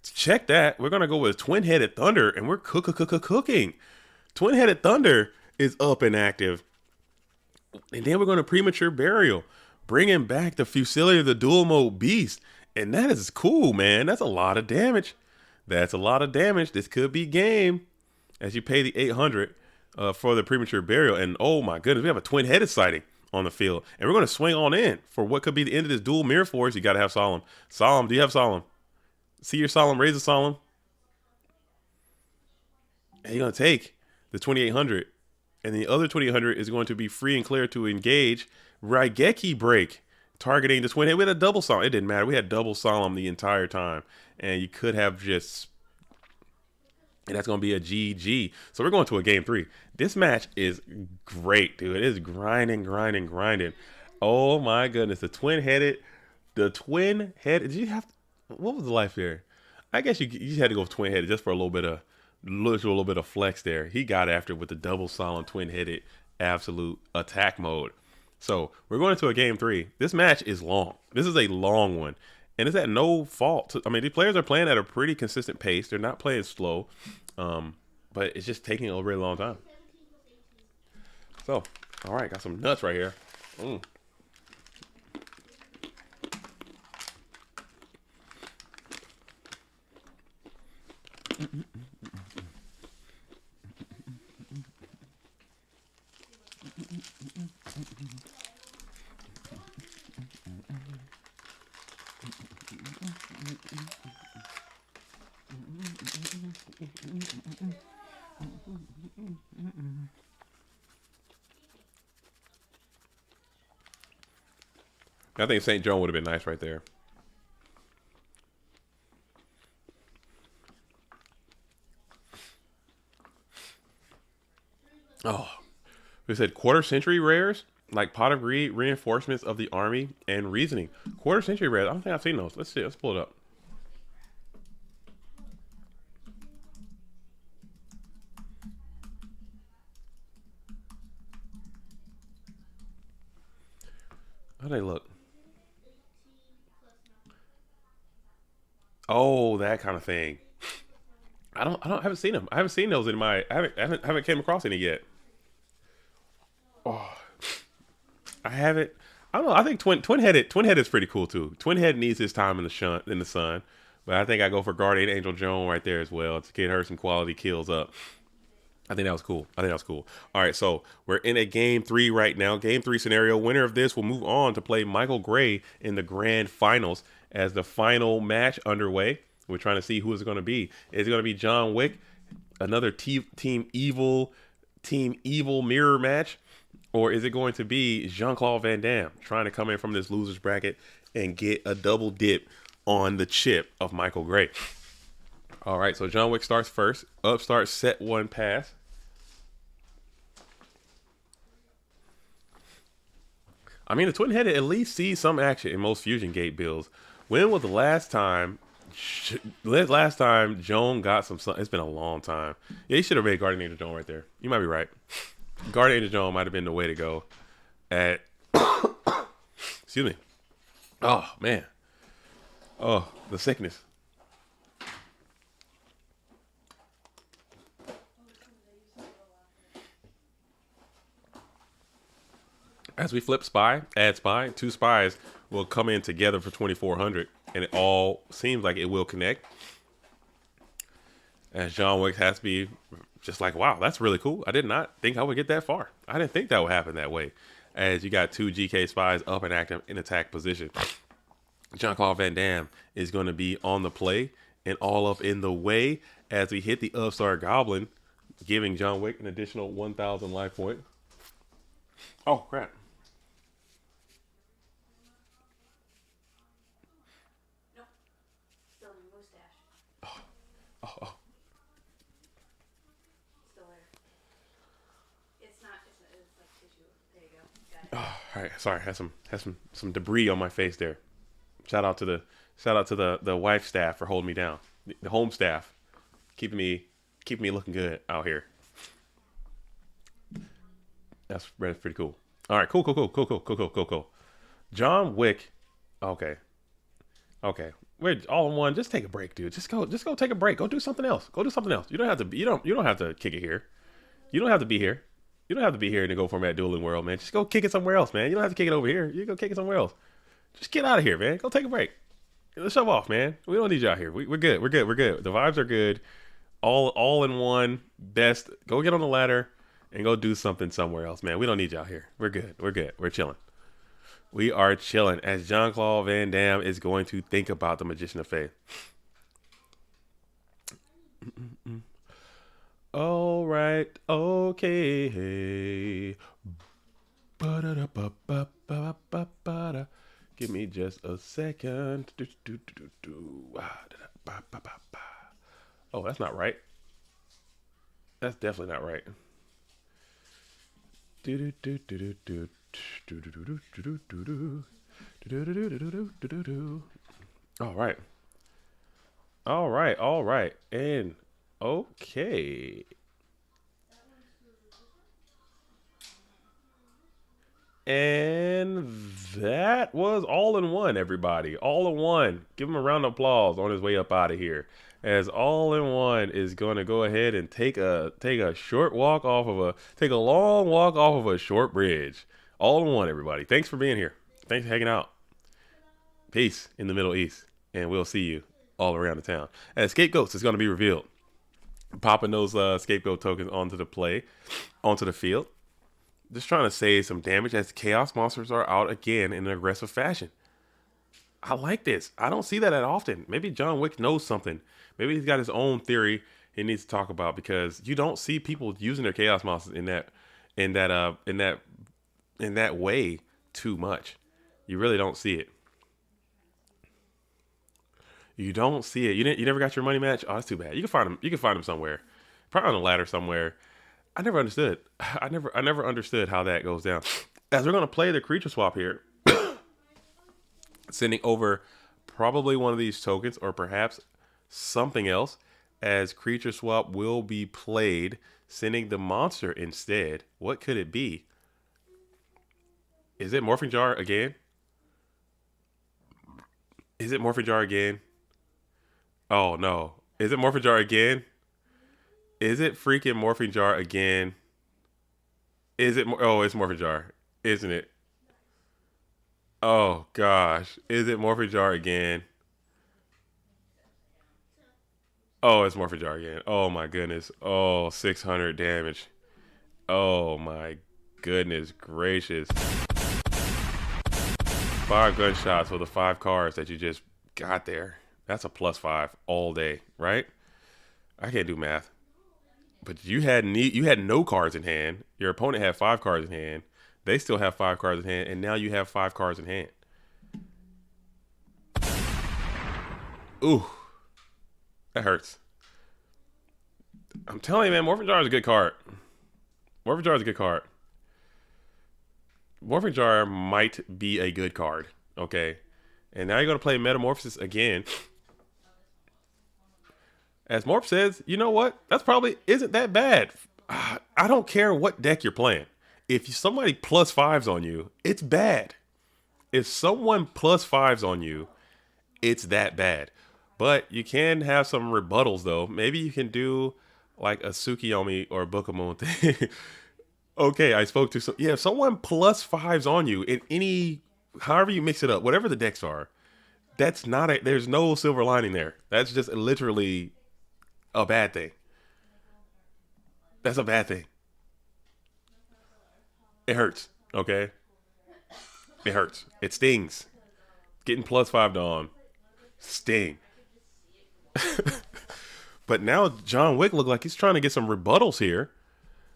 A: Check that. We're going to go with Twin-Headed Thunder, and we're cooking. Twin-Headed Thunder is up and active. And then we're going to Premature Burial, bringing back the Fusility of the Dual Mode Beast. And that is cool, man. That's a lot of damage. That's a lot of damage. This could be game as you pay the 800 for the Premature Burial. And oh my goodness, we have a Twin-Headed sighting on the field. And we're going to swing on in for what could be the end of this dual Mirror Force. You got to have Solemn. Solemn, do you have Solemn? See your Solemn, raise the Solemn. And you're going to take the 2800. And the other 2800 is going to be free and clear to engage Raigeki Break, targeting the Twin Head. We had a double Solemn. It didn't matter. We had double Solemn the entire time. And you could have just... And that's going to be a GG. So we're going to a game 3. This match is great, dude. It is grinding. Oh, my goodness. The twin-headed. Did you have... What was the life here? I guess you had to go with twin-headed just for a little bit of flex there. He got after it with the double Solemn twin-headed absolute attack mode. So we're going into a game 3. This match is long. This is a long one. And it's at no fault. I mean, these players are playing at a pretty consistent pace. They're not playing slow. But it's just taking a really long time. So, all right, got some nuts right here. I think St. John would have been nice right there. Oh, we said quarter century rares like Pot of Greed, reinforcements of the army, and reasoning. Quarter century rares. I don't think I've seen those. Let's see. Let's pull it up. How do they look? Oh, that kind of thing. I haven't seen them. I haven't seen those in my. I haven't came across any yet. Oh, I haven't. I don't know. I think twin-headed is pretty cool too. Twin-head needs his time in the sun, but I think I go for Guardian Angel Joan right there as well to get her some quality kills up. I think that was cool. All right, so we're in a game 3 right now. Game 3 scenario. Winner of this will move on to play Michael Gray in the grand finals as the final match underway. We're trying to see who it's going to be. Is it going to be John Wick, another Team Evil mirror match? Or is it going to be Jean-Claude Van Damme trying to come in from this loser's bracket and get a double dip on the chip of Michael Gray? All right, so John Wick starts first. Up starts set 1 pass. I mean, the twin-headed at least sees some action in most Fusion Gate builds. When was the last time Joan got some sun? It's been a long time. Yeah, he should have made Guardian Angel Joan right there. You might be right. Guardian Angel Joan might have been the way to go. At excuse me. Oh man. Oh, the sickness. As we flip spy, add spy, 2 spies will come in together for 2,400, and it all seems like it will connect. As John Wick has to be just like, wow, that's really cool. I did not think I would get that far. I didn't think that would happen that way. As you got 2 GK spies up and active in attack position. Jean-Claude Van Damme is going to be on the play and all up in the way as we hit the Upstart Goblin, giving John Wick an additional 1,000 life point. Oh, crap.
F: Nope. Still in your mustache.
A: Oh.
F: Still there. It's like tissue. There you go. Got it.
A: All right. Sorry, had some debris on my face there. Shout out to the wife staff for holding me down. The home staff keeping me looking good out here. That's pretty cool. All right, cool. John Wick. Okay. We're all in one. Just take a break, dude. Just go take a break. Go do something else. You don't have to kick it here. You don't have to be here. You don't have to be here in the Go Format Dueling world, man. Just go kick it somewhere else, man. You don't have to kick it over here. You go kick it somewhere else. Just get out of here, man. Go take a break. Let's shove off, man. We don't need you out here. We're good. The vibes are good. All in one. Best. Go get on the ladder and go do something somewhere else, man. We don't need you out here. We're good. We're chilling. We are chilling as Jean-Claude Van Damme is going to think about the Magician of Faith. All right. Okay. Give me just a second. Oh, that's not right. That's definitely not right. All right. And okay. And that was all in one, everybody. All in one. Give him a round of applause on his way up out of here. As all in one is going to go ahead and take a long walk off of a short bridge. All in one, everybody. Thanks for being here. Thanks for hanging out. Peace in the Middle East. And we'll see you all around the town. As Scapegoats is going to be revealed. Popping those scapegoat tokens onto the field. Just trying to save some damage as Chaos Monsters are out again in an aggressive fashion. I like this. I don't see that often. Maybe John Wick knows something. Maybe he's got his own theory he needs to talk about, because you don't see people using their Chaos Monsters in that way too much. You really don't see it. You don't see it. You never got your money match? Oh, that's too bad. You can find them somewhere. Probably on a ladder somewhere. I never understood. I never understood how that goes down. As we're going to play the creature swap here, sending over probably one of these tokens or perhaps something else, as creature swap will be played, sending the monster instead. What could it be? Is it Morphing Jar again? Oh no. Is it Morphing Jar again? Is it freaking Morphing Jar again? Oh, it's Morphing Jar, isn't it? Oh gosh. Is it Morphing Jar again? Oh, it's Morphing Jar again. Oh my goodness. Oh, 600 damage. Oh my goodness gracious. 5 gunshots with the 5 cards that you just got there. That's a +5 all day, right? I can't do math. But you had no cards in hand. Your opponent had 5 cards in hand. They still have 5 cards in hand, and now you have 5 cards in hand. Ooh, that hurts. I'm telling you, man, Morphing Jar is a good card. Morphing Jar might be a good card. Okay, and now you're gonna play Metamorphosis again. As Morp says, you know what? That's probably isn't that bad. I don't care what deck you're playing. If somebody +5s on you, it's bad. If someone +5s on you, it's that bad. But you can have some rebuttals, though. Maybe you can do like a Tsukiyomi or Bookemon thing. Okay, I spoke to some. Yeah, if someone +5s on you in any, however you mix it up, whatever the decks are, that's not a, there's no silver lining there. That's just literally a bad thing. That's a bad thing. It hurts, okay? It hurts. It stings. getting +5 Dawn, Sting. But now John Wick look like he's trying to get some rebuttals here.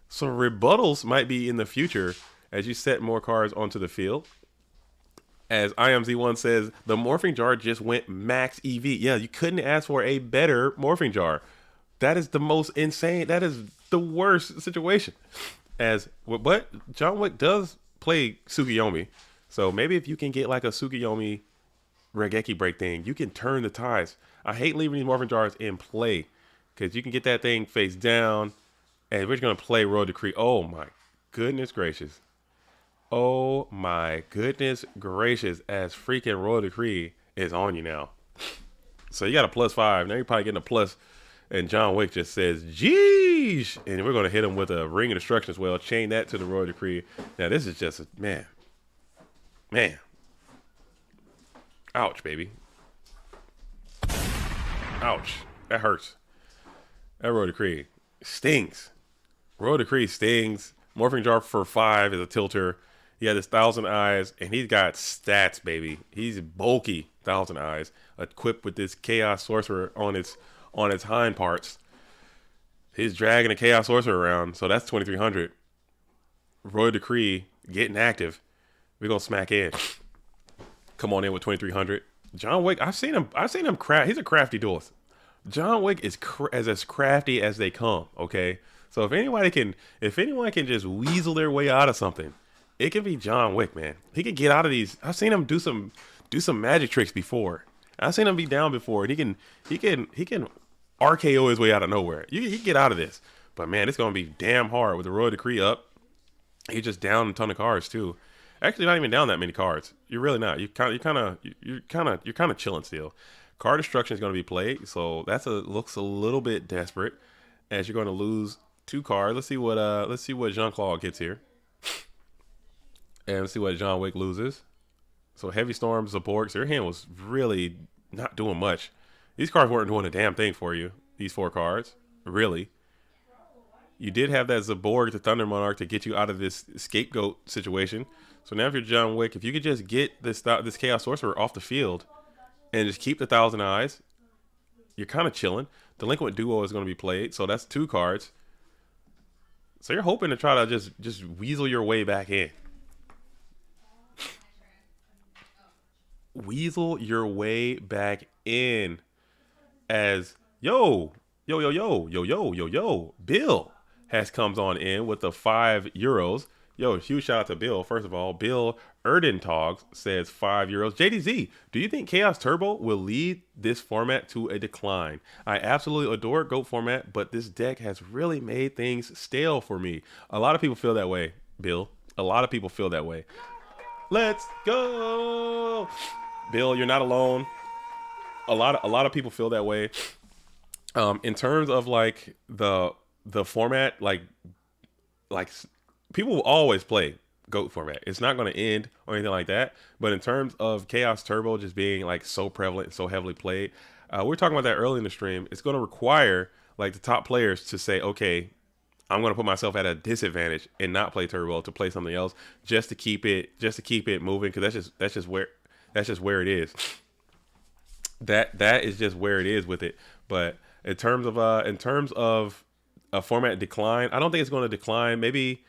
A: Some rebuttals might be in the future as you set more cards onto the field. As IMZ1 says, the morphing jar just went max EV. Yeah, you couldn't ask for a better morphing jar. That is the most insane. That is the worst situation. But John Wick does play Tsukiyomi. So maybe if you can get like a Tsukiyomi Regeki break thing, you can turn the tides. I hate leaving these morphing jars in play because you can get that thing face down and we're just going to play Royal Decree. Oh my goodness gracious. Oh my goodness gracious, as freaking Royal Decree is on you now. So you got a +5. Now you're probably getting a plus. And John Wick just says, geesh. And we're going to hit him with a Ring of Destruction as well. Chain that to the Royal Decree. Now this is just, man. Ouch, baby. Ouch. That hurts. That Royal Decree stings. Royal Decree stings. Morphing Jar for 5 is a tilter. He had his 1,000 eyes, and he's got stats, baby. He's bulky, 1,000 eyes, equipped with this Chaos Sorcerer on its hind parts. He's dragging a Chaos Sorcerer around, so that's 2,300. Royal Decree getting active. We're gonna smack in. Come on in with 2,300. John Wick, I've seen him craft. He's a crafty duelist. John Wick is as crafty as they come. Okay, so if anyone can just weasel their way out of something, it can be John Wick, man. He can get out of these. I've seen him do some magic tricks before. I've seen him be down before, and he can RKO his way out of nowhere. He can get out of this. But man, it's gonna be damn hard with the Royal Decree up. He's just down a ton of cards too. Actually, not even down that many cards. You're really not. You're kind of chilling still. Card destruction is going to be played, so looks a little bit desperate. As you're going to lose 2 cards. Let's see what Jean-Claude gets here, and let's see what John Wick loses. So Heavy Storm, Zaborg. So your hand was really not doing much. These cards weren't doing a damn thing for you. These 4 cards, really. You did have that Zaborg, the Thunder Monarch, to get you out of this scapegoat situation. So now if you're John Wick, if you could just get this Chaos Sorcerer off the field and just keep the 1,000 eyes, you're kind of chilling. Delinquent Duo is going to be played, so that's 2 cards. So you're hoping to try to just weasel your way back in. Weasel your way back in as Bill comes on in with the €5. Yo, huge shout out to Bill. First of all, Bill Erdentog says €5. JDZ, do you think Chaos Turbo will lead this format to a decline? I absolutely adore GOAT format, but this deck has really made things stale for me. A lot of people feel that way, Bill. A lot of people feel that way. Let's go. Bill, you're not alone. A lot of people feel that way. In terms of like the format, like people will always play GOAT format. It's not going to end or anything like that. But in terms of Chaos Turbo just being like so prevalent, so heavily played, we were talking about that early in the stream. It's going to require like the top players to say, okay, I'm going to put myself at a disadvantage and not play Turbo, to play something else just to keep it moving, because that's just where it is. That is just where it is with it. But in terms of a format decline, I don't think it's going to decline. Maybe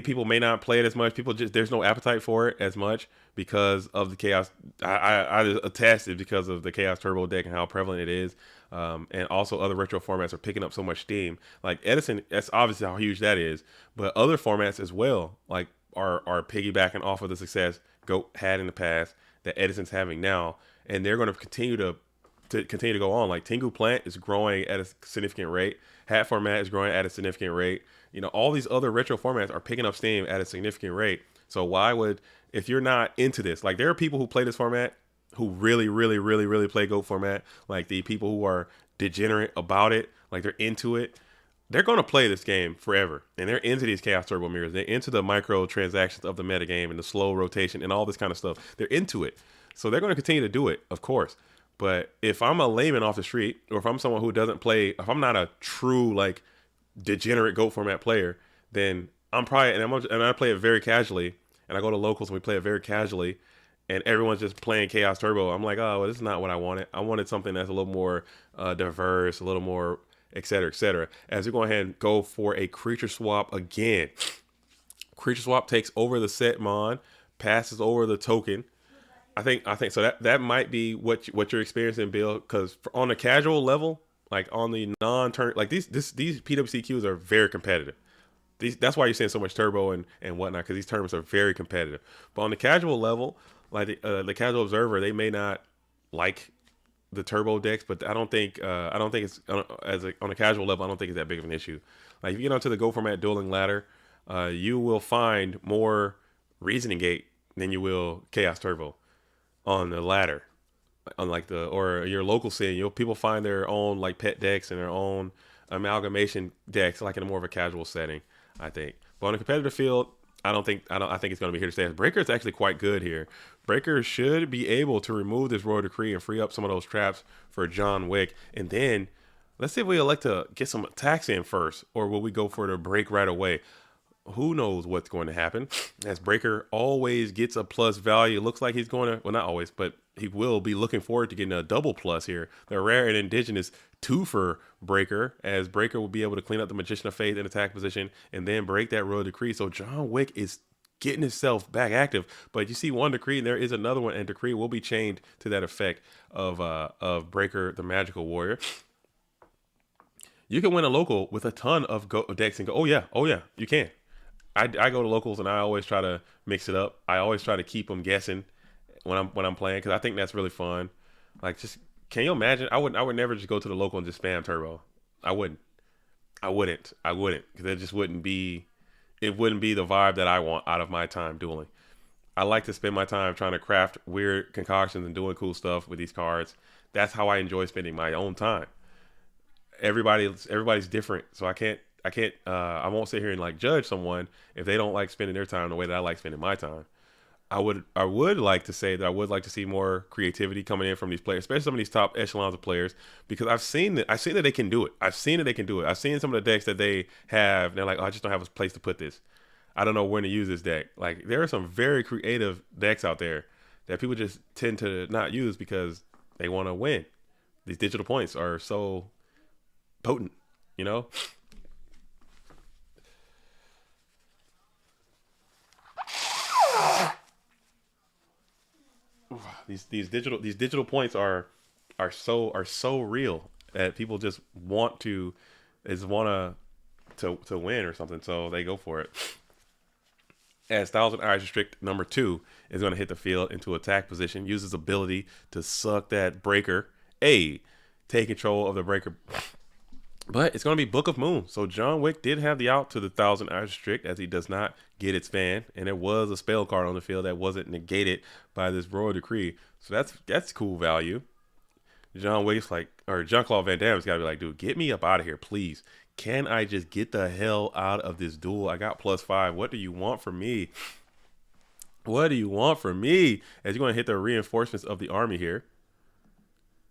A: people may not play it as much. There's no appetite for it as much because of the Chaos. I attest it because of the Chaos Turbo deck and how prevalent it is. And also other retro formats are picking up so much steam. Like Edison, that's obviously how huge that is. But other formats as well, like are piggybacking off of the success GOAT had in the past that Edison's having now, and they're going to continue to go on. Like Tengu Plant is growing at a significant rate. Hat format is growing at a significant rate. You know, all these other retro formats are picking up steam at a significant rate. So why would, if you're not into this, like there are people who play this format who really, really, really, really play GOAT format. Like the people who are degenerate about it, like they're into it. They're going to play this game forever. And they're into these Chaos Turbo mirrors. They're into the micro transactions of the metagame and the slow rotation and all this kind of stuff. They're into it. So they're going to continue to do it, of course. But if I'm a layman off the street, or if I'm someone who doesn't play, if I'm not a true like degenerate GOAT format player, then I'm probably, and I play it very casually, and I go to locals and we play it very casually, and everyone's just playing Chaos Turbo. I'm like, oh, well, this is not what I wanted. I wanted something that's a little more diverse, a little more, et cetera, et cetera. As we go ahead and go for a creature swap again. Creature swap takes over the set mon, passes over the token. I think so. That might be what you're experiencing, Bill. Because on a casual level, like on the non-turn, like these PWCQs are very competitive. That's why you're seeing so much turbo and whatnot, because these tournaments are very competitive. But on the casual level, like the casual observer, they may not like the turbo decks, but I don't think it's on a casual level. I don't think it's that big of an issue. Like if you get onto the Go format dueling ladder, you will find more Reasoning Gate than you will Chaos Turbo on the ladder. Unlike or your local scene, people find their own like pet decks and their own amalgamation decks, like in a more of a casual setting, I think. But on a competitive field, I think it's going to be here to stay. Breaker is actually quite good here. Breaker should be able to remove this Royal Decree and free up some of those traps for John Wick. And then let's see if we elect to get some attacks in first, or will we go for the break right away? Who knows what's going to happen, as Breaker always gets a plus value. It looks like he's going to, well, not always, but he will be looking forward to getting a double plus here. The rare and indigenous 2 for Breaker, as Breaker will be able to clean up the Magician of Faith in attack position and then break that Royal Decree. So John Wick is getting himself back active. But you see one Decree and there is another one, and Decree will be chained to that effect of Breaker, the Magical Warrior. You can win a local with a ton of decks and go, oh yeah, you can. I go to locals and I always try to mix it up. I always try to keep them guessing when I'm playing, because I think that's really fun. Like, just can you imagine? I would never just go to the local and just spam turbo. I wouldn't, because it just wouldn't be the vibe that I want out of my time dueling. I like to spend my time trying to craft weird concoctions and doing cool stuff with these cards. That's how I enjoy spending my own time. Everybody's different, so I won't sit here and like judge someone if they don't like spending their time the way that I like spending my time. I would like to say that I would like to see more creativity coming in from these players, especially some of these top echelons of players, because I've seen that they can do it. I've seen some of the decks that they have. They're like, oh, I just don't have a place to put this. I don't know when to use this deck. Like, there are some very creative decks out there that people just tend to not use because they want to win. These digital points are so potent, you know? These digital points are so real that people just want to win or something, so they go for it. As Thousand Eyes Restrict number 2 is going to hit the field into attack position, uses ability to suck that Breaker, take control of the Breaker. But it's going to be Book of Moon. So John Wick did have the out to the Thousand Eyes Restrict, as he does not get its fan. And there was a spell card on the field that wasn't negated by this Royal Decree. So that's cool value. John Wick's like, or Jean-Claude Van Damme's got to be like, dude, get me up out of here, please. Can I just get the hell out of this duel? I got +5. What do you want from me? What do you want from me? As you're going to hit the reinforcements of the army here.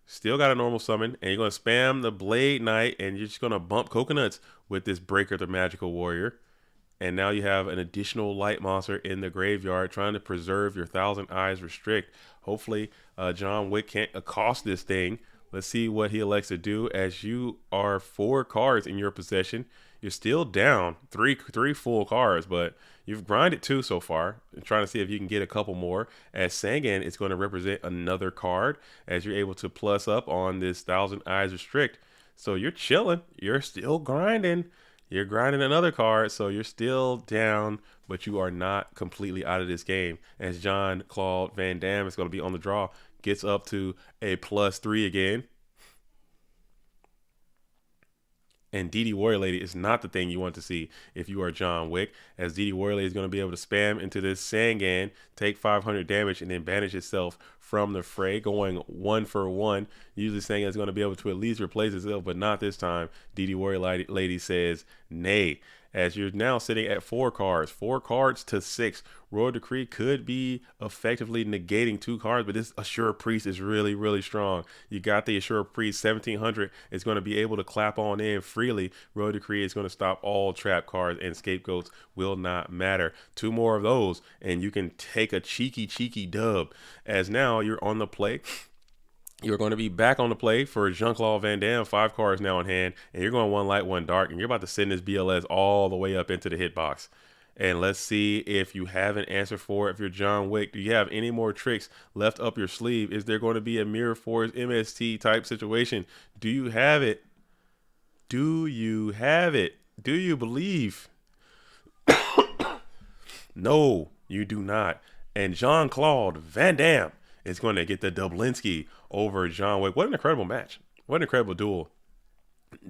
A: Still got a normal summon, and you're going to spam the Blade Knight, and you're just going to bump coconuts with this Breaker, the Magical Warrior. And now you have an additional light monster in the graveyard trying to preserve your Thousand Eyes Restrict. Hopefully, John Wick can't accost this thing. Let's see what he elects to do, as you are 4 cards in your possession. You're still down three full cards, but you've grinded 2 so far. I'm trying to see if you can get a couple more, as Sangan is going to represent another card, as you're able to plus up on this Thousand Eyes Restrict. So you're chilling. You're still grinding. You're grinding another card, so you're still down, but you are not completely out of this game, as Jean-Claude Van Damme is going to be on the draw. Gets up to a +3 again. And DD Warrior Lady is not the thing you want to see if you are John Wick, as DD Warrior Lady is going to be able to spam into this Sangan, take 500 damage, and then banish itself from the fray, going 1 for 1. Usually Sangan is going to be able to at least replace itself, but not this time. DD Warrior Lady says nay, as you're now sitting at 4 cards. 4 cards to 6. Royal Decree could be effectively negating 2 cards, but this Assure Priest is really, really strong. You got the Assure Priest. 1700 is going to be able to clap on in freely. Royal Decree is going to stop all trap cards, and Scapegoats will not matter. 2 more of those, and you can take a cheeky dub, as now you're on the play. You're going to be back on the play for Jean-Claude Van Damme, 5 cards now in hand, and you're going 1 light, 1 dark, and you're about to send this BLS all the way up into the hitbox. And let's see if you have an answer for it. If you're John Wick, do you have any more tricks left up your sleeve? Is there going to be a Mirror Force MST type situation? Do you have it? Do you have it? Do you believe? No, you do not. And Jean-Claude Van Damme is going to get the Dublinsky over John Wick. What an incredible match. What an incredible duel.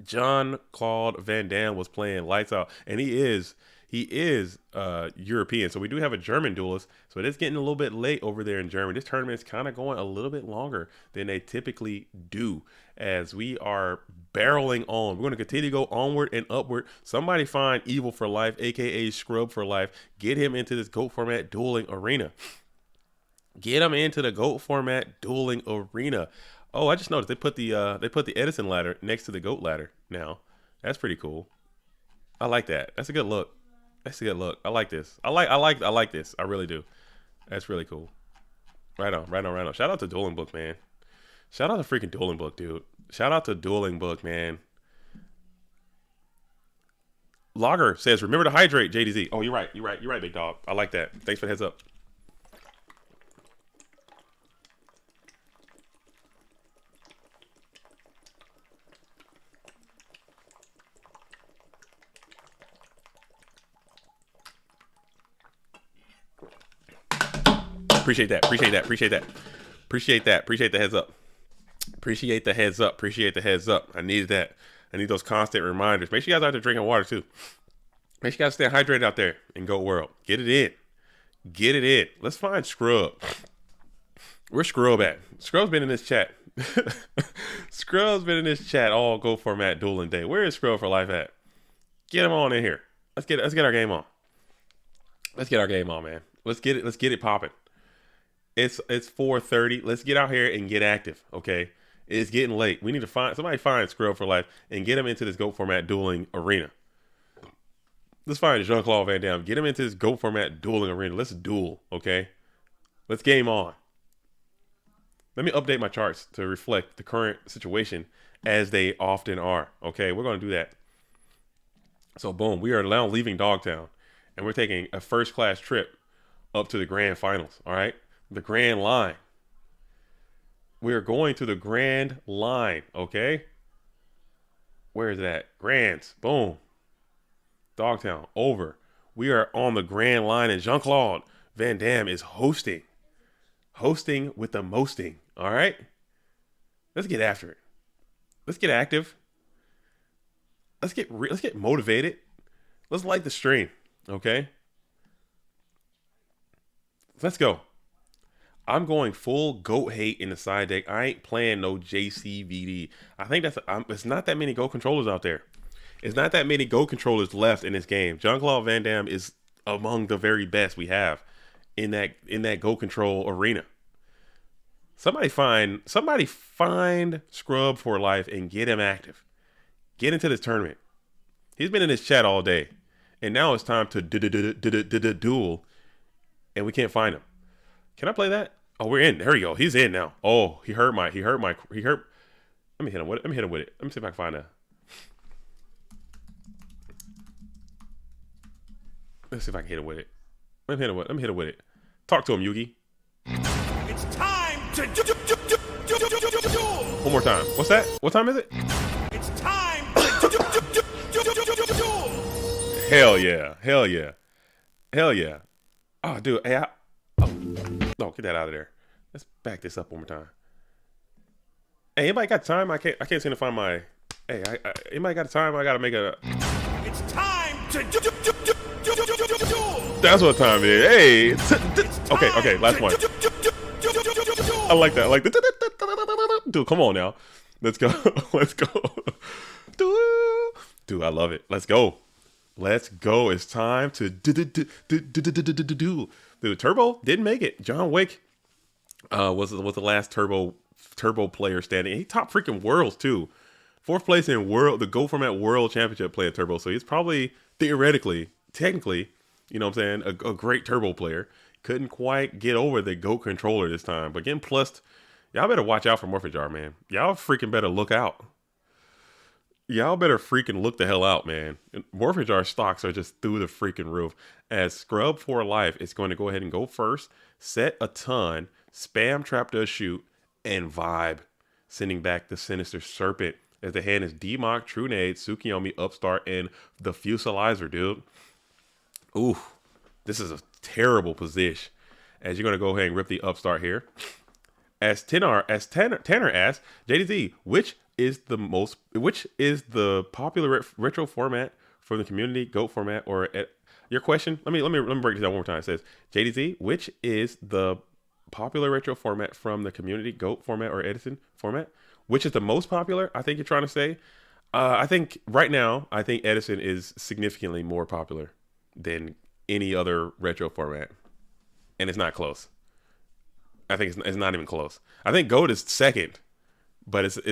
A: Jean-Claude Van Damme was playing lights out, and he is European. So we do have a German duelist. So it is getting a little bit late over there in Germany. This tournament is kind of going a little bit longer than they typically do, as we are barreling on. We're going to continue to go onward and upward. Somebody find Evil for Life, aka Scrub for Life. Get him into this GOAT format dueling arena. Get him into the GOAT format dueling arena. Oh, I just noticed they put the Edison ladder next to the GOAT ladder now. That's pretty cool. I like that. That's a good look. That's a good look. I like this. I like this. I really do. That's really cool. Right on. Shout out to Dueling Book, man. Shout out to freaking Dueling Book, dude. Shout out to Dueling Book, man. Logger says, remember to hydrate, JDZ. Oh, you're right, big dog. I like that. Thanks for the heads up. Appreciate the heads up. I needed that. I need those constant reminders. Make sure you guys are out there drinking water too. Make sure you guys stay hydrated out there in GOAT World. Get it in. Let's find Scrub. Where's Scrub at? Scrub's been in this chat. Scrub's been in this chat all GOAT format dueling day. Where is Scrub for Life at? Get him on in here. Let's get our game on. Let's get our game on, man. Let's get it popping. It's 4:30. Let's get out here and get active, okay? It's getting late. We need to find Scrub for Life and get him into this GOAT format dueling arena. Let's find Jean-Claude Van Damme. Get him into this GOAT format dueling arena. Let's duel, okay? Let's game on. Let me update my charts to reflect the current situation as they often are, okay? We're going to do that. So, boom. We are now leaving Dogtown, and we're taking a first-class trip up to the grand finals, all right? The grand line. We're going to the grand line, okay? Where is it at? Grands. Boom. Dogtown. Over. We are on the grand line, and Jean-Claude Van Damme is hosting. Hosting with the mosting, all right? Let's get after it. Let's get active. Let's get motivated. Let's like the stream, okay? Let's go. I'm going full GOAT hate in the side deck. I ain't playing no JCVD. I think it's not that many GOAT controllers out there. It's not that many GOAT controllers left in this game. Jean-Claude Van Damme is among the very best we have in that GOAT control arena. Somebody find Scrub for Life and get him active. Get into this tournament. He's been in this chat all day, and now it's time to duel, and we can't find him. Can I play that? Oh, we're in. There we go. He's in now. Oh, he hurt. Let me hit him with it. Let me see if I can find a. Let's see if I can hit him with it. Let me hit him with it. Talk to him, Yugi.
C: It's time to duel.
A: One more time. What's that? What time is it?
C: It's time to duel.
A: Hell yeah. Oh, dude. Hey, no, get that out of there. Let's back this up one more time. Hey, anybody got time? I can't seem to find my. Hey, anybody got time? I gotta make a.
C: It's time to duel.
A: That's what time it is. Hey. Okay. Last one. I like that. I like that. Dude, come on now. Let's go. Dude, I love it. Let's go. Let's go. It's time to do. Dude, Turbo didn't make it. John Wick was the last Turbo player standing. He top freaking worlds too. 4th place in the Go Format World Championship player Turbo. So he's probably theoretically, technically, you know what I'm saying, a great Turbo player. Couldn't quite get over the GOAT controller this time. But getting plussed, y'all better watch out for Morphajar, man. Y'all freaking better look out. Y'all better freaking look the hell out, man. Morphajar stocks are just through the freaking roof. As Scrub for Life is going to go ahead and go first, set a ton, spam trap does shoot, and vibe. Sending back the Sinister Serpent. As the hand is Demok, True Nade, Tsukiyomi, Upstart, and the Fusilizer, dude. Ooh, this is a terrible position. As you're going to go ahead and rip the Upstart here. As Tanner asks, JDZ, which is the popular retro format from the community, GOAT format, or your question? Let me break this down one more time. It says, JDZ, which is the popular retro format from the community, GOAT format, or Edison format? Which is the most popular? I think you're trying to say. I think right now, I think Edison is significantly more popular than any other retro format, and it's not close. I think it's not even close. I think GOAT is second, but it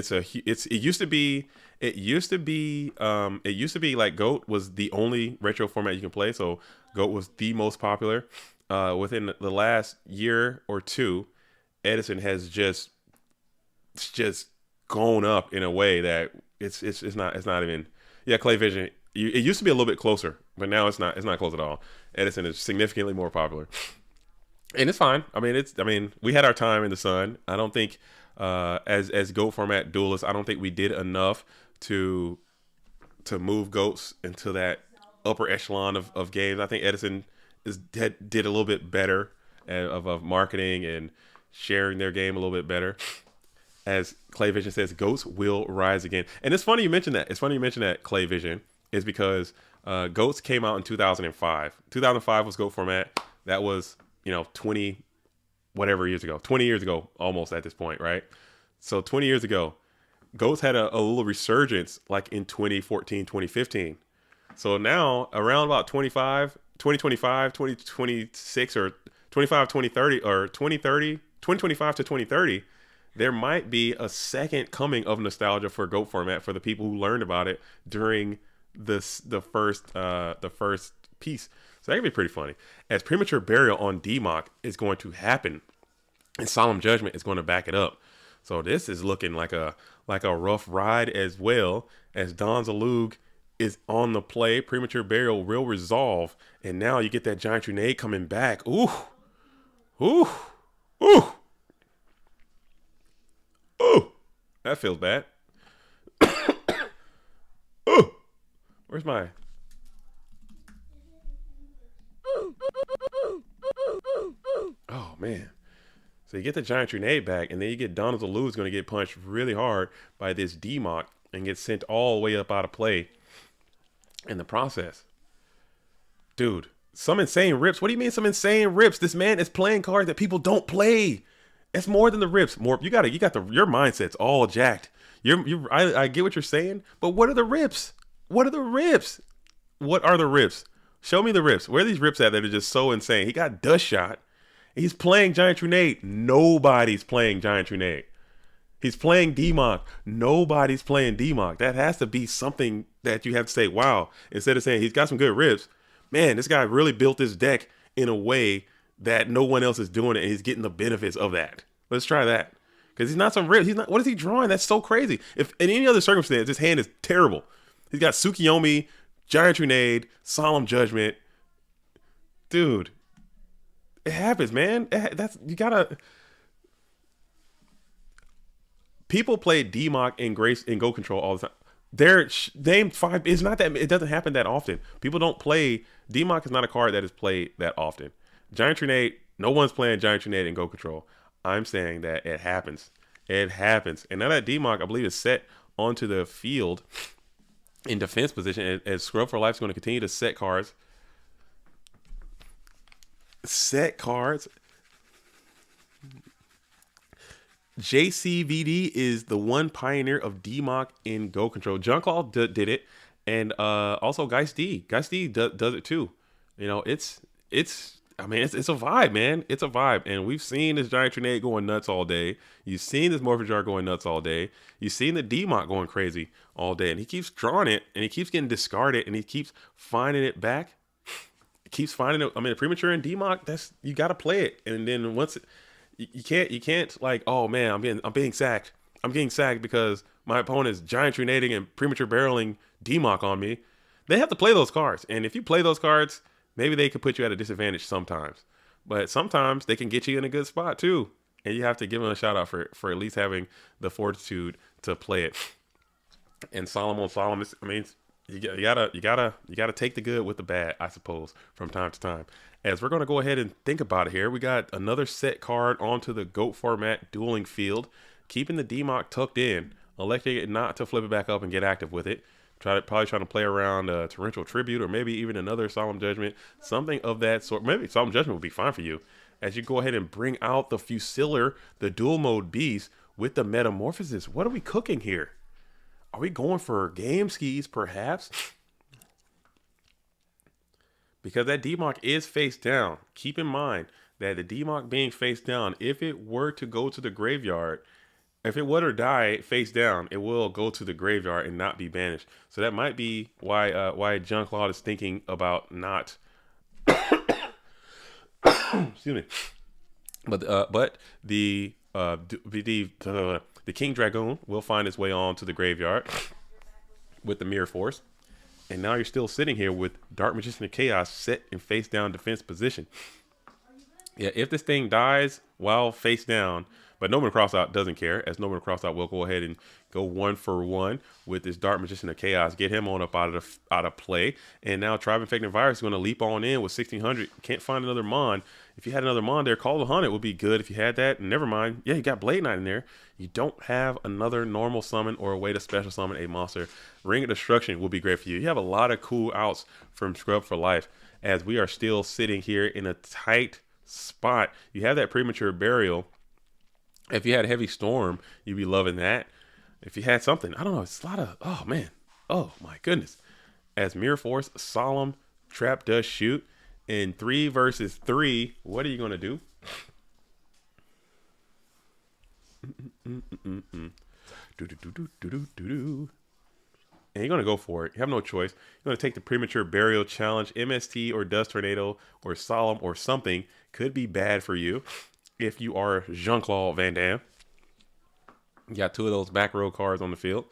A: used to be like GOAT was the only retro format you can play. So GOAT was the most popular. Within the last year or two, Edison has just gone up in a way that it's not even. Yeah, Clay Vision. It used to be a little bit closer, but now it's not close at all. Edison is significantly more popular. And it's fine. I mean, we had our time in the sun. I don't think, as GOAT format duelists, I don't think we did enough to move GOATs into that upper echelon of games. I think Edison did a little bit better of marketing and sharing their game a little bit better. As Clay Vision says, GOATs will rise again. And it's funny you mentioned that. It's funny you mentioned that, Clay Vision, is because GOATs came out in 2005. 2005 was GOAT format. That was 20 whatever years ago, 20 years ago, almost at this point, right? So 20 years ago, GOATs had a little resurgence like in 2014, 2015. So now around about 2025, 2026, or 25, 2030, or 2025 to 2030, there might be a second coming of nostalgia for GOAT format for the people who learned about it during the first piece. So that could be pretty funny. As Premature Burial on DMOC is going to happen, and Solemn Judgment is going to back it up. So this is looking like a rough ride, as well as Don Zalug is on the play. Premature Burial will resolve, and now you get that Giant Grenade coming back. Ooh, ooh, ooh, ooh. That feels bad. Ooh, where's my? Oh man. So you get the Giant Grenade back, and then you get Donald Zalou who's going to get punched really hard by this DMOC and get sent all the way up out of play in the process. Dude, some insane rips. What do you mean some insane rips? This man is playing cards that people don't play. It's more than the rips. Morp, your mindset's all jacked. I get what you're saying, but what are the rips? What are the rips? What are the rips? Show me the rips. Where are these rips at that are just so insane? He got Dust Shot. He's playing Giant Grenade. Nobody's playing Giant Grenade. He's playing DMOC. Nobody's playing DMOC. That has to be something that you have to say, wow. Instead of saying he's got some good rips, man, this guy really built this deck in a way that no one else is doing it, and he's getting the benefits of that. Let's try that. Because he's not some rip. He's not. What is he drawing? That's so crazy. If in any other circumstance, his hand is terrible. He's got Tsukiyomi, Giant Grenade, Solemn Judgment. Dude. It happens, man. You gotta. People play DMOC and Grace and Go Control all the time. They're named 5. It's not that. It doesn't happen that often. People don't play. DMOC is not a card that is played that often. Giant Grenade. No one's playing Giant Grenade and Go Control. I'm saying that it happens. It happens. And now that DMOC, I believe, is set onto the field in defense position, as Scrub for Life is going to continue to set cards. Set cards. JCVD is the one pioneer of DMOC in Go Control. John Claude did it, And also Geist D. Geist D does it too. You know, it's I mean, it's a vibe, man. It's a vibe. And we've seen this Giant Trinade going nuts all day. You've seen this Morphajar going nuts all day. You've seen the D-Mock going crazy all day. And he keeps drawing it, and he keeps getting discarded, and he keeps finding it back. He keeps finding it. I mean, the premature and D-Mock, that's, you got to play it. And then once it, you can't like, oh man, I'm being sacked. I'm getting sacked because my opponent's Giant Trinading and premature barreling D-Mock on me. They have to play those cards. And if you play those cards, maybe they could put you at a disadvantage sometimes, but sometimes they can get you in a good spot too. And you have to give them a shout out for at least having the fortitude to play it. And Solemn on Solemn, I mean, you gotta take the good with the bad, I suppose, from time to time. As we're gonna go ahead and think about it here, we got another set card onto the GOAT format dueling field, keeping the D-Mock tucked in, electing it not to flip it back up and get active with it. Probably trying to play around Torrential Tribute, or maybe even another Solemn Judgment, something of that sort. Maybe Solemn Judgment would be fine for you, as you go ahead and bring out the Fusilier, the dual mode beast, with the Metamorphosis. What are we cooking here? Are we going for game skis, perhaps? Because that D-Mock is face down. Keep in mind that the D-Mock being face down, if it were to go to the graveyard, if it would or die face down, it will go to the graveyard and not be banished. So that might be why John Claude is thinking about not. Excuse me. But the King Dragoon will find its way on to the graveyard with the Mirror Force, and now you're still sitting here with Dark Magician of Chaos set in face down defense position. Yeah, if this thing dies while face down. But No Man Crossout doesn't care, as No Man Crossout will go ahead and go 1-for-1 with this Dark Magician of Chaos, get him on up out of play. And now Tribe Infecting Virus is going to leap on in with 1600. Can't find another Mon. If you had another Mon there, Call of the Hunted would be good if you had that. And never mind. Yeah, you got Blade Knight in there. You don't have another normal summon or a way to special summon a monster. Ring of Destruction will be great for you. You have a lot of cool outs from Scrub for Life, as we are still sitting here in a tight spot. You have that Premature Burial. If you had Heavy Storm, you'd be loving that. If you had something, I don't know, it's a lot of, oh man, oh my goodness. As Mirror Force, Solemn, Trap does shoot. In 3 versus 3, what are you going to do? And you're going to go for it. You have no choice. You're going to take the Premature Burial Challenge. MST or Dust Tornado or Solemn or something could be bad for you. If you are Jean-Claude Van Damme, you got 2 of those back row cards on the field.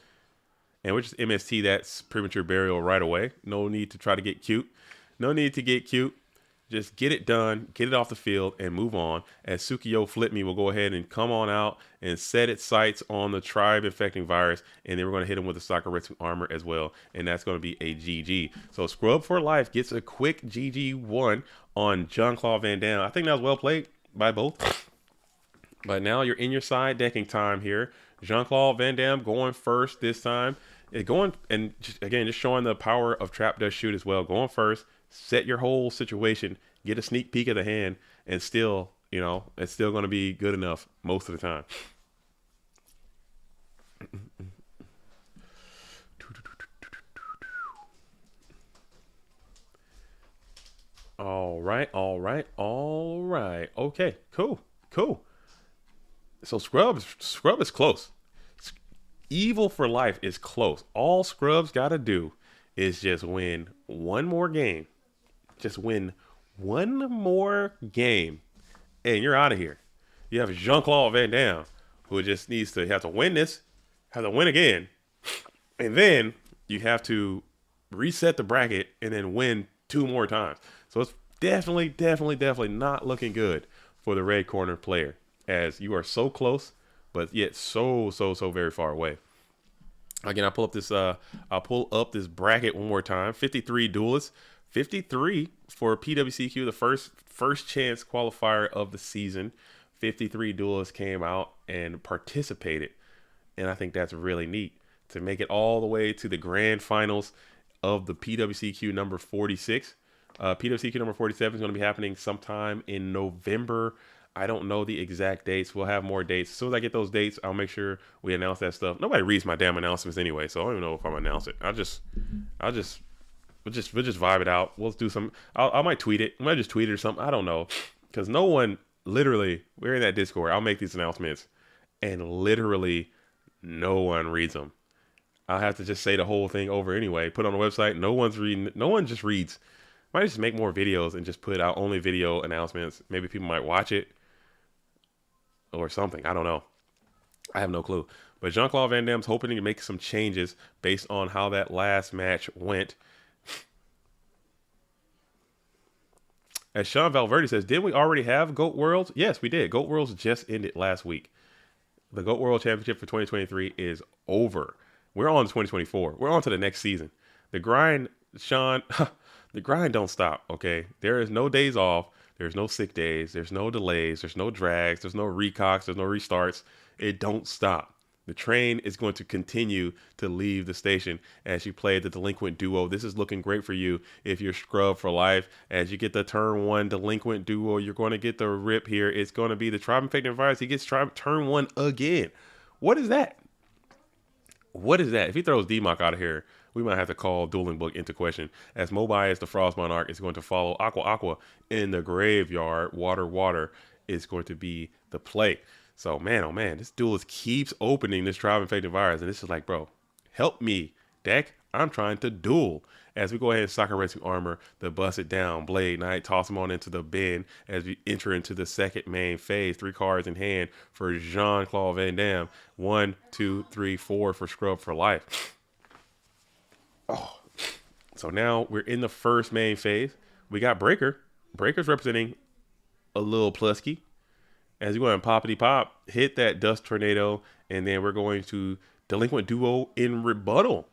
A: And we're just MST that Premature Burial right away. No need to try to get cute. No need to get cute. Just get it done, get it off the field, and move on. As Sukiyo Flip Me will go ahead and come on out and set its sights on the Tribe Infecting Virus. And then we're going to hit him with the Sakuretsu Armor as well. And that's going to be a GG. So Scrub for Life gets a quick GG1 on Jean-Claude Van Damme. I think that was well played by both. But now you're in your side decking time here. Jean-Claude Van Damme going first this time. Going, and again, just showing the power of Trap does shoot as well. Going first, set your whole situation, get a sneak peek of the hand, and still, you know, it's still going to be good enough most of the time. All right. Okay, cool. So Scrub is close. Evil for Life is close. All Scrub's got to do is just win one more game. Just win one more game, and you're out of here. You have Jean-Claude Van Damme, who just needs to have to win this, have to win again, and then you have to reset the bracket and then win 2 more times. So it's definitely not looking good for the red corner player, as you are so close, but yet so very far away. Again, I'll pull up this bracket one more time. 53 duelists, 53 for PWCQ, the first chance qualifier of the season. 53 duelists came out and participated, and I think that's really neat to make it all the way to the grand finals of the PWCQ number 46. PWCQ number 47 is going to be happening sometime in November. I don't know the exact dates. We'll have more dates. As soon as I get those dates, I'll make sure we announce that stuff. Nobody reads my damn announcements anyway, so I don't even know if I'm gonna announce it. We'll just vibe it out. We'll do some. I might tweet it. I might just tweet it or something. I don't know, because no one literally. We're in that Discord. I'll make these announcements, and literally no one reads them. I'll have to just say the whole thing over anyway. Put on the website. No one's reading. No one just reads. Might just make more videos and just put out only video announcements. Maybe people might watch it or something. I don't know. I have no clue. But Jean-Claude Van Damme's hoping to make some changes based on how that last match went. As Sean Valverde says, didn't we already have GOAT Worlds? Yes, we did. GOAT Worlds just ended last week. The GOAT World Championship for 2023 is over. We're on to 2024. We're on to the next season. The grind, Sean, the grind don't stop, okay? There is no days off. There's no sick days. There's no delays. There's no drags. There's no recocks. There's no restarts. It don't stop. The train is going to continue to leave the station as you play the Delinquent Duo. This is looking great for you if you're scrubbed for life. As you get the turn 1 Delinquent Duo, you're going to get the rip here. It's going to be the Tribe Infected Virus. He gets turn 1 again. What is that? What is that? If he throws D-Mock out of here, we might have to call Dueling Book into question. As Mobius, the Frost Monarch, is going to follow Aqua in the graveyard. Water is going to be the play. So, man, oh, man, this duelist keeps opening this Tribe Infected Virus. And this is like, bro, help me, deck. I'm trying to duel. As we go ahead and Soccer Rescue Armor, the Bust It Down, Blade Knight, toss him on into the bin as we enter into the second main phase. 3 cards in hand for Jean-Claude Van Damme. 1, 2, 3, 4 for Scrub for Life. Oh, so now we're in the first main phase. We got Breaker. Breaker's representing a little Plusky. As you go and poppity pop, hit that Dust Tornado, and then we're going to Delinquent Duo in rebuttal.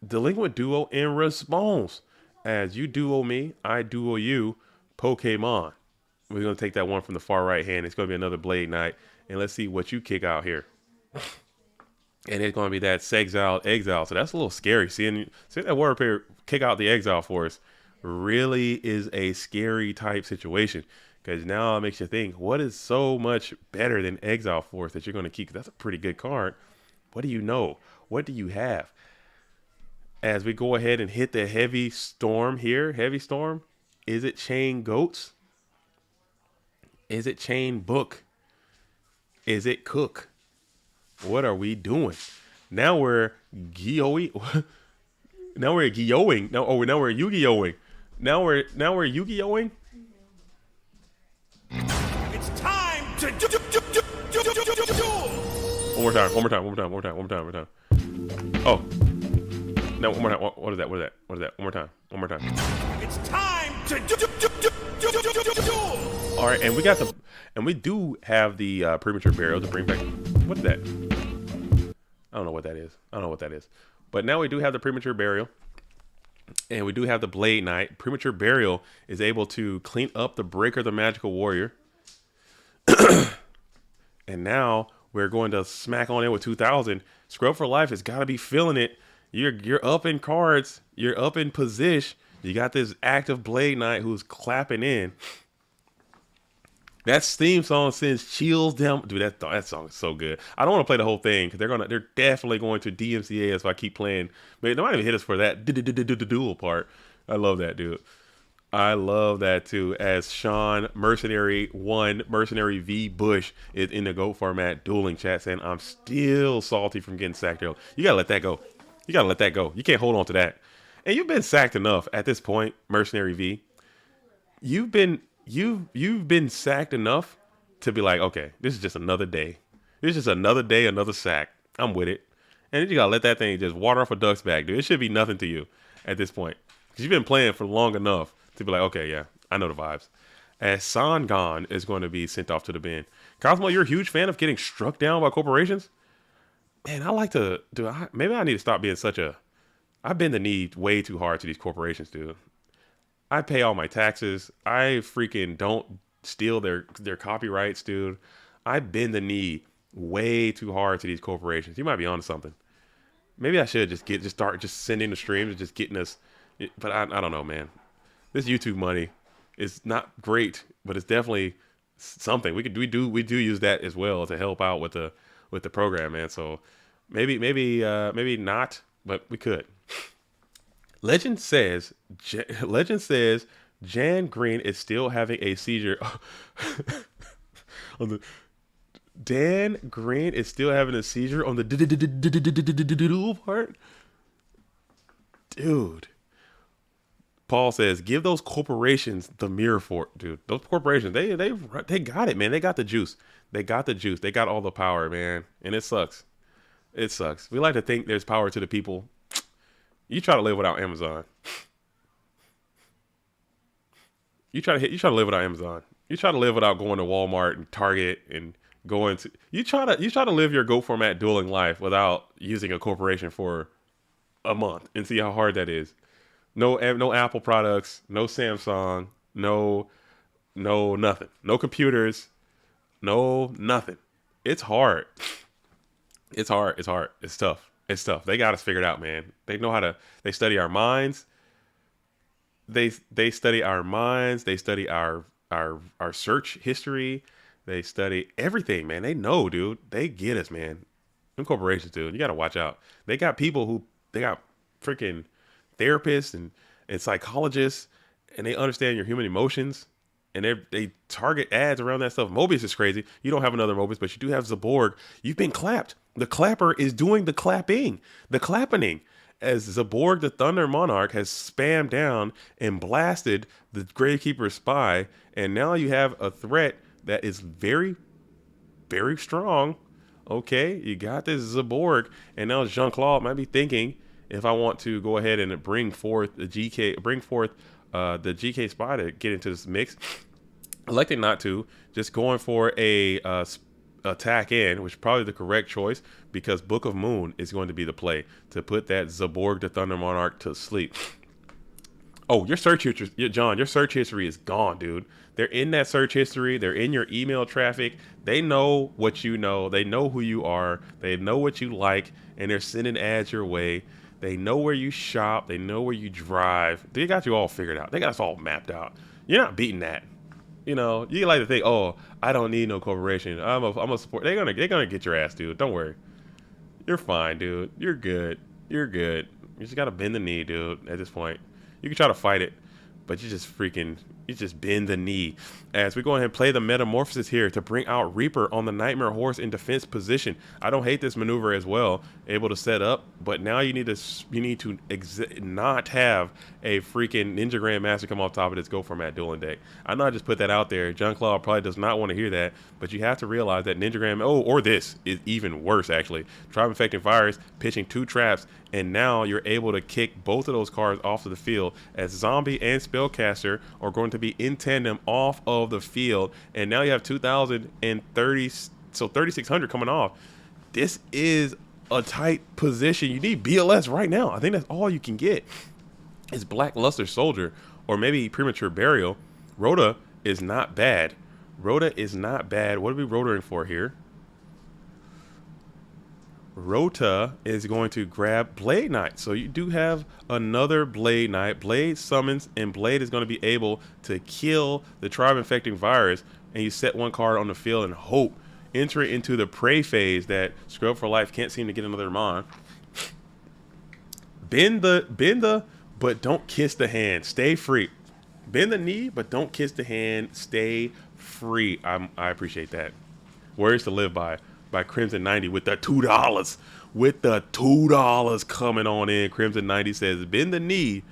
A: Delinquent Duo in response. As you duo me, I duo you, Pokemon. We're going to take that one from the far right hand. It's going to be another Blade Knight. And let's see what you kick out here. And it's going to be that Exile. So that's a little scary. Seeing that Warrior player kick out the Exile for us really is a scary type situation. Because now it makes you think, what is so much better than Exile Force that you're going to keep? That's a pretty good card. What do you know? What do you have? As we go ahead and hit the Heavy Storm here. Heavy Storm. Is it Chain Goats? Is it Chain Book? Is it Cook? What are we doing? Now we're Gyoing. Now we're Gyoing. Now we're Yu-Gi-Ohing. Now we're Yu-Gi-Ohing.
C: It's time to do.
A: One more time. Oh. No, one more time. What is that? One more time.
C: It's time to do.
A: All right, and we do have the premature burial to bring back. What's that? I don't know what that is. But now we do have the premature burial. And we do have the Blade Knight. Premature Burial is able to clean up the Breaker, the Magical Warrior. And now we're going to smack on in with 2000. Scrub for Life has got to be feeling it. You're up in cards. You're up in position. You got this active Blade Knight who's clapping in. That theme song sends chills down. Dude, that song is so good. I don't want to play the whole thing because they're definitely going to DMCA us if I keep playing. But they might even hit us for that duel part. I love that, dude. I love that too. As Sean Mercenary 1, Mercenary V Bush is in the GOAT format dueling chat saying, I'm still salty from getting sacked early. You gotta let that go. You can't hold on to that. And you've been sacked enough at this point, Mercenary V. You've been sacked enough to be like, okay, this is just another day. This is just another day, another sack. I'm with it. And then you gotta let that thing just water off a duck's back, dude. It should be nothing to you at this point. Because you've been playing for long enough to be like, okay, yeah, I know the vibes. As Sangon is going to be sent off to the bin. Cosmo, you're a huge fan of getting struck down by corporations? Man, I like to maybe I need to stop being I bend the knee way too hard to these corporations, dude. I pay all my taxes. I freaking don't steal their copyrights, dude. I bend the knee way too hard to these corporations. You might be onto something. Maybe I should just start sending the streams and just getting us. But I don't know, man. This YouTube money is not great, but it's definitely something. We do use that as well to help out with the program, man. So maybe not, but we could. Legend says Jan Green is still having a seizure. On the Dan Green is still having a seizure on the part. Dude. Paul says, give those corporations the mirror for it, dude. Those corporations, they got it, man. They got the juice. They got the juice. They got all the power, man. And it sucks. It sucks. We like to think there's power to the people. You try to live without Amazon. You try to live without Amazon. You try to live without going to Walmart and Target and going to. You try to live your Go format dueling life without using a corporation for a month and see how hard that is. No Apple products, no Samsung, no nothing. No computers, no nothing. It's hard. It's hard. It's hard. It's tough. It's tough. They got us figured out, man. They know how to. They study our minds. They study our minds. They study our search history. They study everything, man. They know, dude. They get us, man. Them corporations, dude. You got to watch out. They got people who they got freaking therapists and psychologists, and they understand your human emotions, and they target ads around that stuff. Mobius is crazy. You don't have another Mobius, but you do have Zaborg. You've been clapped. The clapper is doing the clapping, the clappening, as Zaborg, the Thunder Monarch, has spammed down and blasted the Gravekeeper spy, and now you have a threat that is very, very strong. Okay, you got this Zaborg, and now Jean-Claude might be thinking, if I want to go ahead and bring forth the GK spy to get into this mix, electing not to, just going for a attack in, which is probably the correct choice, because Book of Moon is going to be the play to put that Zaborg the Thunder Monarch to sleep. Oh, your search history, John, your search history is gone, dude. They're in that search history. They're in your email traffic. They know what you know. They know who you are. They know what you like, and they're sending ads your way. They know where you shop. They know where you drive. They got you all figured out. They got us all mapped out. You're not beating that. You know, you like to think, oh, I don't need no corporation. I'm a support. They're gonna get your ass, dude. Don't worry. You're fine, dude. You're good. You're good. You just gotta bend the knee, dude. At this point, you can try to fight it, but you just bend the knee. As we go ahead and play the Metamorphosis here to bring out Reaper on the Nightmare Horse in defense position. I don't hate this maneuver as well, able to set up, but now you need to not have a freaking Ninja Grandmaster come off top of this Go format dueling deck. I know I just put that out there. Jean-Claude probably does not want to hear that, but you have to realize that Ninja Grand, or this is even worse actually. Tribe Infecting Virus pitching 2 traps, and now you're able to kick both of those cards off of the field, as Zombie and Spellcaster are going to be in tandem off of the field, and now you have 2,030, so 3,600 coming off. This is a tight position. You need BLS right now. I think that's all you can get is Blackluster Soldier, or maybe Premature Burial. Rhoda is not bad. Rhoda is not bad. What are we rotering for here? Rota is going to grab Blade Knight. So you do have another Blade Knight. Blade summons, and Blade is going to be able to kill the Tribe Infecting Virus, and you set 1 card on the field and hope, enter into the prey phase that Scrub for Life can't seem to get another Mon. Bend the, but don't kiss the hand. Stay free. Bend the knee, but don't kiss the hand. Stay free. I appreciate that. Words to live by Crimson 90 with the $2. With the $2 coming on in. Crimson 90 says, bend the knee,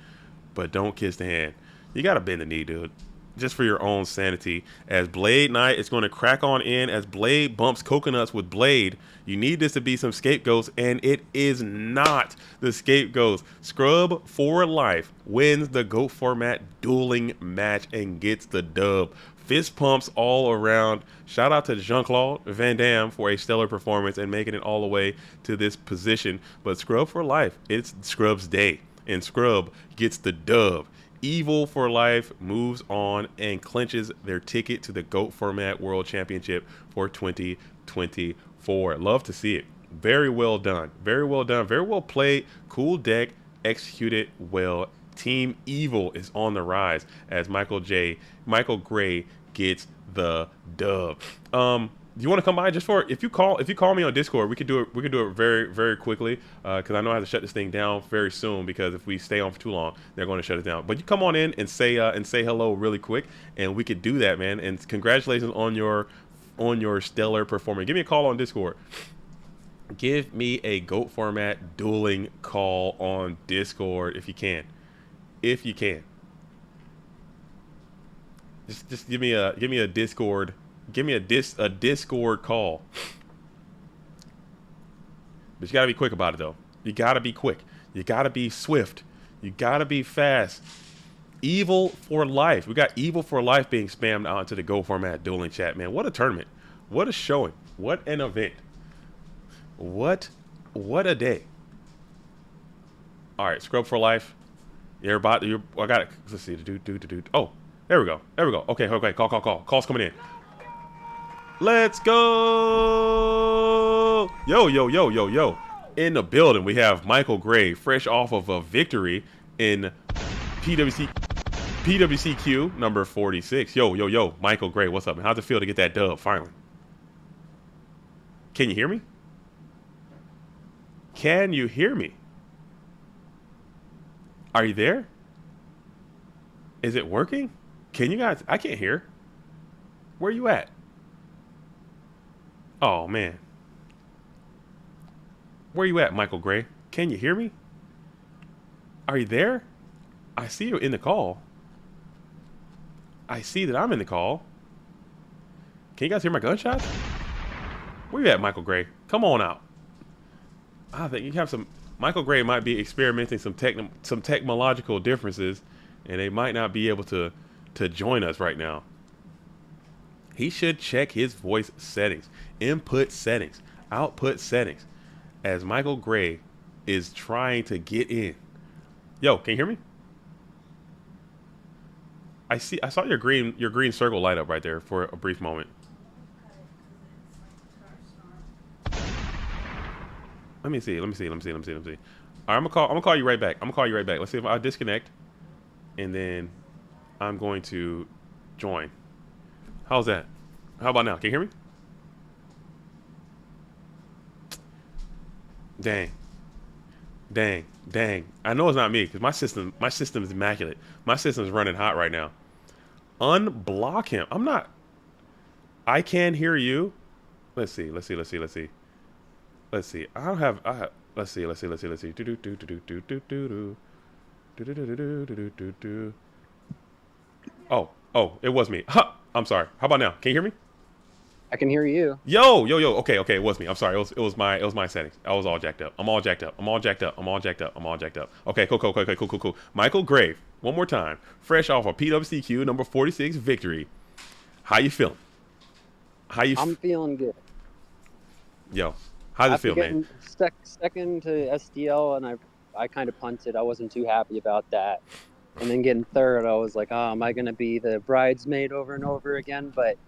A: but don't kiss the hand. You got to bend the knee, dude. Just for your own sanity. As Blade Knight is going to crack on in, as Blade bumps Coconuts with Blade. You need this to be some scapegoats, and it is not the scapegoats. Scrub for Life wins the GOAT format dueling match and gets the dub. Fist pumps all around. Shout out to Jean-Claude Van Damme for a stellar performance and making it all the way to this position. But Scrub for Life, it's Scrub's day, and Scrub gets the dub. Evil for Life moves on and clinches their ticket to the GOAT format World Championship for 2024. Love to see it. Very well done. Very well done. Very well played. Cool deck. Executed well. Team Evil is on the rise as Michael Gray gets the dub. Do you want to come by just for if you call me on Discord, we could do it very quickly because I know I have to shut this thing down very soon because if we stay on for too long, they're going to shut it down. But you come on in and say hello really quick, and we could do that, man. And congratulations on your stellar performance. Give me a call on Discord. Give me a GOAT format dueling call on Discord if you can. If you can. Just give me a Discord. Give me a Discord call. But you gotta be quick about it though. You gotta be quick. You gotta be swift. You gotta be fast. Evil for life. We got Evil for life being spammed out into the GOAT format dueling chat, man. What a tournament. What a showing. What an event. What a day. All right, Scrub for life. I got it. Let's see. Oh, there we go. Okay. Call. Call's coming in. Let's go. Yo. In the building, we have Michael Gray, fresh off of a victory in PWCQ number 46. Yo. Michael Gray, what's up, man? How's it feel to get that dub finally? Can you hear me? Can you hear me? Are you there? Is it working? Can you guys? I can't hear. Where you at? Oh, man. Where you at, Michael Gray? Can you hear me? Are you there? I see you in the call. I see that I'm in the call. Can you guys hear my gunshots? Where you at, Michael Gray? Come on out. I think you have some. Michael Gray might be experimenting some technological differences, and they might not be able to join us right now. He should check his voice settings, input settings, output settings, as Michael Gray is trying to get in. Yo, can you hear me? I saw your green circle light up right there for a brief moment. Let me see. All right, I'm gonna call you right back. Let's see if I disconnect, and then I'm going to join. How's that? How about now? Can you hear me? Dang. I know it's not me because my system is immaculate. My system is running hot right now. Unblock him. I can hear you. Let's see. I don't have. Let's see. Oh, it was me. Huh. I'm sorry. How about now? Can you hear me?
G: I can hear you.
A: Yo. Okay, it was me. I'm sorry. It was my settings. I was all jacked up. I'm all jacked up. Okay, cool. Michael Gray, one more time. Fresh off a PWCQ number 46 victory. How you feeling?
G: I'm feeling good.
A: Yo, how's it feel, man?
G: Second to SDL, and I kind of punted. I wasn't too happy about that. And then getting third, I was like, oh, am I going to be the bridesmaid over and over again? But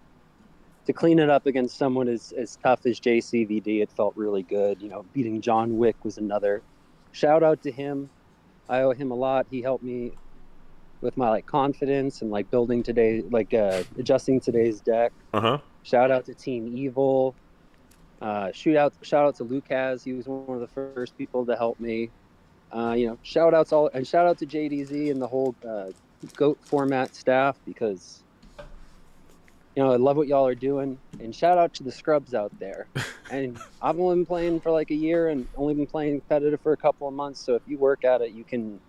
G: to clean it up against someone as tough as JCVD, it felt really good. You know, beating John Wick was another. Shout out to him. I owe him a lot. He helped me with my confidence and building today, adjusting today's deck. Shout out to Team Evil. Shout out to Lucas. He was one of the first people to help me. Shout out to JDZ and the whole GOAT format staff because I love what y'all are doing. And shout out to the scrubs out there. And I've only been playing for a year and only been playing competitive for a couple of months. So if you work at it, you can,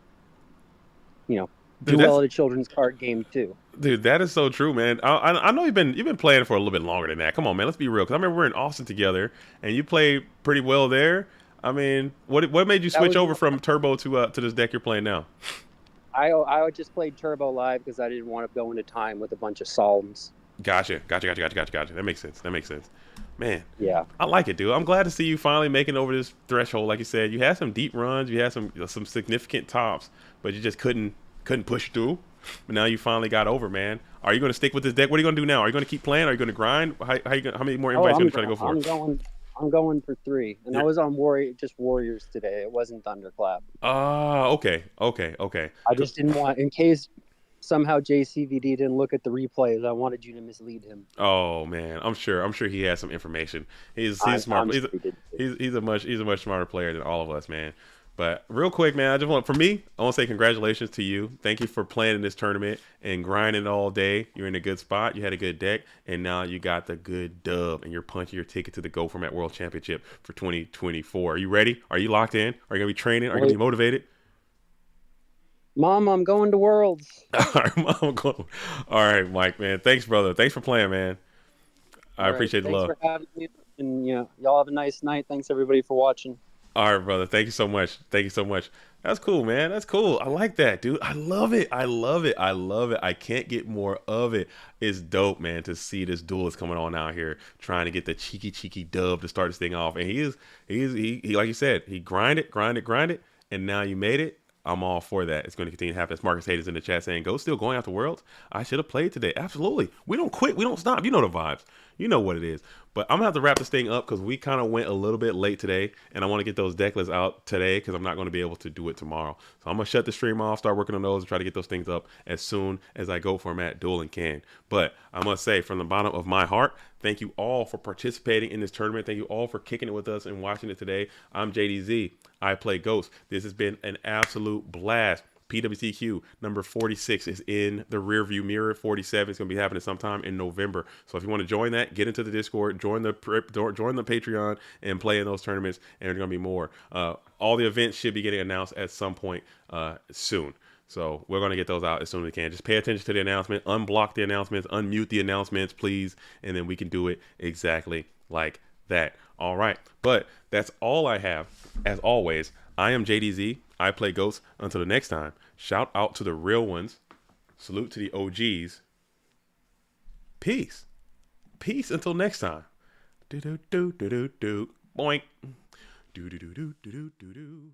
G: do well at a children's card game too.
A: Dude, that is so true, man. I know you've been playing for a little bit longer than that. Come on, man. Let's be real. Because I remember we were in Austin together, and you played pretty well there. I mean, what made you switch over from Turbo to this deck you're playing now?
G: I just played Turbo live because I didn't want to go into time with a bunch of Psalms. Gotcha.
A: That makes sense. Man,
G: yeah,
A: I like it, dude. I'm glad to see you finally making over this threshold. Like you said, you had some deep runs, you had some significant tops, but you just couldn't push through. But now you finally got over, man. Are you going to stick with this deck? What are you going to do now? Are you going to keep playing? Are you going to grind? How many more invites are you going to try to go for?
G: I'm going for 3, and I was on Warriors today. It wasn't Thunderclap.
A: Okay.
G: I just didn't want, in case somehow JCVD didn't look at the replays. I wanted you to mislead him.
A: Oh man, I'm sure he has some information. He's smart.
G: I'm sure he did.
A: He's a much smarter player than all of us, man. But real quick, man, I want to say congratulations to you. Thank you for playing in this tournament and grinding all day. You're in a good spot. You had a good deck, and now you got the good dub, and you're punching your ticket to the Go Format World Championship for 2024. Are you ready? Are you locked in? Are you gonna be training? Are you gonna be motivated?
G: Mom, I'm going to Worlds.
A: All right, Mom. All right, Mike, man. Thanks, brother. Thanks for playing, man. I appreciate the love.
G: Thanks for having me, and y'all have a nice night. Thanks everybody for watching.
A: All right, brother. Thank you so much. Thank you so much. That's cool, man. That's cool. I like that, dude. I love it. I love it. I love it. I can't get more of it. It's dope, man, to see this duelist coming on out here trying to get the cheeky dub to start this thing off. And he like you said, he grinded, and now you made it. I'm all for that. It's going to continue to happen. As Marcus Hayes in the chat saying, "Go still going after Worlds. I should have played today." Absolutely. We don't quit. We don't stop. You know the vibes. You know what it is. But I'm going to have to wrap this thing up because we kind of went a little bit late today, and I want to get those deck lists out today because I'm not going to be able to do it tomorrow. So I'm going to shut the stream off, start working on those, and try to get those things up as soon as I Go Format Dueling can. But I must say, from the bottom of my heart, thank you all for participating in this tournament. Thank you all for kicking it with us and watching it today. I'm JDZ. I play Ghost. This has been an absolute blast. PWCQ number 46 is in the rearview mirror. 47 is going to be happening sometime in November. So if you want to join that, get into the Discord, join the Patreon, and play in those tournaments. And there's going to be more. All the events should be getting announced at some point soon. So we're going to get those out as soon as we can. Just pay attention to the announcement, unblock the announcements, unmute the announcements, please, and then we can do it exactly like that. All right. But that's all I have. As always, I am JDZ. I play Ghost. Until the next time, shout out to the real ones. Salute to the OGs. Peace. Peace until next time. Do do do do do do. Boink. Do do do do do do do.